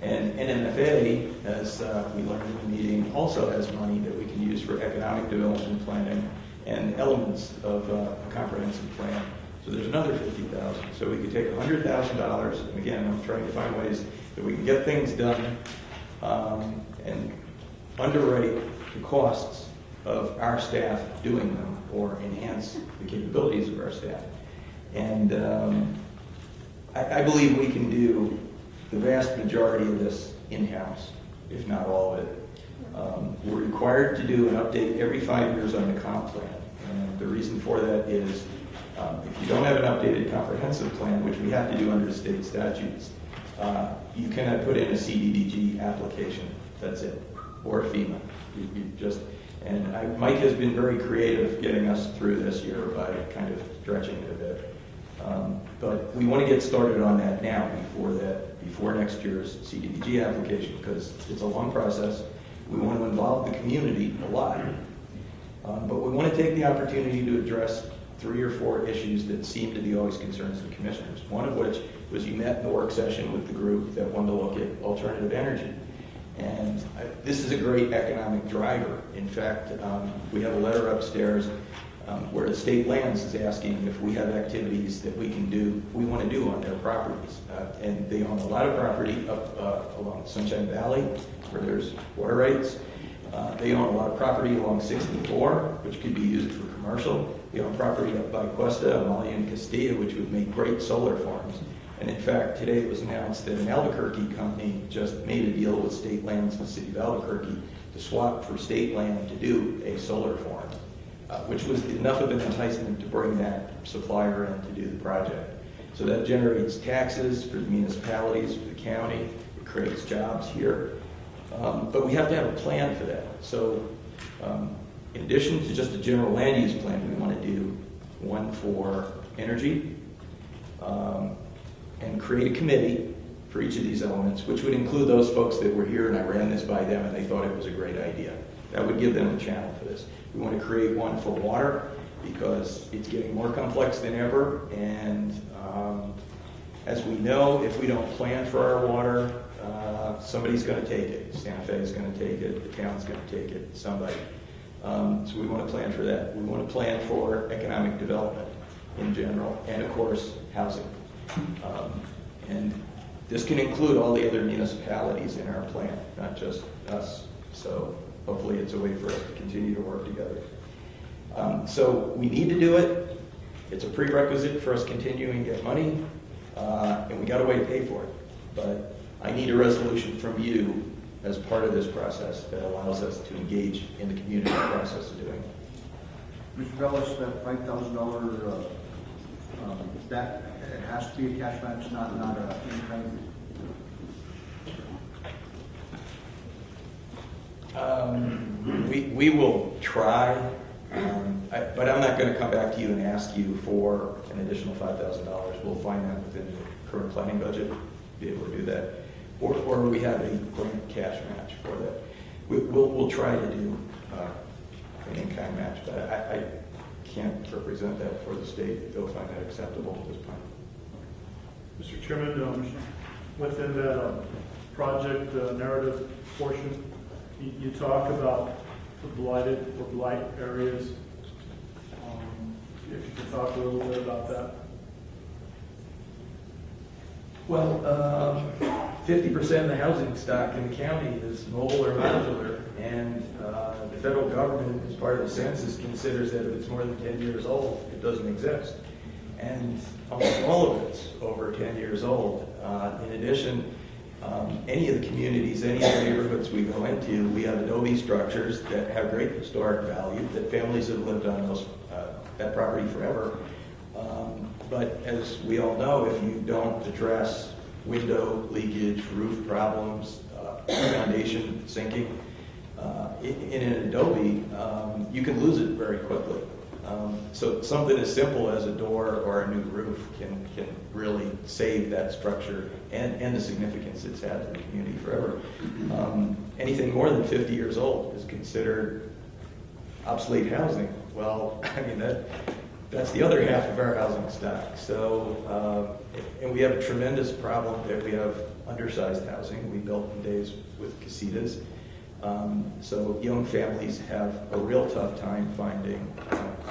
And NMFA, as we learned in the meeting, also has money that we can use for economic development planning and elements of a comprehensive plan. So there's another $50,000. So we could take $100,000, and again, I'm trying to find ways that we can get things done and underwrite the costs of our staff doing them or enhance the capabilities of our staff. And I believe we can do the vast majority of this in-house, if not all of it. We're required to do an update every 5 years on the comp plan. And the reason for that is if you don't have an updated comprehensive plan, which we have to do under state statutes, you cannot put in a CDBG application. That's it. Or FEMA. Mike has been very creative getting us through this year by kind of stretching it a bit. But we want to get started on that now before next year's CDBG application, because it's a long process. We want to involve the community a lot. But we want to take the opportunity to address 3 or 4 issues that seem to be always concerns of the commissioners. One of which was you met in the work session with the group that wanted to look at alternative energy. And this is a great economic driver. In fact, we have a letter upstairs where the state lands is asking if we have activities that we can do, we want to do on their properties. And they own a lot of property up along Sunshine Valley, where there's water rights. They own a lot of property along 64, which could be used for commercial. They own property up by Cuesta, Amalia, and Castilla, which would make great solar farms. And in fact, today it was announced that an Albuquerque company just made a deal with state lands in the city of Albuquerque to swap for state land to do a solar farm, which was enough of an enticement to bring that supplier in to do the project. So that generates taxes for the municipalities, for the county, it creates jobs here. But we have to have a plan for that. So in addition to just a general land use plan, we want to do one for energy, and create a committee for each of these elements, which would include those folks that were here, and I ran this by them and they thought it was a great idea. That would give them a channel for this. We want to create one for water because it's getting more complex than ever, and as we know, if we don't plan for our water, somebody's going to take it. Santa Fe is going to take it, the town's going to take it, somebody. So we want to plan for that. We want to plan for economic development in general, and of course, housing. And this can include all the other municipalities in our plan, not just us. So hopefully it's a way for us to continue to work together. So we need to do it. It's a prerequisite for us continuing to get money, and we got a way to pay for it. But I need a resolution from you as part of this process that allows us to engage in the community process of doing it. Mr. Bellis, that $5,000, that it has to be a cash match, not a in-kind. We will try, but I'm not going to come back to you and ask you for an additional $5,000. We'll find that within the current planning budget, be able to do that. Or we have a grant cash match for that. We'll try to do an in-kind match, but I can't represent that for the state. They'll find that acceptable at this point. Mr. Chairman, within that project narrative portion, you talk about the blighted or blight areas. If you could talk a little bit about that. Well, 50% of the housing stock in the county is mobile or modular, and the federal government, as part of the census, considers that if it's more than 10 years old, it doesn't exist. And almost all of it's over 10 years old. In addition, any of the communities, any of the neighborhoods we go into, we have adobe structures that have great historic value, that families have lived on that property forever. But as we all know, if you don't address window leakage, roof problems, foundation sinking, in an adobe, you can lose it very quickly. So something as simple as a door or a new roof can really save that structure and the significance it's had to the community forever. Anything more than 50 years old is considered obsolete housing. Well, I mean, that's the other half of our housing stock. So, and we have a tremendous problem that we have undersized housing. We built in days with casitas. So young families have a real tough time finding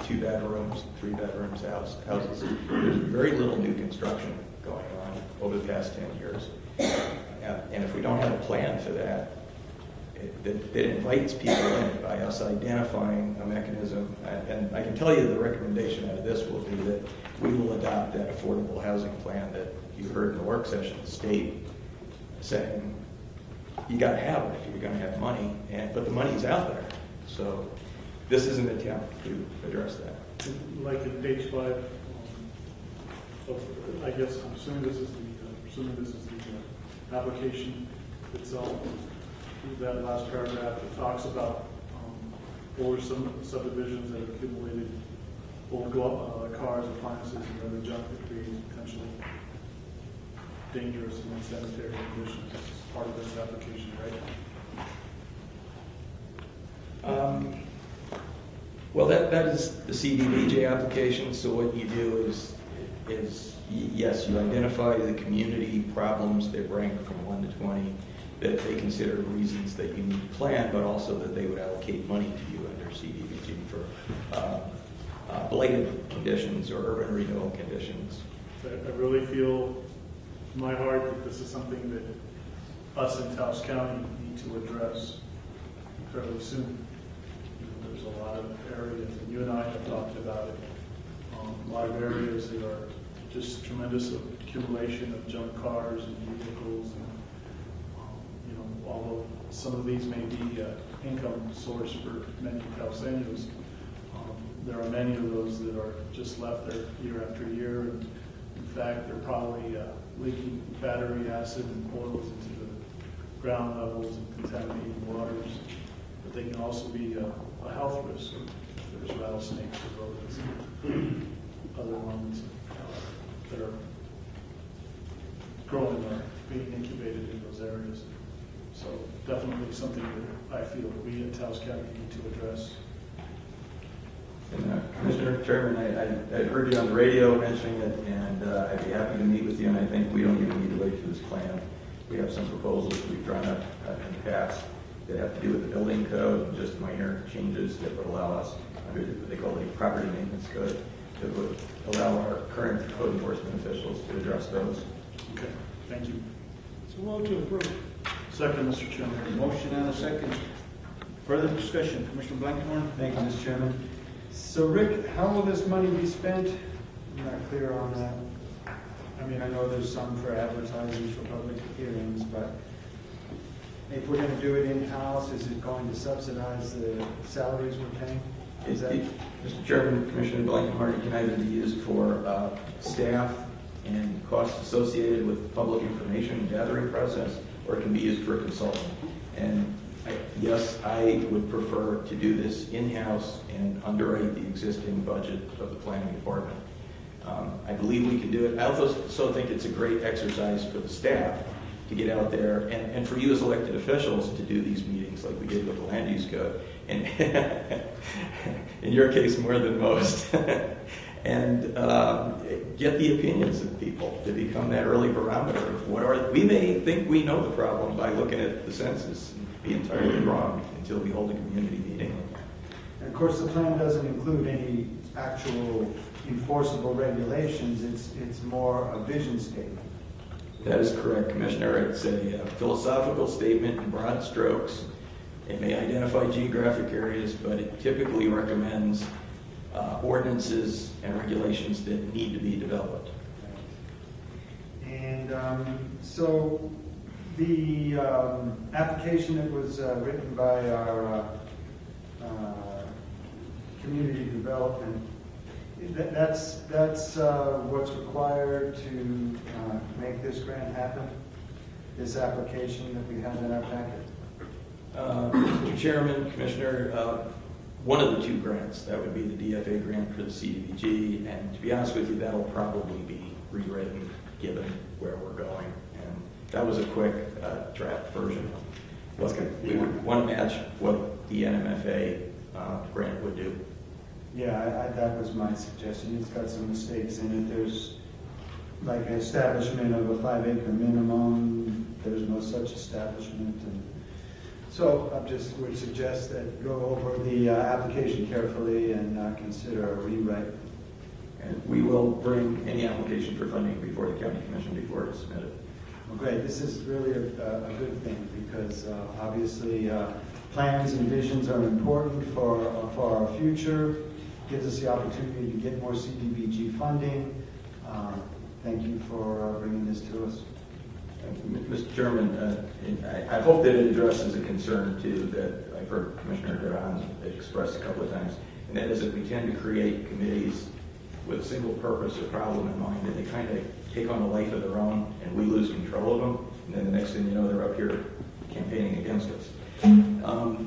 2 bedrooms, 3 bedrooms houses. There's very little new construction going on over the past 10 years. And if we don't have a plan for that, that invites people in by us identifying a mechanism. And I can tell you the recommendation out of this will be that we will adopt that affordable housing plan that you heard in the work session, the state saying, you got to have it if you're going to have money, but the money's out there. So this is an attempt to address that. Like in page 5, so I guess I'm assuming this is the application itself. That last paragraph, it talks about older subdivisions that have accumulated old cars, appliances, and other junk that creates potentially dangerous and unsanitary conditions. This is part of this application, right? Well, that is the CDBG application. So what you do is yes, you identify the community problems that rank from 1 to 20 that they consider reasons that you need to plan, but also that they would allocate money to you under CDBG for blighted conditions or urban renewal conditions. I really feel in my heart that this is something that us in Taos County need to address fairly soon. There's a lot of areas, and you and I have talked about it, a lot of areas that are just tremendous accumulation of junk cars and vehicles, and although some of these may be income source for many Taoseños, there are many of those that are just left there year after year, and in fact they're probably leaking battery acid and oils into the ground levels and contaminating waters, but they can also be a health risk if there's rattlesnakes or rodents and other ones that are growing or being incubated in those areas. So definitely something that I feel we at Taos County need to address. And, Commissioner Chairman, I heard you on the radio mentioning it, and I'd be happy to meet with you, and I think we don't even need to wait for this plan. We have some proposals we've drawn up in the past that have to do with the building code, just minor changes that would allow us, under what they call the property maintenance code, that would allow our current code enforcement officials to address those. Okay, thank you. So move to approve. Second, Mr. Chairman. Motion and a second. Further discussion, Commissioner Blankenhorn? Thank you, Mr. Chairman. So Rick, how will this money be spent? I'm not clear on that. I mean, I know there's some for advertising for public hearings, but if we're going to do it in-house, is it going to subsidize the salaries we're paying? Mr. Chairman, Commissioner Blankenhorn, it can either be used for staff and costs associated with the public information gathering process, or it can be used for a consultant. And yes, I would prefer to do this in-house and underwrite the existing budget of the planning department. I believe we can do it. I also think it's a great exercise for the staff to get out there, and for you as elected officials to do these meetings like we did with the land use code, and in your case more than most, and get the opinions of people to become that early barometer of what are. We may think we know the problem by looking at the census and be entirely wrong until we hold a community meeting. And of course, the plan doesn't include any actual enforceable regulations. It's more a vision statement. That is correct, Commissioner. It's a philosophical statement in broad strokes. It may identify geographic areas, but it typically recommends ordinances and regulations that need to be developed. And so the application that was written by our community development, that's what's required to make this grant happen? This application that we have in our packet? Mr. Chairman, Commissioner, one of the two grants, that would be the DFA grant for the CDBG, and to be honest with you, that'll probably be rewritten given where we're going. And that was a quick draft version. We would want to match what the NMFA grant would do. Yeah, that was my suggestion. It's got some mistakes in it. There's like an establishment of a 5-acre minimum. There's no such establishment. And so I just would suggest that go over the application carefully and consider a rewrite. And we will bring any application for funding before the County Commission before it's submitted. Well, great. This is really a good thing because obviously plans and visions are important for our future. Gives us the opportunity to get more CDBG funding. Thank you for bringing this to us. Mr. Chairman, I hope that it addresses a concern too that I've heard Commissioner Duran express a couple of times, and that is that we tend to create committees with a single purpose or problem in mind, and they kind of take on a life of their own, and we lose control of them, and then the next thing you know, they're up here campaigning against us.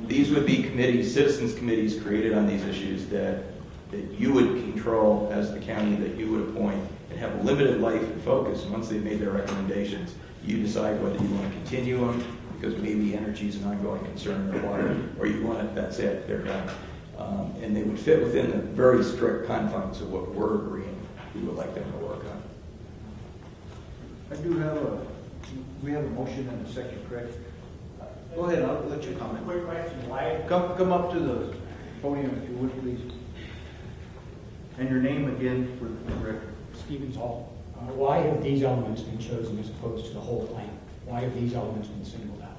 These would be committees, citizens committees created on these issues that you would control as the county, that you would appoint, and have a limited life and focus. Once they've made their recommendations, you decide whether you want to continue them, because maybe energy is an ongoing concern or water, or you want it, that's it, they're done. And they would fit within the very strict confines of what we're agreeing we would like them to work on. I do have we have a motion and a second, correct? Go ahead, I'll let you comment. Quick question, why? Come up to the podium if you would, please. And your name again for the record. Stevens Hall. Why have these elements been chosen as opposed to the whole plan? Why have these elements been singled out?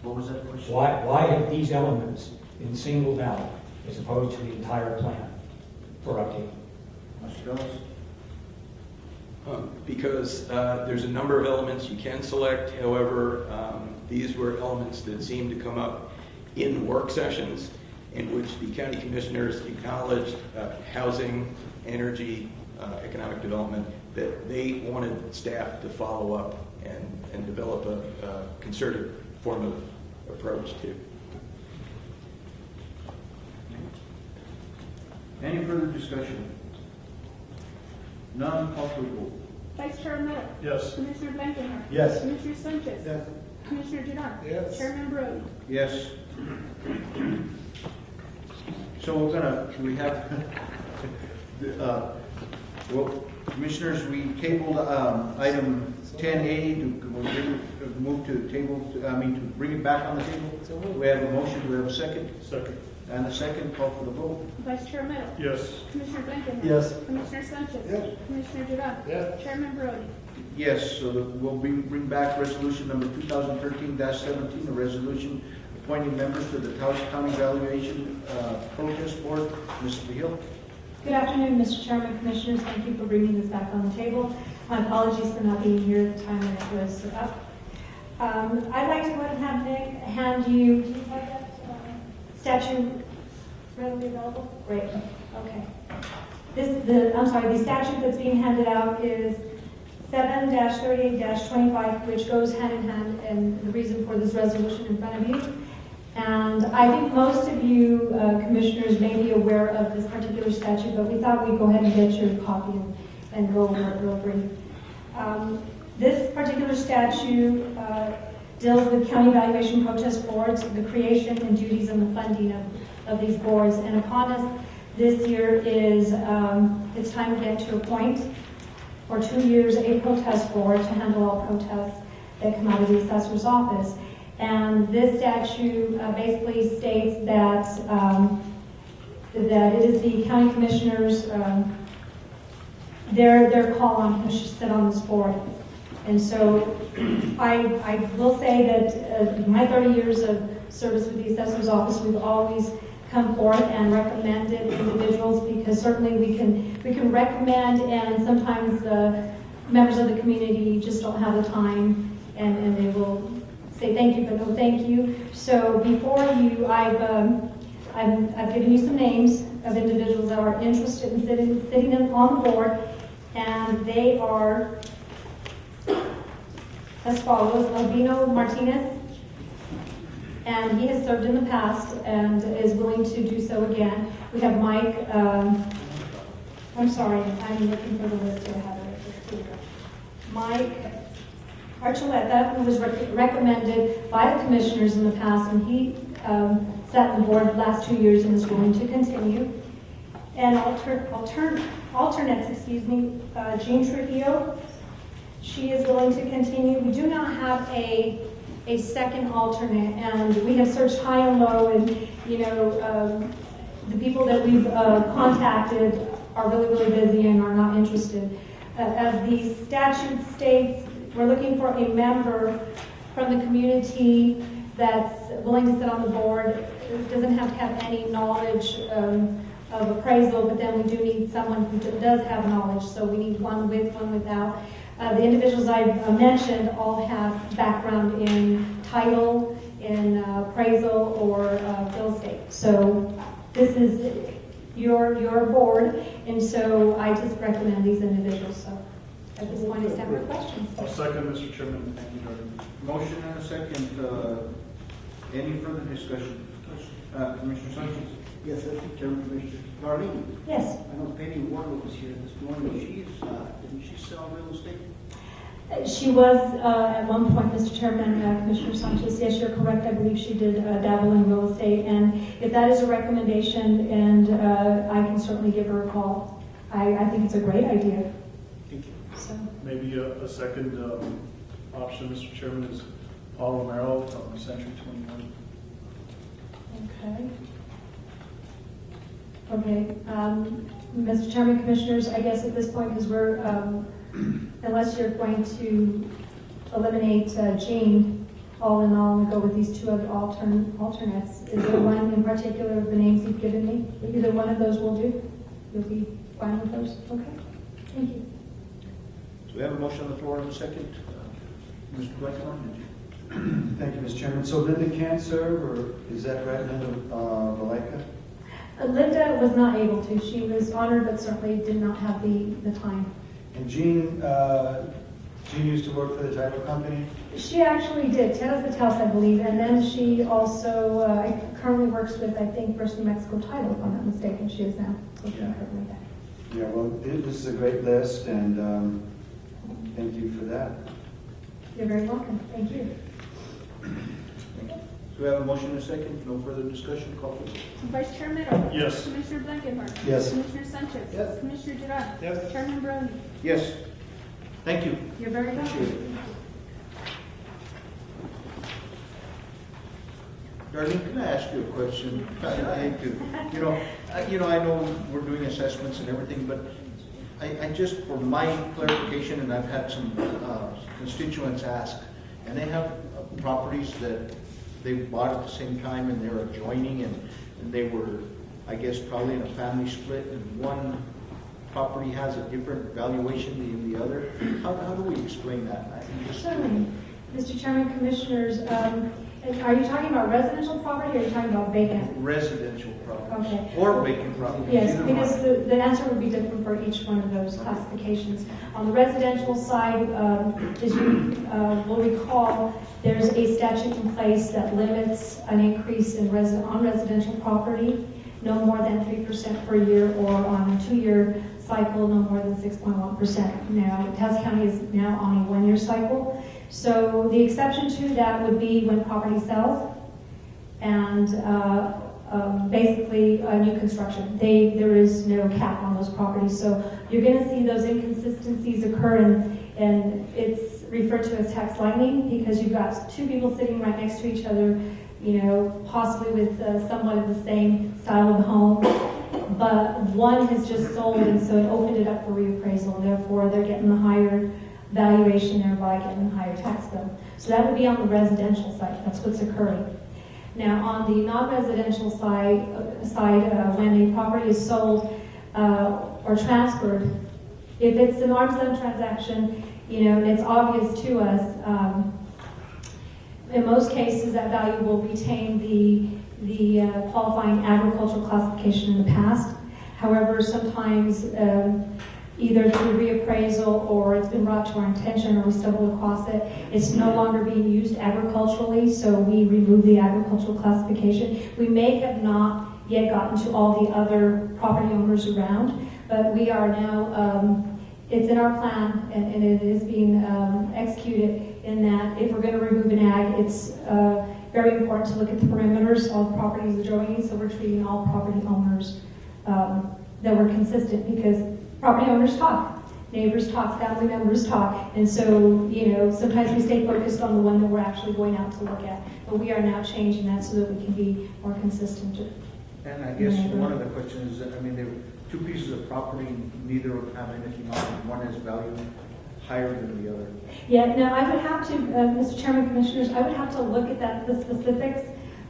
What was that question? Why have these elements been singled out as opposed to the entire plan for update? Mr. Ellis? Because there's a number of elements you can select. However, these were elements that seemed to come up in work sessions in which the county commissioners acknowledged housing, energy, economic development, that they wanted staff to follow up and develop a concerted form of approach to. Any further discussion? None, call for the vote. Vice Chair Romero. Yes. Commissioner Blankenhorn. Yes. Commissioner Sanchez. Yes. Commissioner Duran. Yes. Chairman Brody. Yes. So we have, well, commissioners, we tabled item 10A to move to table, to bring it back on the table. We have a motion, do we have a second? Second. And a second, call for the vote. Vice Chair Romero. Yes. Commissioner Blankenhorn. Yes. Commissioner Sanchez. Yes. Commissioner Duran. Yes. Chairman Brody. Yes, so we'll bring back resolution number 2013-17, a resolution appointing members to the Taos County Valuation Protest Board. Ms. Hill. Good afternoon, Mr. Chairman, Commissioners. Thank you for bringing this back on the table. My apologies for not being here at the time when it was up. I'd like to go ahead and have Nick hand you, do you have that statute readily available? Great, okay. The statute that's being handed out is 7-38-25, which goes hand in hand, and the reason for this resolution in front of you. And I think most of you commissioners may be aware of this particular statute, but we thought we'd go ahead and get your copy and go over it real brief. This particular statute deals with county valuation protest boards, the creation and duties and the funding of these boards. And upon us this year is it's time again to appoint for 2 years a protest board to handle all protests that come out of the assessor's office. And this statute basically states that that it is the county commissioners their call on who should sit on this board. And so I will say that in my 30 years of service with the assessor's office, we've always come forth and recommended individuals, because certainly we can recommend, and sometimes members of the community just don't have the time, and they will say thank you, but no thank you. So before you, I've given you some names of individuals that are interested in sitting on the board, and they are as follows: Albino Martinez, and he has served in the past and is willing to do so again. We have Mike, I'm sorry, I'm looking for the list here. I have it. Mike Archuleta, who was recommended by the commissioners in the past, and he sat on the board the last 2 years and is willing to continue. And alternates, Jean Trujillo, she is willing to continue. We do not have a second alternate, and we have searched high and low, and the people that we've contacted are really, really busy and are not interested. As the statute states, we're looking for a member from the community that's willing to sit on the board. It doesn't have to have any knowledge of appraisal, but then we do need someone who does have knowledge, so we need one with, one without. The individuals I've mentioned all have background in title, in appraisal, or real estate. So this is your board, and so I just recommend these individuals. So at this point, it's time for questions. I'll second, Mr. Chairman. Thank you, Darlene. Motion and a second. Any further discussion? Commissioner Sanchez? Yes, Mr. Chairman, Commissioner. Darlene? Yes. I know Penny Ward was here this morning. Didn't she sell real estate? She was at one point, Mr. Chairman, Commissioner Sanchez. Yes, you're correct. I believe she did dabble in real estate, and if that is a recommendation, and I can certainly give her a call. I think it's a great idea. Thank you. So, Maybe a second option, Mr. Chairman, is Paul Romero from Century 21. okay. Okay, Mr. Chairman, Commissioners, I guess at this point, because we're, unless you're going to eliminate Jean, all in all, and go with these two other alternates, is there one in particular of the names you've given me? Either one of those will do? You'll be fine with those? Okay, thank you. So we have a motion on the floor in a second. Mr. Blackmore, did you? Thank you, Mr. Chairman. So Linda can't serve, or is that right, Linda Valaica? Linda was not able to. She was honored, but certainly did not have the time. And Jean used to work for the title company? She actually did. Taos I believe. And then she also currently works with, I think, First New Mexico Title, if I'm not mistaken. She is now working currently there. Yeah, well, this is a great list, and thank you for that. You're very welcome. Thank you. So we have a motion and a second. No further discussion. Call please. Vice Chair Mero. Yes. Commissioner Blankenhorn. Yes. Commissioner Sanchez. Yes. Commissioner Durant. Yes. Chairman Brony. Yes. Thank you. You're very Appreciate welcome. it. Darlene, can I ask you a question? I hate to, I know we're doing assessments and everything, but I just, for my clarification, and I've had some constituents ask, and they have properties that they bought at the same time and they're adjoining, and they were, I guess, probably in a family split, and one property has a different valuation than the other. How do we explain that? Certainly. Mr. Chairman, Commissioners, are you talking about residential property or are you talking about vacant? Residential properties. Okay. Or vacant properties. Yes, either because one. the answer would be different for each one of those classifications. On the residential side, as you will recall, there's a statute in place that limits an increase in on residential property no more than 3% per year, or on a 2-year cycle, no more than 6.1%. Now, Taos County is now on a 1-year cycle. So the exception to that would be when property sells and basically new construction. There is no cap on those properties. So you're going to see those inconsistencies occur, and it's referred to as tax lightning, because you've got two people sitting right next to each other, possibly with somewhat of the same style of home, but one has just sold, and so it opened it up for reappraisal. Therefore, they're getting the higher valuation, thereby getting a higher tax bill. So that would be on the residential side. That's what's occurring. Now, on the non-residential side, when a property is sold or transferred, if it's an arm's length transaction, and it's obvious to us, in most cases that value will retain the qualifying agricultural classification in the past. However, sometimes either through reappraisal or it's been brought to our attention or we stumbled across it, it's no longer being used agriculturally, so we remove the agricultural classification. We may have not yet gotten to all the other property owners around, but we are now, it's in our plan, and it is being executed, in that if we're going to remove an ag, it's very important to look at the perimeters of properties adjoining, so we're treating all property owners that were consistent, because property owners talk, neighbors talk, family members talk, and so, sometimes we stay focused on the one that we're actually going out to look at, but we are now changing that so that we can be more consistent. And I guess one of the questions is that, there were two pieces of property, neither have anything on it, one has value higher than the other. Yeah, no, I would have to, Mr. Chairman, Commissioners, I would have to look at the specifics,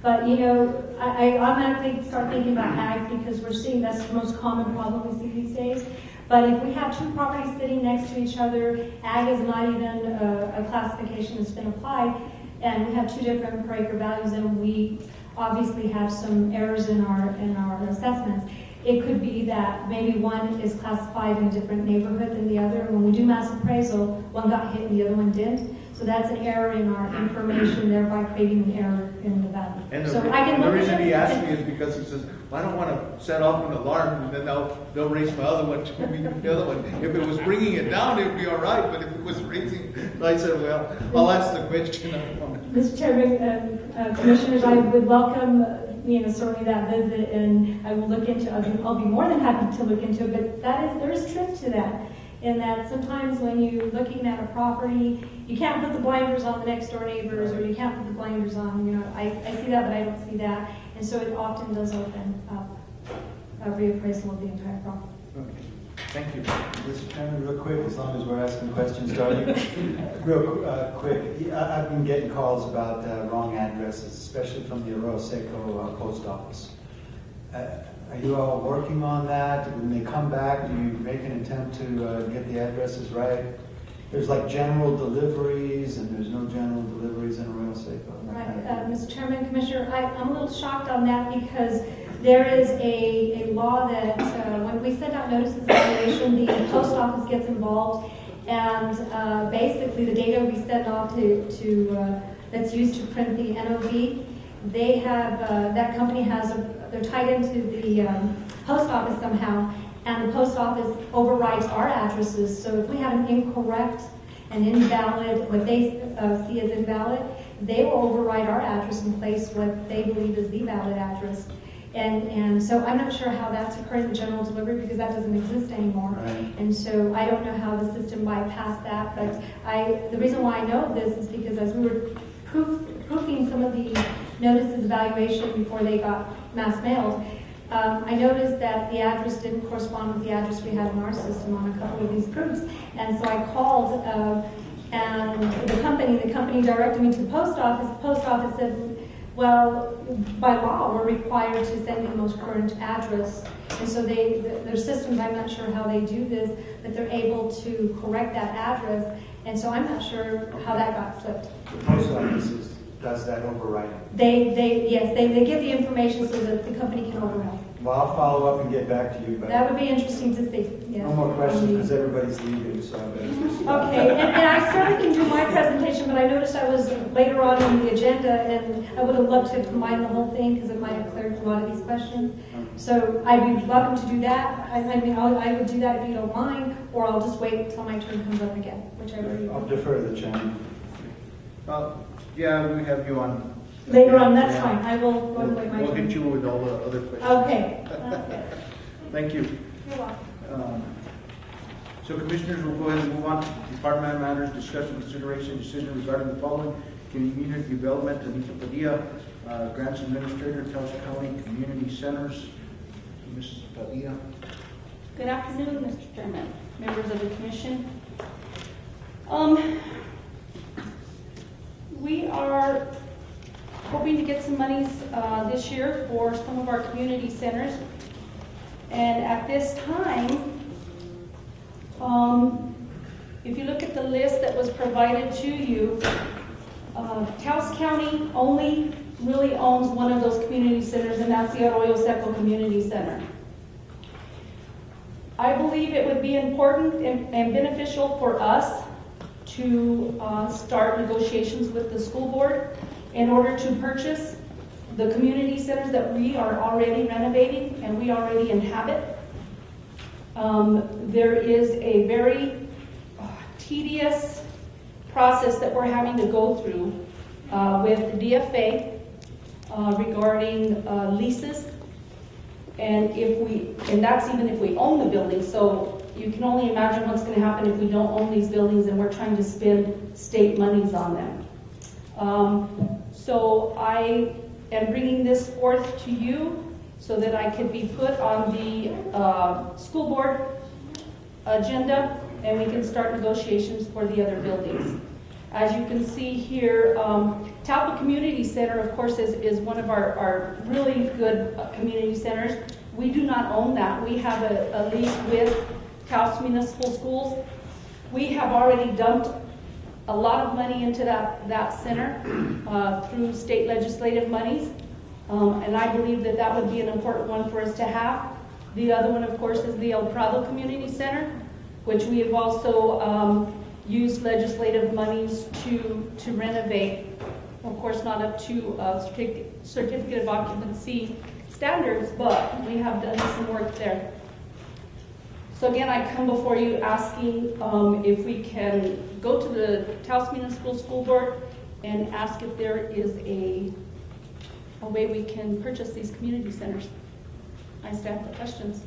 but I automatically start thinking about ag, because we're seeing that's the most common problem we see these days. But if we have two properties sitting next to each other, ag is not even a classification that's been applied, and we have two different per acre values, and we obviously have some errors in our assessments. It could be that maybe one is classified in a different neighborhood than the other. When we do mass appraisal, one got hit and the other one didn't. So that's an error in our information, thereby creating an error in the value. And so the reason he asked me is because he says, well, I don't want to set off an alarm, and then they'll raise my other one to me, the other one. If it was bringing it down, it would be all right, but if it was raising, I said, well, I'll ask the question. Mr. Chairman, Commissioners, I would welcome certainly that visit, and I will look into. I'll be more than happy to look into it. But there is truth to that, in that sometimes when you're looking at a property, you can't put the blinders on the next door neighbors, or you can't put the blinders on. I see that, but I don't see that, and so it often does open up a reappraisal of the entire property. Okay. Thank you. Mr. Chairman, real quick, as long as we're asking questions, starting real quick. I've been getting calls about wrong addresses, especially from the Arroyo Seco post office. Are you all working on that? When they come back, do you make an attempt to get the addresses right? There's like general deliveries, and there's no general deliveries in Arroyo Seco. Right, Mr. Chairman, Commissioner, I'm a little shocked on that because there is a law that when we send out notices of violation, the post office gets involved, and basically the data we send off to that's used to print the NOV, they have that company they're tied into the post office somehow, and the post office overrides our addresses. So if we have an incorrect and invalid, what they see as invalid, they will override our address and place what they believe is the valid address. And so I'm not sure how that's occurring in general delivery because that doesn't exist anymore. Right. And so I don't know how the system bypassed that. But the reason why I know this is because as we were proofing some of the notices of evaluation before they got mass mailed, I noticed that the address didn't correspond with the address we had in our system on a couple of these proofs. And so I called and the company directed me to the post office. The post office said, well, by law, we're required to send the most current address. And so their systems, I'm not sure how they do this, but they're able to correct that address. And so I'm not sure how that got slipped. The post office does that overriding? Yes, they get the information so that the company can override. Well, I'll follow up and get back to you. But That would be interesting to see. Yes. no more questions because everybody's leaving, so I better just... Okay, and I certainly can do my presentation, but I noticed I was later on in the agenda, and I would have loved to combine the whole thing because it might have cleared a lot of these questions. So I'd be welcome to do that. I would do that if you don't mind, or I'll just wait until my turn comes up again, whichever you I'll want. defer to the chairman. Yeah, we have you on. Later on, that's fine. I will go and wait my We'll turn. hit you with all the other questions. Okay. Thank you. You're welcome. So commissioners, we'll go ahead and move on to department matters, discussion, consideration, decision regarding the following: community development, Anita Padilla, grants administrator, Taos County Community Centers. Mrs. Padilla. Good afternoon, Mr. Chairman, members of the commission. We are hoping to get some monies this year for some of our community centers. And at this time, if you look at the list that was provided to you, Taos County only really owns one of those community centers, and that's the Arroyo Seco Community Center. I believe it would be important and beneficial for us to start negotiations with the school board in order to purchase the community centers that we are already renovating and we already inhabit. There is a very tedious process that we're having to go through with DFA regarding leases, and that's even if we own the building. So you can only imagine what's going to happen if we don't own these buildings and we're trying to spend state monies on them. So I am bringing this forth to you so that I could be put on the school board agenda and we can start negotiations for the other buildings. As you can see here, Talpa Community Center, of course, is one of our really good community centers. We do not own that. We have a lease with Taos Municipal Schools. We have already dumped a lot of money into that center through state legislative monies, and I believe that that would be an important one for us to have. The other one, of course, is the El Prado Community Center, which we have also used legislative monies to renovate. Of course, not up to certificate of occupancy standards, but we have done some work there. So again, I come before you asking if we can go to the Taos Municipal School Board and ask if there is a a way we can purchase these community centers. I stand for questions.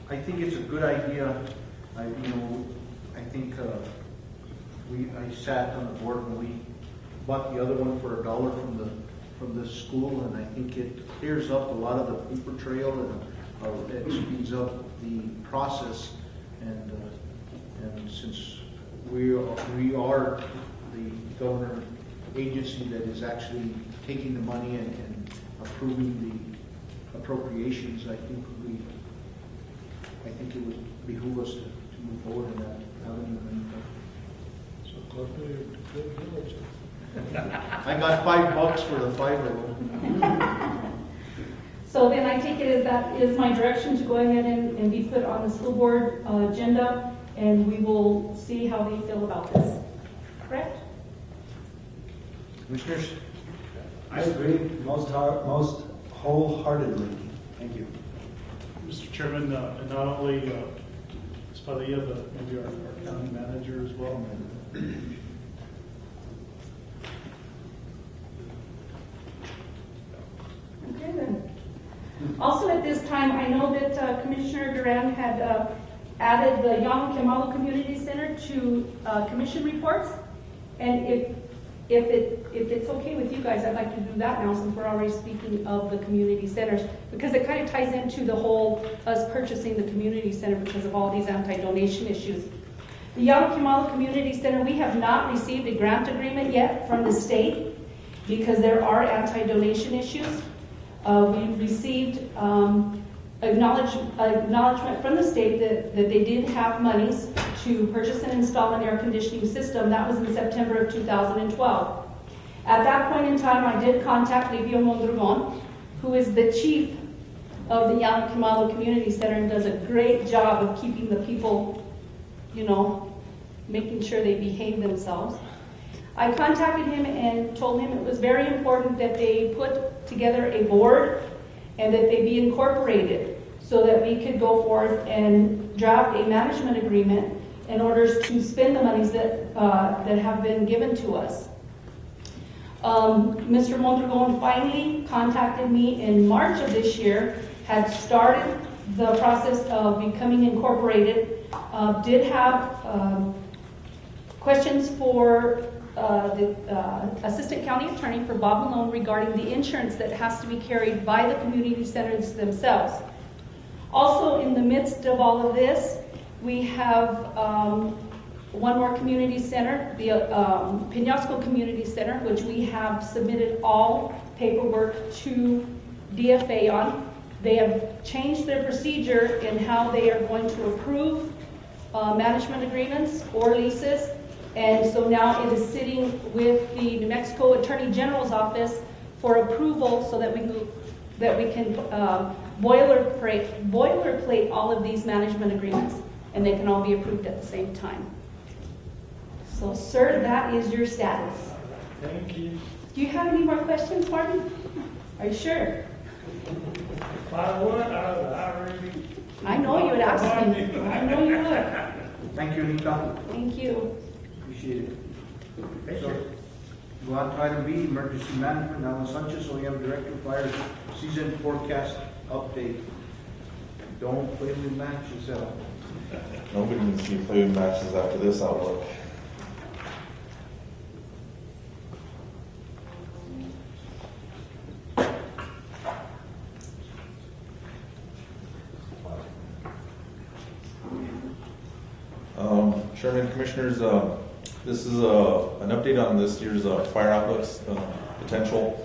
I think it's a good idea. I think I sat on the board when we bought the other one for $1 from the school, and I think it clears up a lot of the paper trail and it speeds up the process. And since we are the government agency that is actually taking the money and approving the appropriations, I think it would behoove us to move forward in that avenue. So Cliff, good village. I got $5 for the 5-year-old. So then I take it as that is my direction to go ahead and be put on the school board agenda, and we will see how they feel about this. Correct? Commissioners? I agree most wholeheartedly. Thank you. Mr. Chairman, and not only Spadilla, but maybe our county manager as well. Okay then. Also at this time, I know that Commissioner Duran had added the Young Kemalo Community Center to commission reports. And if it's okay with you guys, I'd like to do that now since we're already speaking of the community centers, because it kind of ties into the whole us purchasing the community center because of all these anti-donation issues. The Young Kemalo Community Center, we have not received a grant agreement yet from the state because there are anti-donation issues. We received acknowledgement from the state that they did have monies to purchase and install an air conditioning system. That was in September of 2012. At that point in time, I did contact Livio Mondragon, who is the chief of the Young Kemalo Community Center and does a great job of keeping the people, making sure they behave themselves. I contacted him and told him it was very important that they put together a board and that they be incorporated so that we could go forth and draft a management agreement in order to spend the monies that have been given to us. Mr. Mondragon finally contacted me in March of this year, had started the process of becoming incorporated, did have questions for the Assistant County Attorney for Bob Malone regarding the insurance that has to be carried by the community centers themselves. Also, in the midst of all of this, we have one more community center, the Peñasco Community Center, which we have submitted all paperwork to DFA on. They have changed their procedure in how they are going to approve management agreements or leases. And so now it is sitting with the New Mexico Attorney General's office for approval so that we can boilerplate all of these management agreements, and they can all be approved at the same time. So, sir, that is your status. Thank you. Do you have any more questions, Martin? Are you sure? If I would, I really... I know you would ask me. I know you would. Thank you, Anita. Thank you. Appreciate it. Okay, so go on to item B, emergency management. Alan Sanchez, OEM Director, Fire Season Forecast Update. Don't play with matches, Nobody needs to be playing matches after this outlook. Chairman, Commissioners, this is an update on this year's fire outlooks potential.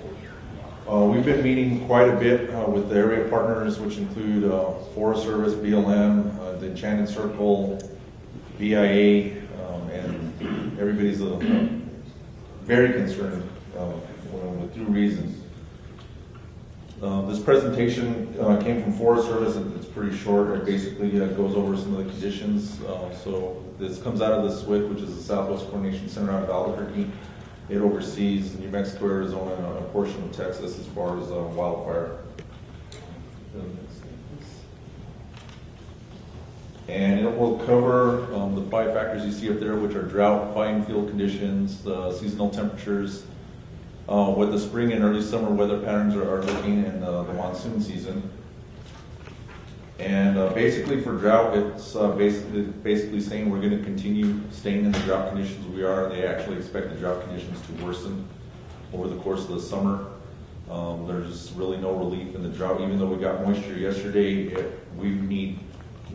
We've been meeting quite a bit with the area partners, which include Forest Service, BLM, the Enchanted Circle, BIA, and everybody's very concerned with due reasons. This presentation came from Forest Service. It's pretty short. It basically goes over some of the conditions. So this comes out of the SWIC, which is the Southwest Coordination Center out of Albuquerque. It oversees New Mexico, Arizona, and a portion of Texas as far as wildfire. And it will cover the 5 factors you see up there, which are drought, fine field conditions, seasonal temperatures, what the spring and early summer weather patterns are looking in the monsoon season. And basically for drought, it's basically saying we're going to continue staying in the drought conditions we are. They actually expect the drought conditions to worsen over the course of the summer. There's really no relief in the drought. Even though we got moisture yesterday, we need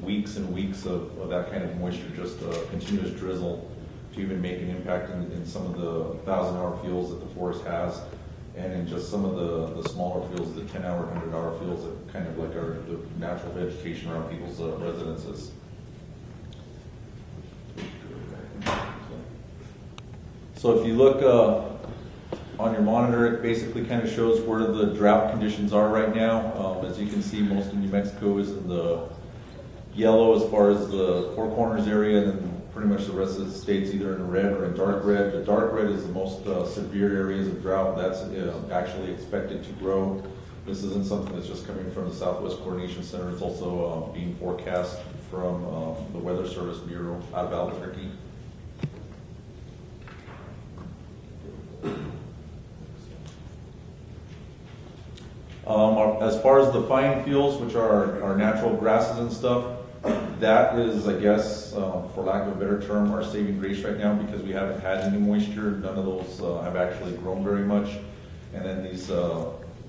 weeks and weeks of that kind of moisture, just continuous drizzle, to even make an impact in some of the 1,000-hour fields that the forest has, and in just some of the smaller fields, the 10-hour, 100-hour fields that kind of like are the natural vegetation around people's residences. So if you look on your monitor, it basically kind of shows where the drought conditions are right now. As you can see, most of New Mexico is in the yellow as far as the Four Corners area, and then pretty much the rest of the state's either in red or in dark red. The dark red is the most severe areas of drought. That's actually expected to grow. This isn't something that's just coming from the Southwest Coordination Center. It's also being forecast from the Weather Service Bureau out of Albuquerque. As far as the fine fuels, which are our natural grasses and stuff, that is, I guess, for lack of a better term, our saving grace right now, because we haven't had any moisture. None of those have actually grown very much. And then these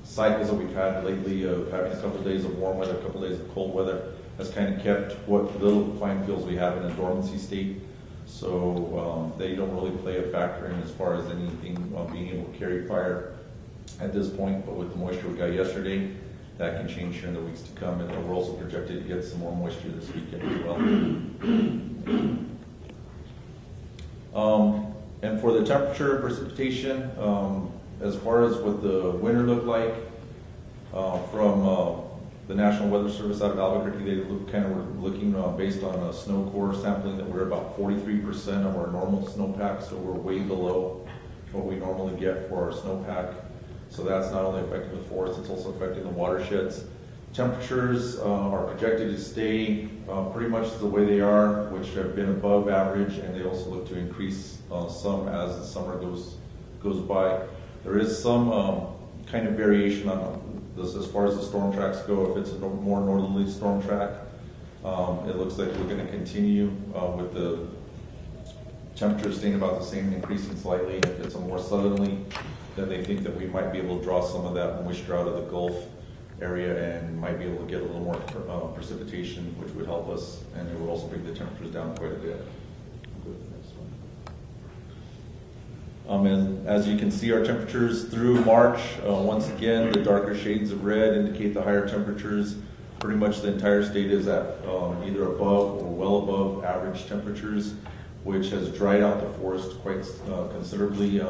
cycles that we've had lately of having a couple of days of warm weather, a couple of days of cold weather, has kind of kept what little fine fuels we have in a dormancy state. So they don't really play a factor in as far as anything being able to carry fire at this point. But with the moisture we got yesterday, that can change here in the weeks to come, and we're also projected to get some more moisture this weekend as well. And for the temperature precipitation, as far as what the winter looked like, from the National Weather Service out of Albuquerque, they were looking based on a snow core sampling that we're about 43% of our normal snowpack, so we're way below what we normally get for our snowpack. So that's not only affecting the forest, it's also affecting the watersheds. Temperatures are projected to stay pretty much the way they are, which have been above average, and they also look to increase some as the summer goes by. There is some kind of variation on this as far as the storm tracks go. If it's a more northerly storm track, it looks like we're going to continue with the temperatures staying about the same, increasing slightly. If it's a more southerly, then they think that we might be able to draw some of that moisture out of the Gulf area and might be able to get a little more precipitation, which would help us, and it would also bring the temperatures down quite a bit. And as you can see, our temperatures through March, once again, the darker shades of red indicate the higher temperatures. Pretty much the entire state is at either above or well above average temperatures, which has dried out the forest quite considerably.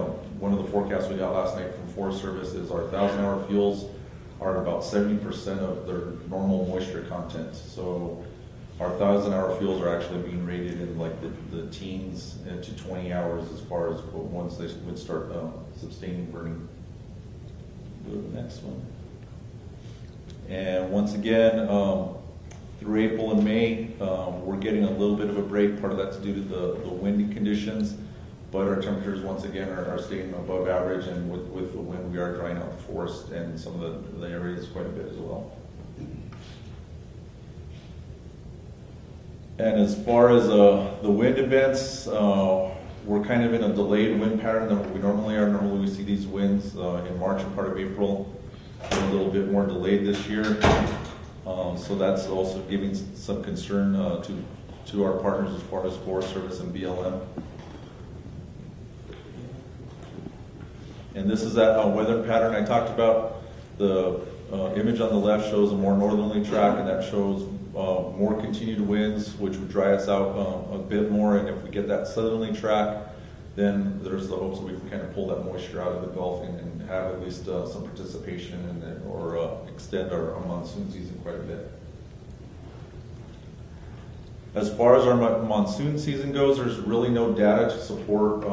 One of the forecasts we got last night from Forest Service is our 1,000-hour fuels are at about 70% of their normal moisture content. So our 1,000-hour fuels are actually being rated in like the teens to 20 hours as far as once they would start sustaining burning. Go to the next one. And once again, through April and May, we're getting a little bit of a break. Part of that's due to the windy conditions, but our temperatures once again are staying above average, and with the wind we are drying out the forest and some of the areas quite a bit as well. And as far as the wind events, we're kind of in a delayed wind pattern than what we normally are. Normally we see these winds in March and part of April. We're a little bit more delayed this year. So that's also giving some concern to our partners as far as Forest Service and BLM. And this is that weather pattern I talked about. The image on the left shows a more northerly track, and that shows more continued winds, which would dry us out a bit more. And if we get that southerly track, then there's the hopes that we can kind of pull that moisture out of the Gulf and have at least some participation in it, or extend our monsoon season quite a bit. As far as our monsoon season goes, there's really no data to support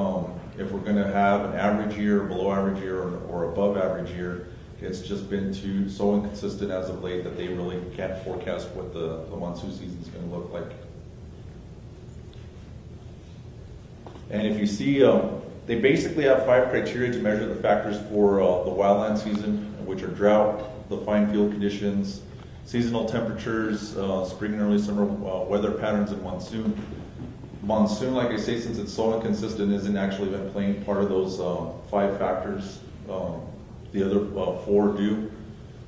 if we're going to have an average year, below average year, or above average year. It's just been so inconsistent as of late that they really can't forecast what the monsoon season is going to look like. And if you see, They basically have 5 criteria to measure the factors for the wildland season, which are drought, the fine field conditions, seasonal temperatures, spring and early summer weather patterns, and monsoon. Monsoon, like I say, since it's so inconsistent, isn't actually been playing part of those 5 factors. The other 4 do.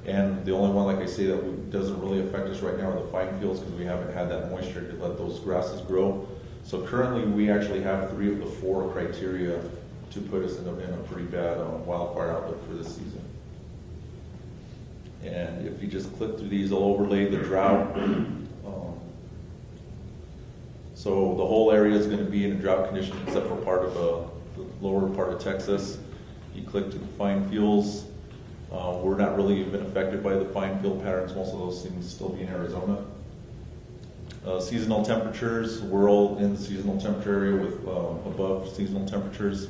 And the only one, like I say, that doesn't really affect us right now are the fine fields, because we haven't had that moisture to let those grasses grow. So currently, we actually have 3 of the 4 criteria to put us in a pretty bad wildfire outlook for this season. And if you just click through these, I'll overlay the drought. So the whole area is going to be in a drought condition, except for part of the lower part of Texas. You click to the fine fields. We're not really even affected by the fine field patterns. Most of those seem to still be in Arizona. Seasonal temperatures, we're all in the seasonal temperature area with above seasonal temperatures.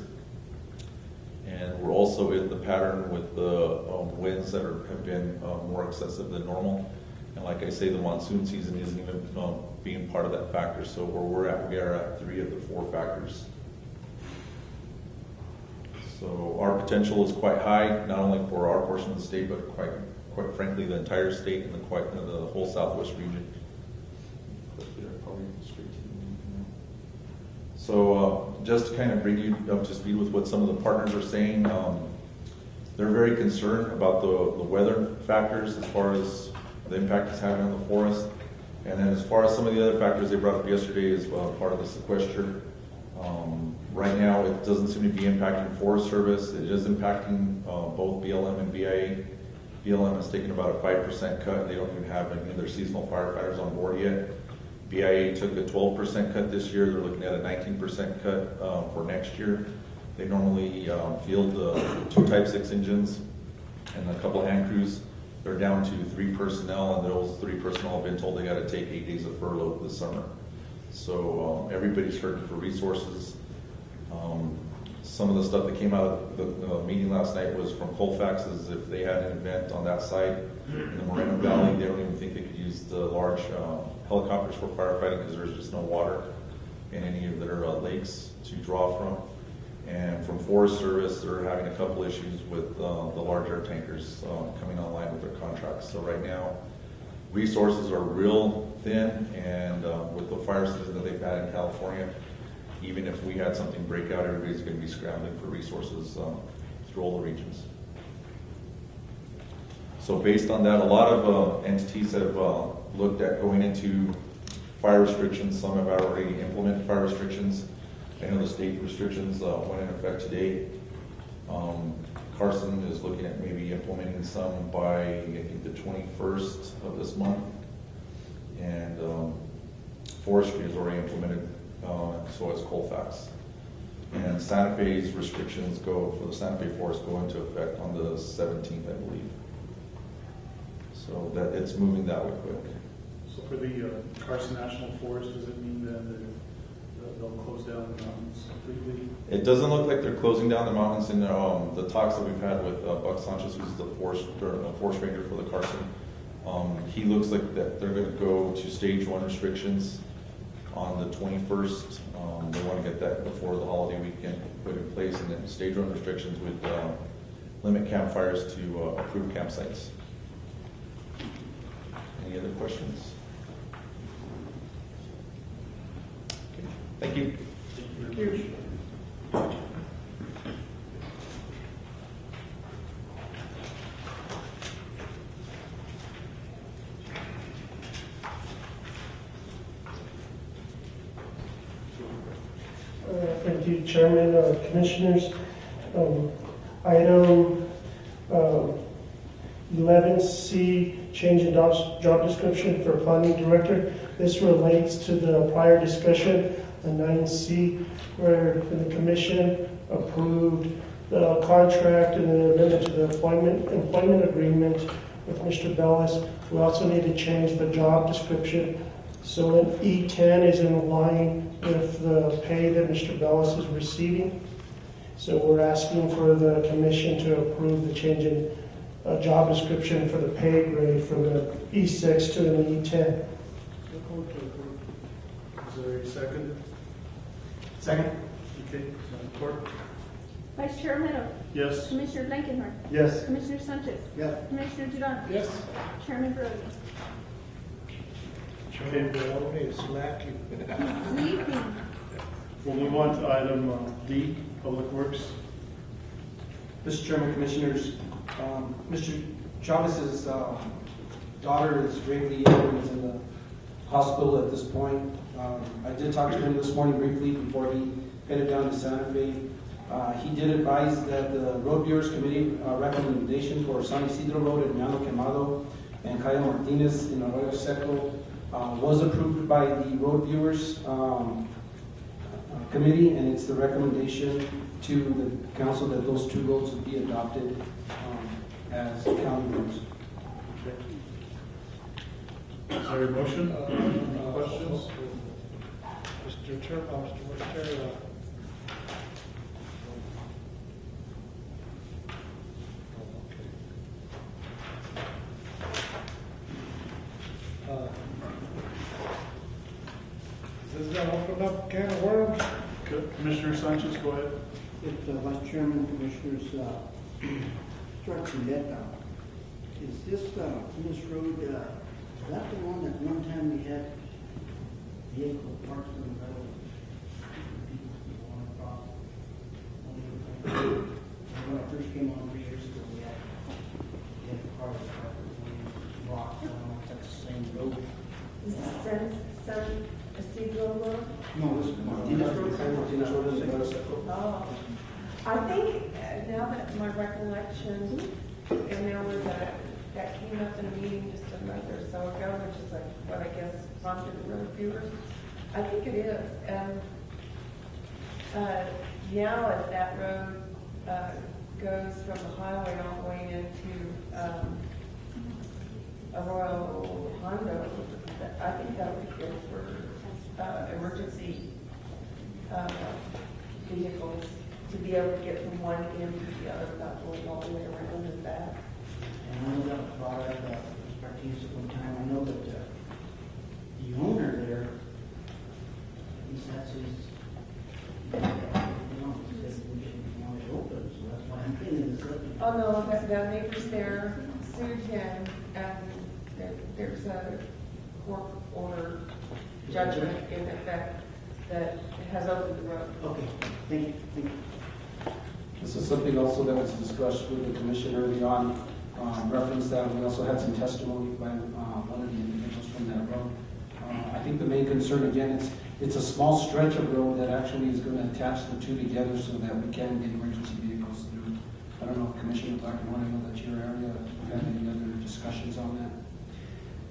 And we're also in the pattern with the winds that have been more excessive than normal. And like I say, the monsoon season isn't even being part of that factor. So where we are at 3 of the 4 factors. So our potential is quite high, not only for our portion of the state, but quite frankly, the entire state and the whole southwest region. So just to kind of bring you up to speed with what some of the partners are saying, they're very concerned about the weather factors as far as the impact it's having on the forest. And then as far as some of the other factors they brought up yesterday as part of the sequester, right now it doesn't seem to be impacting Forest Service. It is impacting both BLM and BIA. BLM has taken about a 5% cut. They don't even have any of their seasonal firefighters on board yet. BIA took a 12% cut this year. They're looking at a 19% cut for next year. They normally field 2 Type 6 engines and a couple of hand crews. They're down to 3 personnel, and those 3 personnel have been told they got to take 8 days of furlough this summer. So everybody's hurting for resources. Some of the stuff that came out of the meeting last night was from Colfax, as if they had an event on that side in the Moreno Valley. They don't even think they could use the large helicopters for firefighting because there's just no water in any of their lakes to draw from. And from Forest Service, they're having a couple issues with the large air tankers coming online with their contracts. So right now, resources are real thin, and with the fire season that they've had in California, even if we had something break out, everybody's going to be scrambling for resources through all the regions. So based on that, a lot of entities have looked at going into fire restrictions. Some have already implemented fire restrictions. I know the state restrictions went in effect today. Carson is looking at maybe implementing some by, I think, the 21st of this month. And forestry is already implemented, so is Colfax. And Santa Fe's restrictions for the Santa Fe forest go into effect on the 17th, I believe. So that it's moving that way quick. So for the Carson National Forest, does it mean that they'll close down the mountains completely? It doesn't look like they're closing down the mountains. In the talks that we've had with Buck Sanchez, who's the forest ranger for the Carson, he looks like that they're going to go to stage 1 restrictions on the 21st. They want to get that before the holiday weekend put in place, and then stage 1 restrictions would limit campfires to approved campsites. Any other questions? Okay. Thank you. Thank you. Thank you, Chairman, Commissioners. Item 11C, change in job description for planning director. This relates to the prior discussion, the 9C, where the commission approved the contract and the amendment to the employment agreement with Mr. Bellis. We also need to change the job description. So in E10 is in line with the pay that Mr. Bellis is receiving. So we're asking for the commission to approve the change in job description for the pay grade from the E6 to an E10. Is there a second? Second. Okay, Court. Vice Chair Romero. Yes. Commissioner Blankenhorn. Yes. Commissioner Sanchez. Yes. Commissioner Duran. Yes. Chairman Brody. Chairman Barone, slack you. Sleeping. We'll move on to item D, Public Works. Mr. Chairman, Commissioners, Mr. Chavez's daughter is gravely ill and is in the hospital at this point. I did talk to him this morning briefly before he headed down to Santa Fe. He did advise that the Road Viewers Committee recommendation for San Isidro Road in Llano Quemado and Calle Martinez in Arroyo Seco was approved by the Road Viewers Committee, and it's the recommendation to the council that those two roads would be adopted as county roads. Is there a motion? Questions? Mr. Chairman, Mr. Chair, is this going to open up a can of worms? Commissioner Sanchez, go ahead. If Vice Chairman, Commissioners, start from that down. Is this road, is that the one that one time we had vehicle parked in the road? People want to cross. When I first came on 3 years ago, we had cars parked in rocks. I don't know if that's the same road. Is this San Isidro Road? No, this is Martinez Road. Martinez Road is the Oh, I think now that my recollection, and now that came up in a meeting just a month or so ago, which is like what I guess prompted the road viewers. I think it is. Now as that road goes from the highway all the way into Arroyo Hondo, I think that would be good for emergency vehicles to be able to get from one end to the other without going all the way around and back. And I know that was brought up at Martinez at one time. I know that the owner there, at least that's his, he said we should want it open, so that's why I'm thinking this up. Oh, no, the neighbors there sued him, and there's a court order judgment in effect that has opened the road. Okay, thank you, thank you. This is something also that was discussed with the commission early on, reference that. We also had some testimony by one of the individuals from that road. I think the main concern, again, it's a small stretch of road that actually is going to attach the two together so that we can get emergency vehicles through. I don't know if Commissioner Blackmore, I know that's your area, if you have any other discussions on that.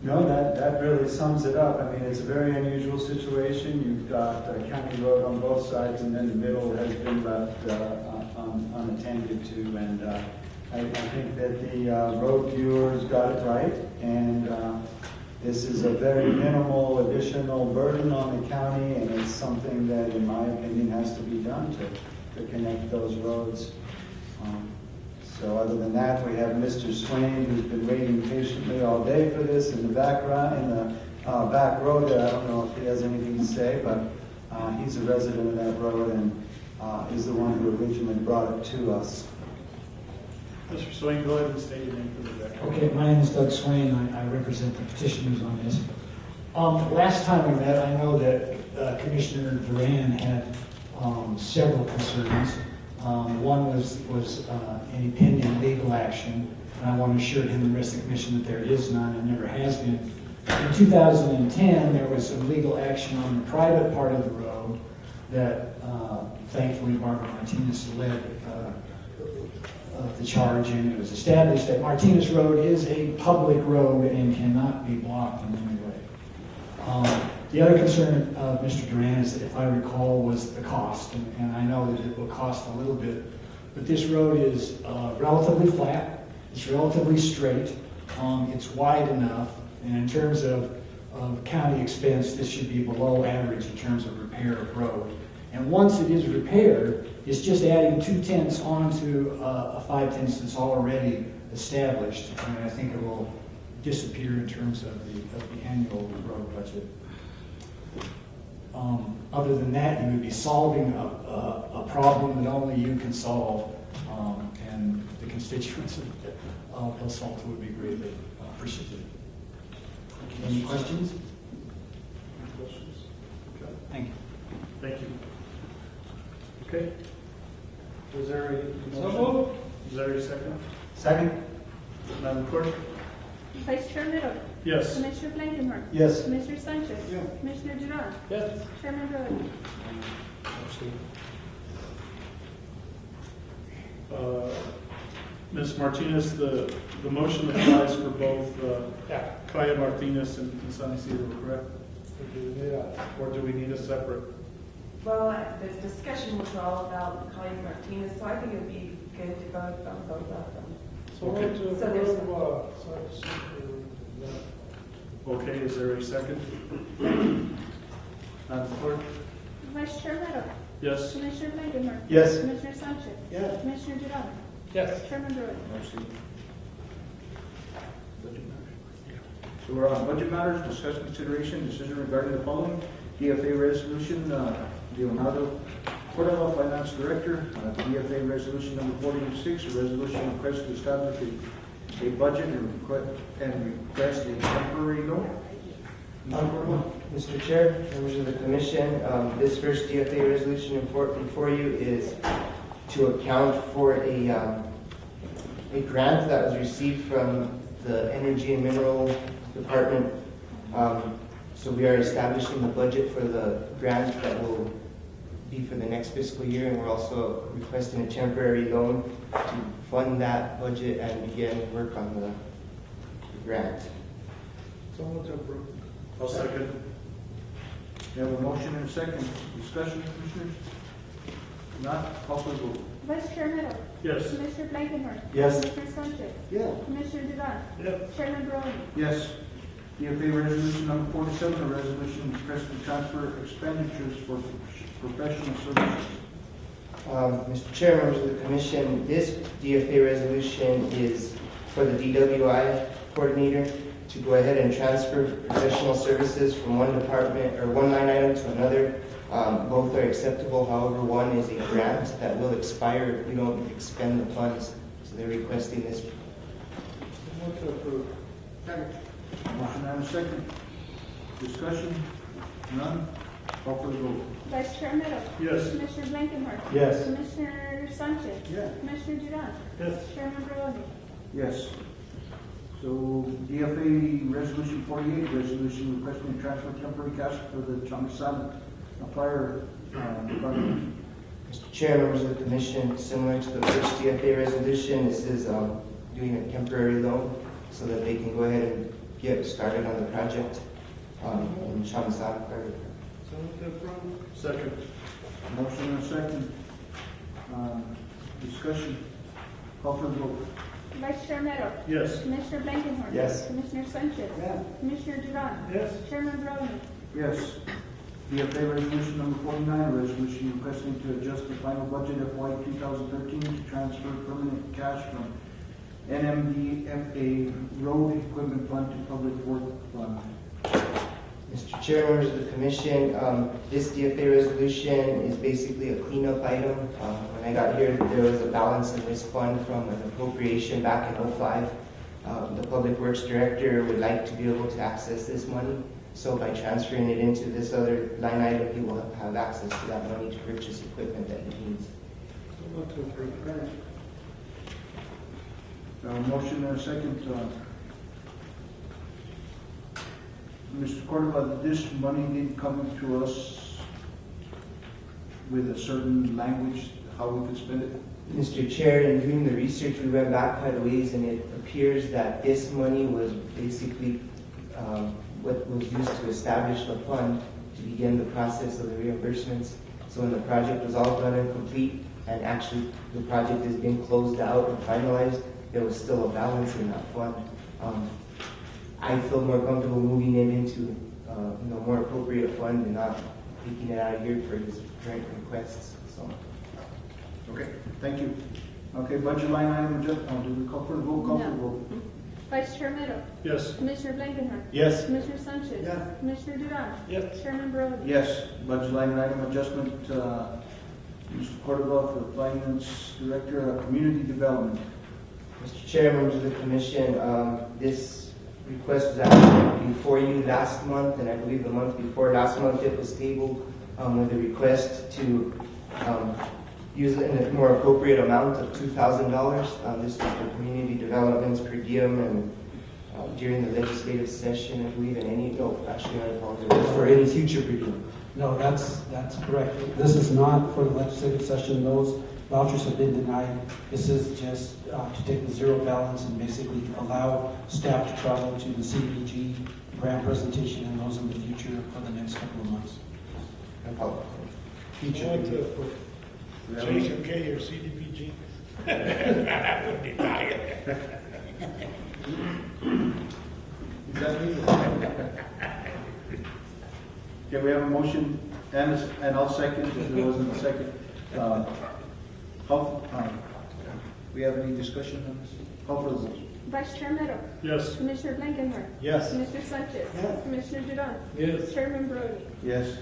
No, that really sums it up. I mean, it's a very unusual situation. You've got a county road on both sides, and then the middle has been left unattended to. And I think that the road viewers got it right, and this is a very minimal additional burden on the county, and it's something that, in my opinion, has to be done to connect those roads. So other than that, we have Mr. Swain, who's been waiting patiently all day for this in the background, in the back road. I don't know if he has anything to say, but he's a resident of that road and is the one who originally brought it to us. Mr. Swain, go ahead and state your name for the record. Okay, my name is Doug Swain. I represent the petitioners on this. Last time we met, I know that Commissioner Duran had several concerns. One was any pending legal action, and I want to assure him and the rest of the commission that there is none and never has been. In 2010, there was some legal action on the private part of the road that thankfully Margaret Martinez led the charge in. It was established that Martinez Road is a public road and cannot be blocked in any way. The other concern of Mr. Duran is, if I recall, was the cost, and I know that it will cost a little bit, but this road is relatively flat, it's relatively straight, it's wide enough, and in terms of county expense, this should be below average in terms of repair of road. And once it is repaired, it's just adding 2/10 onto a 5/10 that's already established, and I think it will disappear in terms of the annual road budget. Other than that, you would be solving a problem that only you can solve, and the constituents of El Salto would be greatly appreciative. Any questions? Thank you. Thank you. Okay. Is there a So motion? moved. Is there a second? Second? Madam Clerk? Vice Chair Little. Yes. Commissioner Blankenhorn. Yes. Commissioner Sanchez. Yeah. Commissioner Duran. Yes. Chairman Brody. Ms. Martinez, the motion applies for both Kaya Martinez and San Isidro, correct? Or do we need a separate? Well, the discussion was all about Colleen Martinez, so I think it would be good to vote on both of them. So Okay. what to So there's- approve, Okay, is there a second? Madam Clerk? Vice Chair Little. Yes. Commissioner Blankenhorn. Yes. Commissioner Sanchez. Yes. Commissioner Duran. Yes. Chairman Brody. So we're on budget matters, discuss consideration, decision regarding the following. DFA resolution, Leonardo Cordova, Finance Director, DFA resolution number 46, a resolution request to establish a budget and request a temporary loan. Mr. Chair, members of the Commission, this first DFA resolution before you is to account for a grant that was received from the Energy and Mineral Department. So we are establishing the budget for the grant that will be for the next fiscal year, and we're also requesting a temporary loan to fund that budget and begin work on the grant. Someone to approve. I'll second. We have a motion and a second. Discussion, Commissioners? Not, call for the vote. Vice Chair Little. Yes. Commissioner Blankenhorn. Yes. Commissioner Sanchez. Yeah. Commissioner Duran. Yes. Chairman Brody. Yes. DFA resolution number 47, a resolution requesting transfer expenditures for professional services. Mr. Chair, members of the Commission, this DFA resolution is for the DWI coordinator to go ahead and transfer professional services from one department or one line item to another. Both are acceptable, however, one is a grant that will expire if we don't expend the funds. So they're requesting this. Someone to approve. Motion and a second. Discussion? None? Call for the vote. Vice Chair Little. Yes. Commissioner Blankenhorn. Yes. Commissioner Sanchez. Yeah. Commissioner Duran. Yes. Chairman Brody. Yes. So DFA resolution 48, resolution requesting transfer temporary cash for the Chamisan Fire Department. Mr. Chair, members of the Commission, similar to the first DFA resolution, this is doing a temporary loan so that they can go ahead and get started on the project in Chamisan Fire Department. Someone to approve. Second. Motion and a second. Discussion. Call for the vote. Vice Chair Little. Yes. Commissioner Blankenhorn. Yes. Commissioner Sanchez. Yeah. Commissioner Duran. Yes. Chairman Brody. Yes. DFA resolution number 49, a resolution requesting to adjust the final budget FY 2013 to transfer permanent cash from NMDFA Road Equipment Fund to Public Works Fund. Mr. Chair, members of the Commission, this DFA resolution is basically a cleanup item. When I got here, there was a balance in this fund from an appropriation back in '05. The Public Works Director would like to be able to access this money. So by transferring it into this other line item, he will have access to that money to purchase equipment that he needs. Someone to approve. Motion and a second. Mr. Cordova, this money did come to us with a certain language, how we could spend it? Mr. Chair, in doing the research, we went back quite a ways, and it appears that this money was basically what was used to establish the fund to begin the process of the reimbursements. So when the project was all done and complete, and actually the project is being closed out and finalized, there was still a balance in that fund. I feel more comfortable moving it into a more appropriate fund and not taking it out of here for his current requests. So. Okay, thank you. Okay, budget line item, do we call for the vote? Call for the vote. Vice Chair Mero. Yes. Commissioner Blankenhorn. Yes. Commissioner Sanchez. Yes. Commissioner Duran. Yes. Chairman Brody. Yes. Budget line item adjustment, Mr. Cordova for Finance Director of Community Development. Mr. Chair, members of the commission, this request was actually before you last month, and I believe the month before last month it was tabled with a request to use a more appropriate amount of $2,000. This is for community developments per diem and during the legislative session, I believe, and actually I apologize, for any future per diem. No, that's correct. This is not for the legislative session. Those vouchers have been denied. This is just to take the zero balance and basically allow staff to travel to the CBG grant presentation and those in the future for the next couple of months. I apologize. You want to put JMK or CDBG? Okay, we have a motion, and I'll second, if there wasn't a second. We have any discussion on this? Call for the vote. Vice Chair Mero. Yes. Commissioner Blankenhorn. Yes. Commissioner Sanchez. Yes. Commissioner Duran. Yes. Chairman Brody. Yes.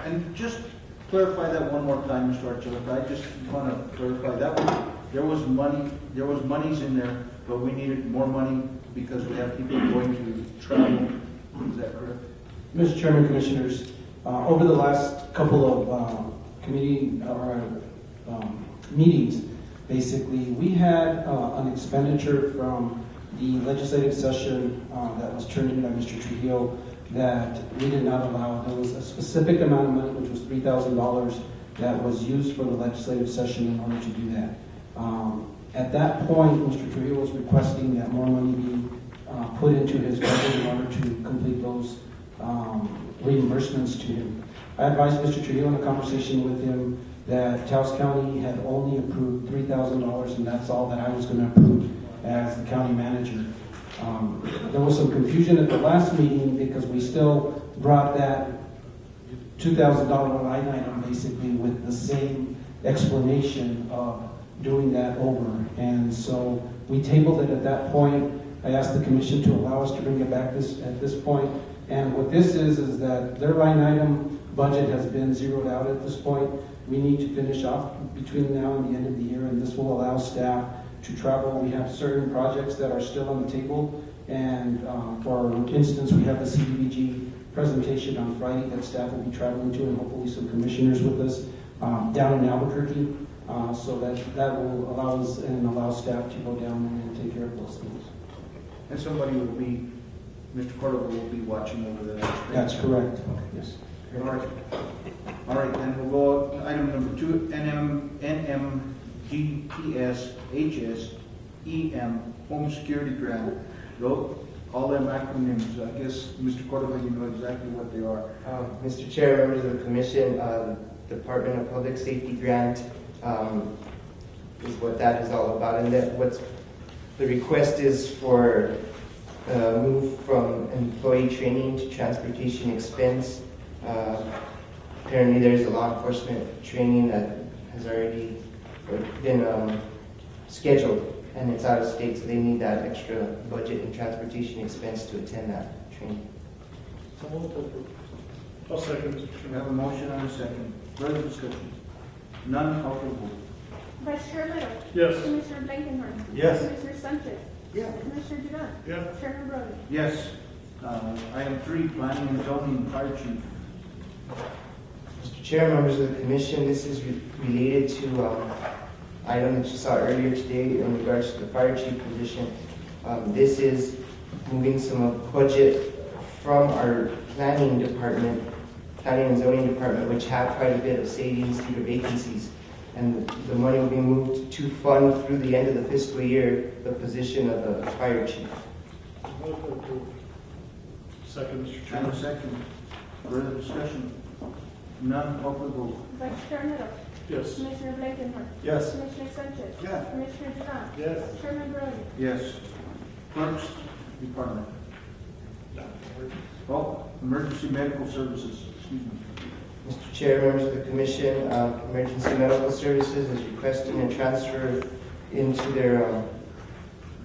And just clarify that one more time, Mr. Archuleta. I just want to clarify that one. There was monies in there, but we needed more money because we have people going to travel. Is that correct? Mr. Chairman, Commissioners, over the last couple of committee meetings, basically, we had an expenditure from the legislative session that was turned in by Mr. Trujillo that we did not allow. There was a specific amount of money, which was $3,000, that was used for the legislative session in order to do that. At that point, Mr. Trujillo was requesting that more money be put into his budget in order to complete those reimbursements to him. I advised Mr. Trujillo in a conversation with him that Taos County had only approved $3,000, and that's all that I was going to approve as the county manager. There was some confusion at the last meeting because we still brought that $2,000 line item basically with the same explanation of doing that over. And so we tabled it at that point. I asked the commission to allow us to bring it back at this point. And what this is that their line item budget has been zeroed out at this point. We need to finish off between now and the end of the year, and this will allow staff to travel. We have certain projects that are still on the table, and for instance, we have the CDBG presentation on Friday that staff will be traveling to, and hopefully some commissioners with us down in Albuquerque, so that will allow us and allow staff to go down and take care of those things. And somebody will be, Mr. Cordova will be watching over that. That's correct. Yes. All right, then we'll go item number 2, NMGPS HSEM Home Security Grant. Wrote all them acronyms. I guess, Mr. Cordova, you know exactly what they are. Mr. Chair, members of the commission, Department of Public Safety grant is what that is all about. And that the request is for move from employee training to transportation expense. Apparently there's a law enforcement training that has already been scheduled, and it's out of state, so they need that extra budget and transportation expense to attend that training. I'll second. We have a motion and a second. Further discussion? None, call for the vote. Vice Chair Mero. Yes. Commissioner Blankenhorn. Yes. Commissioner Sanchez. Yes. Commissioner Duran. Yes. Chairman Brody. Yes. Item 3, Planning and Zoning, Fire Chief. Mr. Chair, members of the commission, this is related to item that you saw earlier today in regards to the fire chief position. This is moving some budget from our planning and zoning department, which have quite a bit of savings due to vacancies. And the money will be moved to fund through the end of the fiscal year the position of the fire chief. Second, Mr. And Chairman. a second. Further discussion? None, call for the vote. Vice Chair Mero. Yes. Commissioner Blankenhorn. Yes. Commissioner Sanchez. Yes. Commissioner Duran. Yes. Chairman Brody. Yes. Clerks Department. Oh, Emergency Medical Services, excuse me. Mr. Chair, members of the commission, Emergency Medical Services is requesting a transfer into their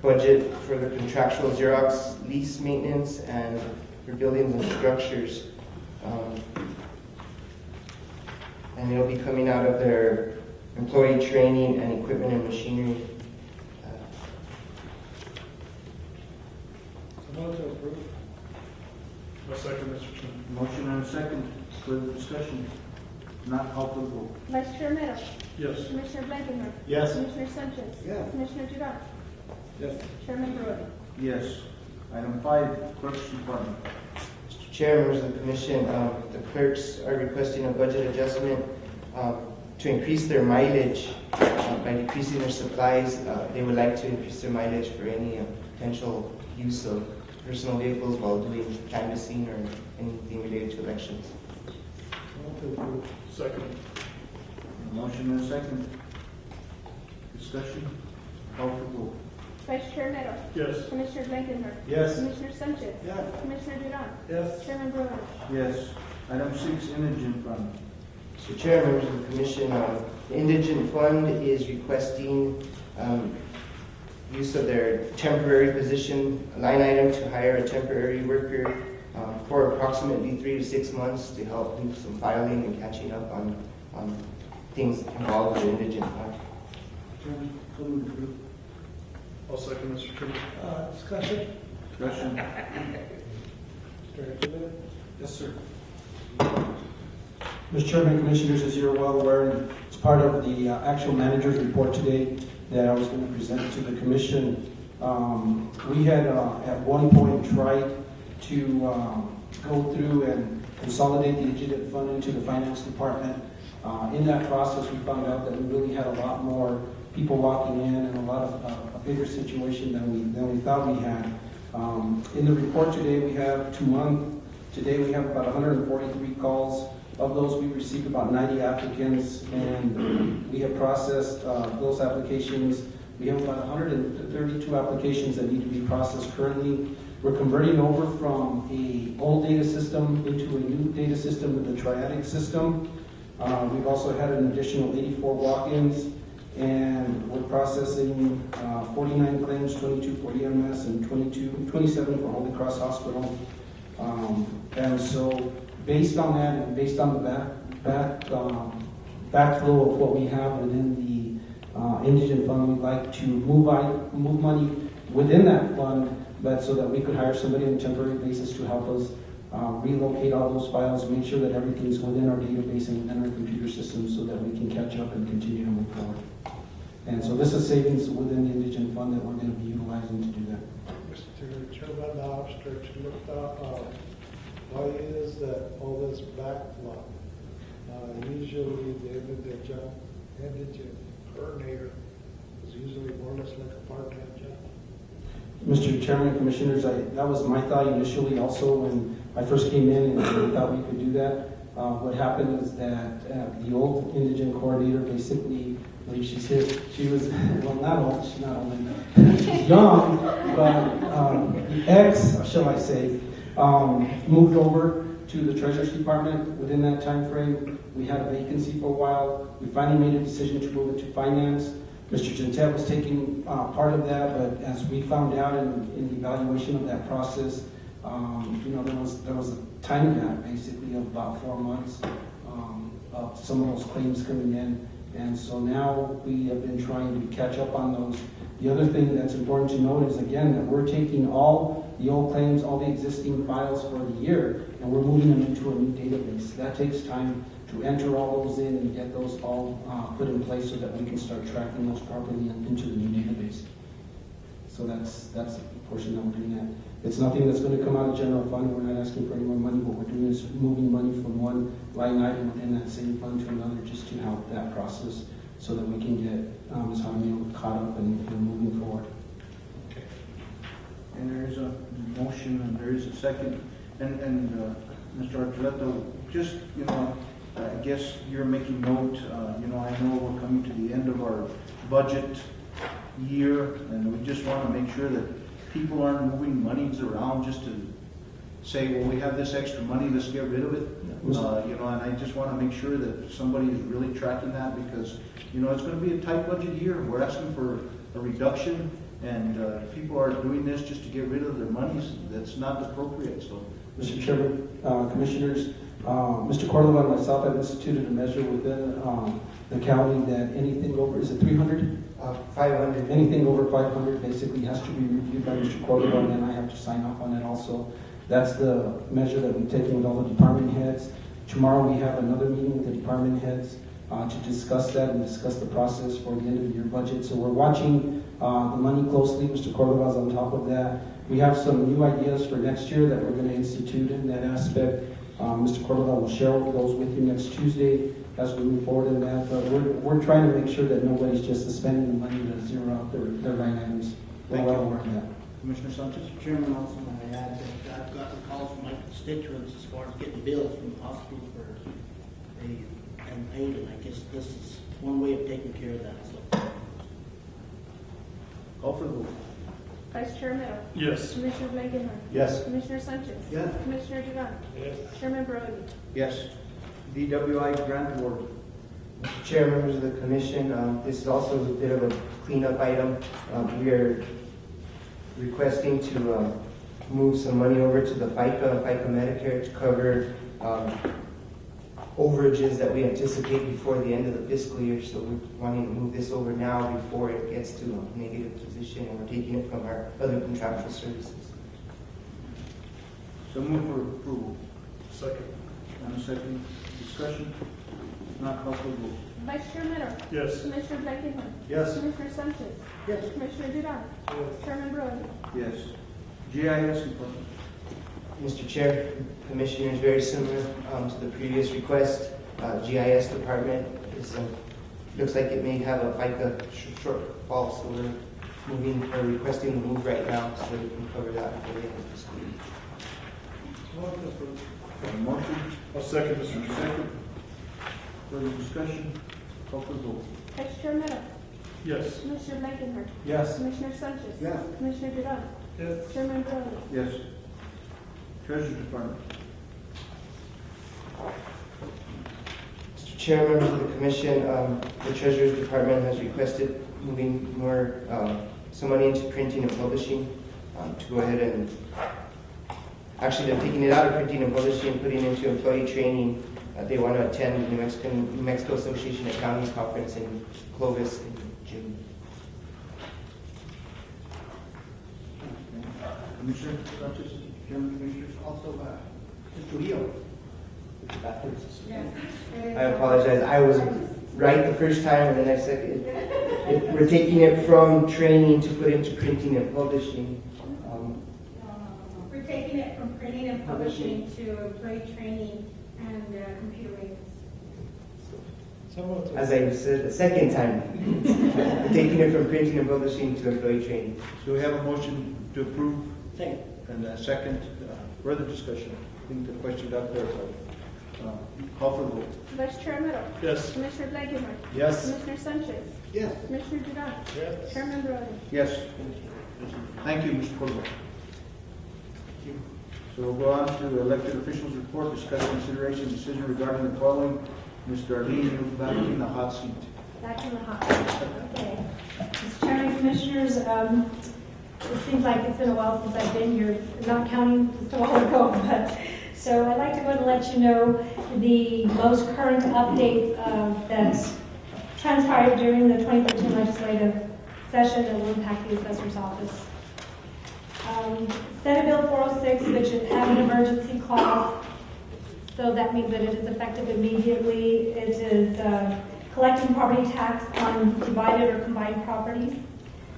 budget for the contractual Xerox lease maintenance and for buildings and structures. And it'll be coming out of their employee training and equipment and machinery. Motion to approve. A second, Mr. Chairman. Motion and a second. Further discussion? Not call for the vote. Vice Chair Romero. Yes. Commissioner Blankenhorn. Yes. Commissioner Sanchez. Yes. Commissioner Duran. Yes. Chairman Brewer. Yes. Item 5, Clerk's Department. Mr. Chair, members of the Commission, the clerks are requesting a budget adjustment to increase their mileage by decreasing their supplies. They would like to increase their mileage for any potential use of personal vehicles while doing canvassing or anything related to elections. Second. Motion and a second. Discussion? Call for the vote. Vice Chair Romero. Yes. Commissioner Blankenhorn. Yes. Commissioner Sanchez. Yes. Commissioner Duran. Yes. Chairman Brewer. Yes. Item 6, Indigent Fund. Mr. Chair, members of the Commission, the Indigent Fund is requesting use of their temporary position line item to hire a temporary worker for approximately 3 to 6 months to help do some filing and catching up on things involved with the Indigent Fund. Chairman, so moved to approve. I'll second, Mr. Chairman. Discussion? Discussion? Mr. Angelo? Yes, sir. Mr. Chairman, Commissioners, as you're well aware, as part of the actual manager's report today that I was going to present to the Commission, we had at one point tried to go through and consolidate the Indigent Fund into the Finance Department. In that process, we found out that we really had a lot more people walking in and a lot of a bigger situation than we thought we had. In the report today, we have 2 months. Today, we have about 143 calls. Of those, we received about 90 applicants, and we have processed those applications. We have about 132 applications that need to be processed currently. We're converting over from an old data system into a new data system with the triadic system. We've also had an additional 84 walk-ins, and we're processing 49 claims, 22 for EMS, and 27 for Holy Cross Hospital. And so, based on that, and based on the backflow of what we have within the Indigent Fund, we'd like to move money within that fund, but so that we could hire somebody on a temporary basis to help us relocate all those files, make sure that everything's within our database and within our computer system so that we can catch up and continue to move forward. And so this is savings within the Indigent Fund that we're going to be utilizing to do that. Mr. Chairman, now start to look up why is that all this backlog? Usually the indigent coordinator is usually more or less like a part-time job. Mr. Chairman and Commissioners, that was my thought initially also when I first came in and I thought we could do that. What happened is that the old indigent coordinator basically, I believe she's here, she was, well, not old, she's not old, she's young, but the ex, shall I say, moved over to the Treasury Department. Within that time frame, we had a vacancy for a while. We finally made a decision to move it to finance. Mr. Gentet was taking part of that, but as we found out in the evaluation of that process, there was a time gap basically of about 4 months of some of those claims coming in. And so now we have been trying to catch up on those. The other thing that's important to note is, again, that we're taking all the old claims, all the existing files for the year, and we're moving them into a new database. That takes time to enter all those in and get those all put in place so that we can start tracking those properly into the new database. So that's the portion that we're doing that. It's nothing that's going to come out of general fund. We're not asking for any more money. What we're doing is moving money from one line item within that same fund to another just to help that process so that we can get Ms. Jaramillo caught up and moving forward. Okay. And there is a motion and there is a second. And Mr. Archuleta, just, I guess you're making note, I know we're coming to the end of our budget year, and we just want to make sure that people aren't moving monies around just to say, well, we have this extra money, let's get rid of it. And I just want to make sure that somebody is really tracking that because, it's going to be a tight budget year. We're asking for a reduction, And people are doing this just to get rid of their monies. That's not appropriate, so. Mr. Chairman, Commissioners, Mr. Cordova and myself have instituted a measure within the county that anything over, is it 300? 500. Anything over 500 basically has to be reviewed by Mr. Cordova, and then I have to sign off on it also. That's the measure that we've taken with all the department heads. Tomorrow we have another meeting with the department heads to discuss that and discuss the process for the end of the year budget. So we're watching the money closely. Mr. Cordova's on top of that. We have some new ideas for next year that we're going to institute in that aspect. Mr. Cordova will share those with you next Tuesday as we move forward in that. But we're trying to make sure that nobody's just spending the money to zero out their line items. We're well aware of that. Commissioner Sanchez? Chairman, also want to add that I've gotten calls from my constituents as far as getting bills from the hospital for they haven't paid, and I guess this is one way of taking care of that. So. Call for the vote. Vice Chair Medal. Yes. Commissioner Blankenhorn. Yes. Commissioner Sanchez. Yes. Commissioner Duran. Yes. Chairman Brody. Yes. DWI grant award. Mr. Chair, members of the commission, this is also a bit of a cleanup item. We are requesting to move some money over to the FICA and FICA Medicare to cover overages that we anticipate before the end of the fiscal year. So we're wanting to move this over now before it gets to a negative position, and we're taking it from our other contractual services. So move for approval. Second. And a second discussion. If not, call for the vote. Vice Chair Medal. Yes. Commissioner Blankenhorn. Yes. Commissioner Sanchez. Yes. Commissioner Duran. Yes. Chairman Brody. Yes. GIS Department. Mr. Chair, Commissioners, very similar to the previous request. GIS Department is, looks like it may have a FICA shortfall, so we're requesting the move right now so that we can cover that before the end of the fiscal year. Motion. I'll second, Mr. Chair. Second. Further discussion. Call for the vote. Vice Chair Medal. Yes. Commissioner Blankenhorn. Yes. Commissioner Sanchez. Yes. Commissioner Duran. Yes. Chairman Brody. Yes. Treasury Department. Mr. Chair, members of the Commission, the Treasurer's Department has requested moving more, some money into printing and publishing to go ahead and, actually they're taking it out of printing and publishing and putting it into employee training. They want to attend the New Mexico Association of Counties Conference in Clovis in June. Commissioner Sanchez. Chairman, Commissioners, also Mr. Leo. I apologize. I was right the first time, and then I said we're taking it from training to put into printing and publishing. We're taking it from printing and publishing to employee training and computer aided. As I said the second time, we're taking it from printing and publishing to employee training. So we have a motion to approve. Second. And a second. Further discussion. I think the question got clarified. Call for the vote. Vice Chair Medal. Yes. Commissioner Blankenhorn. Yes. Commissioner Sanchez. Yes. Commissioner Duran. Yes. Chairman Brody. Yes. Thank you, Mr. Cordova. So we'll go on to elected officials report, discuss consideration decision regarding the following. Mr. Arlene, you're back in the hot seat. Back in the hot seat. Okay. Mr. Chairman, Commissioners, it seems like it's been a while since I've been here, not counting just a while ago, but so I'd like to go ahead and let you know the most current updates that transpired during the 2013 legislative session that will impact the assessor's office. Senate Bill 406, which has an emergency clause, so that means that it is effective immediately. It is collecting property tax on divided or combined properties.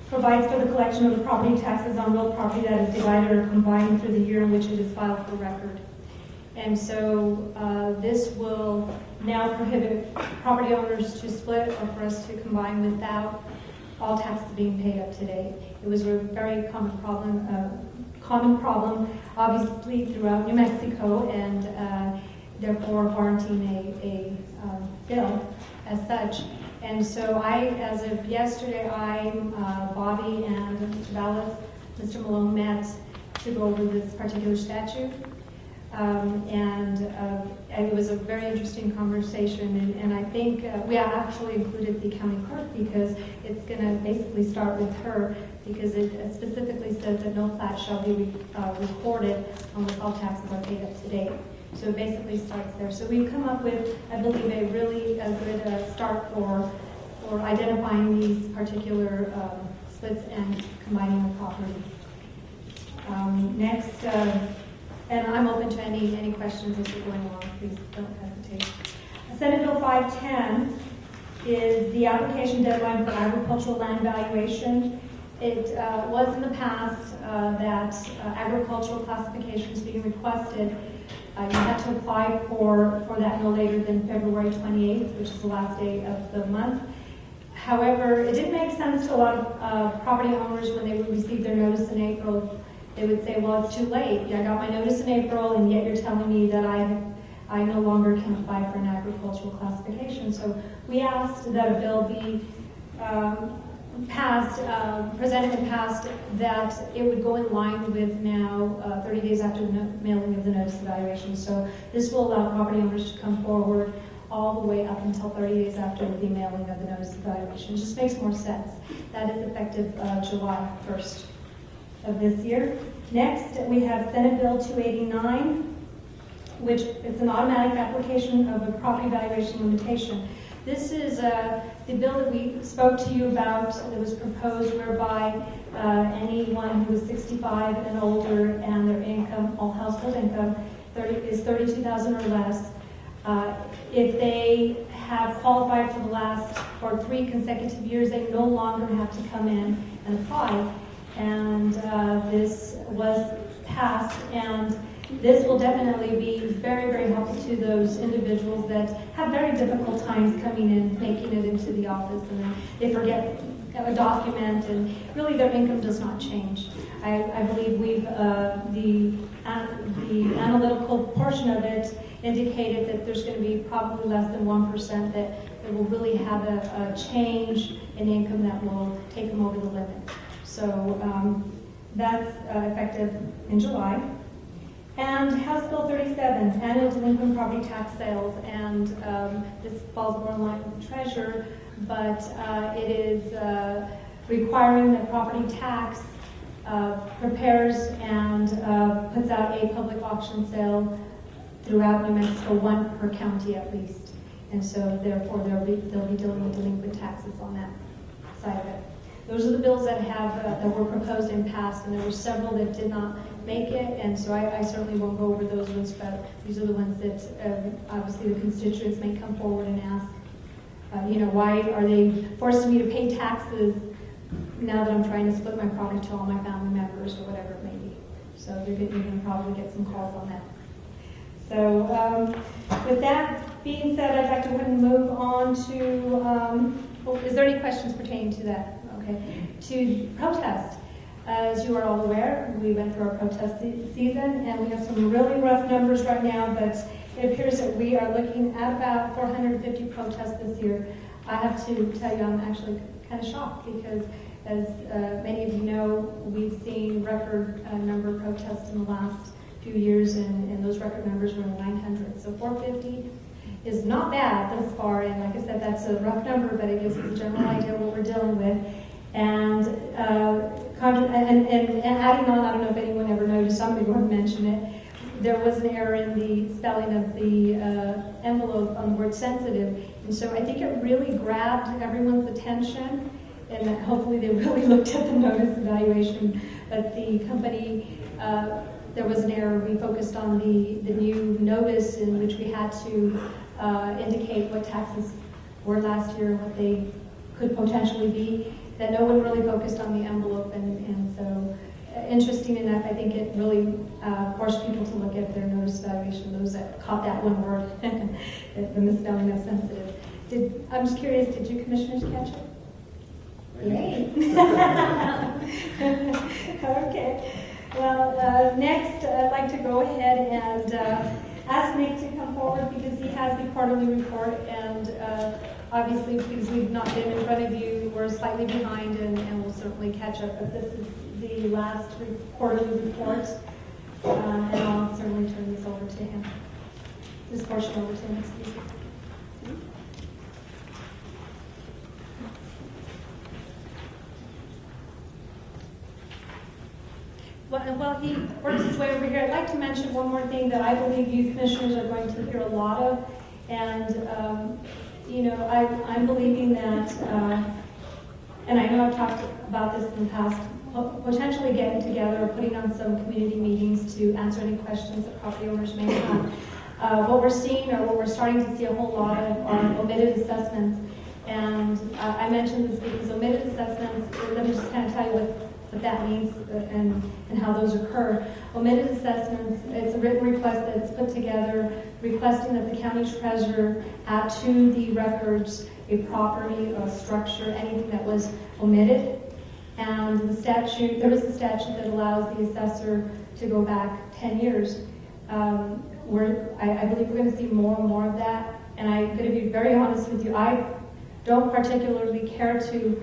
Provides for the collection of the property taxes on real property that is divided or combined through the year in which it is filed for record. And so this will now prohibit property owners to split or for us to combine without all taxes being paid up to date. It was a very common problem, obviously throughout New Mexico, and therefore warranting a bill as such. And so as of yesterday, Bobby and Mr. Ballas, Mr. Malone met to go over this particular statute. And it was a very interesting conversation, and I think we actually included the county clerk because it's going to basically start with her, because it specifically says that no plat shall be recorded unless all taxes are paid up to date. So it basically starts there. So we've come up with, I believe, a really good start for identifying these particular splits and combining the property. Next, and I'm open to any questions as we're going along. Please don't hesitate. Senate Bill 510 is the application deadline for agricultural land valuation. It was in the past that agricultural classifications being requested, you had to apply for that no later than February 28th, which is the last day of the month. However, it didn't make sense to a lot of property owners when they would receive their notice in April. They would say, well, it's too late. I got my notice in April, and yet you're telling me that I no longer can apply for an agricultural classification. So we asked that a bill be presented and passed, that it would go in line with now 30 days after the mailing of the notice of valuation. So this will allow property owners to come forward all the way up until 30 days after the mailing of the notice of valuation. It just makes more sense. That is effective July 1st of this year. Next, we have Senate Bill 289, which is an automatic application of a property valuation limitation. This is the bill that we spoke to you about that was proposed, whereby anyone who is 65 and older and their income, all household income, is $32,000 or less, if they have qualified for 3 consecutive years, they no longer have to come in and apply. And this was passed, and this will definitely be very, very helpful to those individuals that have very difficult times coming in, making it into the office, and then they forget a document, and really their income does not change. I believe the analytical portion of it indicated that there's going to be probably less than 1% that will really have a change in income that will take them over the limits. So that's effective in July. And House Bill 37, annual delinquent property tax sales, and this falls more in line with the treasurer, but it is requiring that property tax prepares and puts out a public auction sale throughout New Mexico, 1 per county at least. And so therefore they'll be dealing with delinquent taxes on that side of it. Those are the bills that were proposed and passed, and there were several that did not make it, and so I certainly won't go over those ones, but these are the ones that obviously the constituents may come forward and ask, why are they forcing me to pay taxes now that I'm trying to split my property to all my family members or whatever it may be. So you're going to probably get some calls on that. So with that being said, I'd like to go ahead and move on to, is there any questions pertaining to that? Okay, to protest. As you are all aware, we went through our protest season, and we have some really rough numbers right now, but it appears that we are looking at about 450 protests this year. I have to tell you, I'm actually kind of shocked because, as many of you know, we've seen record number of protests in the last few years, and those record numbers were in the 900. So 450 is not bad thus far, and like I said, that's a rough number, but it gives us a general idea of what we're dealing with. And adding on, I don't know if anyone ever noticed, I'm going to go ahead and mention it, there was an error in the spelling of the envelope on the word sensitive, and so I think it really grabbed everyone's attention, and that hopefully they really looked at the notice evaluation, but the company, there was an error. We focused on the new notice in which we had to indicate what taxes were last year and what they could potentially be, that no one really focused on the envelope, and so interesting enough, I think it really forced people to look at their notice evaluation, those that caught that one word, the misspelling of sensitive. I'm just curious, did you commissioners catch it? Yay! Okay. Well, next I'd like to go ahead and ask Nick to come forward because he has the quarterly report, and obviously because we've not been in front of you, we're slightly behind, and we'll certainly catch up, but this is the last quarterly report. And I'll certainly turn this over to him, this portion over to him, excuse me. While he works his way over here, I'd like to mention one more thing that I believe you commissioners are going to hear a lot of. And, I'm believing that, and I know I've talked about this in the past, potentially getting together or putting on some community meetings to answer any questions that property owners may have. What we're seeing, or what we're starting to see a whole lot of, are omitted assessments. And I mentioned this because omitted assessments, let me just kind of tell you what that means and how those occur. Omitted assessments, it's a written request that's put together requesting that the county treasurer add to the records a property, a structure, anything that was omitted. And the statute, there is a statute that allows the assessor to go back 10 years. I believe we're going to see more and more of that. And I'm going to be very honest with you, I don't particularly care to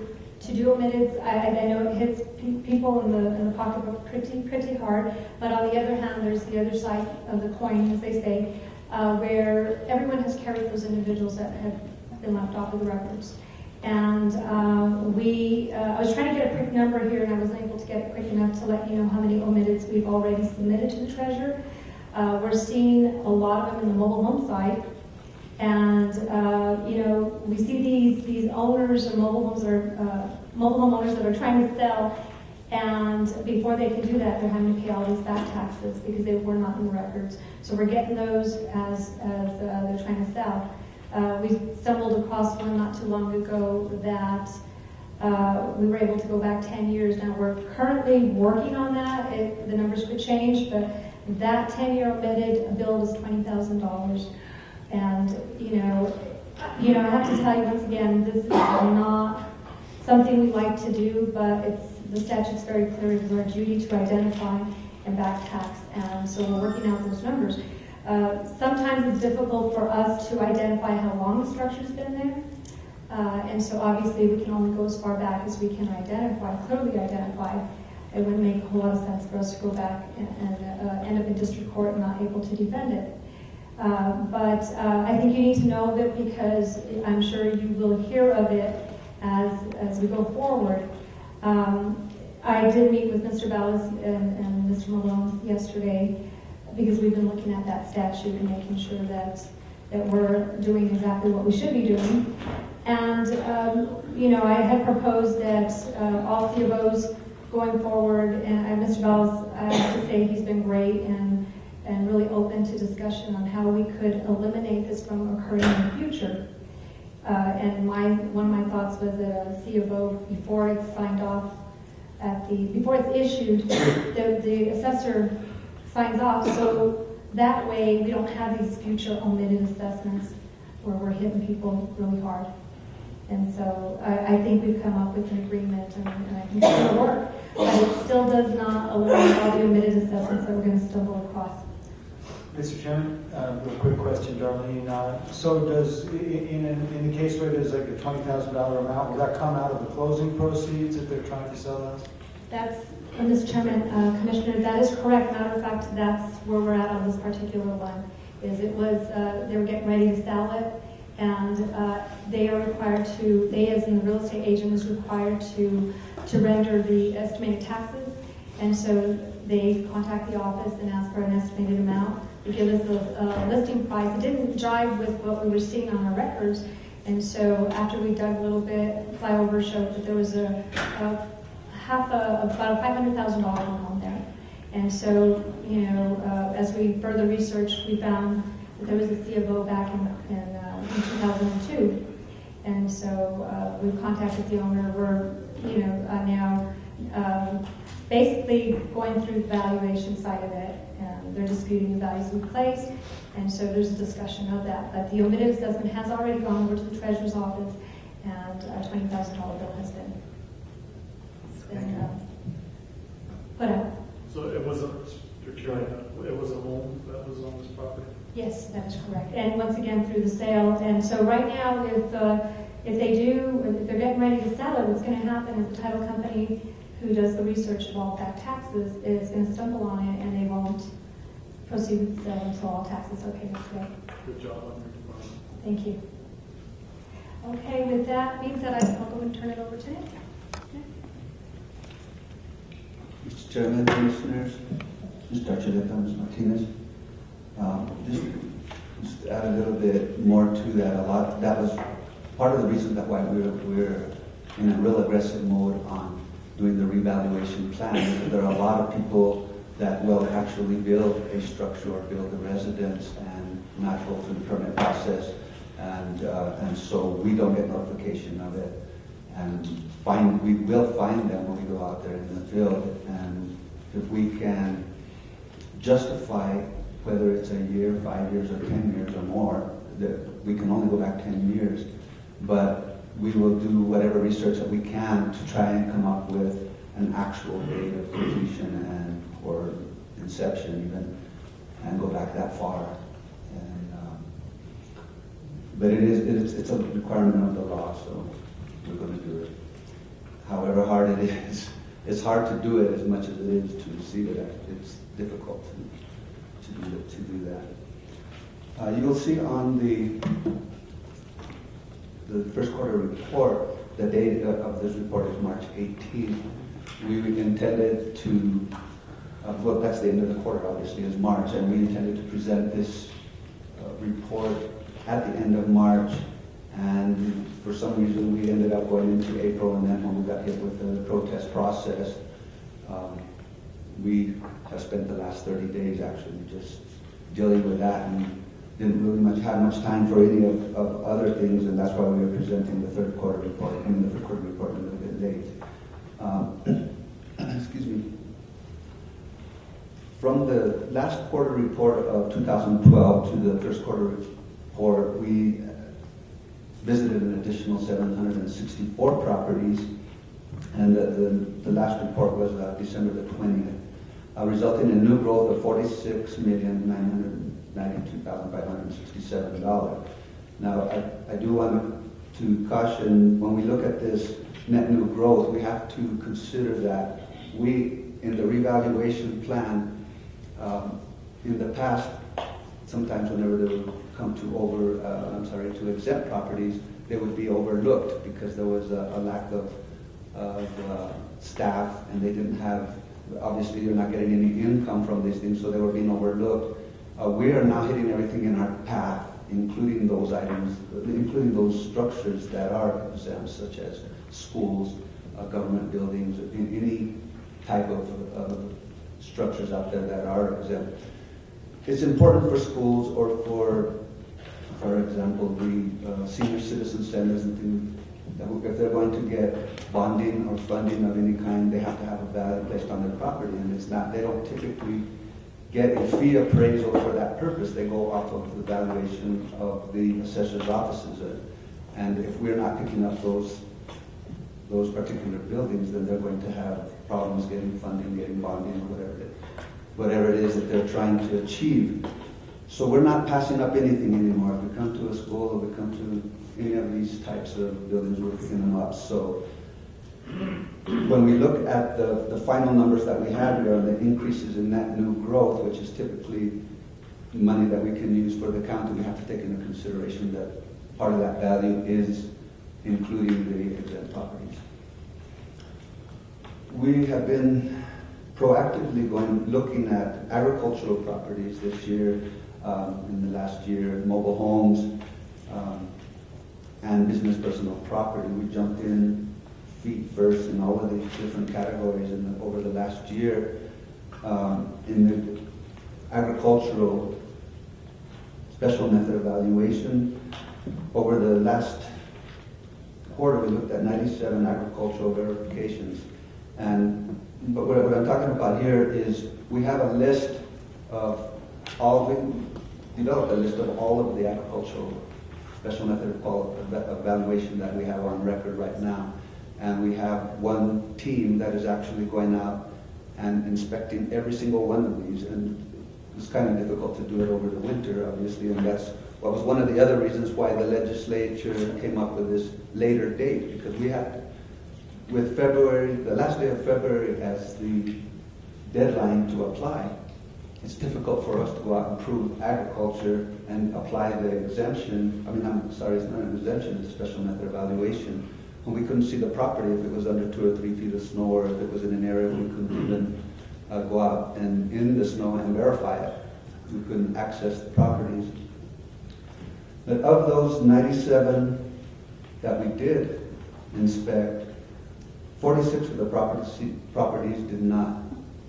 do omitted. I know it hits people in the pocketbook pretty hard, but on the other hand, there's the other side of the coin, as they say, where everyone has carried those individuals that have been left off of the records. And I was trying to get a quick number here, and I wasn't able to get it quick enough to let you know how many omitteds we've already submitted to the treasurer. We're seeing a lot of them in the mobile home side. And, we see these owners of mobile homes or mobile home owners that are trying to sell, and before they can do that, they're having to pay all these back taxes because they were not in the records. So we're getting those as they're trying to sell. We stumbled across one not too long ago that we were able to go back 10 years. Now we're currently working on that. The numbers could change, but that 10-year omitted bill was $20,000. And, I have to tell you once again, this is not something we like to do, but the statute's very clear. It is our duty to identify and back tax, and so we're working out those numbers. Sometimes it's difficult for us to identify how long the structure's been there, and so obviously we can only go as far back as we can clearly identify. It wouldn't make a whole lot of sense for us to go back and end up in district court and not able to defend it. But I think you need to know of it because I'm sure you will hear of it as we go forward. I did meet with Mr. Ballas and Mr. Malone yesterday because we've been looking at that statute and making sure that we're doing exactly what we should be doing. And, I had proposed that all CFOs going forward, and Mr. Ballas, I have to say he's been great and really open to discussion on how we could eliminate this from occurring in the future. And one of my thoughts was that a CFO, before it's signed off before it's issued, the assessor signs off, so that way we don't have these future omitted assessments where we're hitting people really hard. And so I think we've come up with an agreement, and I think it's going to work, but it still does not eliminate all the omitted assessments that we're going to stumble across. Mr. Chairman, real quick question, Darlene. So does, in the case where there's like a $20,000 amount, will that come out of the closing proceeds if they're trying to sell those? That's, Mr. Chairman, Commissioner, that is correct. Matter of fact, that's where we're at on this particular one. They were getting ready to sell it, and they are required to, they as in the real estate agent is required to render the estimated taxes, and so they contact the office and ask for an estimated amount. They give us a listing price. It didn't jive with what we were seeing on our records, and so after we dug a little bit, flyover showed that there was about a $500,000 home there. And so, as we further researched, we found that there was a CFO back in 2002. And so we contacted the owner. We're, now basically going through the valuation side of it. And they're disputing the values we placed. And so there's a discussion of that. But the omitted assessment has already gone over to the treasurer's office, and a $20,000 bill has been put out. So it was a home that was on this property? Yes, that is correct. And once again, through the sale. And so right now, if they're getting ready to sell it, what's going to happen is the title company who does the research of all back taxes is going to stumble on it, and they won't proceed with the sale until all taxes are paid today. Good job on your department. Thank you. Okay, with that being said, I'll go and turn it over to Nick. Mr. Chairman, Commissioners, Mr. Archuleta, Ms. Martinez. Just add a little bit more to that. That was part of the reason that why we're in a real aggressive mode on doing the revaluation plan. Because there are a lot of people that will actually build a structure or build a residence and not go through the permit process, and so we don't get notification of it. And we will find them when we go out there in the field, and if we can justify whether it's a year, 5 years, or 10 years or more, that we can only go back 10 years, but we will do whatever research that we can to try and come up with an actual date of completion and or inception even, and go back that far. And but it's a requirement of the law, so we're going to do it. However hard it is, it's hard to do it as much as it is to receive it. It's difficult to do that. You will see on the first quarter report, the date of this report is March 18th. We intended to, well, that's the end of the quarter, obviously, is March, and we intended to present this report at the end of March, and for some reason we ended up going into April, and then when we got hit with the protest process, we have spent the last 30 days actually just dealing with that, and didn't really have much time for any of other things, and that's why we are presenting the third quarter report, a little bit late. Excuse me. From the last quarter report of 2012 to the first quarter report, we visited an additional 764 properties, and the last report was December the 20th, resulting in new growth of $46,992,567. Now, I do want to caution, when we look at this net new growth, we have to consider that we, in the revaluation plan, in the past, sometimes whenever they would come to exempt properties, they would be overlooked because there was a lack of staff, and they didn't have, obviously you're not getting any income from these things, so they were being overlooked. We are now hitting everything in our path, including those items, including those structures that are exempt, such as schools, government buildings, any type of structures out there that are exempt. It's important for schools, or for example, the senior citizen centers and things, that if they're going to get bonding or funding of any kind, they have to have a value placed on their property, and it's not, they don't typically get a fee appraisal for that purpose. They go off of the valuation of the assessor's offices, and if we're not picking up those particular buildings, then they're going to have problems getting funding, getting bonding, or whatever it is that they're trying to achieve. So we're not passing up anything anymore. If we come to a school or we come to any of these types of buildings, we're picking them up. So when we look at the final numbers that we have here, the increases in that new growth, which is typically money that we can use for the county, we have to take into consideration that part of that value is including the exempt properties. We have been proactively looking at agricultural properties this year, in the last year, mobile homes, and business personal property. We jumped in feet first in all of these different categories over the last year. In the agricultural special method evaluation, over the last quarter we looked at 97 agricultural verifications. But what I'm talking about here is we have a list of we developed a list of all of the agricultural special method of evaluation that we have on record right now. And we have one team that is actually going out and inspecting every single one of these. And it's kind of difficult to do it over the winter, obviously, and that's what was one of the other reasons why the legislature came up with this later date, because we had with February, the last day of February as the deadline to apply, it's difficult for us to go out and prove agriculture and apply the exemption. I mean, I'm sorry, it's not an exemption, it's a special method evaluation. When we couldn't see the property if it was under 2 or 3 feet of snow, or if it was in an area we couldn't even go out and in the snow and verify it. We couldn't access the properties. But of those 97 that we did inspect, 46 of the properties did not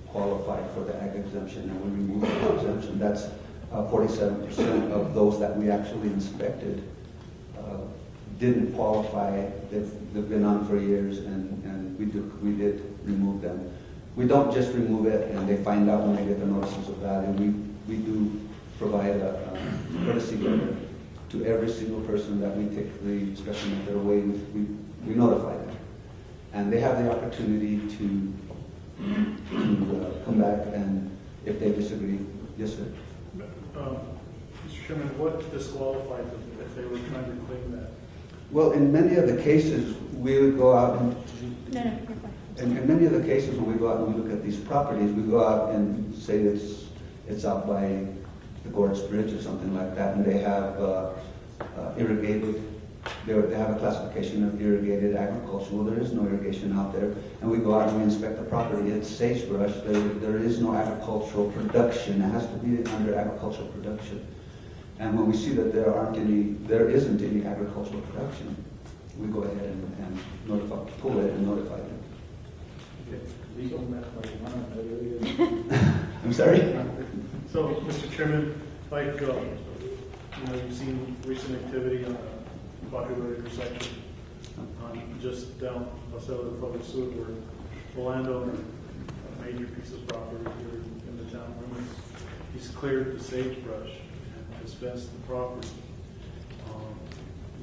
qualify for the ag exemption, and we removed the exemption. That's 47% of those that we actually inspected didn't qualify. They've been on for years, and we did remove them. We don't just remove it and they find out when they get the notices of value. We do provide a courtesy letter to every single person that we take the special method away. We notify them, and they have the opportunity to come back, and if they disagree, yes, sir. Mr. Chairman, what disqualified them if they were trying to claim that? Well, in many of the cases, we would go out and No, no, you're fine. in many of the cases when we go out and we look at these properties, we go out and say it's out by the Gorge Bridge or something like that, and they have irrigated. They have a classification of irrigated agriculture. Well, there is no irrigation out there, and we go out and we inspect the property. It's sagebrush. There is no agricultural production. It has to be under agricultural production. And when we see that there isn't any agricultural production, we go ahead and pull it and notify them. I'm sorry? So, Mr. Chairman, like, you've seen recent activity on a popular intersection just down outside of the public sewer where the landowner, a major piece of property here in the town limits, he's cleared the sagebrush and has fenced the property.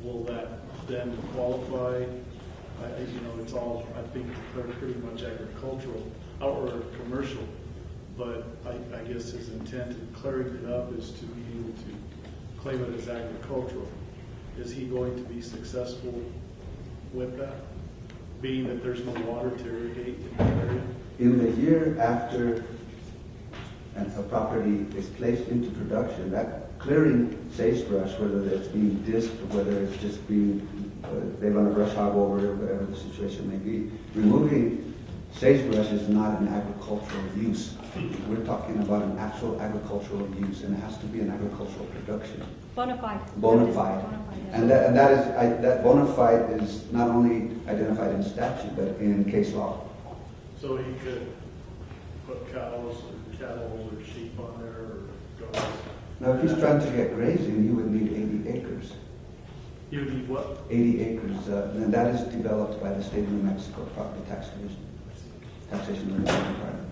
Will that then qualify? It's all, I think, declared pretty much agricultural or commercial, but I guess his intent in clearing it up is to be able to claim it as agricultural. Is he going to be successful with that, being that there's no water to irrigate in the area? In the year after a property is placed into production, that clearing sagebrush, whether it's being disked or whether it's just being, they run a brush hog over it or whatever the situation may be, removing sagebrush is not an agricultural use. We're talking about an actual agricultural use, and it has to be an agricultural production. Bona fide. Bona fide. And that bona fide is not only identified in statute, but in case law. So he could put cows or cattle or sheep on there or goats? Now, if he's trying to get grazing, you would need 80 acres. You would need what? 80 acres, and that is developed by the state of New Mexico Property Tax Division, Taxation and Revenue Department.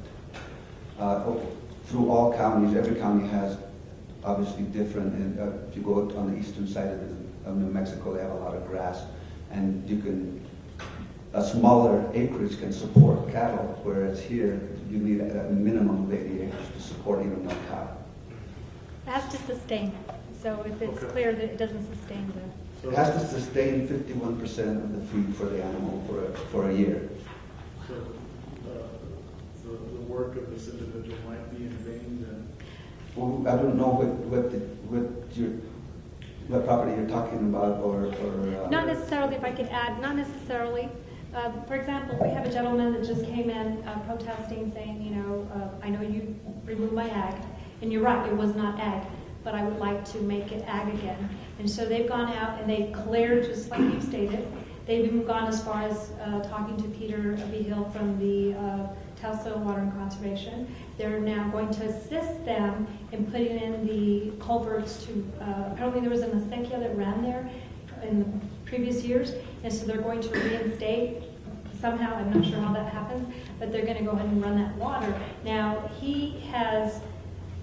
Through all counties, every county has obviously different, and if you go on the eastern side of New Mexico, they have a lot of grass, and a smaller acreage can support cattle, whereas here, you need a minimum of 80 acres to support even one cow. It has to sustain. So if it's clear that it doesn't sustain It has to sustain 51% of the feed for the animal for a year. So the work of this individual might be in vain then? Well, I don't know what property you're talking about, or Not necessarily, if I could add, not necessarily. For example, we have a gentleman that just came in protesting, saying, I know you removed my ag, and you're right, it was not ag, but I would like to make it ag again. And so they've gone out and they've cleared, just like you stated. They've even gone as far as talking to Peter Behill from the Taos County Water and Conservation. They're now going to assist them in putting in the culverts to, apparently there was an acequia that ran there in the previous years, and so they're going to reinstate somehow, I'm not sure how that happens, but they're going to go ahead and run that water. Now, he has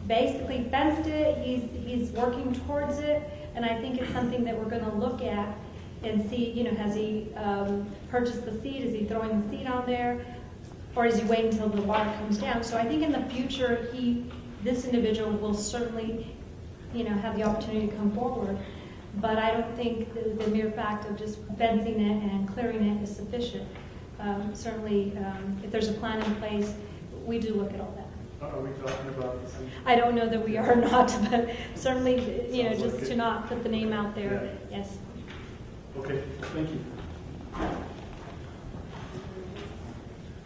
basically fenced it, he's working towards it, and I think it's something that we're going to look at and see, has he purchased the seed, is he throwing the seed on there, or is he waiting until the water comes down? So I think in the future, this individual will certainly, have the opportunity to come forward. But I don't think the mere fact of just fencing it and clearing it is sufficient. certainly, if there's a plan in place, we do look at all that. Are we talking about the same? I don't know that we are or not, but certainly, Sounds just like to it. not put the name out there, yes. Okay, thank you.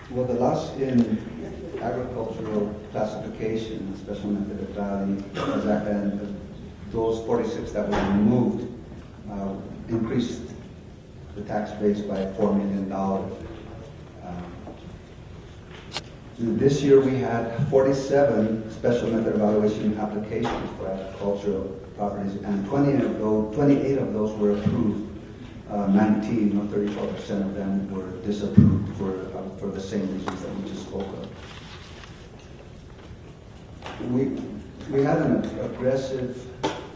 Well, the loss in agricultural classification, special method of value, and those 46 that were removed increased the tax base by $4 million. This year we had 47 special method evaluation applications for agricultural properties, and 28 of those were approved. 19 or 34% of them were disapproved for the same reasons that we just spoke of. We had an aggressive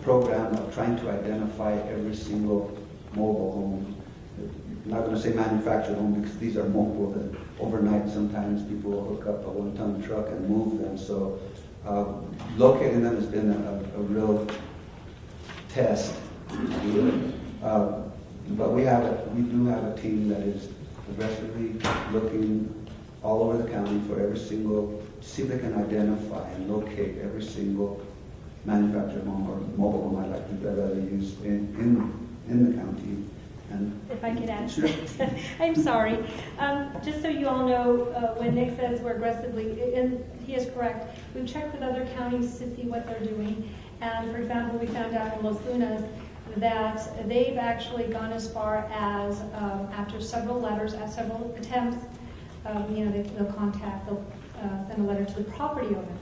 program of trying to identify every single mobile home. I'm not going to say manufactured home because these are mobile. That overnight sometimes people will hook up a one-ton truck and move them. So locating them has been a real test. But we do have a team that is aggressively looking all over the county for every single, see if they can identify and locate every single manufactured home or mobile home, I like to rather use in the county. And If I could add, sure. I'm sorry. Just so you all know, when Nick says we're aggressively, and he is correct, we've checked with other counties to see what they're doing. And for example, we found out in Los Lunas that they've actually gone as far as, after several letters, several attempts, they'll send a letter to the property owner.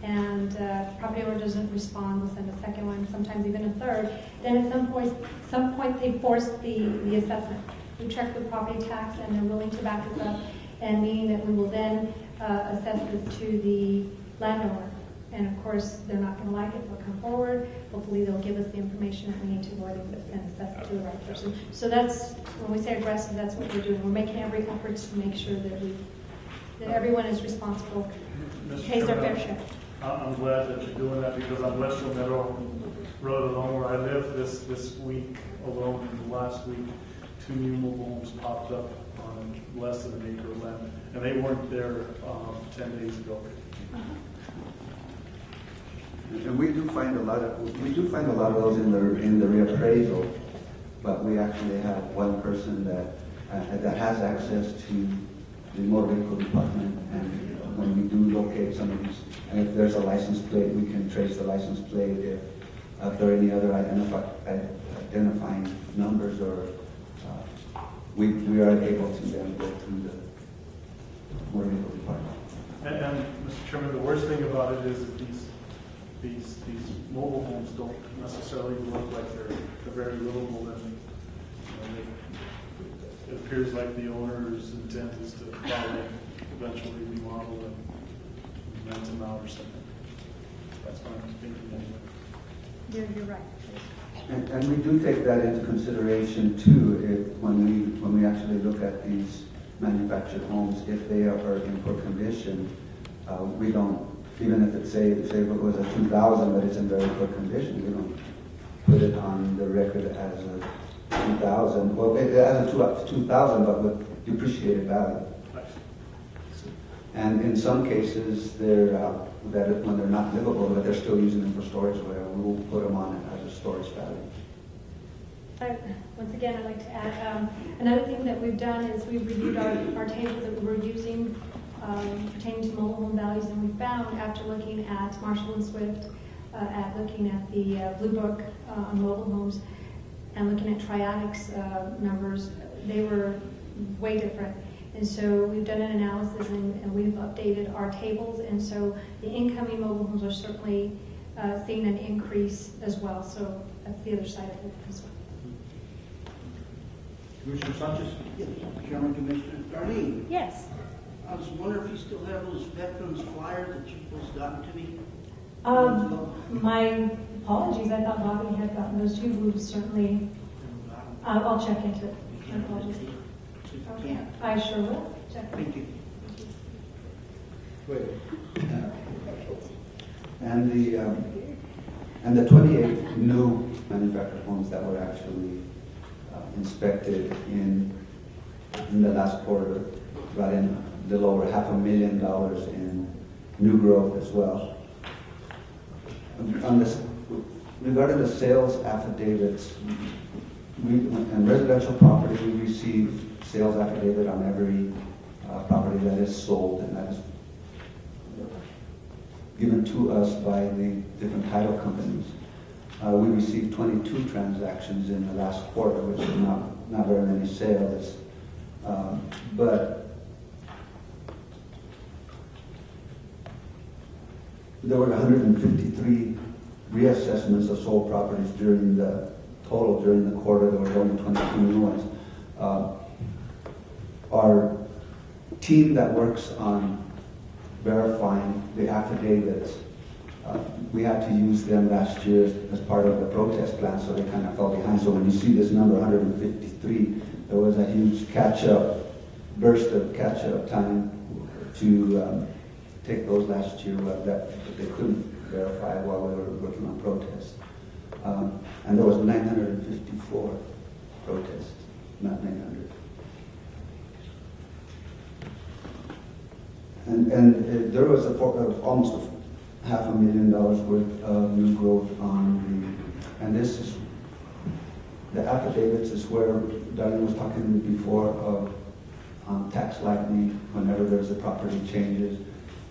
And property owner doesn't respond, they'll send a second one, sometimes even a third. Then at some point they force the assessment. We check the property tax and they're willing to back us up, and meaning that we will then assess this to the landowner. And of course, they're not going to like it, they'll come forward. Hopefully they'll give us the information that we need to go ahead and assess it to the right person. So that's, when we say aggressive, that's what we're doing. We're making every effort to make sure that everyone is responsible, pays their fair share. I'm glad that you're doing that because on West Romero Road alone where I live this week alone, in the last week, 2 new mobile homes popped up on less than an acre of land, and they weren't there 10 days ago. And we do find a lot of those in the reappraisal, but we actually have one person that has access to the motor vehicle department, and when we do locate some of these, and if there's a license plate, we can trace the license plate. If there are any other identifying numbers, or we are able to then go through the motor vehicle department. And Mr. Chairman, the worst thing about it is that these mobile homes don't necessarily look like they're very livable. And it appears like the owner's intent is to probably eventually remodel and rent them out or something. That's what I'm thinking anyway. You're right. And we do take that into consideration too, when we actually look at these manufactured homes. If they are in poor condition, we don't, even if it's say if it was a 2000 but it's in very poor condition, we don't put it on the record as a 2000. Well, as a 2000, but with depreciated value. And in some cases, that when they're not livable, but they're still using them for storage, whatever, we will put them on it as a storage value. Once again, I'd like to add, another thing that we've done is we've reviewed our tables that we were using pertaining to mobile home values, and we found, after looking at Marshall and Swift, looking at the Blue Book on mobile homes, and looking at Triadic's numbers, they were way different. And so we've done an analysis and we've updated our tables, and so the incoming mobile homes are certainly seeing an increase as well. So that's the other side of it as well. Commissioner Sanchez? Yes. Chairman, Commissioner. Darlene? Yes. I was wondering if you still have those veterans flyers that you supposed to gotten to me? My apologies. I thought Bobby had gotten those too. We certainly, I'll check into it. My apologies. Okay. I sure will. Check. Thank you. And the 28 new manufactured homes that were actually inspected in in the last quarter, brought in a little over $500,000 in new growth as well. On this, regarding the sales affidavits, in residential property, we receive sales affidavit on every property that is sold, and that is given to us by the different title companies. We received 22 transactions in the last quarter, which is not very many sales. But there were 153 reassessments of sold properties during the quarter. There were only 22 new ones. Our team that works on verifying the affidavits, we had to use them last year as part of the protest plan, so they kind of fell behind. So when you see this number, 153, there was a huge burst of catch-up time to take those last year that they couldn't verify while we were working on protests. And there was 954 protests, not 900. And there was almost $500,000 worth of new growth and this is, the affidavits is where Darlene was talking before of tax lightning. Whenever there's a property changes,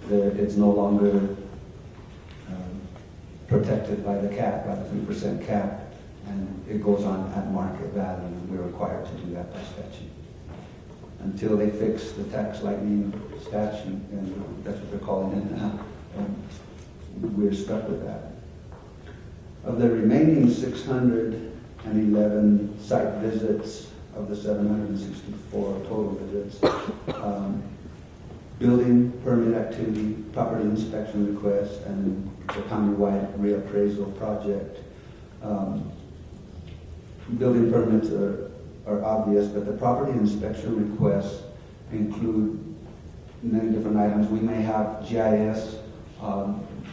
it's no longer protected by the cap, by the 3% cap, and it goes on at market value, and we're required to do that by statute. Until they fix the tax lightning statute, and that's what they're calling it now, we're stuck with that. Of the remaining 611 site visits of the 764 total visits, building permit activity, property inspection requests, and the county-wide reappraisal project. Building permits are obvious, but the property inspection requests include many different items. We may have GIS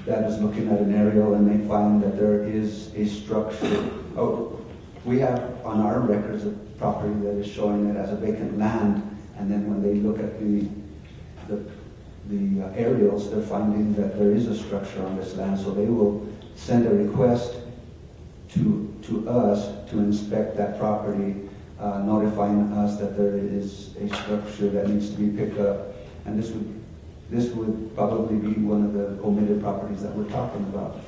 that is looking at an aerial and may find that there is a structure. We have on our records a property that is showing it as a vacant land, and then when they look at the aerials, they're finding that there is a structure on this land, so they will send a request to us to inspect that property, notifying us that there is a structure that needs to be picked up. And this would probably be one of the omitted properties that we're talking about.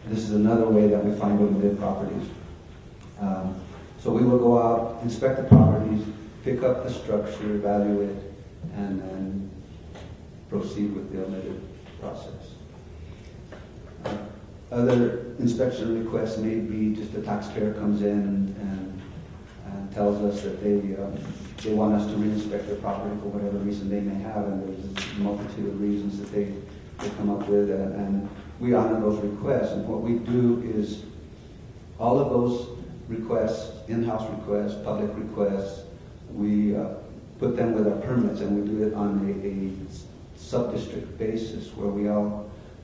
This is another way that we find omitted properties. So we will go out, inspect the properties, pick up the structure, evaluate it, and then proceed with the omitted process. Other inspection requests may be just the taxpayer comes in and tells us that they want us to re-inspect their property for whatever reason they may have, and there's a multitude of reasons that they come up with, and we honor those requests. And what we do is all of those requests, in-house requests, public requests, we put them with our permits, and we do it on a sub-district basis where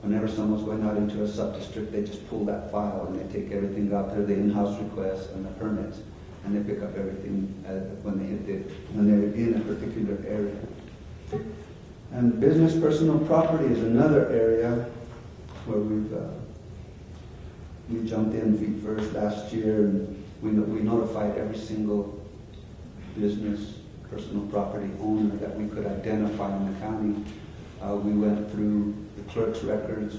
whenever someone's going out into a sub-district, they just pull that file and they take everything out there, the in-house requests and the permits, and they pick up everything when they're in a particular area. And business personal property is another area where we jumped in feet first last year, and we notified every single business personal property owner that we could identify in the county. We went through the clerk's records,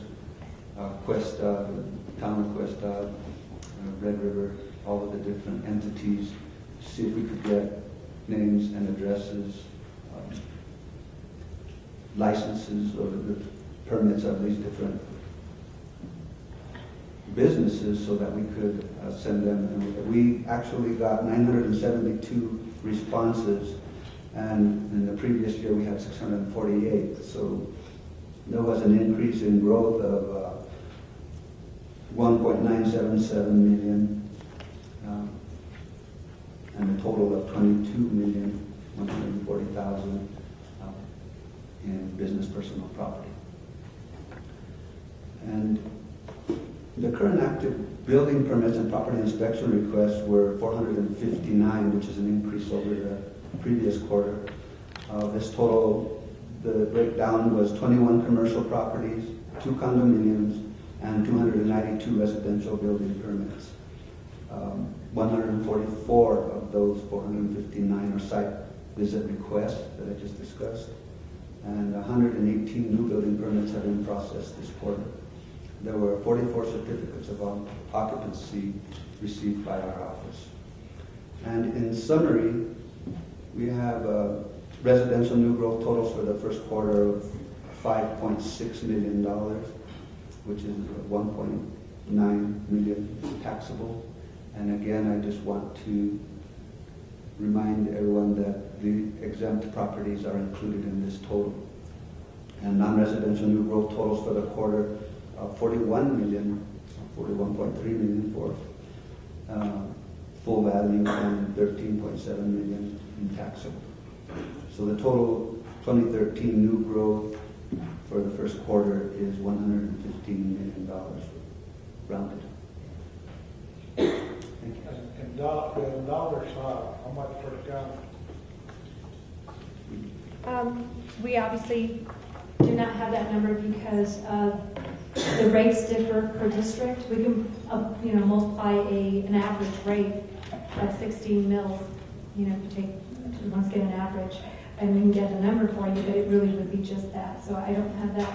Cuesta, the town of Cuesta, Red River, all of the different entities, to see if we could get names and addresses, licenses or the permits of these different businesses so that we could send them. And we actually got 972 responses, and in the previous year we had 648. So there was an increase in growth of 1.977 million, and a total of 22,140,000 in business personal property. And the current active building permits and property inspection requests were 459, which is an increase over previous quarter. This total, the breakdown was 21 commercial properties, 2 condominiums, and 292 residential building permits. 144 of those 459 are site visit requests that I just discussed, and 118 new building permits have been processed this quarter. There were 44 certificates of occupancy received by our office. And in summary, we have residential new growth totals for the first quarter of $5.6 million, which is 1.9 million taxable. And again, I just want to remind everyone that the exempt properties are included in this total. And non-residential new growth totals for the quarter of 41 million, 41.3 million for full value and 13.7 million in taxable. So the total 2013 new growth for the first quarter is $115 million, rounded. Thank you. And dollars, how much per county? We obviously do not have that number because the rates differ per district. We can, multiply an average rate of 16 mils, if you take, once again, an average, and we can get a number for you, but it really would be just that. So I don't have that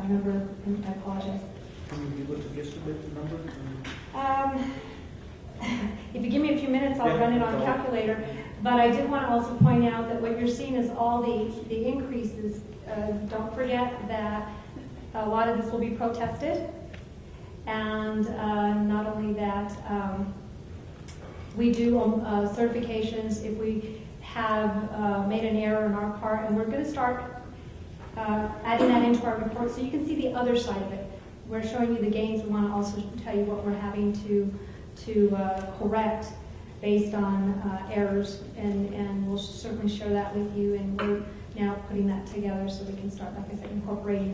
number, and I apologize. Can you give us a guesstimate the number? If you give me a few minutes, I'll run it on a calculator. But I did want to also point out that what you're seeing is all the increases. Don't forget that a lot of this will be protested. And not only that, we do certifications if we have made an error on our part. And we're going to start adding that into our report so you can see the other side of it. We're showing you the gains. We want to also tell you what we're having to correct based on errors, and we'll certainly share that with you. And we're now putting that together so we can start, like I said, incorporating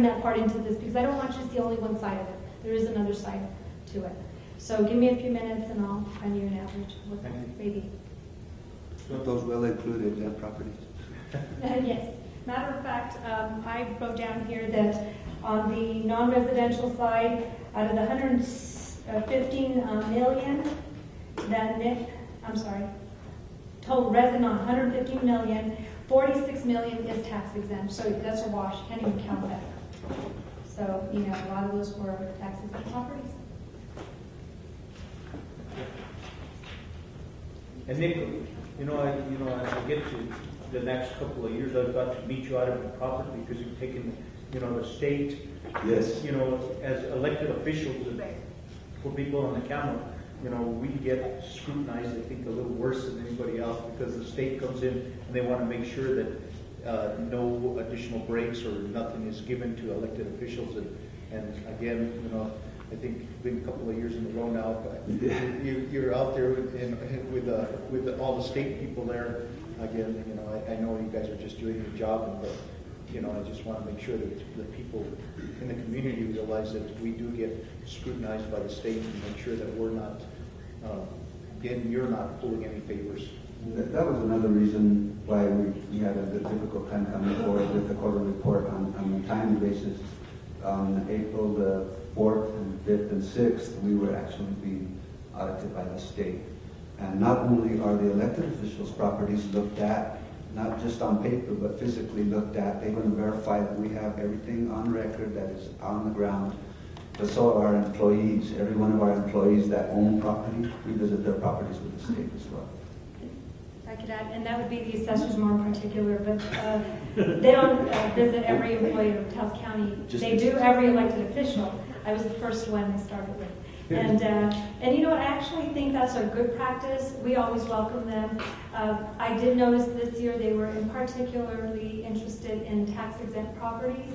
that part into this, because I don't want you to see only one side of it. There is another side to it. So give me a few minutes, and I'll find you an average of what that may be. So those will include exempt properties? Yes. Matter of fact, I wrote down here that on the non-residential side, out of the 115 million that total resident on 115 million, 46 million is tax exempt. So that's a wash. Can't even count that. So, a lot of those were tax exempt properties. And Nick, as I get to the next couple of years, I've got to meet you out of the property because you've taken, the state. Yes. As elected officials, for people on the camera, we get scrutinized, I think, a little worse than anybody else because the state comes in and they want to make sure that no additional breaks or nothing is given to elected officials. And again, I think it's been a couple of years in a row now. You're out there with all the state people there. Again, I know you guys are just doing your job, but I just want to make sure that the people in the community realize that we do get scrutinized by the state and make sure that we're not, you're not pulling any favors. That was another reason why we had a difficult time coming forward with the quarterly report on a timely basis. On April the 4th and 5th and 6th, we were actually being audited by the state. And not only are the elected officials' properties looked at, not just on paper, but physically looked at, they're going to verify that we have everything on record that is on the ground. But so are our employees. Every one of our employees that own property, we visit their properties with the state as well. I could add, and that would be the assessors more in particular, but they don't visit every employee of Taos County. They do every elected official. I was the first one they started with. And I actually think that's a good practice. We always welcome them. I did notice this year they were particularly interested in tax-exempt properties.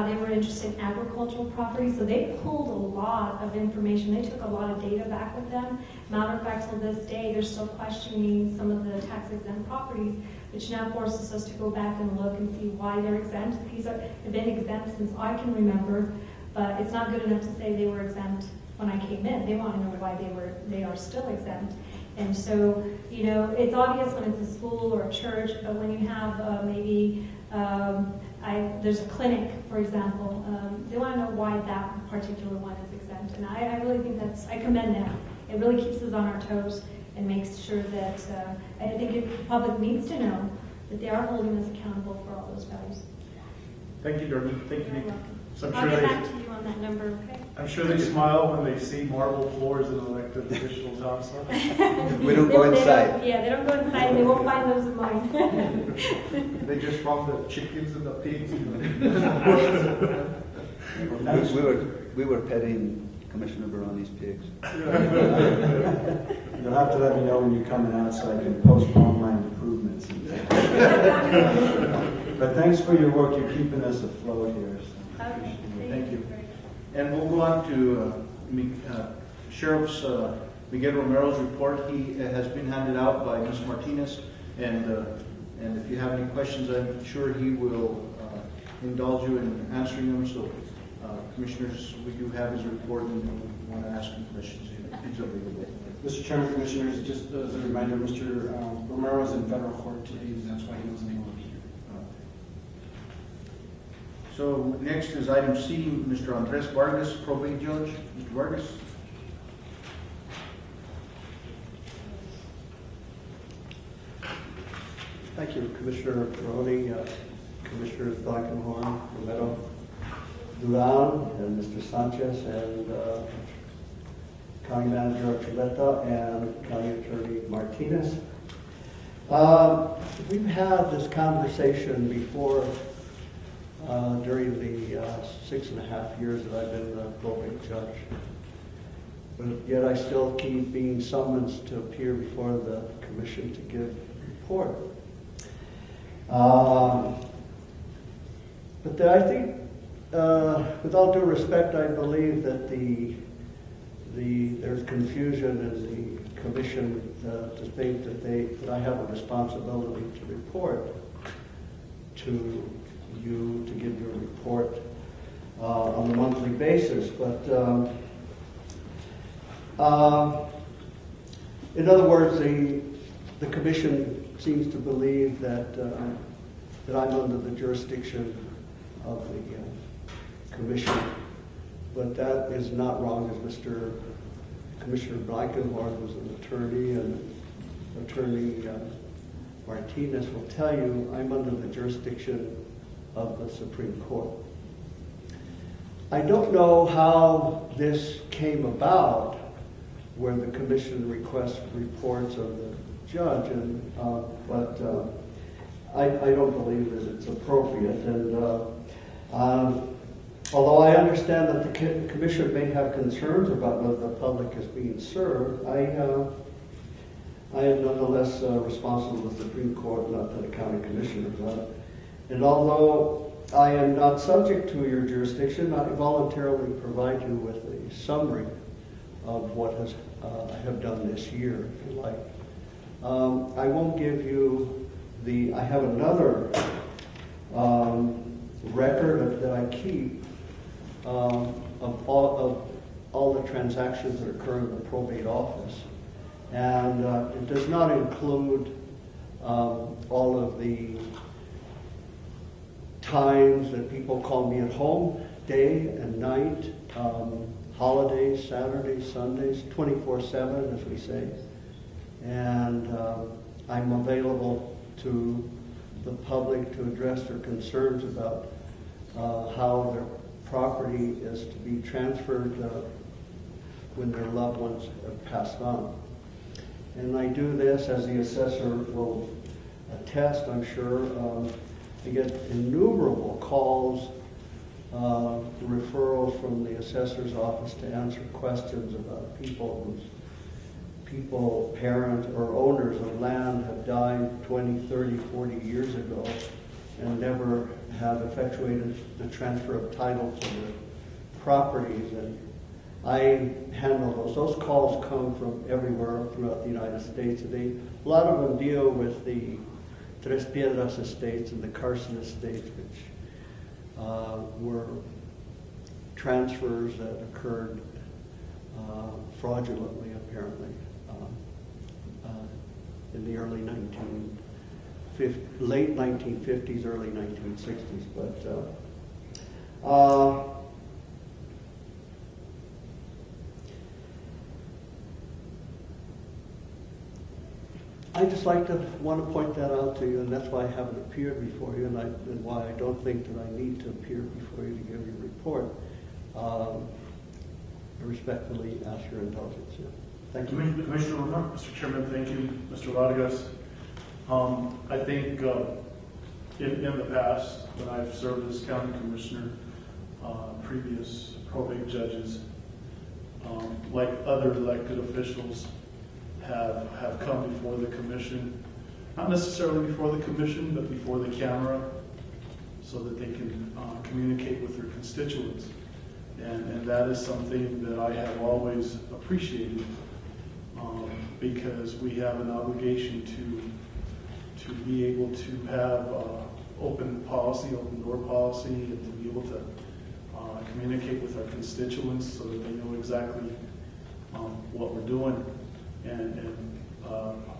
They were interested in agricultural properties, so they pulled a lot of information. They took a lot of data back with them. Matter of fact, till this day, they're still questioning some of the tax-exempt properties, which now forces us to go back and look and see why they're exempt. These have been exempt since I can remember, but it's not good enough to say they were exempt when I came in. They want to know why they are still exempt. And so, you know, it's obvious when it's a school or a church, but when you have there's a clinic, for example, they want to know why that particular one is exempt. And I really think I commend that. It really keeps us on our toes and makes sure that, I think the public needs to know that they are holding us accountable for all those values. Thank you, Darlene. Thank you, Nikki. So I'll get back to you on that number, okay? I'm sure they smile when they see marble floors in elected officials' house. We don't go inside. Yeah, they don't go inside. They won't find those in mine. They just found the chickens and the pigs. We were petting Commissioner Baroni's pigs. You'll have to let me know when you're coming out so I can postpone my improvements. But thanks for your work. You're keeping us afloat here. So Thank you. And we'll go on to Sheriff's Miguel Romero's report. He has been handed out by Ms. Martinez, and if you have any questions, I'm sure he will indulge you in answering them. So, Commissioners, we do have his report, and we want to ask him questions if he's available. Mr. Chairman, Commissioners, just as a reminder, Mr. Romero is in federal court today, that's why he wasn't able to be here. So next is item C, Mr. Andres Vargas, probate judge. Mr. Vargas. Thank you, Commissioner Baroni, Commissioners Blankenhorn, Romero, Duran, and Mr. Sanchez, and County Manager Archuleta, and County Attorney Martinez. We've had this conversation before during the 6.5 years that I've been the probate judge. But yet I still keep being summoned to appear before the commission to give a report. But I think, with all due respect, I believe that there's confusion in the commission to think that I have a responsibility to report to you, to give you a report on a monthly basis. But in other words, the commission seems to believe that I'm under the jurisdiction of the commission, but that is not wrong, as Commissioner Blankenhorn, who's an attorney, and Attorney Martinez will tell you, I'm under the jurisdiction of the Supreme Court. I don't know how this came about, where the commission requests reports of the judge, but I don't believe that it's appropriate. And although I understand that the commission may have concerns about whether the public is being served, I am nonetheless responsible to the Supreme Court, not to the county commissioners. And although I am not subject to your jurisdiction, I voluntarily provide you with a summary of what I have done this year, if you like. I won't give you I have another record that I keep of all the transactions that occur in the probate office. And it does not include all of the times that people call me at home, day and night, holidays, Saturdays, Sundays, 24/7, as we say. And I'm available to the public to address their concerns about how their property is to be transferred when their loved ones have passed on. And I do this, as the assessor will attest, I'm sure. I get innumerable calls, referrals from the assessor's office to answer questions about parents or owners of land have died 20, 30, 40 years ago and never have effectuated the transfer of title to their properties. And I handle those. Those calls come from everywhere throughout the United States. A lot of them deal with the Tres Piedras estates and the Carson estates, which were transfers that occurred fraudulently, apparently. in the late 1950s, early 1960s. But I just want to point that out to you, and that's why I haven't appeared before you, and why I don't think that I need to appear before you to give you a report. I respectfully ask your indulgence. Yeah. Thank you. Commissioner Lamar. Mr. Chairman, thank you. Mr. Rodriguez. I think in the past, when I've served as county commissioner, previous probate judges, like other elected officials, have come before the commission, not necessarily before the commission, but before the camera, so that they can communicate with their constituents. And that is something that I have always appreciated, because we have an obligation to be able to have open policy, open door policy, and to be able to communicate with our constituents so that they know exactly what we're doing. And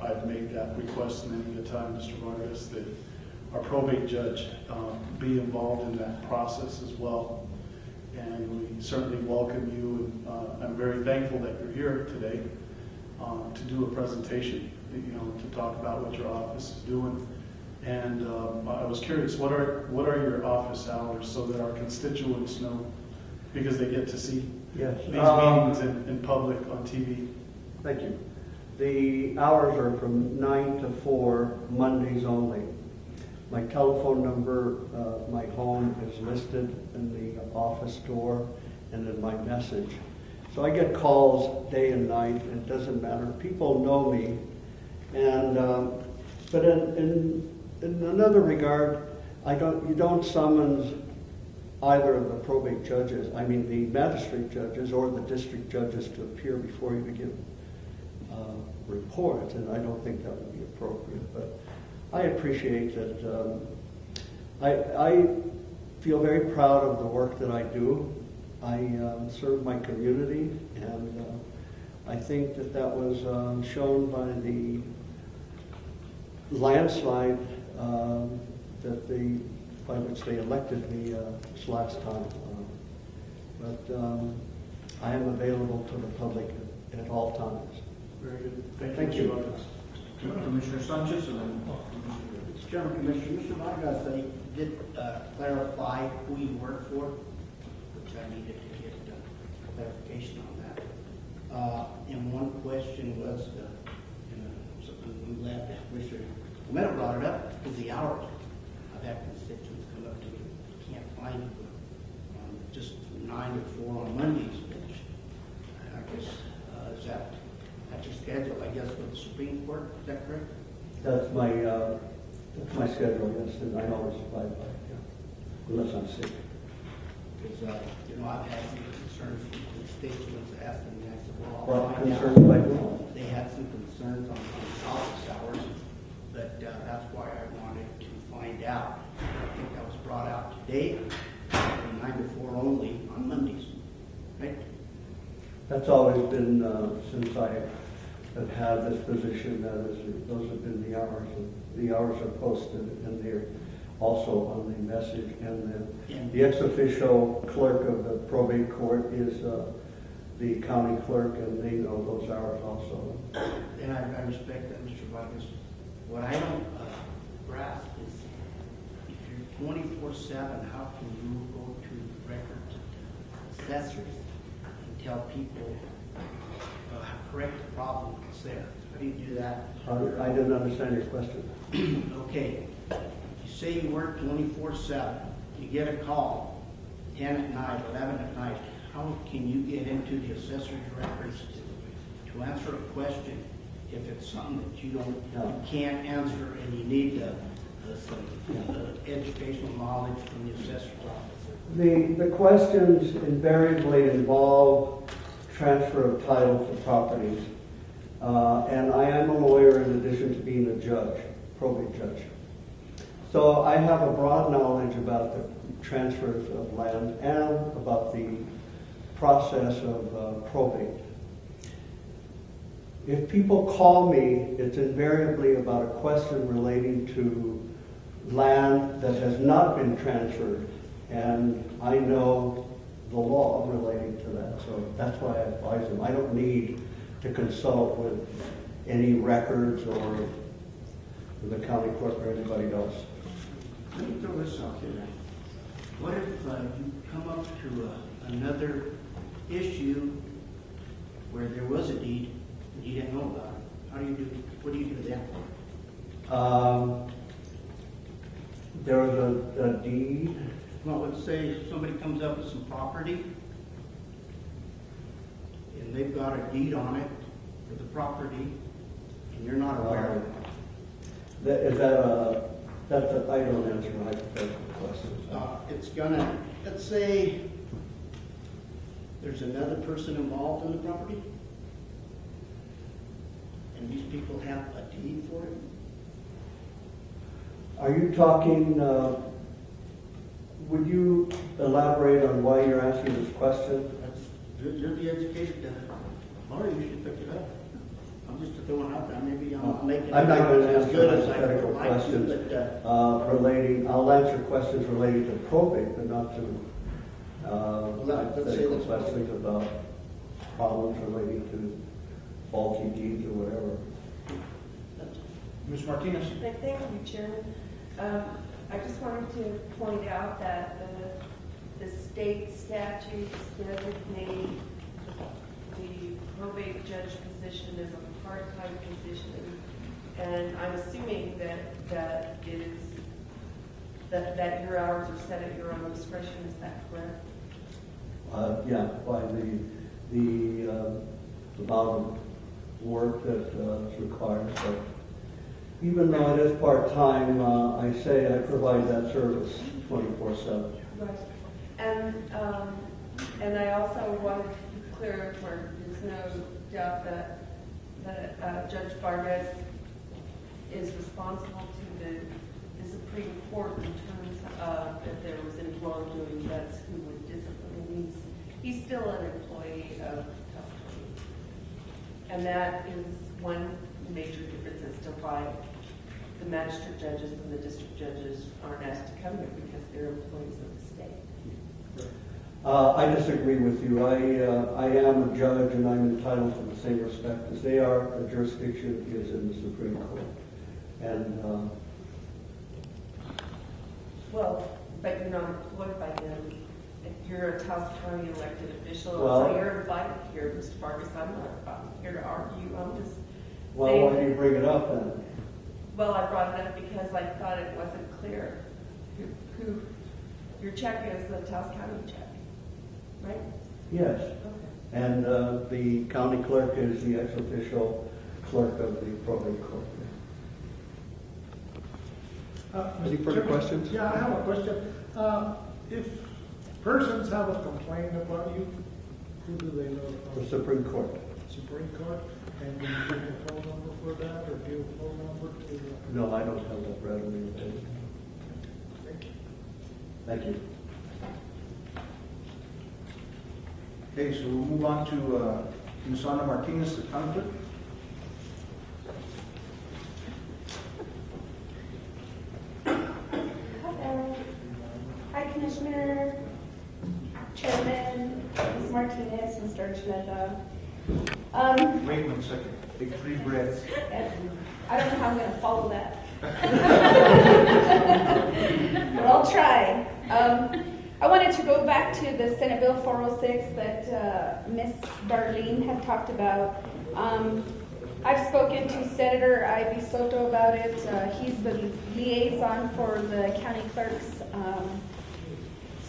I've made that request many a time, Mr. Vargas, that our probate judge be involved in that process as well. And we certainly welcome you, and I'm very thankful that you're here today to do a presentation, to talk about what your office is doing. And I was curious, what are your office hours so that our constituents know, because they get to see Yes. these meetings in public on TV? Thank you. The hours are from 9 to 4, Mondays only. My telephone number, my home is listed in the office door and in my message. So I get calls day and night. It doesn't matter. People know me. And but in another regard, you don't summons either of the probate judges, I mean the magistrate judges or the district judges, to appear before you to give reports, and I don't think that would be appropriate. But I appreciate that. I feel very proud of the work that I do. I serve my community, and I think that was shown by the landslide by which they elected me this last time. But I am available to the public at all times. Very good. Thank you. Commissioner Sanchez, and then Mr. Chairman, Commissioner, Mr. Vargas, I did clarify who you work for, which I needed to get clarification on that. And one question was, something we left, Mr. Romero brought it up, is the hours. I've had constituents come up to me, can't find it, just 9 to 4 on Mondays, which I guess, is that at your schedule, I guess, with the Supreme Court, is that correct? That's my schedule, yes, and I always abide by it, yeah. Unless I'm sick. Because, I've had some concerns from constituents asking me, I said, well, What I'll find concerns out. like what? They had some concerns on office hours, but that's why I wanted to find out. I think that was brought out today, from 9 to 4 only on Mondays, right? That's always been, since I have had this position, those have been the hours. The hours are posted, and they're also on the message. And the ex officio clerk of the probate court is the county clerk, and they know those hours also. And I respect that, Mr. Vargas. What I don't grasp is, if you're 24/7, how can you go to records assessors and tell people, correct the problem that's there? How do you do that? I didn't understand your question. Okay, you say you work 24/7, you get a call 10 at night, 11 at night. How can you get into the assessor's records to answer a question if it's something that you can't answer and you need some educational knowledge from the assessor's office? The questions invariably involve transfer of title to properties. And I am a lawyer in addition to being a judge, probate judge. So I have a broad knowledge about the transfers of land and about the process of probate. if people call me, it's invariably about a question relating to land that has not been transferred, and I know the law relating to that, so that's why I advise them. I don't need to consult with any records or the county clerk or anybody else. Let me throw this out here. What if you come up to another issue where there was a deed and you didn't know about it? How do you do? What do you do then? There was a deed. Well, let's say somebody comes up with some property and they've got a deed on it for the property and you're not aware of it. I don't answer hypothetical questions. It's gonna, let's say there's another person involved in the property and these people have a deed for it. Are you talking, would you elaborate on why you're asking this question? You're the educated lawyer, you should pick it up. I'm just throwing out there, maybe I'm not making it I'm not going to as answer good as I hypothetical would like to, questions but relating. I'll answer questions relating to probate, but not to let's say hypothetical questions about problems relating to faulty deeds or whatever. Ms. Martinez? Thank you, Chairman. I just wanted to point out that the state statutes designate the probate judge position as a part-time position, and I'm assuming that it is that your hours are set at your own discretion. Is that correct? Yeah, by the amount of work that is required. So even though it is part-time, I say I provide that service 24/7. Right. And I also wanted to be clear where there's no doubt that Judge Vargas is responsible to the Supreme Court in terms of if there was any wrongdoing, that's who would discipline him. He's still an employee of Taos County. And that is one major difference as to why the magistrate judges and the district judges aren't asked to come here, because they're employees of the state. I disagree with you. I am a judge and I'm entitled to the same respect as they are. The jurisdiction is in the Supreme Court. And well, but you're not employed by them. If you're a Taos County elected official, Well, so you're invited here, Mr. Vargas. I'm not here to argue. I'm just well, saying. why do you bring it up then? Well, I brought it up because I thought it wasn't clear who your check is, the Taos County check, right? Yes. Okay. And the county clerk is the ex-official clerk of the probate court. Any further questions? Yeah, I have a question. If persons have a complaint about you, who do they notify? The Supreme Court. Supreme Court? And do you give a phone number for that, or give a phone number to the... No, I don't have that readily available. Thank you. Okay, so we'll move on to Ms. Ana Martinez, the county clerk. Hello. Hi, Commissioner, Chairman, Ms. Martinez, Mr. Archuleta. Wait 1 second. Take 3 breaths. I don't know how I'm going to follow that. But I'll try. I wanted to go back to the Senate Bill 406 that Ms. Darlene had talked about. I've spoken to Senator Ivy Soto about it. He's the liaison for the county clerks.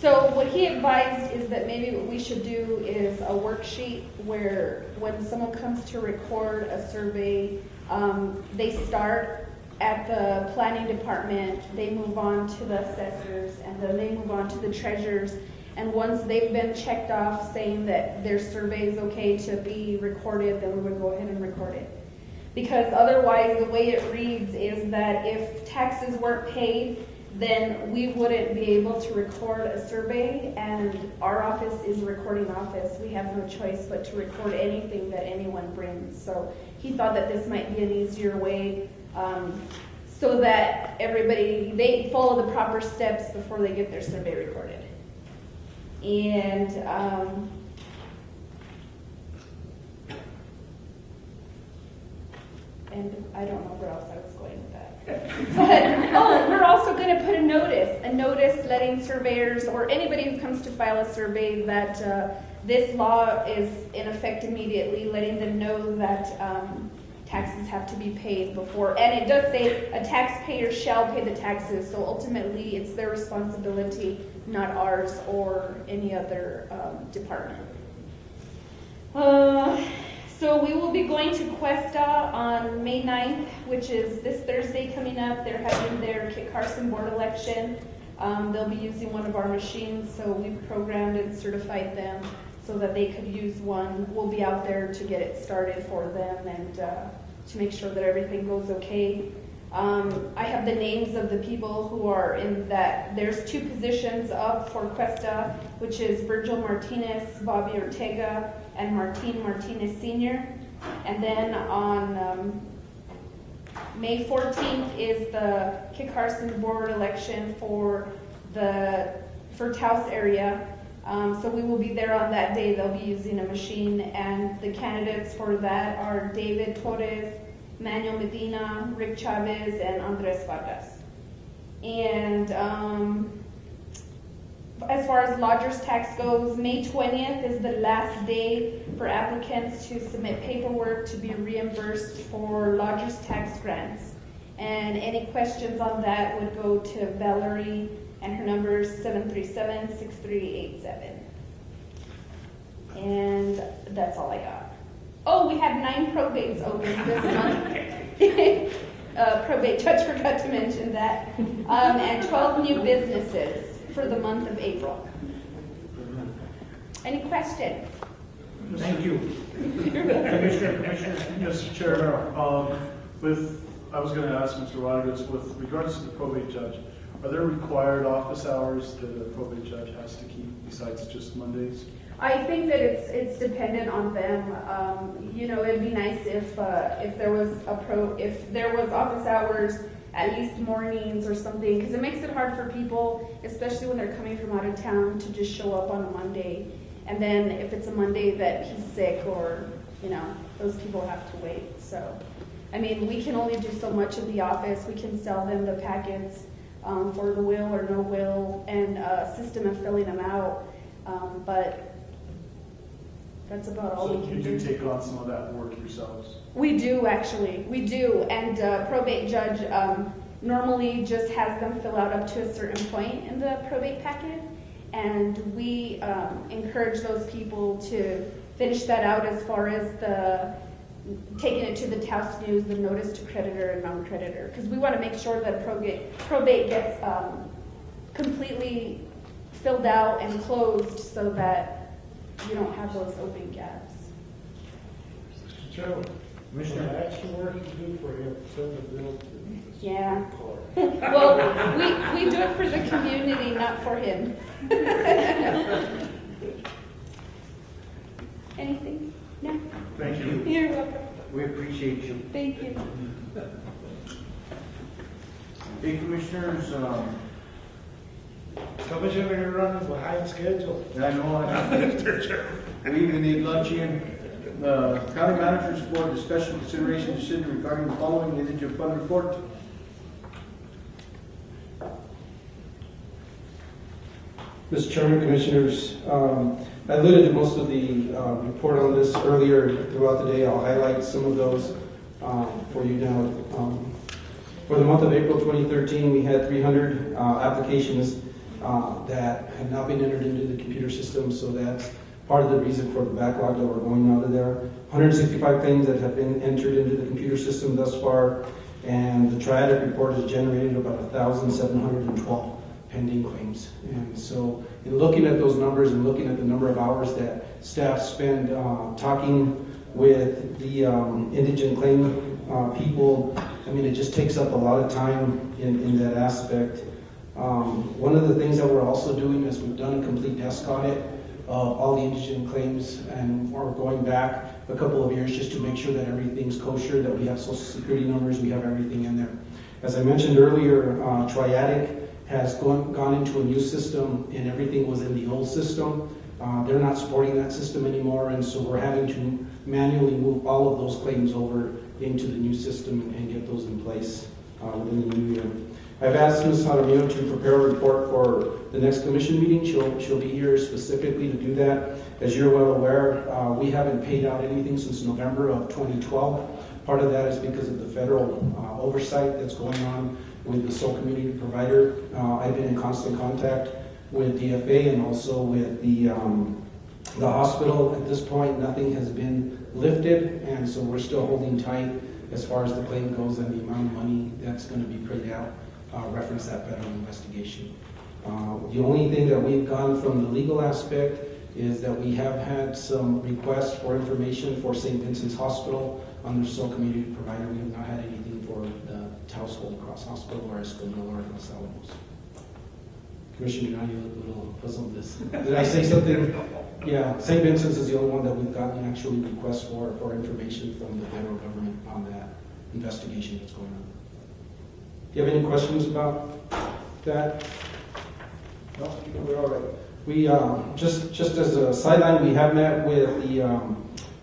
So what he advised is that maybe what we should do is a worksheet where when someone comes to record a survey, they start at the planning department, they move on to the assessors, and then they move on to the treasurers. And once they've been checked off saying that their survey is okay to be recorded, then we would go ahead and record it. Because otherwise, the way it reads is that if taxes weren't paid, then we wouldn't be able to record a survey, and our office is a recording office. We have no choice but to record anything that anyone brings. So he thought that this might be an easier way so that everybody, they follow the proper steps before they get their survey recorded. And I don't know where else I was going with that. But, we're also going to put a notice letting surveyors or anybody who comes to file a survey that this law is in effect immediately, letting them know that taxes have to be paid before. And it does say a taxpayer shall pay the taxes, so ultimately it's their responsibility, not ours or any other department. So we will be going to Cuesta on May 9th, which is this Thursday coming up. They're having their Kit Carson board election. They'll be using one of our machines, so we've programmed and certified them so that they could use one. We'll be out there to get it started for them and to make sure that everything goes okay. I have the names of the people who are in that. There's 2 positions up for Cuesta, which is Virgil Martinez, Bobby Ortega, and Martin Martinez Sr. And then on May 14th is the Kit Carson board election for Taos area. So we will be there on that day. They'll be using a machine, and the candidates for that are David Torres, Manuel Medina, Rick Chavez, and Andres Vargas. And as far as lodger's tax goes, May 20th is the last day for applicants to submit paperwork to be reimbursed for lodger's tax grants. And any questions on that would go to Valerie, and her number is 737-6387. And that's all I got. Oh, we have 9 probates open this month. Probate judge forgot to mention that. And 12 new businesses for the month of April. Any questions? Thank you. Commissioner. Mr. Chair, I was going to ask Mr. Rodriguez, with regards to the probate judge, are there required office hours that a probate judge has to keep besides just Mondays? I think that it's dependent on them. It'd be nice if there was office hours, at least mornings or something, because it makes it hard for people, especially when they're coming from out of town, to just show up on a Monday. And then if it's a Monday that he's sick, or those people have to wait. So, we can only do so much in the office. We can sell them the packets for the will or no will, and a system of filling them out. But that's about all we can do. So you do take on some of that work yourselves? We do, actually. We do. And probate judge normally just has them fill out up to a certain point in the probate packet. And we encourage those people to finish that out as far as taking it to the Taos News, the notice to creditor and non-creditor. Because we want to make sure that probate gets completely filled out and closed so that you don't have those open gaps. Mr. Chairman, Commissioner, extra work to do for him, send the bill to Yeah. Well, we do it for the community, not for him. Anything? No? Thank you. You're welcome. We appreciate you. Thank you. Hey, Commissioners, Commissioner, you're running behind schedule. I know, we even need lunch in. County Manager's Board discussion, consideration, decision regarding the following indigent fund report. Mr. Chairman, Commissioners, I alluded to most of the report on this earlier throughout the day. I'll highlight some of those for you now. For the month of April 2013, we had 300 applications that have now been entered into the computer system, so that's part of the reason for the backlog that we're going out of there. 165 claims that have been entered into the computer system thus far, and the triadic report has generated about 1,712 pending claims. And so in looking at those numbers and looking at the number of hours that staff spend talking with the indigent claim people, it just takes up a lot of time in that aspect. One of the things that we're also doing is we've done a complete desk audit of all the indigent claims, and we're going back a couple of years just to make sure that everything's kosher, that we have social security numbers, we have everything in there. As I mentioned earlier, Triadic has gone into a new system, and everything was in the old system. They're not supporting that system anymore, and so we're having to manually move all of those claims over into the new system and get those in place within the new year. I've asked Ms. Jaramillo to prepare a report for the next commission meeting. She'll be here specifically to do that. As you're well aware, we haven't paid out anything since November of 2012. Part of that is because of the federal oversight that's going on with the sole community provider. I've been in constant contact with DFA and also with the hospital. At this point, nothing has been lifted, and so we're still holding tight as far as the claim goes and the amount of money that's going to be paid out. Reference that federal investigation. The only thing that we've gone from the legal aspect is that we have had some requests for information for St. Vincent's Hospital on their sole community provider. We have not had anything for the Taos Holy Cross Hospital or Escondido or Los Alamos. Commissioner, you look a little puzzled this. Did I say something? Yeah, St. Vincent's is the only one that we've gotten actually requests for information from the federal government on that investigation that's going on. Do you have any questions about that? No, we're all right. We just as a sideline, we have met with the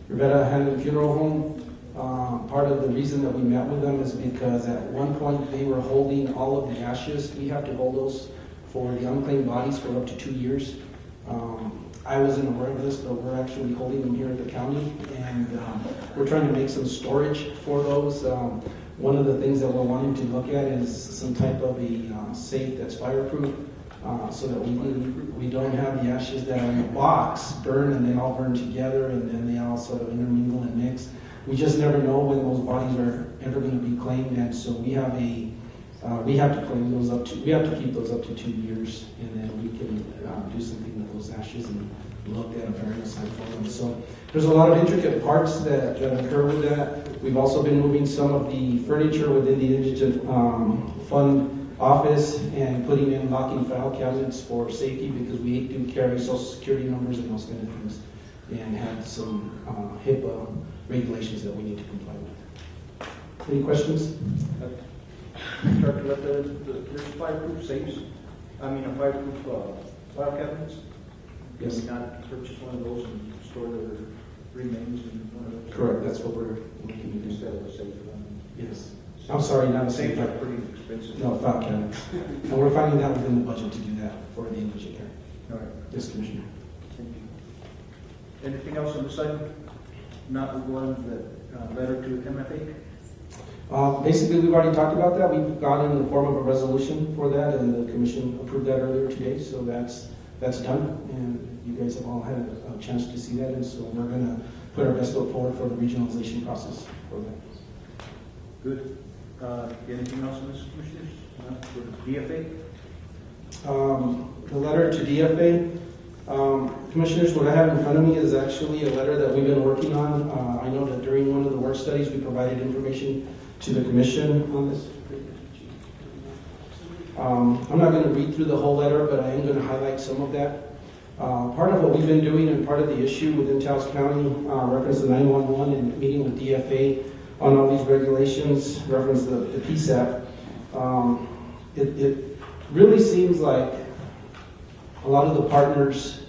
Rivera Hanlon Funeral Home. Part of the reason that we met with them is because at one point they were holding all of the ashes. We have to hold those for the unclaimed bodies for up to 2 years. I wasn't aware of this, but we're actually holding them here at the county, and we're trying to make some storage for those. One of the things that we're wanting to look at is some type of a safe that's fireproof, so that we don't have the ashes that are in the box burn and they all burn together and then they all sort of intermingle and mix. We just never know when those bodies are ever going to be claimed, and so we have to claim those up to, we have to keep those up to 2 years, and then we can do something with those ashes and look at a burial site for them. So there's a lot of intricate parts that occur with that. We've also been moving some of the furniture within the indigent fund office and putting in locking file cabinets for safety, because we do carry social security numbers and those kind of things, and have some HIPAA regulations that we need to comply with. Any questions? Start to let there's fireproof safes, fireproof file cabinets? Yes. Can we not purchase one of those and store their remains in one of those? Correct, that's what we're looking to do. Instead of a safe one? Yes. I'm sorry, not a safe. Safes are pretty expensive. No, file cabinets. And we're finding that within the budget to do that for the indigent care. All right. Yes, Commissioner. Thank you. Anything else on this item? Not the one that letter to MFA? Basically, we've already talked about that. We've gone in the form of a resolution for that, and the commission approved that earlier today, so that's done, and you guys have all had a chance to see that, and so we're going to put our best foot forward for the regionalization process for that. Good. Anything else on this, Commissioners? For the DFA? The letter to DFA. Commissioners, what I have in front of me is actually a letter that we've been working on. I know that during one of the work studies, we provided information to the commission on this. I'm not going to read through the whole letter, but I am going to highlight some of that. Part of what we've been doing and part of the issue within Taos County, reference the 911 and meeting with DFA on all these regulations, reference the PSAP. It really seems like a lot of the partners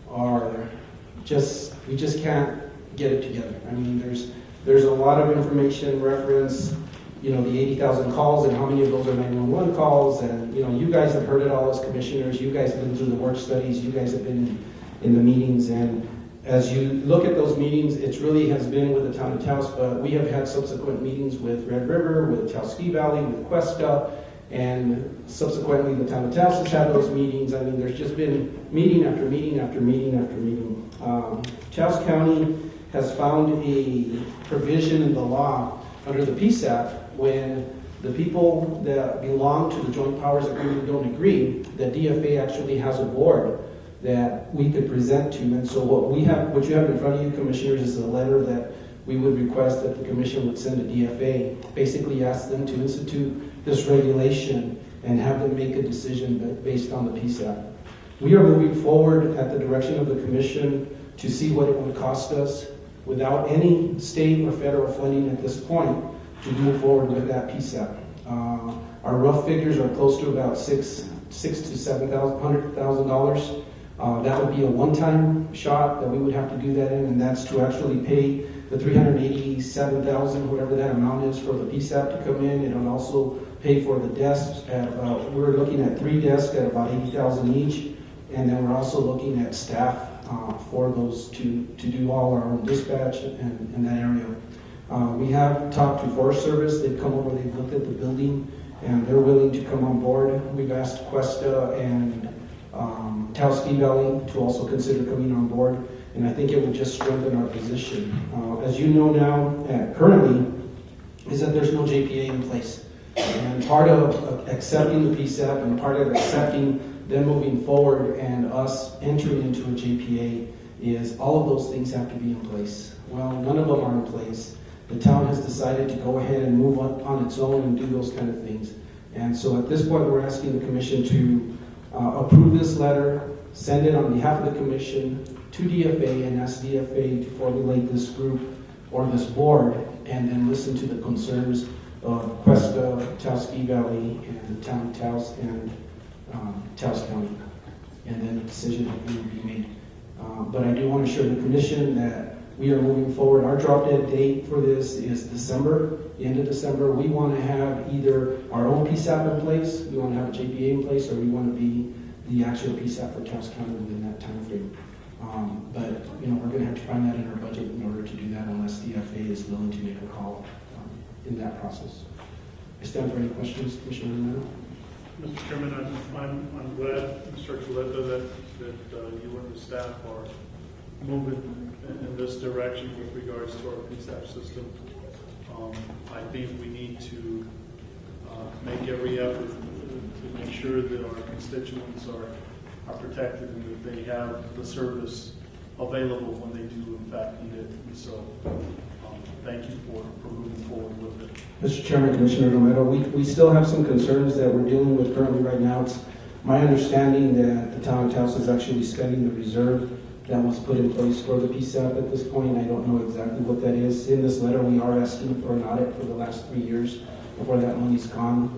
are we just can't get it together. I mean, there's a lot of information reference, the 80,000 calls and how many of those are 911 calls, and you guys have heard it all as commissioners. You guys have been through the work studies. You guys have been in the meetings, and as you look at those meetings, it really has been with the town of Taos, but we have had subsequent meetings with Red River, with Taos Ski Valley, with Cuesta, and subsequently the town of Taos has had those meetings. I mean, there's just been meeting after meeting after meeting after meeting. Taos County has found a provision in the law under the PSAP when the people that belong to the Joint Powers Agreement don't agree, that DFA actually has a board that we could present to. And so what you have in front of you, commissioners, is a letter that we would request that the commission would send to DFA, basically ask them to institute this regulation and have them make a decision based on the PSAP. We are moving forward at the direction of the commission to see what it would cost us without any state or federal funding at this point to move forward with that PSAP. Our rough figures are close to about $600,000 to $700,000. That would be a one-time shot that we would have to do that in, and that's to actually pay the $387,000, whatever that amount is, for the PSAP to come in. It would also pay for the desks at about, we're looking at 3 desks at about $80,000 each, and then we're also looking at staff for those to do all our own dispatch in that area. We have talked to Forest Service. They've come over, they've looked at the building, and they're willing to come on board. We've asked Cuesta and Taos Valley to also consider coming on board, and I think it would just strengthen our position. As you know now, currently, is that there's no JPA in place. And part of accepting the PSAP and part of accepting them moving forward and us entering into a JPA is all of those things have to be in place. Well, none of them are in place. The town has decided to go ahead and move on its own and do those kind of things. And so at this point, we're asking the commission to approve this letter, send it on behalf of the commission to DFA, and ask DFA to formulate this group or this board, and then listen to the concerns of Cuesta, Taos Valley, and the town of Taos, and Taos County. And then a decision will be made. But I do want to assure the commission that we are moving forward. Our drop dead date for this is December, the end of December. We want to have either our own PSAP in place, we want to have a JPA in place, or we want to be the actual PSAP for Taos County within that time frame. But we're going to have to find that in our budget in order to do that, unless the DFA is willing to make a call in that process. I stand for any questions, Commissioner Romero. Mr. Chairman, I'm glad, Mr. Archuleta, that you and the staff are moving in this direction with regards to our PSAP system. I think we need to make every effort to make sure that our constituents are protected and that they have the service available when they do in fact need it. And so thank you for moving forward with it. Mr. Chairman, Commissioner Romero, we still have some concerns that we're dealing with currently right now. It's my understanding that the town of Taos is actually spending the reserve that was put in place for the PSAP at this point. I don't know exactly what that is. In this letter, we are asking for an audit for the last 3 years before that money's gone.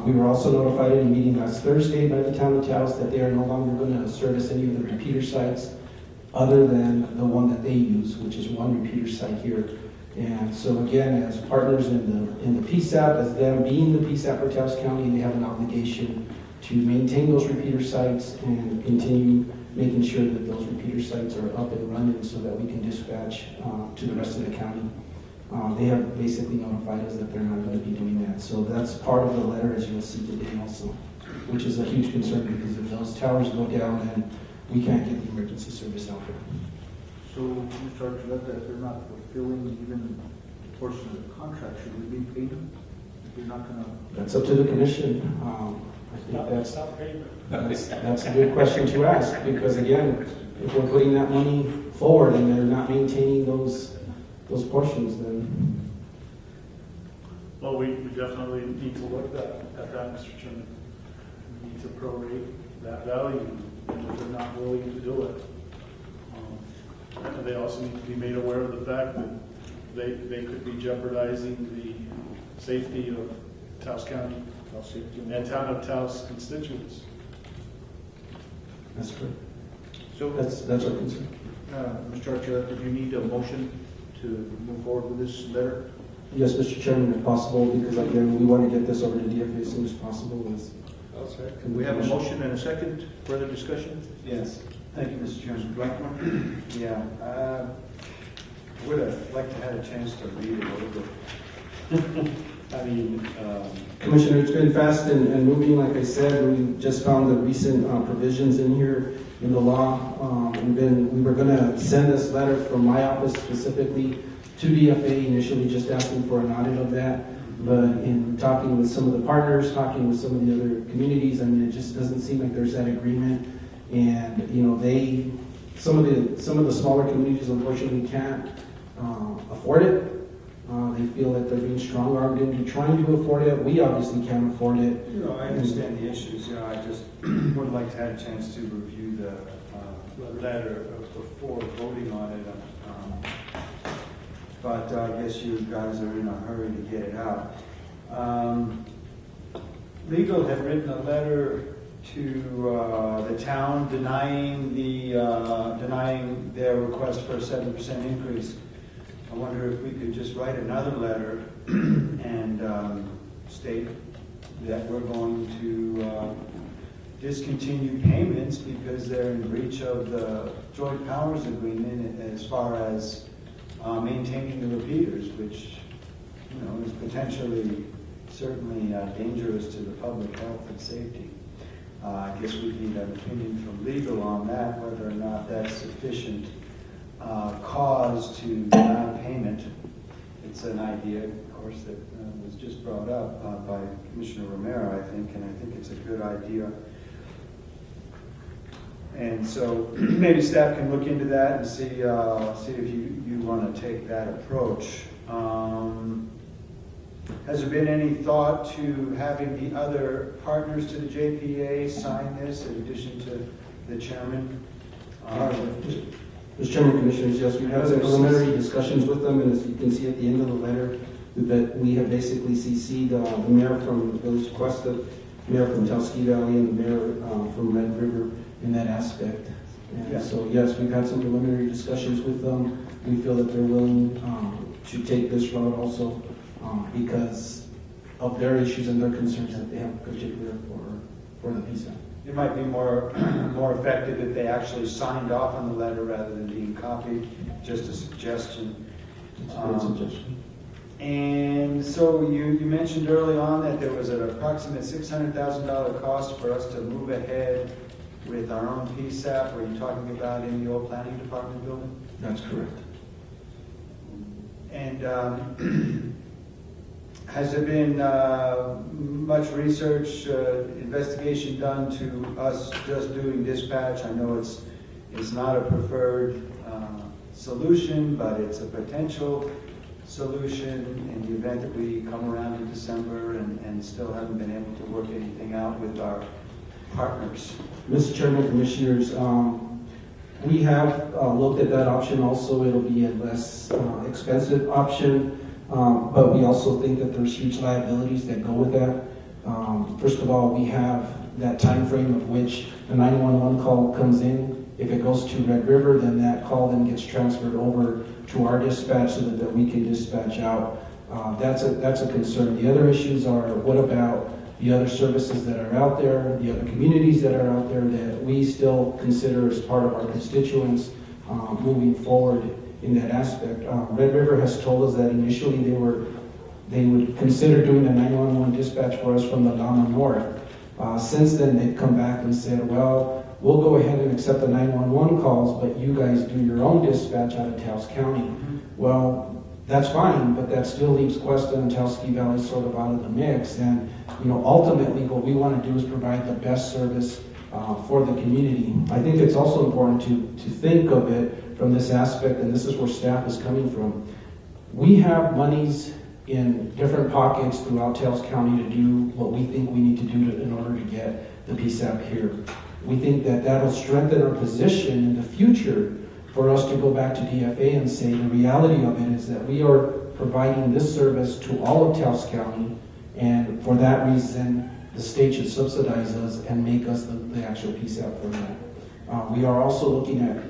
We were also notified in a meeting last Thursday by the town of Taos that they are no longer going to service any of the repeater sites other than the one that they use, which is one repeater site here. And so again, as partners in the PSAP, as them being the PSAP for Taos County, they have an obligation to maintain those repeater sites and continue making sure that those repeater sites are up and running so that we can dispatch to the rest of the county. They have basically notified us that they're not going to be doing that. So that's part of the letter, as you'll see today also, which is a huge concern because if those towers go down, then we can't get the emergency service out there. So, Mr. Archuleta, if they're not fulfilling even a portion of the contract, should we be paying them? If they're not going to... That's up to the commission. I think that's a good question to ask, because again, if we're putting that money forward and they're not maintaining those portions, then... Well, we definitely need to look at that, Mr. Chairman. We need to prorate that value if they're not willing to do it. And they also need to be made aware of the fact that they could be jeopardizing the safety of Taos County and town of Taos constituents. That's correct. So that's our concern. Mr. Archuleta, do you need a motion to move forward with this letter? Yes, Mr. Chairman, if possible, because again, we want to get this over to DFA as soon as possible. Can we have a motion and a second? Further discussion? Yes. Thank you, Mr. Chairman. Blackmore? Yeah. I would have liked to have a chance to read it a little bit. I mean... Commissioner, it's been fast and moving. Like I said, we just found the recent provisions in here in the law. We were going to send this letter from my office specifically to DFA, initially just asking for an audit of that. But in talking with some of the partners, talking with some of the other communities, I mean, it just doesn't seem like there's that agreement. And some of the smaller communities unfortunately can't afford it. They feel that they're being strong-armed into trying to afford it. We obviously can't afford it. You know, I understand the issues. You know, I just would like to have a chance to review the letter before voting on it. But I guess you guys are in a hurry to get it out. Legal had written a letter to the town denying their request for a 7% increase. I wonder if we could just write another letter and state that we're going to discontinue payments because they're in breach of the joint powers agreement as far as maintaining the repeaters, which is potentially certainly dangerous to the public health and safety. I guess we need an opinion from legal on that, whether or not that's sufficient cause to deny payment. It's an idea, of course, that was just brought up by Commissioner Romero, I think, and I think it's a good idea. And so maybe staff can look into that and see if you want to take that approach. Has there been any thought to having the other partners to the JPA sign this in addition to the chairman? Mr. Chairman, Commissioners, yes, we have preliminary discussions with them, and as you can see at the end of the letter, that we have basically CC'd the mayor from Village Cuesta, mayor from Taos Valley, and the mayor from Red River in that aspect. And so, yes, we've had some preliminary discussions with them. We feel that they're willing to take this route also because of their issues and their concerns that they have, particularly for the PSAP. It might be more effective if they actually signed off on the letter rather than being copied. Just a suggestion. It's a great suggestion. And so you mentioned early on that there was an approximate $600,000 cost for us to move ahead with our own PSAP. Were you talking about in the old planning department building? That's correct. And has there been much research, investigation done to us just doing dispatch? I know it's not a preferred solution, but it's a potential solution in the event that we come around in December and still haven't been able to work anything out with our partners. Mr. Chairman, Commissioners, we have looked at that option also. It'll be a less expensive option. But we also think that there's huge liabilities that go with that. First of all, we have that time frame of which the 911 call comes in. If it goes to Red River, then that call then gets transferred over to our dispatch so that we can dispatch out. That's a concern. The other issues are, what about the other services that are out there, the other communities that are out there that we still consider as part of our constituents moving forward in that aspect. Red River has told us that initially they would consider doing a 911 dispatch for us from the Lama North. Since then, they've come back and said, well, we'll go ahead and accept the 911 calls, but you guys do your own dispatch out of Taos County. Mm-hmm. Well, that's fine, but that still leaves Cuesta and Taos Valley sort of out of the mix. And ultimately, what we want to do is provide the best service for the community. I think it's also important to think of it from this aspect, and this is where staff is coming from. We have monies in different pockets throughout Taos County to do what we think we need to do in order to get the PSAP here. We think that that'll strengthen our position in the future for us to go back to DFA and say the reality of it is that we are providing this service to all of Taos County, and for that reason, the state should subsidize us and make us the actual PSAP for that. We are also looking at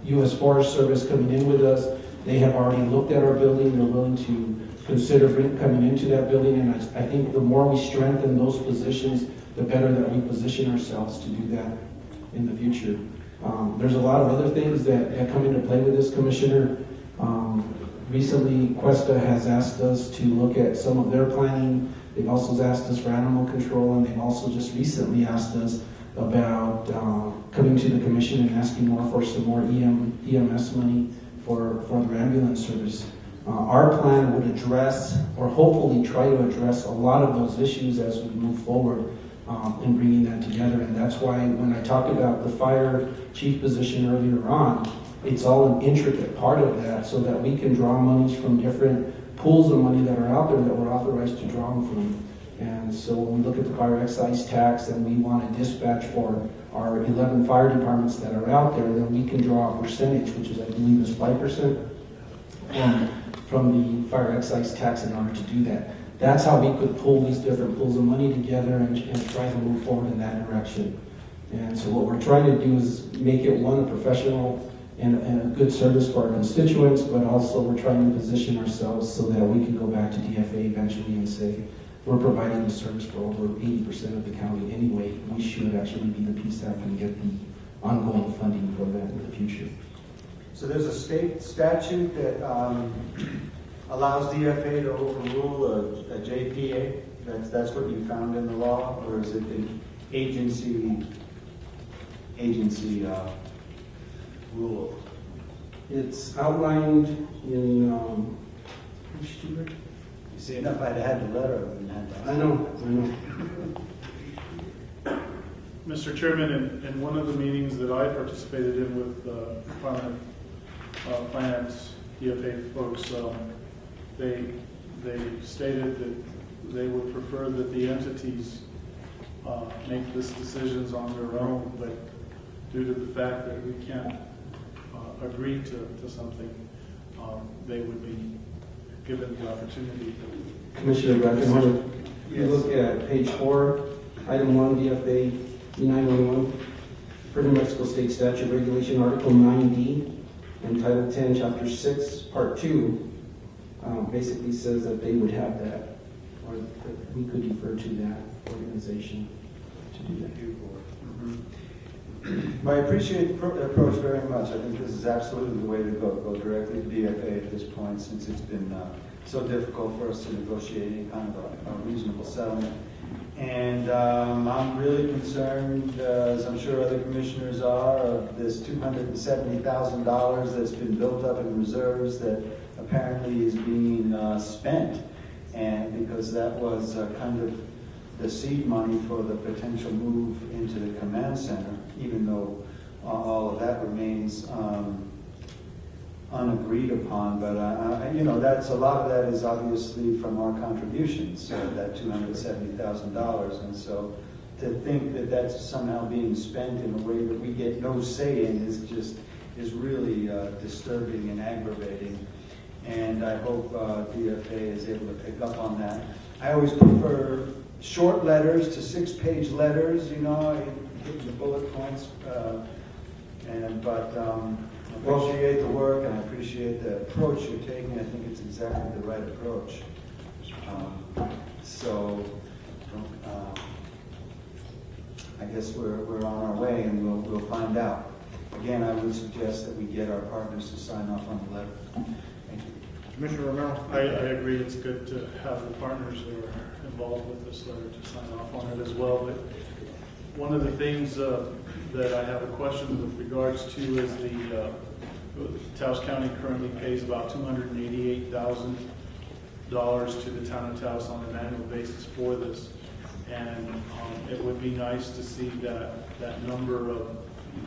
U.S. Forest Service coming in with us. They have already looked at our building. They're willing to consider coming into that building, and I think the more we strengthen those positions, the better that we position ourselves to do that in the future. There's a lot of other things that come into play with this, Commissioner. Recently, Cuesta has asked us to look at some of their planning. They've also asked us for animal control, and they've also just recently asked us about coming to the commission and asking for some more EMS money for their ambulance service. Our plan would address, or hopefully try to address, a lot of those issues as we move forward. in bringing that together. And that's why when I talked about the fire chief position earlier on, it's all an intricate part of that so that we can draw monies from different pools of money that are out there that we're authorized to draw them from. And so when we look at the fire excise tax and we want to dispatch for our 11 fire departments that are out there, then we can draw a percentage, which is, I believe, is 5% from the fire excise tax in order to do that. That's how we could pull these different pools of money together and try to move forward in that direction. And so what we're trying to do is make it, one, a professional and a good service for our constituents, but also we're trying to position ourselves so that we can go back to DFA eventually and say, we're providing the service for over 80% of the county anyway. We should actually be the piece that can get the ongoing funding for that in the future. So there's a state statute that allows DFA to overrule a JPA. That's what you found in the law, or is it an agency rule? It's outlined in which two? You see, enough I'd had the letter and had that. I know. Mr. Chairman, in one of the meetings that I participated in with the Department of Finance, DFA folks, they stated that they would prefer that the entities make these decisions on their own, but due to the fact that we can't agree to something, they would be given the opportunity. Commissioner Breckenhorn, you look at page 4, item 1, DFA 911, for New Mexico State Statute Regulation, Article 9D, and Title 10, Chapter 6, Part 2, basically says that they would have that, or that we could defer to that organization to do that. I appreciate the approach very much. I think this is absolutely the way to go. Go directly to DFA at this point, since it's been so difficult for us to negotiate any kind of a reasonable settlement. And I'm really concerned, as I'm sure other commissioners are, of this $270,000 that's been built up in reserves that apparently is being spent. And because that was kind of the seed money for the potential move into the command center, even though all of that remains unagreed upon. But that's a lot of that is obviously from our contributions, that $270,000, and so to think that that's somehow being spent in a way that we get no say in is really disturbing and aggravating. And I hope DFA is able to pick up on that. I always prefer short letters to 6-page letters, hitting the bullet points. But I appreciate the work and I appreciate the approach you're taking. I think it's exactly the right approach. I guess we're on our way and we'll find out. Again, I would suggest that we get our partners to sign off on the letter. Thank you. Commissioner Romero? I agree. It's good to have the partners that are involved with this letter to sign off on it as well. But one of the things that I have a question with regards to is the Taos County currently pays about $288,000 to the town of Taos on an annual basis for this. And it would be nice to see that number of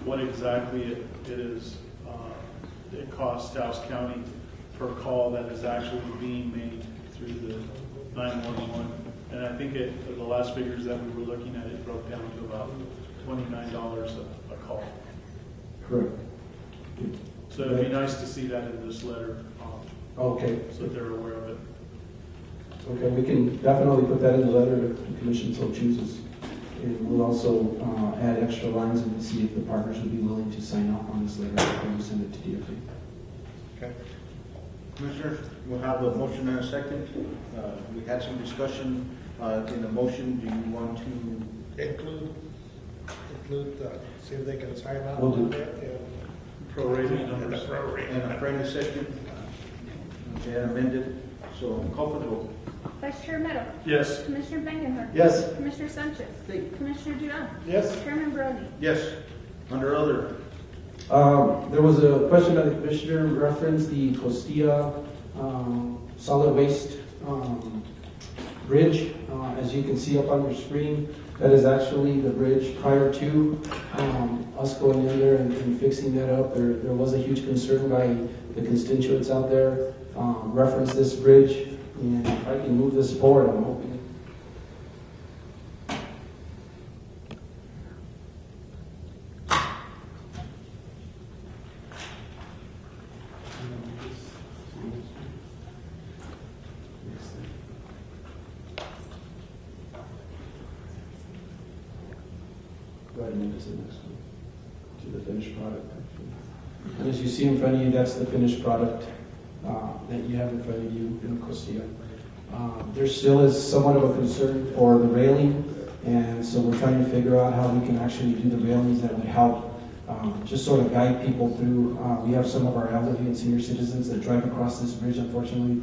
what exactly it is, it costs Taos County per call that is actually being made through the 911. And I think the last figures that we were looking at, it broke down to about $29 a call. Correct. So it'd be nice to see that in this letter. Okay. So that they're aware of it. Okay, we can definitely put that in the letter if the commission so chooses. And we'll also add extra lines and see if the partners would be willing to sign off on this letter before we send it to DFA. Okay. Commissioners, we'll have a motion and a second. We had some discussion in the motion. Do you want to include see if they can sign off We'll on do. it? Prorated numbers. and a friendly session? Okay, amended. So call for the vote. Vice Chair Meadow. Yes. Commissioner Blankenhorn. Yes. Commissioner Sanchez. Commissioner Duran. Yes. Chairman Brody. Yes. Under other. There was a question by the commissioner referenced the Costilla solid waste bridge. As you can see up on your screen, That is actually the bridge. Prior to us going in there and fixing that up, there was a huge concern by the constituents out there. Reference this bridge, and if I can move this forward, I'm hoping. Go ahead and move to the next one, to the finished product. Actually. And as you see in front of you, that's the finished product that you have in front of you in Costilla. There still is somewhat of a concern for the railing, and so we're trying to figure out how we can actually do the railings that would help just sort of guide people through. We have some of our elderly and senior citizens that drive across this bridge, unfortunately,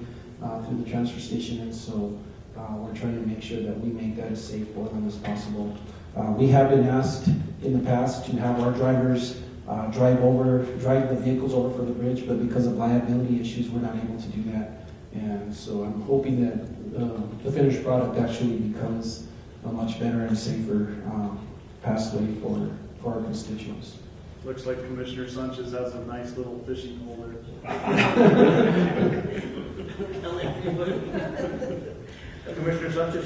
through the transfer station, and so we're trying to make sure that we make that as safe for them as possible. We have been asked in the past to have our drivers drive the vehicles over for the bridge, but because of liability issues, we're not able to do that. And so I'm hoping that the finished product actually becomes a much better and safer pathway for our constituents. Looks like Commissioner Sanchez has a nice little fishing hole there. Commissioner Sanchez.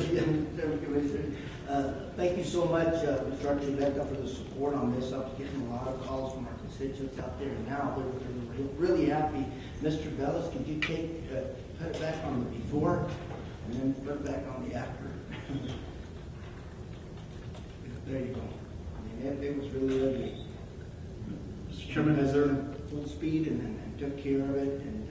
Thank you so much, Mr. Archuleta, for the support on this. I was getting a lot of calls from our constituents out there, and now they're really happy. Mr. Bellis, could you put it back on the before and then put it back on the after? There you go. I mean, it was really ugly. Mr. Chairman, is there full speed and took care of it, and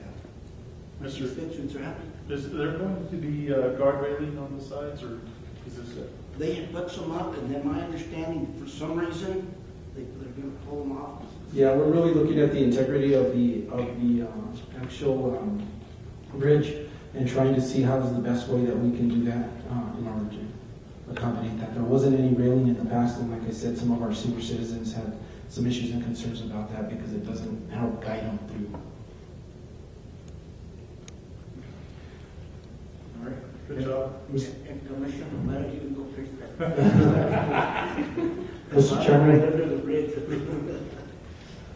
Mr. constituents are happy. Is there going to be guard railing on the sides, or is this it? They had put some up, and then my understanding, for some reason, they're going to pull them off. Yeah, we're really looking at the integrity of the actual bridge and trying to see how is the best way that we can do that in order to accommodate that. There wasn't any railing in the past, and like I said, some of our senior citizens had some issues and concerns about that because it doesn't help guide them through. All right, good job. And Commissioner Romero, you can go fix that. Mr. Chairman.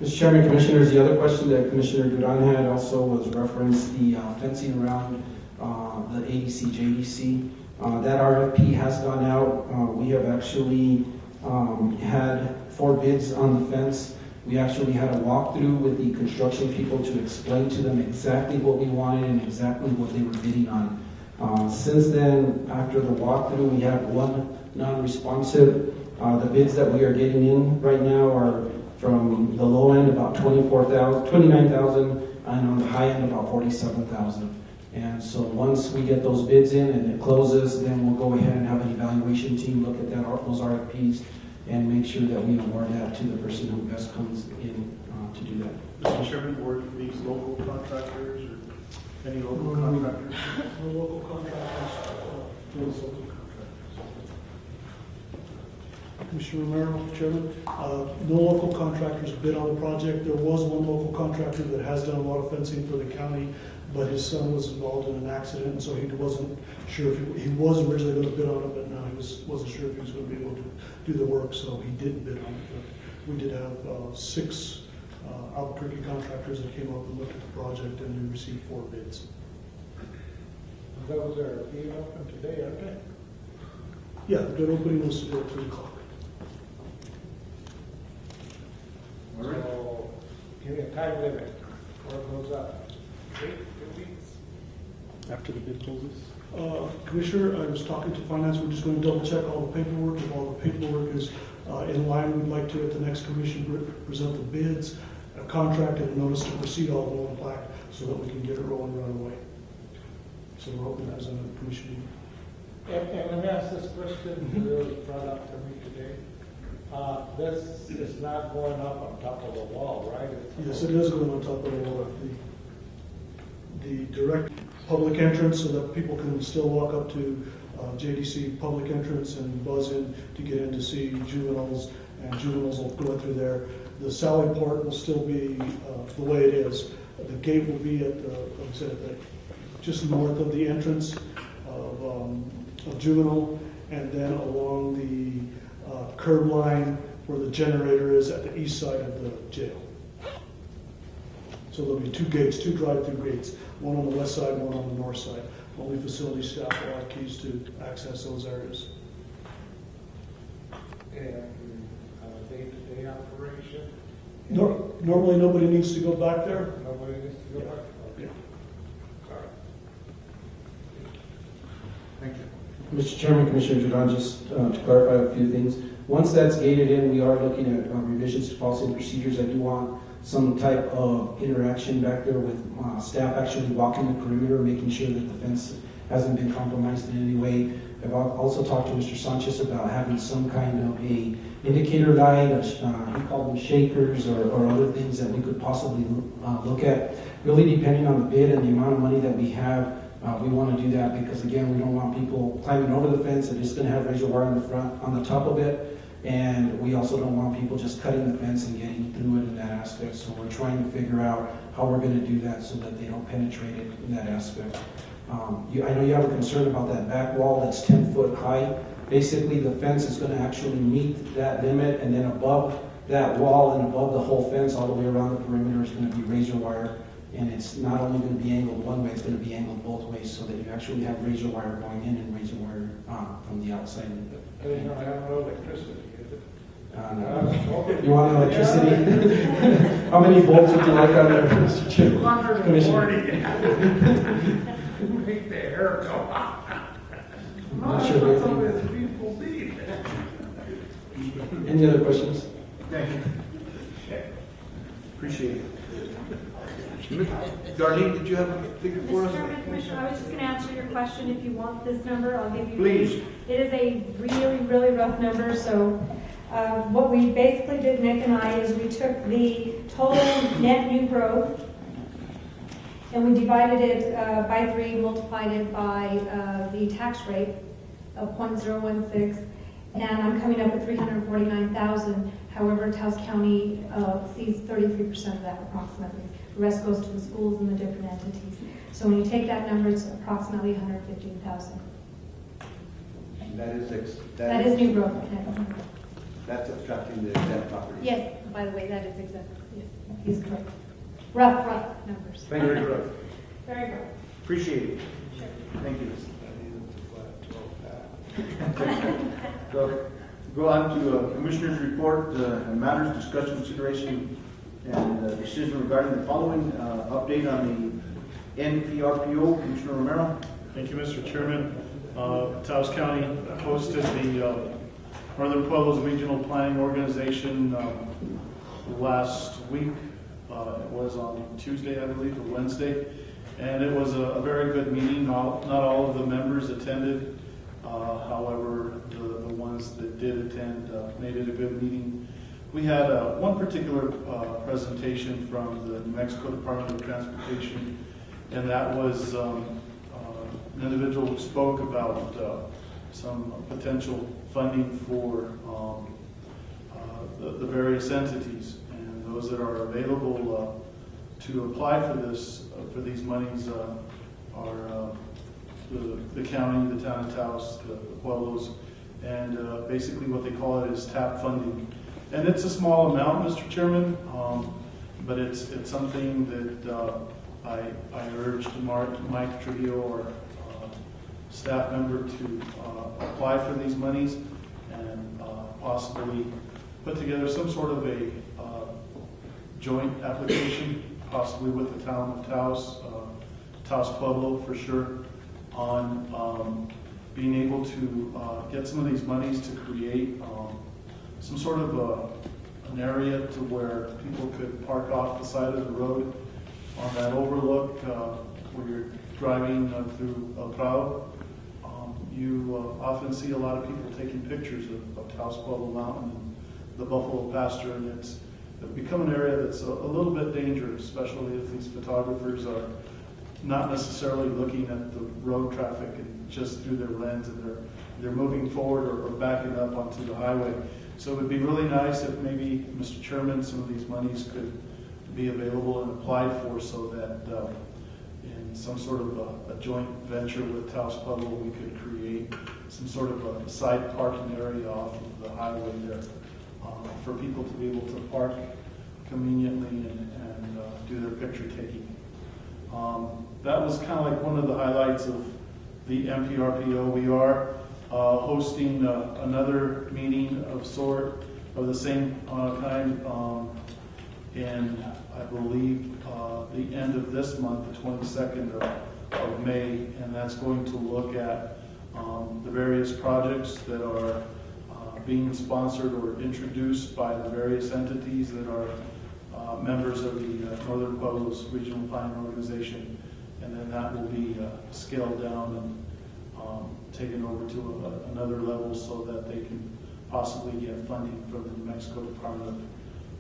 Mr. Chairman, Commissioners, the other question that Commissioner Duran had also was referenced the fencing around the ADC, JDC. That RFP has gone out. We have actually had 4 bids on the fence. We actually had a walkthrough with the construction people to explain to them exactly what we wanted and exactly what they were bidding on. Since then, after the walkthrough, we have 1 non-responsive. The bids that we are getting in right now are from the low end about $29,000, and on the high end about $47,000. And so once we get those bids in and it closes, then we'll go ahead and have an evaluation team look at those RFPs and make sure that we award that to the person who best comes in to do that. Mr. Chairman, were these local contractors or any local contractors? No local contractors, those local contractors. Commissioner Romero, Chairman, no local contractors bid on the project. There was one local contractor that has done a lot of fencing for the county, but his son was involved in an accident, and so he wasn't sure if he was originally going to bid on it, but now he wasn't sure if he was going to be able to do the work, so he didn't bid on it. But we did have 6 Albuquerque contractors that came up and looked at the project, and we received 4 bids. Those are being opened today, aren't they? Yeah, the bid opening was at 3 o'clock. So, give me a time limit, where it goes up. 2 weeks? After the bid closes? Commissioner, I was talking to finance, we're just going to double check all the paperwork. If all the paperwork is in line, we'd like to, at the next commission, present the bids, a contract, and a notice to proceed all in one plaque so that we can get it rolling right away. So we're hoping that is in the commission. And let me ask this question, really brought up to me today. This is not going up on top of the wall, right? Yes, it is going on top of the wall. The direct public entrance so that people can still walk up to JDC public entrance and buzz in to get in to see juveniles, and juveniles will go through there. The Sally Port will still be the way it is. The gate will be at just north of the entrance of juvenile, and then along the curb line where the generator is at the east side of the jail. So there'll be 2 gates, 2 drive-through gates, one on the west side, one on the north side. Only facility staff will have keys to access those areas. And day-to-day operation? Normally, nobody needs to go back there. Nobody needs to go back? Okay. All right. Thank you. Mr. Chairman, Commissioner Duran, just to clarify a few things. Once that's gated in, we are looking at revisions to policy and procedures. I do want some type of interaction back there with staff actually walking the perimeter, making sure that the fence hasn't been compromised in any way. I've also talked to Mr. Sanchez about having some kind of a indicator light, he called them shakers or other things that we could possibly look at. Really depending on the bid and the amount of money that we have, we want to do that because again, we don't want people climbing over the fence and just going to have razor wire in the front, on the top of it. And we also don't want people just cutting the fence and getting through it in that aspect. So we're trying to figure out how we're going to do that so that they don't penetrate it in that aspect. I know you have a concern about that back wall that's 10 foot high. Basically, the fence is going to actually meet that limit, and then above that wall and above the whole fence, all the way around the perimeter, is going to be razor wire. And it's not only going to be angled one way, it's going to be angled both ways so that you actually have razor wire going in and razor wire from the outside. Are they going to have no electricity? You want electricity? How many volts would you like on there, Mr. Chairman? 140. Make the hair go out. I'm not sure That's what these people need. Any other questions? Thank you. Appreciate it. Darlene, did you have a figure for us? Mr. Chairman, Commissioner, I was just going to answer your question. If you want this number, I'll give you. Please. It is a really, really rough number. So what we basically did, Nick and I, is we took the total net new growth and we divided it by 3, multiplied it by the tax rate of 0.016, and I'm coming up with 349,000. However, Taos County sees 33% of that approximately. The rest goes to the schools and the different entities. So when you take that number, it's approximately 115,000. That is new growth. That's subtracting the debt property. Yes, by the way, that is exactly, yes, he's correct. Rough numbers. Very rough. Very rough. Appreciate it. Sure. Thank you. So, go on to Commissioner's report and matters, discussion, consideration, and decision regarding the following update on the NPRPO. Commissioner Romero. Thank you, Mr. Chairman. Taos County hosted the Northern Pueblos Regional Planning Organization last week. It was on Tuesday, I believe, or Wednesday, and it was a very good meeting. Not all of the members attended. However, the ones that did attend made it a good meeting. We had one particular presentation from the New Mexico Department of Transportation, and that was an individual who spoke about some potential funding for the various entities, and those that are available to apply for these monies are the county, the town of Taos, the Pueblos, and basically what they call it is TAP funding. And it's a small amount, Mr. Chairman, but it's something that I urged Mike Trujillo, our staff member, to apply for these monies and possibly put together some sort of a joint application, possibly with the town of Taos, Taos Pueblo for sure, on being able to get some of these monies to create some sort of an area to where people could park off the side of the road on that overlook where you're driving through El Prado. You often see a lot of people taking pictures of Taos Pueblo Mountain and the buffalo pasture, and it's become an area that's a little bit dangerous, especially if these photographers are not necessarily looking at the road traffic and just through their lens, and they're moving forward or backing up onto the highway. So it would be really nice if maybe, Mr. Chairman, some of these monies could be available and applied for, so that in some sort of a joint venture with Taos Pueblo, we could create some sort of a side parking area off of the highway there for people to be able to park conveniently and do their picture taking. That was kind of like one of the highlights of the MPRPO. We are hosting another meeting of the same kind, and I believe the end of this month, the 22nd of May, and that's going to look at the various projects that are being sponsored or introduced by the various entities that are members of the Northern Pueblos Regional Planning Organization, and then that will be scaled down and taken over to another level so that they can possibly get funding from the New Mexico Department of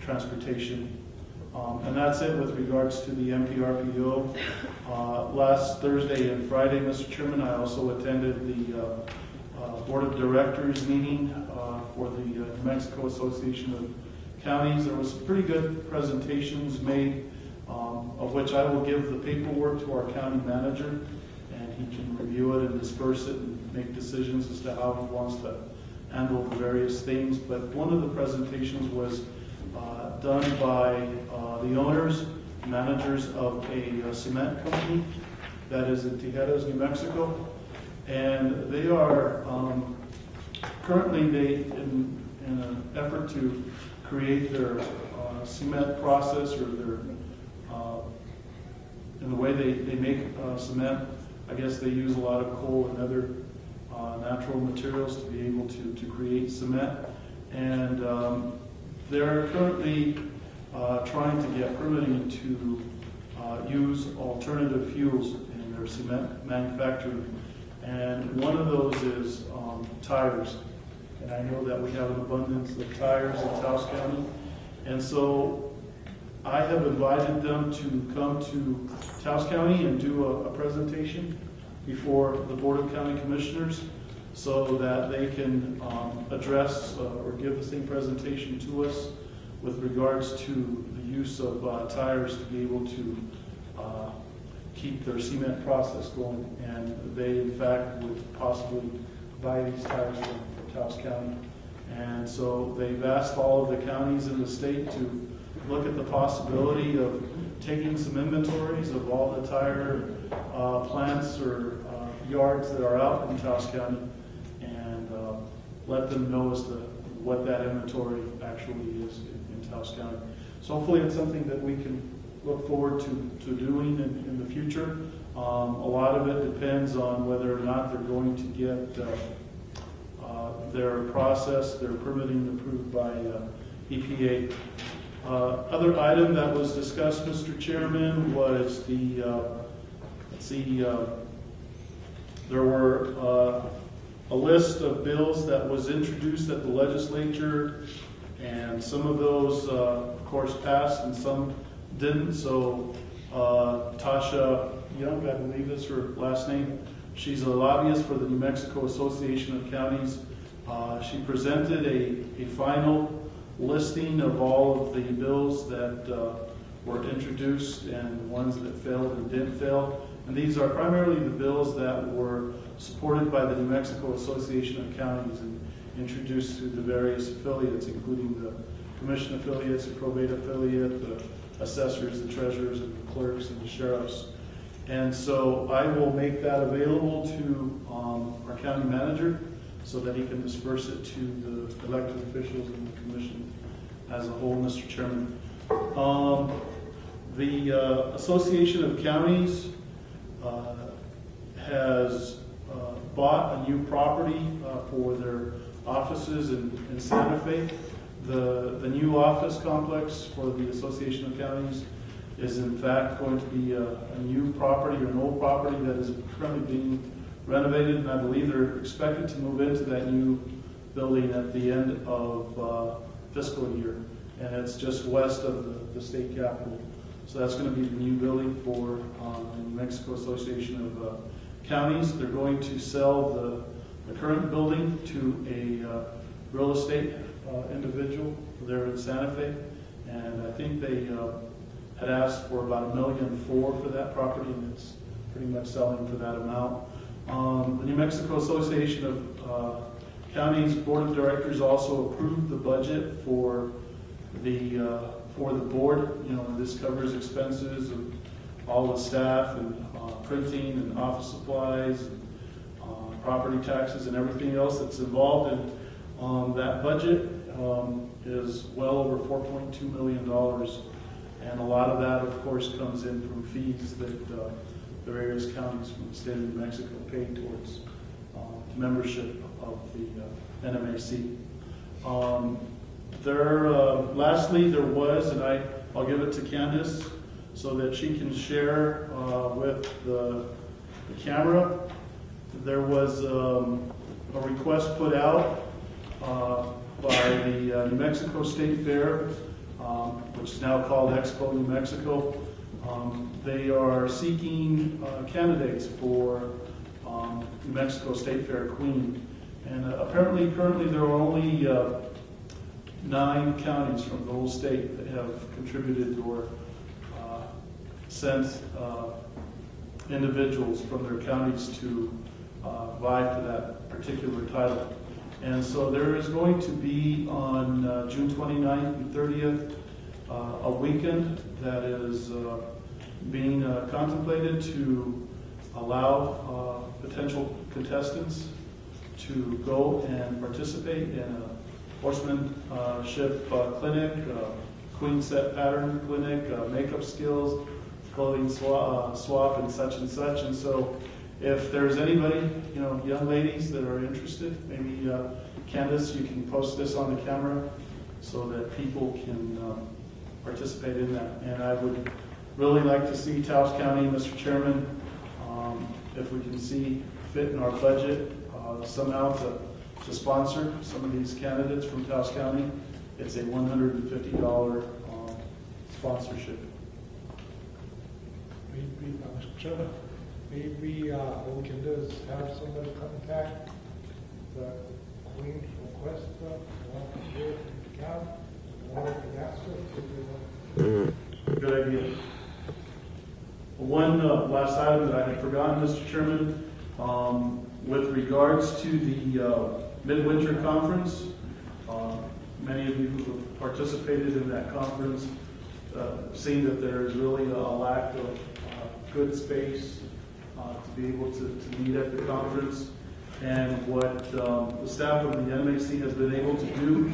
Transportation. And that's it with regards to the MPRPO. Last Thursday and Friday, Mr. Chairman, I also attended the Board of Directors meeting for the New Mexico Association of Counties. There was some pretty good presentations made, of which I will give the paperwork to our county manager, and he can review it and disperse it and make decisions as to how he wants to handle the various things. But one of the presentations was done by the owners, managers of a cement company that is in Tijeras, New Mexico, and they are currently in an effort to create their cement process, or their in the way they make cement. I guess they use a lot of coal and other natural materials to be able to create cement, and they're currently trying to get permitting to use alternative fuels in their cement manufacturing, and one of those is tires. And I know that we have an abundance of tires in Taos County, and so I have invited them to come to Taos County and do a presentation before the Board of County Commissioners, so that they can address or give the same presentation to us with regards to the use of tires to be able to keep their cement process going. And they, in fact, would possibly buy these tires from Taos County. And so they've asked all of the counties in the state to look at the possibility of taking some inventories of all the tire plants or yards that are out in Taos County, and let them know as to what that inventory actually is in Taos County. So hopefully it's something that we can look forward to doing in the future. A lot of it depends on whether or not they're going to get their process, their permitting approved by EPA. Other item that was discussed, Mr. Chairman, was the, there were a list of bills that was introduced at the legislature, and some of those, of course, passed and some didn't. So Tasha Young, I believe is her last name, she's a lobbyist for the New Mexico Association of Counties. She presented a final listing of all of the bills that were introduced and the ones that failed and didn't fail. And these are primarily the bills that were supported by the New Mexico Association of Counties and introduced through the various affiliates, including the commission affiliates, the probate affiliate, the assessors, the treasurers, and the clerks, and the sheriffs. And so I will make that available to our county manager so that he can disperse it to the elected officials and the commission as a whole, Mr. Chairman. The Association of Counties has bought a new property for their offices in Santa Fe. The new office complex for the Association of Counties is in fact going to be a new property, or an old property that is currently being renovated, and I believe they're expected to move into that new building at the end of fiscal year, and it's just west of the state capitol. So that's going to be the new building for the New Mexico Association of Counties. They're going to sell the current building to a real estate individual there in Santa Fe, and I think they had asked for about $1.4 million for that property, and it's pretty much selling for that amount. The New Mexico Association of Counties Board of Directors also approved the budget for the board. You know, this covers expenses of all the staff and printing and office supplies, and, property taxes and everything else that's involved in that budget is well over $4.2 million. And a lot of that, of course, comes in from fees that the various counties from the state of New Mexico pay towards membership of the NMAC. Lastly, there was, and I'll give it to Candace so that she can share with the camera. There was a request put out by the New Mexico State Fair, which is now called Expo New Mexico. They are seeking candidates for New Mexico State Fair Queen. And apparently, currently, there are only 9 counties from the whole state that have contributed or sent individuals from their counties to vie for that particular title. And so there is going to be on June 29th and 30th a weekend that is being contemplated to allow potential contestants to go and participate in a horsemanship clinic, queen set pattern clinic, makeup skills, clothing swap, and such and such. And so if there's anybody, you know, young ladies that are interested, maybe Candace, you can post this on the camera so that people can participate in that. And I would really like to see Taos County, Mr. Chairman, if we can see fit in our budget somehow to sponsor some of these candidates from Taos County. It's a $150 sponsorship. Maybe, Mr. Chairman, maybe what we can do is have somebody contact the Queen request here in the county, or the answer. Good idea. One last item that I had forgotten, Mr. Chairman, with regards to the Midwinter Conference, many of you who have participated in that conference seen that there is really a lack of good space to be able to meet at the conference. And what the staff of the NMAC has been able to do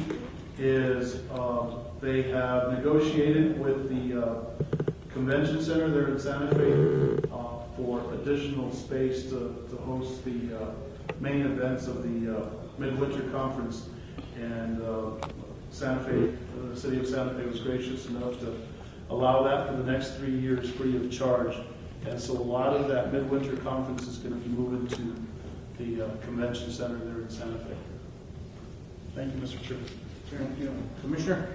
is they have negotiated with the convention center there in Santa Fe for additional space to host the main events of the Midwinter Conference. And Santa Fe, the city of Santa Fe was gracious enough to allow that for the next 3 years free of charge. And so a lot of that Midwinter Conference is going to be moving to the convention center there in Santa Fe. Thank you, Mr. Chairman. Thank you. Commissioner?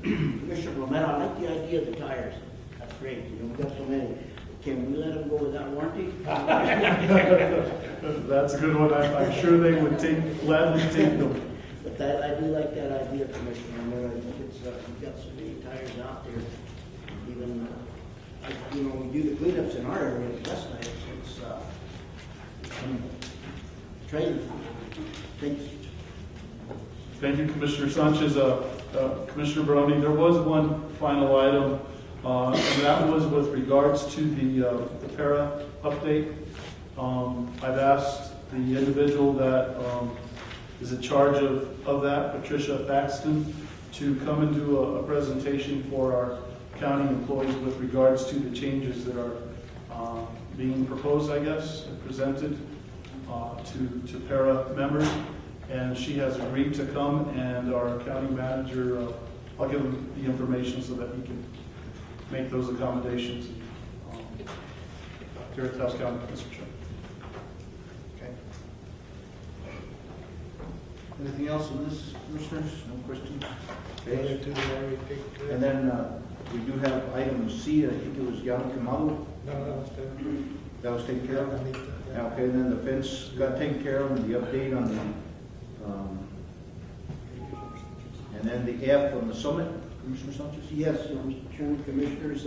Commissioner Romero, I like the idea of the tires. That's great. You know, we've got so many. Can we let them go without warranty? That's a good one. I'm sure they would gladly take them. But I do like that idea, Commissioner Romero. I think it's, we've got so many tires out there. Even, you know, we do the cleanups in our area, that's nice. It's training. Thanks. Thank you, Commissioner Sanchez. Commissioner Barone, there was one final item, and that was with regards to the para update. I've asked the individual that is in charge of that, Patricia Thaxton, to come and do a presentation for our county employees with regards to the changes that are being proposed, I guess, and presented to para members. And she has agreed to come, and our county manager, I'll give him the information so that he can make those accommodations here at Taos County, Mr. Chairman. Okay. Anything else on this, commissioners? No questions? Okay. And then we do have item C, I think it was Yamakamau. No, that was taken care of? Okay, and then the fence got taken care of, and the update on the, and then the F on the summit. Commissioner Sanchez? Yes, Mr. Chairman, Commissioners,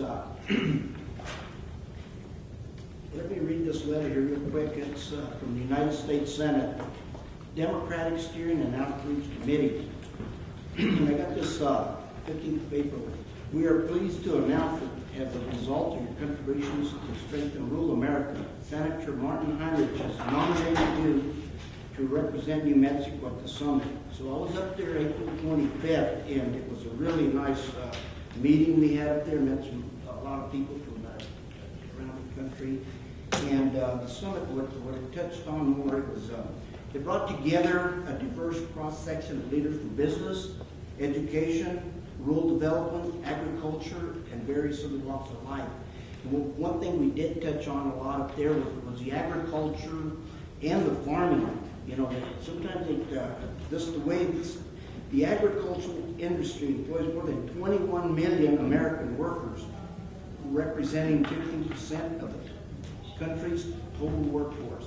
let me read this letter here real quick. It's from the United States Senate, Democratic Steering and Outreach Committee. And I got this 15th of April. We are pleased to announce that as a result of your contributions to strengthen rural America, Senator Martin Heinrich has nominated you to represent New Mexico at the summit. So I was up there April 25th, and it was a really nice meeting we had up there. Met a lot of people from around the country. And the summit, what it touched on more, it was it brought together a diverse cross-section of leaders from business, education, rural development, agriculture, and various other walks of life. And one thing we did touch on a lot up there was the agriculture and the farming. You know, sometimes the agricultural industry employs more than 21 million American workers, representing 15% of the country's total workforce.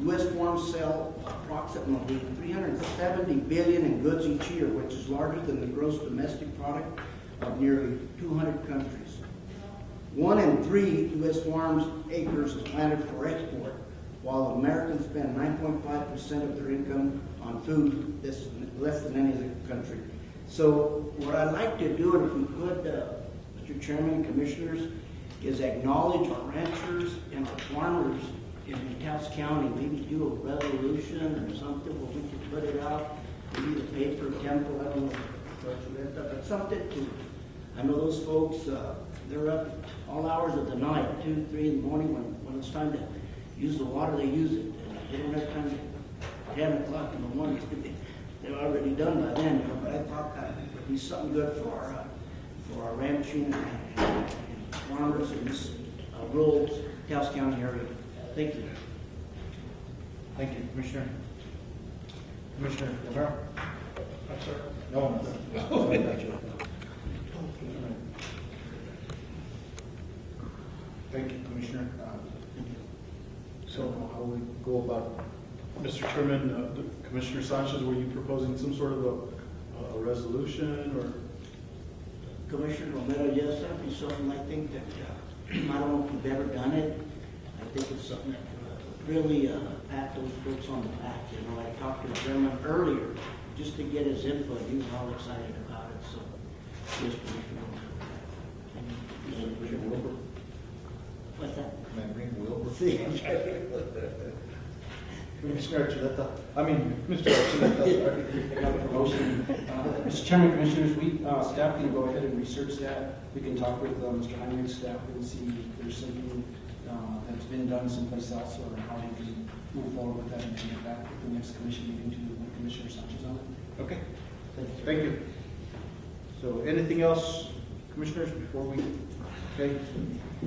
U.S. farms sell approximately $370 billion in goods each year, which is larger than the gross domestic product of nearly 200 countries. 1 in 3 U.S. farms acres is planted for export, while Americans spend 9.5% of their income on food, less than any other country. So what I'd like to do, and if we could, Mr. Chairman and Commissioners, is acknowledge our ranchers and our farmers in Taos County. Maybe do a resolution or something where we can put it out, maybe the paper, temple, I don't know, but something to, I know those folks, they're up all hours of the night, 2, 3 in the morning, when it's time to use the water, they use it. And they don't have time to 10 o'clock in the morning. They're already done by then, you know, but I thought that would be something good for our ranching and farmers in this rural Taos County area. Thank you. Thank you, Commissioner. Commissioner Romero? I'm sorry. No. Sorry about you. Thank you, Commissioner. So how we go about? Mr. Chairman, Commissioner Sanchez, were you proposing some sort of a resolution or? Commissioner Romero, yes, that'd be something I think that, I don't know if you've ever done it. I think it's something that really pat those folks on the back. You know, I talked to the gentleman earlier just to get his input. He was all excited about it. So, yes, Commissioner Wilbur. What's that? Can I bring Wilbur? Commissioner Archuleta. I mean, Mr. Archuleta. I got a promotion. Mr. Chairman, Commissioners, staff can go ahead and research that. We can talk with Mr. Heinrich's staff and see if there's something that's been done someplace else or how we can move forward with that and bring it back at the next commission meeting to Commissioner Sanchez on it. Okay. Thank you. So anything else, Commissioners, before we, okay?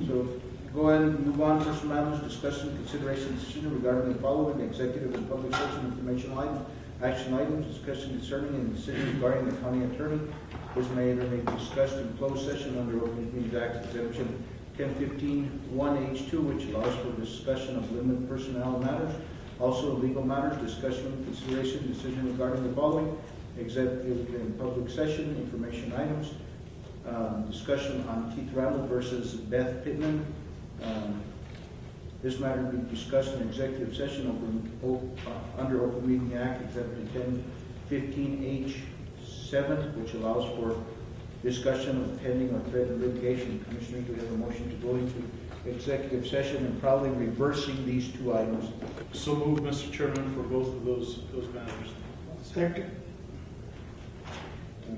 So go ahead and move on. First matters, discussion, consideration, decision regarding the following executive and public session information items, action items, discussion concerning and decision regarding the county attorney. This matter may be discussed in closed session under Open Meetings Act exemption 1015(1)(h)(2), which allows for discussion of limited personnel matters. Also, legal matters, discussion, consideration, decision regarding the following executive and public session information items. Discussion on Keith Randall versus Beth Pittman. This matter will be discussed in executive session under Open Meeting Act exemption 1015(h)(7), which allows for discussion of pending or threatened litigation. Commissioners, we have a motion to go into executive session and probably reversing these two items. So move, Mr. Chairman, for both of those matters. Second.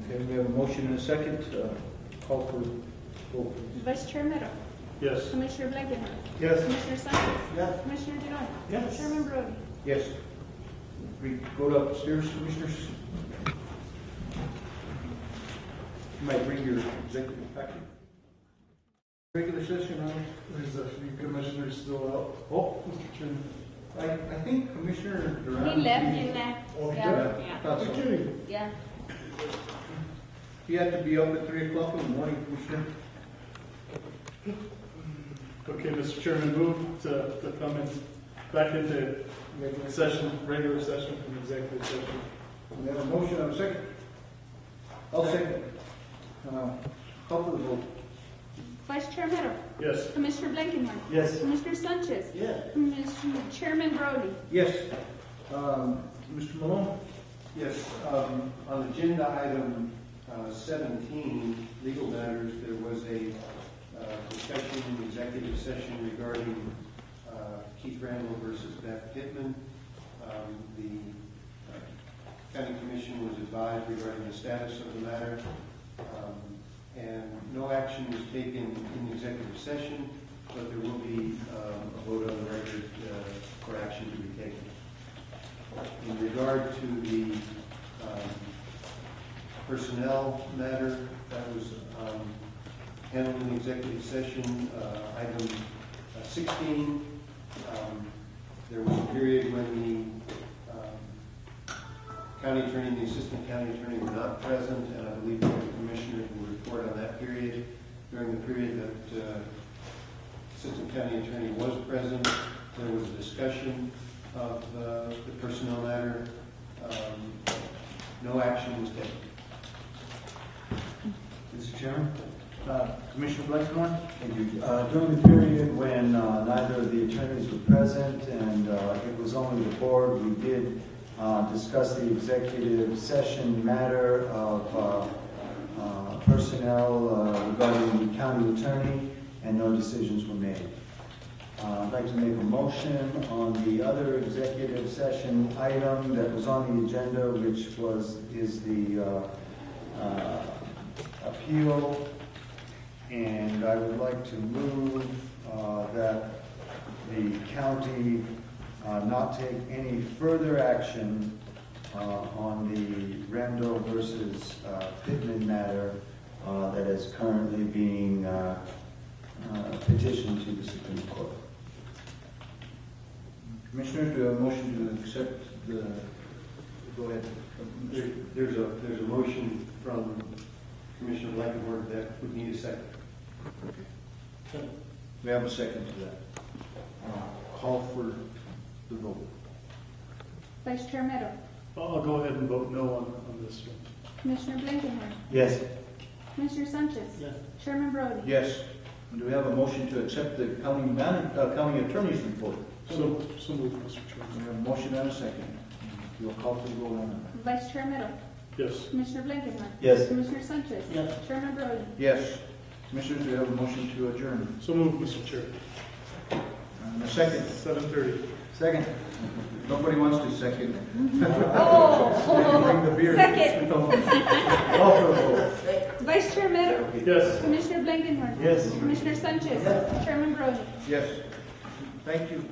Okay, we have a motion and a second. Call for vote. Vice Chair Mero. Yes. Commissioner Blankenhorn. Yes. Commissioner Sanchez. Yes. Commissioner Duran. Yes. Chairman Brody. Yes. We go upstairs, Commissioners. You might bring your executive packet. Regular session, There's a few commissioners still out. Oh, Mr. Chairman. I think Commissioner Duran. He left in that. Oh, he Yeah. did? Yeah. Thought so. You're kidding. Yeah. You have to be up at 3 o'clock in the morning, Commissioner. Okay, Mr. Chairman, move to come in back into session, regular session, from executive session. We have a motion and a second. All second. Commissioner Duran. Yes. Yes. Commissioner Sanchez. Yes. Yes. Yes. Commissioner Romero. Yes. We have a motion and a second. All second. Call for the vote. Vice Chair Mero. Yes. Commissioner Blankenhorn. Yes. Commissioner Sanchez. Yes. Commissioner Chairman Brody. Yes. Mr. Malone? Yes, on agenda item 17, legal matters, there was a discussion in the executive session regarding Keith Randall versus Beth Pittman. The County Commission was advised regarding the status of the matter, and no action was taken in the executive session, but there will be a vote on the record for action to be taken. In regard to the personnel matter, that was handled in the executive session, item 16. There was a period when the county attorney and the assistant county attorney were not present, and I believe the commissioners will report on that period. During the period that assistant county attorney was present, there was a discussion of the personnel matter. No action was taken. Mr. Chairman? Commissioner Blankenhorn? Thank you. During the period when neither of the attorneys were present and it was only the board, we did discuss the executive session matter of personnel regarding the county attorney, and no decisions were made. I'd like to make a motion on the other executive session item that was on the agenda, which is the appeal, and I would like to move that the county not take any further action on the Randall versus Pittman matter that is currently being petitioned to the Supreme Court. Commissioners, do we have a motion to accept the, go ahead. There's a motion from Commissioner Blankenhorn that would need a second. We have a second to that. Call for the vote. Vice Chair Mero. I'll go ahead and vote no on this one. Commissioner Blankenhorn. Yes. Commissioner Sanchez. Yes. Chairman Brody. Yes. Do we have a motion to accept the county attorney's report? So moved, Mr. Chairman. We have a motion and a second. We'll call for the vote on that. Vice Chair Mero. Yes. Commissioner Blankenhorn. Yes. Commissioner Sanchez. Yes. Chairman Brody. Yes. Commissioners, do we have a motion to adjourn? So moved, Mr. Chair. And a second. 7:30. Second. Nobody wants to second. Oh, Bring the beer. second. Call for the vote. Vice Chair Mero. Yes. Commissioner Blankenhorn. Yes. Commissioner Sanchez. Chairman Brody. Yes. Thank you.